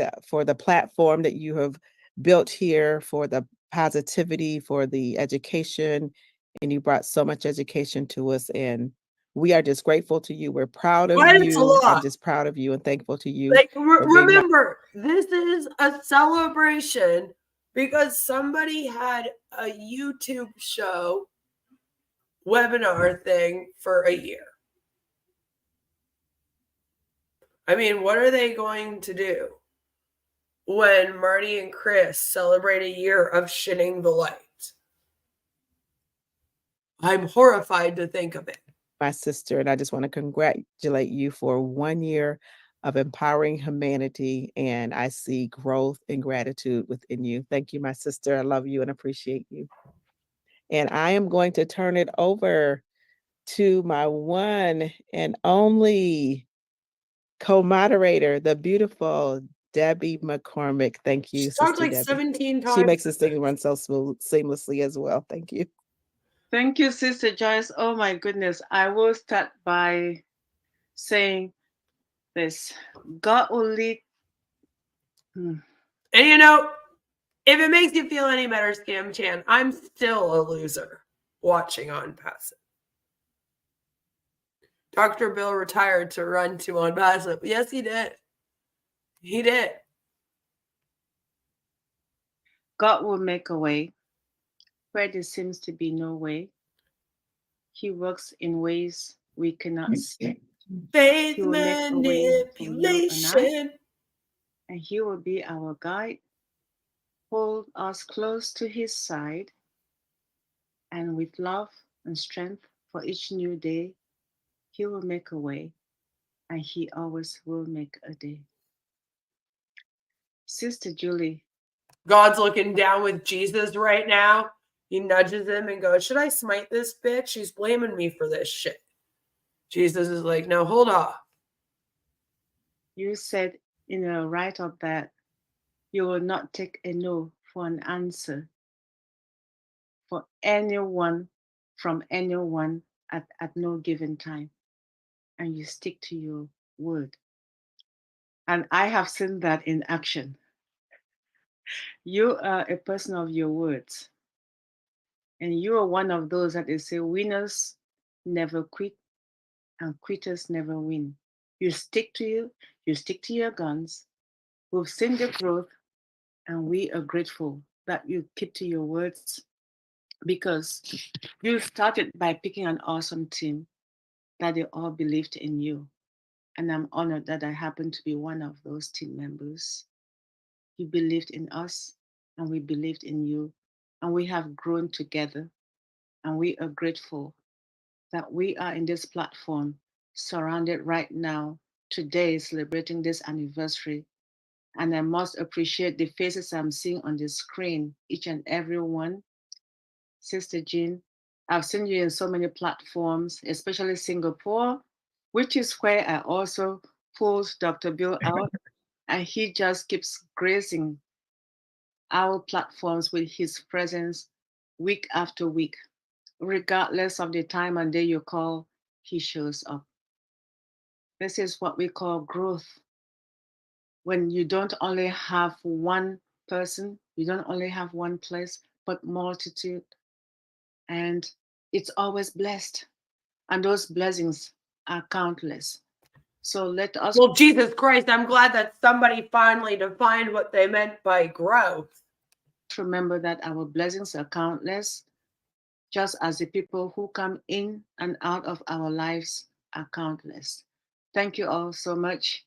the platform that you have built here, for the positivity, for the education, and you brought so much education to us. And we are just grateful to you. We're proud of you. I'm just proud of you and thankful to you. Like, remember, this is a celebration because somebody had a YouTube show webinar thing for a year. I mean, what are they going to do when Marty and Chris celebrate a year of shitting the light? I'm horrified to think of it. My sister, and I just want to congratulate you for 1 year of empowering humanity, and I see growth and gratitude within you. Thank you, my sister. I love you and appreciate you. And I am going to turn it over to my one and only co-moderator, the beautiful Debbie McCormick. Thank you, She Sister talked like Debbie. 17 times. She makes this thing run so smooth, seamlessly as well. Thank you. Thank you, Sister Joyce. Oh my goodness. I will start by saying this. God will lead. And you know, if it makes you feel any better, Scam Chan, I'm still a loser watching Onpassive. Dr. Bill retired to run to Onpassive. Yes, he did. He did. God will make a way where there seems to be no way. He works in ways we cannot see. Faith He will make a way for you and I, manipulation. and He will be our guide, hold us close to His side, and with love and strength for each new day, He will make a way, and He always will make a day. Sister Julie. God's looking down with Jesus right now. He nudges him and goes, should I smite this bitch? She's blaming me for this shit. Jesus is like, no, hold off. You said in a write-up that you will not take a no for an answer for anyone, from anyone at no given time. And you stick to your word. And I have seen that in action. You are a person of your words. And you are one of those that they say winners never quit and quitters never win. You stick to your guns. We've seen the growth, and we are grateful that you keep to your words, because you started by picking an awesome team that they all believed in you. And I'm honored that I happen to be one of those team members. You believed in us, and we believed in you, and we have grown together. And we are grateful that we are in this platform, surrounded right now, today, celebrating this anniversary. And I must appreciate the faces I'm seeing on the screen, each and every one. Sister Jean, I've seen you in so many platforms, especially Singapore. which is where I also pulled Dr. Bill out, and he just keeps gracing our platforms with his presence week after week. Regardless of the time and day you call, he shows up. This is what we call growth. When you don't only have one person, you don't only have one place, but multitude. And it's always blessed. And those blessings are countless. So let us. Well, Jesus Christ, I'm glad that somebody finally defined what they meant by growth. Remember that our blessings are countless, just as the people who come in and out of our lives are countless. Thank you all so much.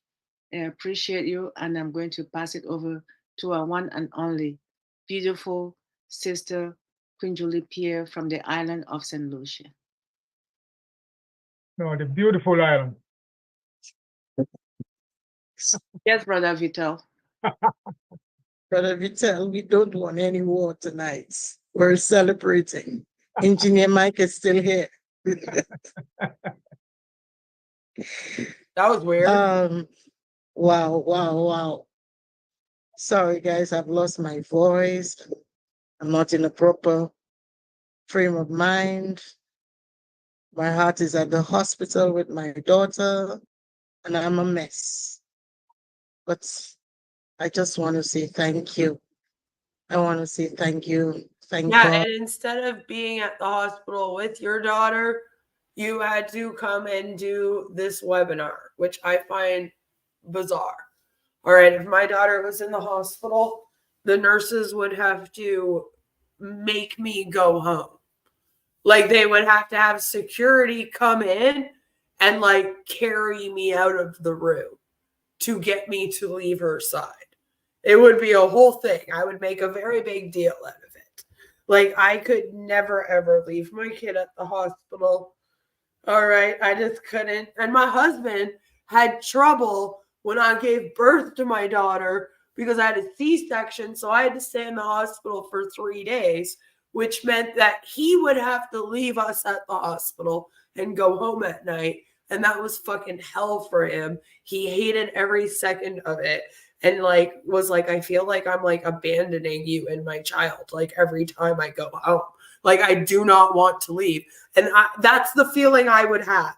I appreciate you, and I'm going to pass it over to our one and only beautiful sister, Queen Julie Pierre from the island of St. Lucia. No, the beautiful island. Yes, Brother Vital. Brother Vital, we don't want any war tonight. We're celebrating. Engineer Mike is still here. That was weird. Wow. Sorry, guys, I've lost my voice. I'm not in a proper frame of mind. My heart is at the hospital with my daughter, and I'm a mess. But I just want to say thank you. I want to say thank you. Thank Yeah, God. and instead of being at the hospital with your daughter, you had to come and do this webinar, which I find bizarre. All right, if my daughter was in the hospital, the nurses would have to make me go home. Like they would have to have security come in and like carry me out of the room to get me to leave her side. It would be a whole thing. I would make a very big deal out of it. Like I could never ever leave my kid at the hospital. All right, I just couldn't. And my husband had trouble when I gave birth to my daughter because I had a C-section, so I had to stay in the hospital for 3 days, which meant that he would have to leave us at the hospital and go home at night. And that was fucking hell for him. He hated every second of it. And like was like, I feel like I'm like abandoning you and my child like every time I go home. Like I do not want to leave. And that's the feeling I would have.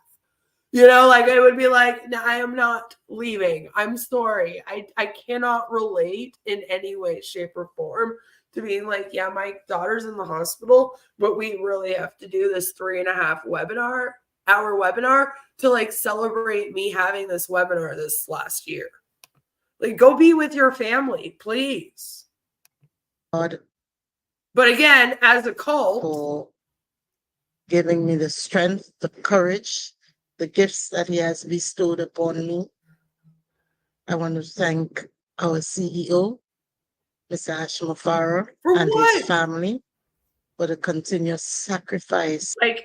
You know, like I would be like, no, I am not leaving. I'm sorry. I cannot relate in any way, shape, or form to being like, yeah, my daughter's in the hospital, but we really have to do this 3.5 hour webinar to like celebrate me having this webinar this last year. Like, go be with your family, please. God. But again, as a cult, for giving me the strength, the courage, the gifts that he has bestowed upon me. I want to thank our CEO, Mr. Ashraf Mufareh, and his family for the continuous sacrifice. Like,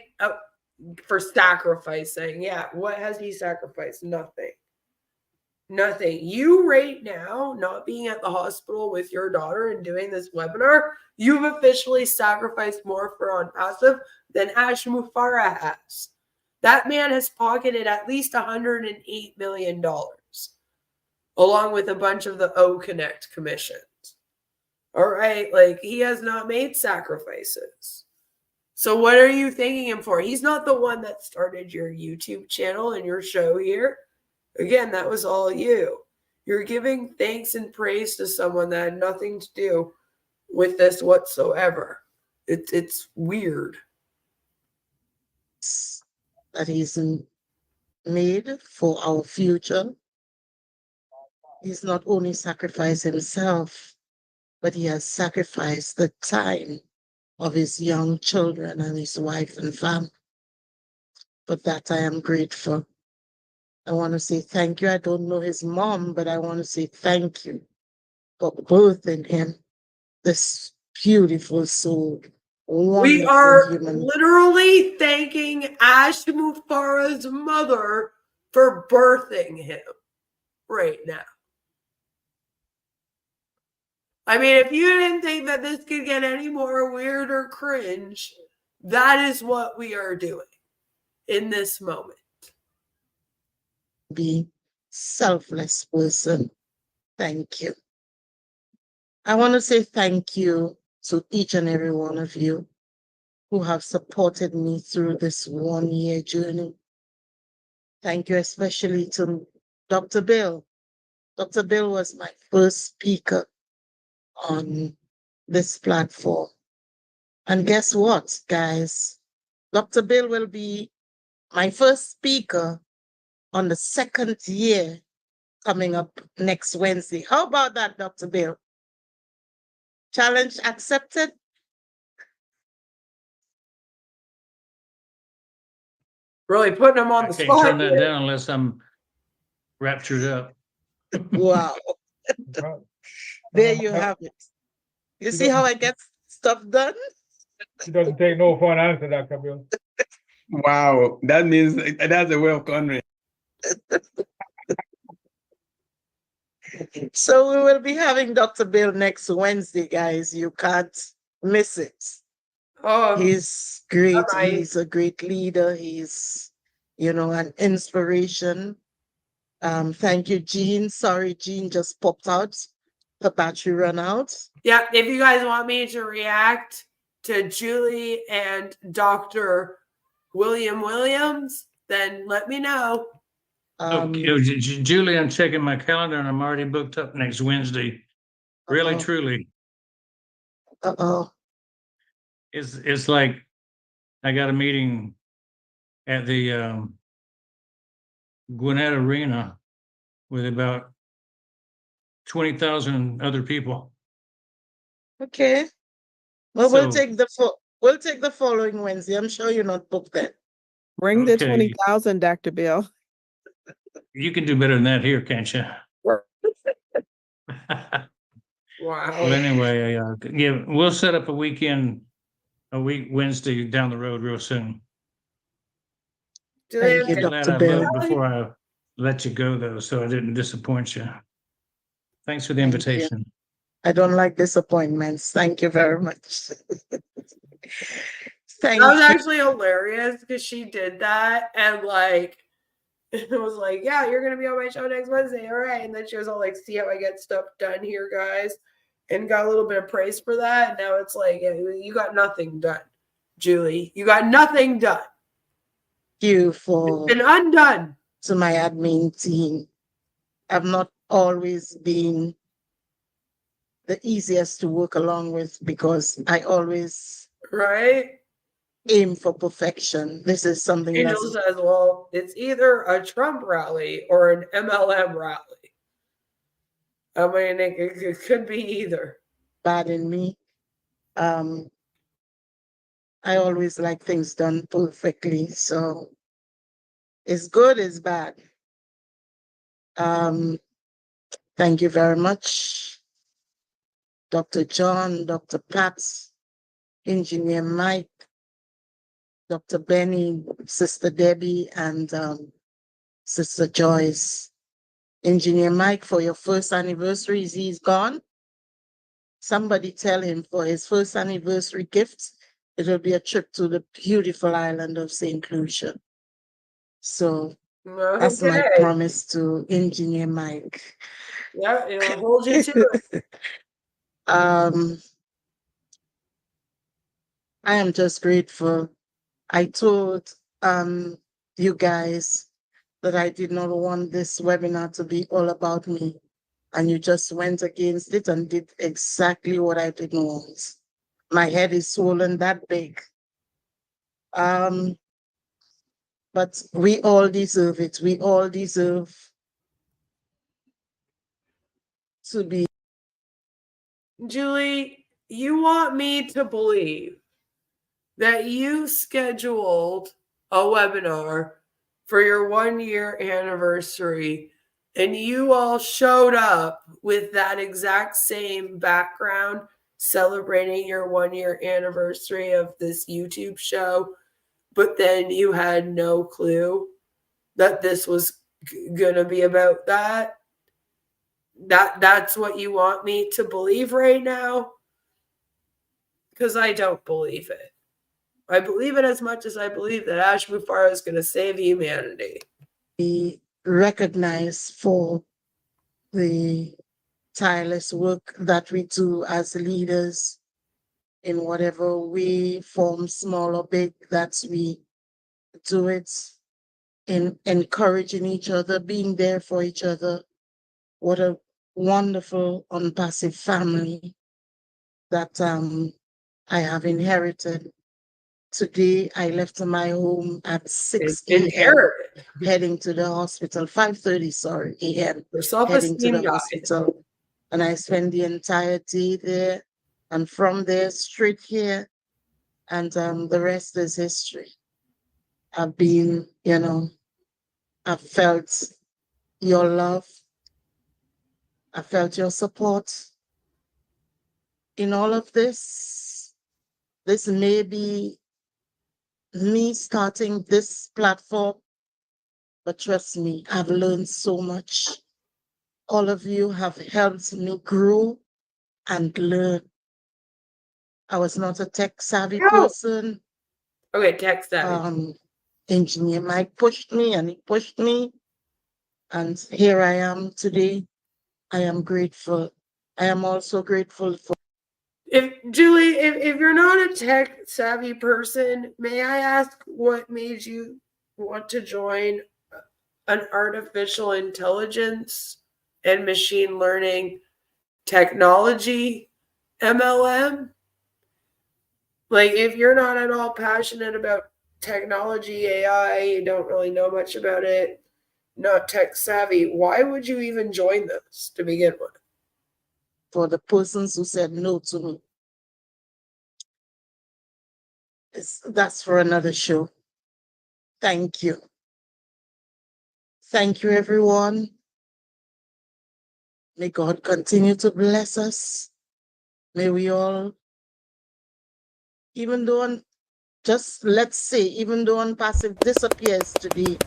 for sacrificing. Yeah, what has he sacrificed? Nothing. Nothing. You right now, not being at the hospital with your daughter and doing this webinar, you've officially sacrificed more for Onpassive than Ashraf Mufareh has. That man has pocketed at least $108 million, along with a bunch of the O-Connect commissions. All right, like he has not made sacrifices. So what are you thanking him for? He's not the one that started your YouTube channel and your show here. Again, that was all you. You're giving thanks and praise to someone that had nothing to do with this whatsoever. It's weird. That he's made for our future. He's not only sacrificed himself, but he has sacrificed the time of his young children and his wife and family. For that, I am grateful. I want to say thank you. I don't know his mom, but I want to say thank you for birthing him, this beautiful soul. We are literally thanking Ashraf Mufareh's mother for birthing him right now. I mean, if you didn't think that this could get any more weird or cringe, that is what we are doing in this moment. be selfless person. Thank you. I want to say thank you to each and every one of you who have supported me through this 1 year journey. Thank you especially to Dr. Bill. Dr. Bill was my first speaker on this platform. And guess what, guys? Dr. Bill will be my first speaker on the 2nd year coming up next Wednesday. How about that, Dr. Bill? Challenge accepted? Really putting them on I the can't spot. turn that down unless I'm raptured up. Wow. There you have it. You see how I get stuff done? It doesn't take no for an answer, Dr. Bill. Wow, that means that's a way of country. So we will be having Dr. Bill next Wednesday, guys. You can't miss it. He's great. He's a great leader. He's, an inspiration. Thank you, Jean. Sorry, Jean just popped out. The battery ran out. Yeah, if you guys want me to react to Julie and Dr. William Williams, then let me know. Okay, Julie, I'm checking my calendar and I'm already booked up next Wednesday. Really, truly. Uh-oh. It's like I got a meeting at the Gwinnett Arena with about 20,000 other people. Okay. Well, So- we'll take the following Wednesday. I'm sure you're not booked then. Bring the Okay. 20,000, Dr. Bill. You can do better than that here, can't you? Wow. Well, anyway, yeah, we'll set up a week Wednesday down the road real soon. Thank you, I'm glad Dr. I Bill. looked before I let you go, though, so I didn't disappoint you. Thanks for the Thank invitation. I don't like disappointments. Thank you very much. Thank That was you. actually hilarious because she did that and it was like, yeah, you're gonna be on my show next Wednesday, all right. And then she was all like, see how I get stuff done here, guys, and got a little bit of praise for that. And now it's like, yeah, you got nothing done, Julie. You got nothing done. Thank you for been undone. To my admin team. I've not always been the easiest to work along with because I always aim for perfection. This is something Angel that's says, well, it's either a Trump rally or an MLM rally. I mean, it could be either. bad in me. I always like things done perfectly. So it's good, it's bad. Thank you very much. Dr. John, Dr. Pat, Engineer Mike, Dr. Benny, Sister Debbie, and Sister Joyce. Engineer Mike, for your first anniversary, he's gone. Somebody tell him for his first anniversary gift, it will be a trip to the beautiful island of St. Lucia. So that's my promise to Engineer Mike. Yeah, it'll hold you to it. I am just grateful. I told you guys that I did not want this webinar to be all about me. And you just went against it and did exactly what I didn't want. My head is swollen that big. But we all deserve it. We all deserve to be. Julie, you want me to believe that you scheduled a webinar for your 1 year anniversary and you all showed up with that exact same background celebrating your 1 year anniversary of this YouTube show, but then you had no clue that this was gonna be about that? That's what you want me to believe right now? Because I don't believe it. I believe it as much as I believe that Ashraf Mufareh is going to save humanity. recognized for the tireless work that we do as leaders in whatever way, form, small or big, that we do it in encouraging each other, being there for each other. What a wonderful Onpassive family that I have inherited. Today, I left my home at 6 a.m. heading to the hospital, 5:30, sorry, a.m. heading to the hospital. And I spent the entire day there, and from there straight here, and the rest is history. I've been, I've felt your love. I felt your support in all of this. This may be me starting this platform, but trust me, I've learned so much. All of you have helped me grow and learn. I was not a tech savvy person. Okay, tech savvy. Engineer Mike pushed me and he pushed me. And here I am today. I am grateful. I am also grateful for. Julie, if you're not a tech savvy person, may I ask what made you want to join an artificial intelligence and machine learning technology MLM? Like, if you're not at all passionate about technology, AI, you don't really know much about it, not tech savvy, why would you even join those to begin with? For the persons who said no to me. That's for another show. Thank you. Thank you, everyone. May God continue to bless us. May we all, even though let's say, even though Onpassive disappears today,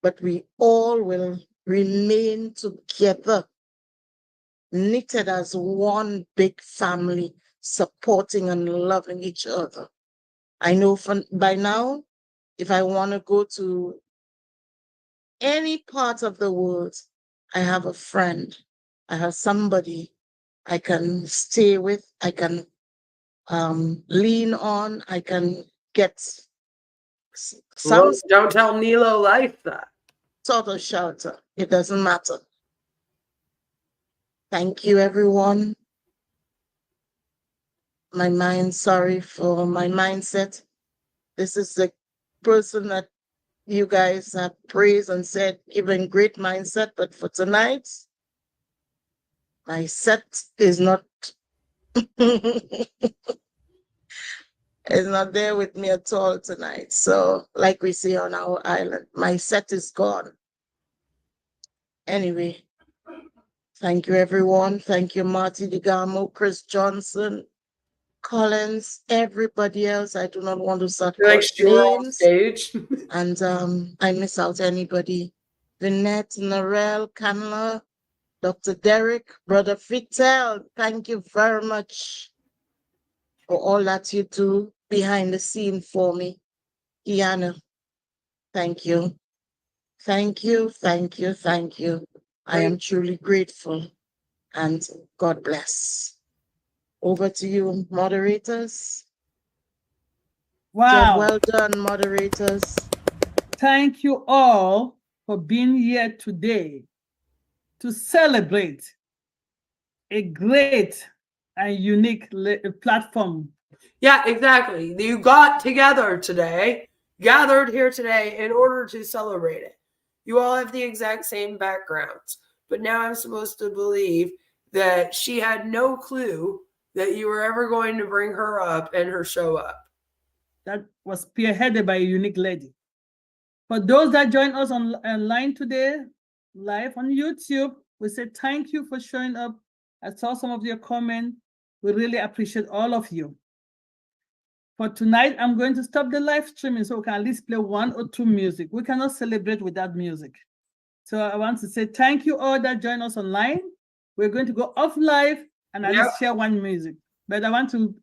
but we all will remain together, knitted as one big family, supporting and loving each other. I know by now, if I want to go to any part of the world, I have a friend. I have somebody I can stay with. I can lean on. I can get some. Don't tell Nilo Life that. Sort of shelter. It doesn't matter. Thank you, everyone. Sorry for my mindset. This is the person that you guys have praised and said, even great mindset, but for tonight, my set is not is not there with me at all tonight. So, like we say on our island, my set is gone. Anyway, thank you, everyone. Thank you, Marty DeGamo, Chris Johnson, Collins, everybody else. I do not want to start names. Stage. And I miss out anybody. Vinette, Narelle, Canla, Dr. Derek, Brother Fitel, thank you very much for all that you do behind the scene for me. Iana, thank you. Thank you, thank you, thank you. I am truly grateful, and God bless. Over to you, moderators. Wow. Job well done, moderators. Thank you all for being here today to celebrate a great and unique platform. Yeah, exactly. You got together today, gathered here today in order to celebrate it. You all have the exact same backgrounds, but now I'm supposed to believe that she had no clue that you were ever going to bring her up and her show up. That was spearheaded by a unique lady. For those that joined us online today, live on YouTube, we say thank you for showing up. I saw some of your comments. We really appreciate all of you. For tonight, I'm going to stop the live streaming so we can at least play 1 or 2 music. We cannot celebrate without music. So I want to say thank you all that joined us online. We're going to go off live and at least share 1 music. But I want to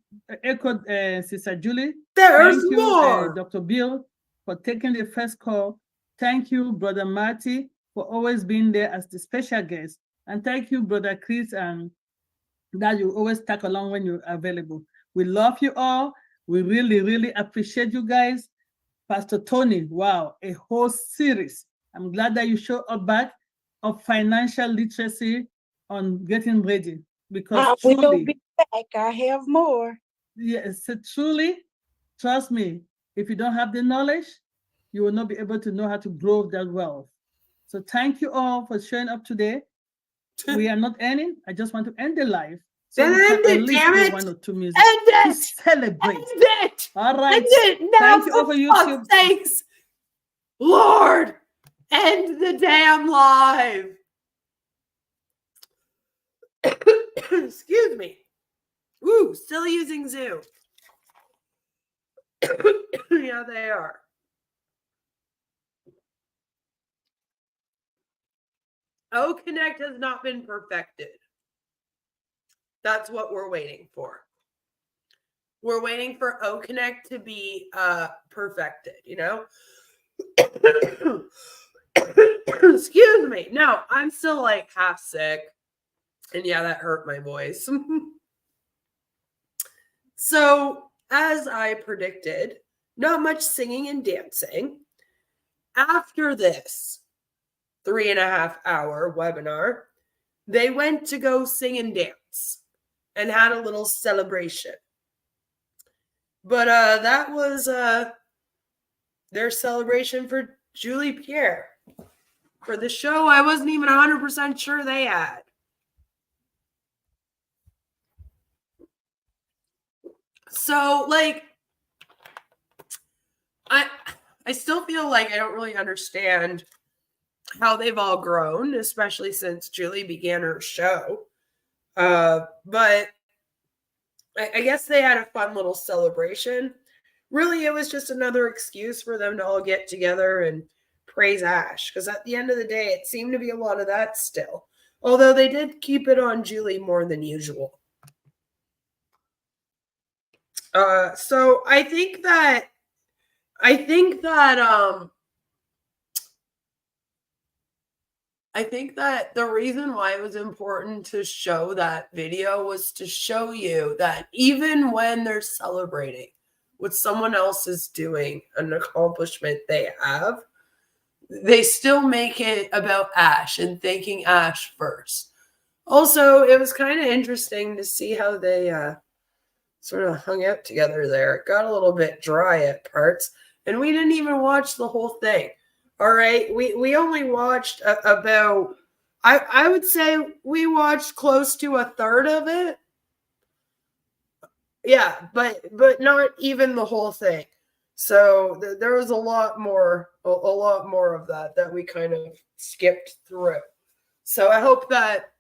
echo Sister Julie. There's thank you, more. Dr. Bill, for taking the first call. Thank you, Brother Marty. for always being there as the special guest. And thank you, Brother Chris, that you always tag along when you're available. We love you all. We really, really appreciate you guys. Pastor Tony, wow, a whole series. I'm glad that you showed up back of financial literacy on getting ready, because I will truly, be back. I have more. yes, truly, trust me, if you don't have the knowledge, you will not be able to know how to grow that wealth. So thank you all for showing up today. We are not ending. I just want to end the live. So Then we end can it, at least damn play it. 1 or 2 music End to it. celebrate. End it. All right. End it now. Thank you all for YouTube. Sakes. Lord, end the damn live. Excuse me. Ooh, still using Zoom. Yeah, they are. O-Connect has not been perfected. That's what we're waiting for. We're waiting for O-Connect to be perfected, you know? Excuse me. No, I'm still like half sick. And yeah, that hurt my voice. So, as I predicted, not much singing and dancing. After this 3.5-hour webinar, they went to go sing and dance and had a little celebration. But that was their celebration for Julie Pierre. For the show, I wasn't even 100% sure they had. So, like, I still feel like I don't really understand how they've all grown, especially since Julie began her show. But I guess they had a fun little celebration. Really, it was just another excuse for them to all get together and praise Ash. Because at the end of the day, it seemed to be a lot of that still. Although they did keep it on Julie more than usual. So I think that the reason why it was important to show that video was to show you that even when they're celebrating what someone else is doing, an accomplishment they have, they still make it about Ash and thanking Ash first. Also, it was kind of interesting to see how they sort of hung out together there. It got a little bit dry at parts, and we didn't even watch the whole thing. All right, we only watched about, I would say we watched close to a third of it. Yeah, but not even the whole thing. So there was a lot more of that we kind of skipped through. So I hope that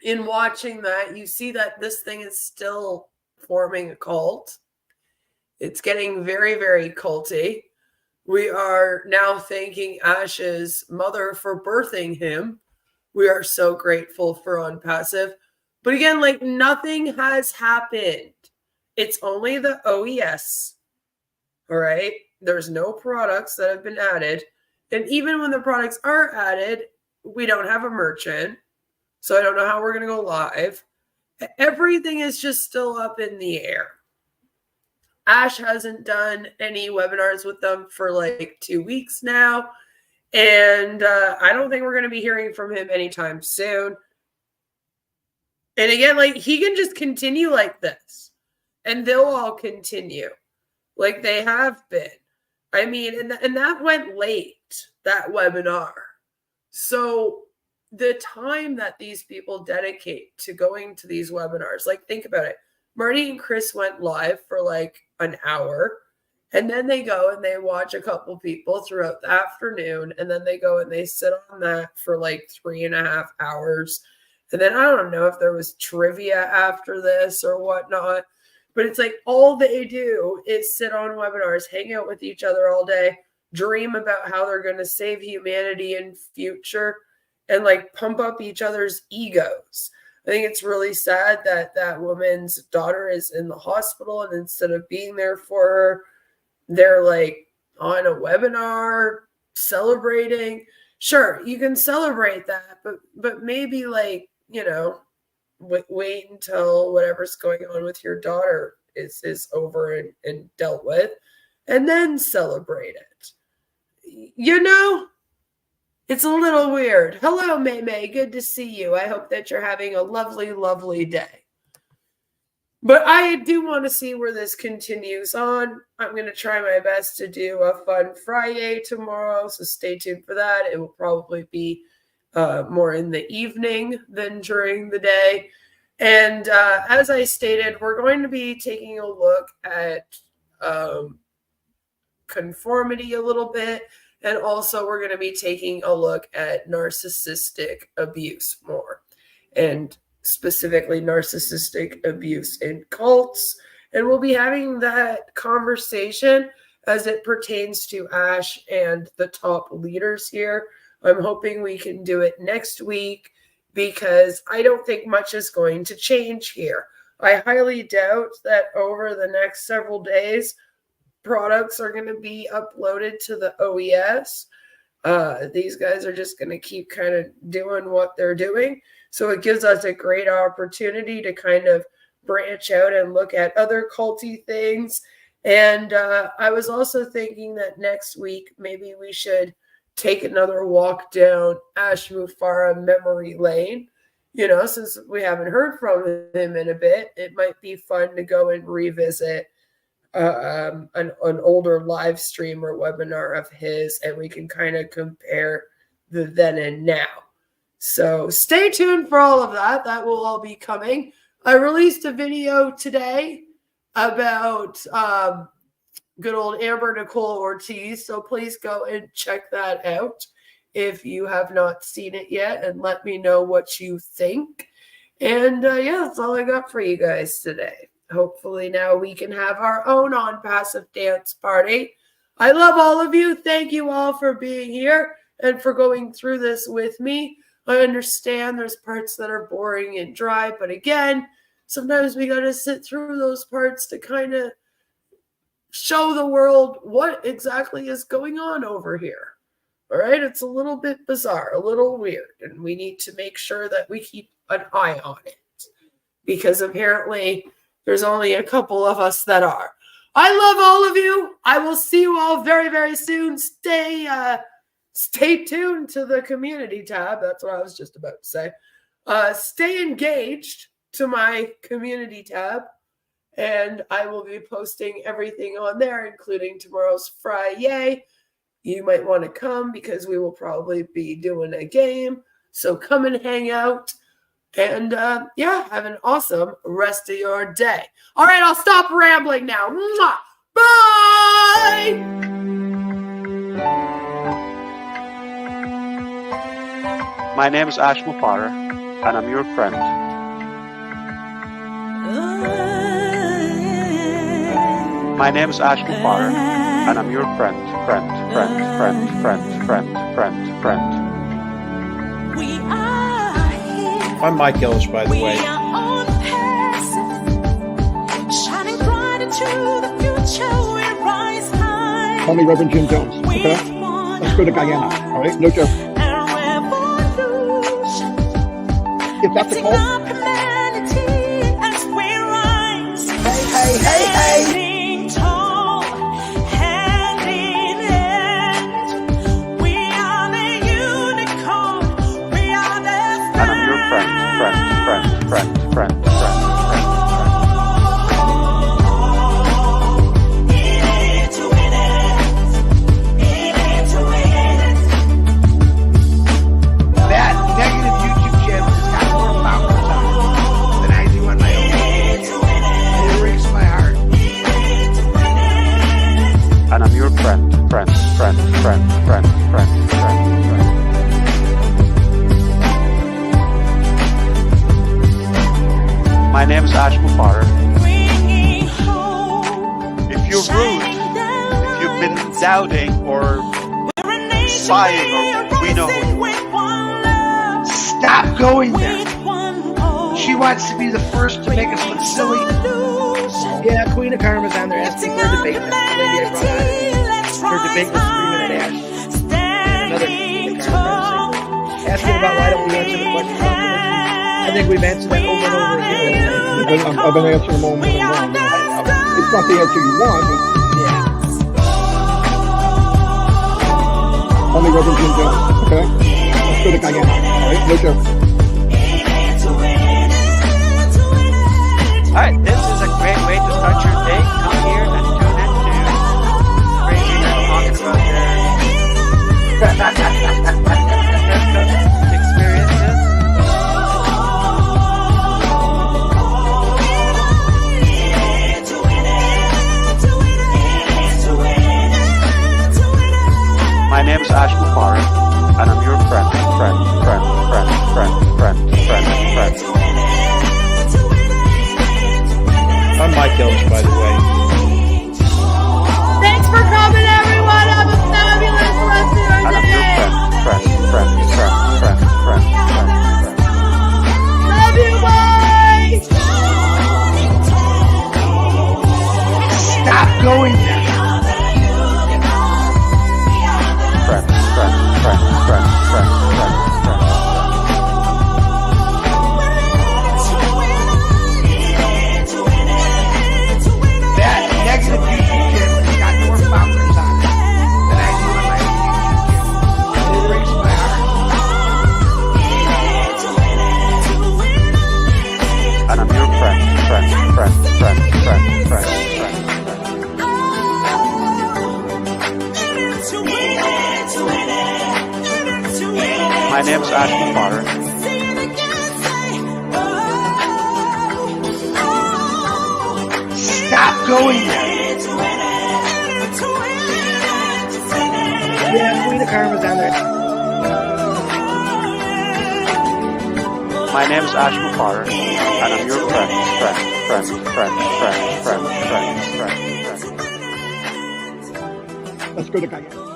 in watching that, you see that this thing is still forming a cult. It's getting very, very culty. We are now thanking Ash's mother for birthing him. We are so grateful for Onpassive. But again, like, nothing has happened. It's only the OES. All right? There's no products that have been added. And even when the products are added, we don't have a merchant. So I don't know how we're going to go live. Everything is just still up in the air. Ash hasn't done any webinars with them for like 2 weeks now. And I don't think we're going to be hearing from him anytime soon. And again, like, he can just continue like this. And they'll all continue like they have been. I mean, and that went late, that webinar. So the time that these people dedicate to going to these webinars, like, think about it. Marty and Chris went live for like an hour, and then they go and they watch a couple people throughout the afternoon, and then they go and they sit on that for like 3.5 hours. And then I don't know if there was trivia after this or whatnot, but it's like all they do is sit on webinars, hang out with each other all day, dream about how they're going to save humanity in future, and like pump up each other's egos. I think it's really sad that that woman's daughter is in the hospital, and instead of being there for her, they're like on a webinar celebrating. sure, you can celebrate that, but maybe like, you know, wait until whatever's going on with your daughter is over and dealt with, and then celebrate it. You know, it's a little weird. Hello, May. Good to see you. I hope that you're having a lovely, lovely day. But I do want to see where this continues on. I'm going to try my best to do a fun Friday tomorrow, so stay tuned for that. It will probably be more in the evening than during the day. And as I stated, we're going to be taking a look at conformity a little bit. And also we're going to be taking a look at narcissistic abuse more. And specifically narcissistic abuse in cults. And we'll be having that conversation as it pertains to Ash and the top leaders here. I'm hoping we can do it next week because I don't think much is going to change here. I highly doubt that over the next several days, products are going to be uploaded to the OES. These guys are just going to keep kind of doing what they're doing. So it gives us a great opportunity to kind of branch out and look at other culty things. And I was also thinking that next week, maybe we should take another walk down Ashraf Mufareh memory lane. You know, since we haven't heard from him in a bit, it might be fun to go and revisit an older live stream or webinar of his, and we can kind of compare the then and now. So stay tuned for all of that. That will all be coming. I released a video today about good old Amber Nicole Ortiz. So please go and check that out if you have not seen it yet, and let me know what you think. And yeah, that's all I got for you guys today. Hopefully now we can have our own Onpassive dance party. I love all of you. Thank you all for being here and for going through this with me. I understand there's parts that are boring and dry, but again, sometimes we got to sit through those parts to kind of show the world what exactly is going on over here. All right, it's a little bit bizarre, a little weird, and we need to make sure that we keep an eye on it because apparently there's only a couple of us that are. I love all of you. I will see you all very, very soon. Stay tuned to the community tab. That's what I was just about to say. Stay engaged to my community tab, and I will be posting everything on there, including tomorrow's Friday. You might want to come because we will probably be doing a game. So come and hang out. And yeah, have an awesome rest of your day. All right, I'll stop rambling now. Mwah! Bye! My name is Ashraf Mufareh, and I'm your friend. My name is Ashraf Mufareh, and I'm your friend. I'm Mike Ellis, by the way. Call me Reverend Jim Jones, okay? Let's go to Guyana, all right? No joke. If that's a call. Hey. And I'm your friend. That negative YouTube channel has got more followers on it than I do on my own. And it breaks my heart. And I'm your friend. My name is Ashraf Mufareh. If you're rude, if you've been doubting or sighing, or we know who you are. Stop going there. She wants to be the first to make us look silly. Yeah, Queen of Karma's on there asking for a debate. That's the lady I brought on. Her debate was 3-minute Ash. And another Queen of Karma. think we've answered that over and over again. I've been answering them all morning long. It's not the answer you want. Only Reverend Jim Jones. Okay? Let's go to Guyana. All right? No joke. All right, this is a great way to start your day. Come here and tune into crazy men talking about their experiences. My name is Ashraf Mufareh, and I'm your friend. I'm Mike Ellis, by the way. Thanks for coming, everyone. Have a fabulous rest of your day. Love you, bye. Stop going there. That negative YouTube channel has got more followers on it than I do in my YouTube channel. It breaks my heart. And I'm your friend. My name is Ashraf Mufareh. Stop going there. Yeah, Queen of Karma's on there. My name is Ashraf Mufareh, and I'm your friend. Let's go to Guyana.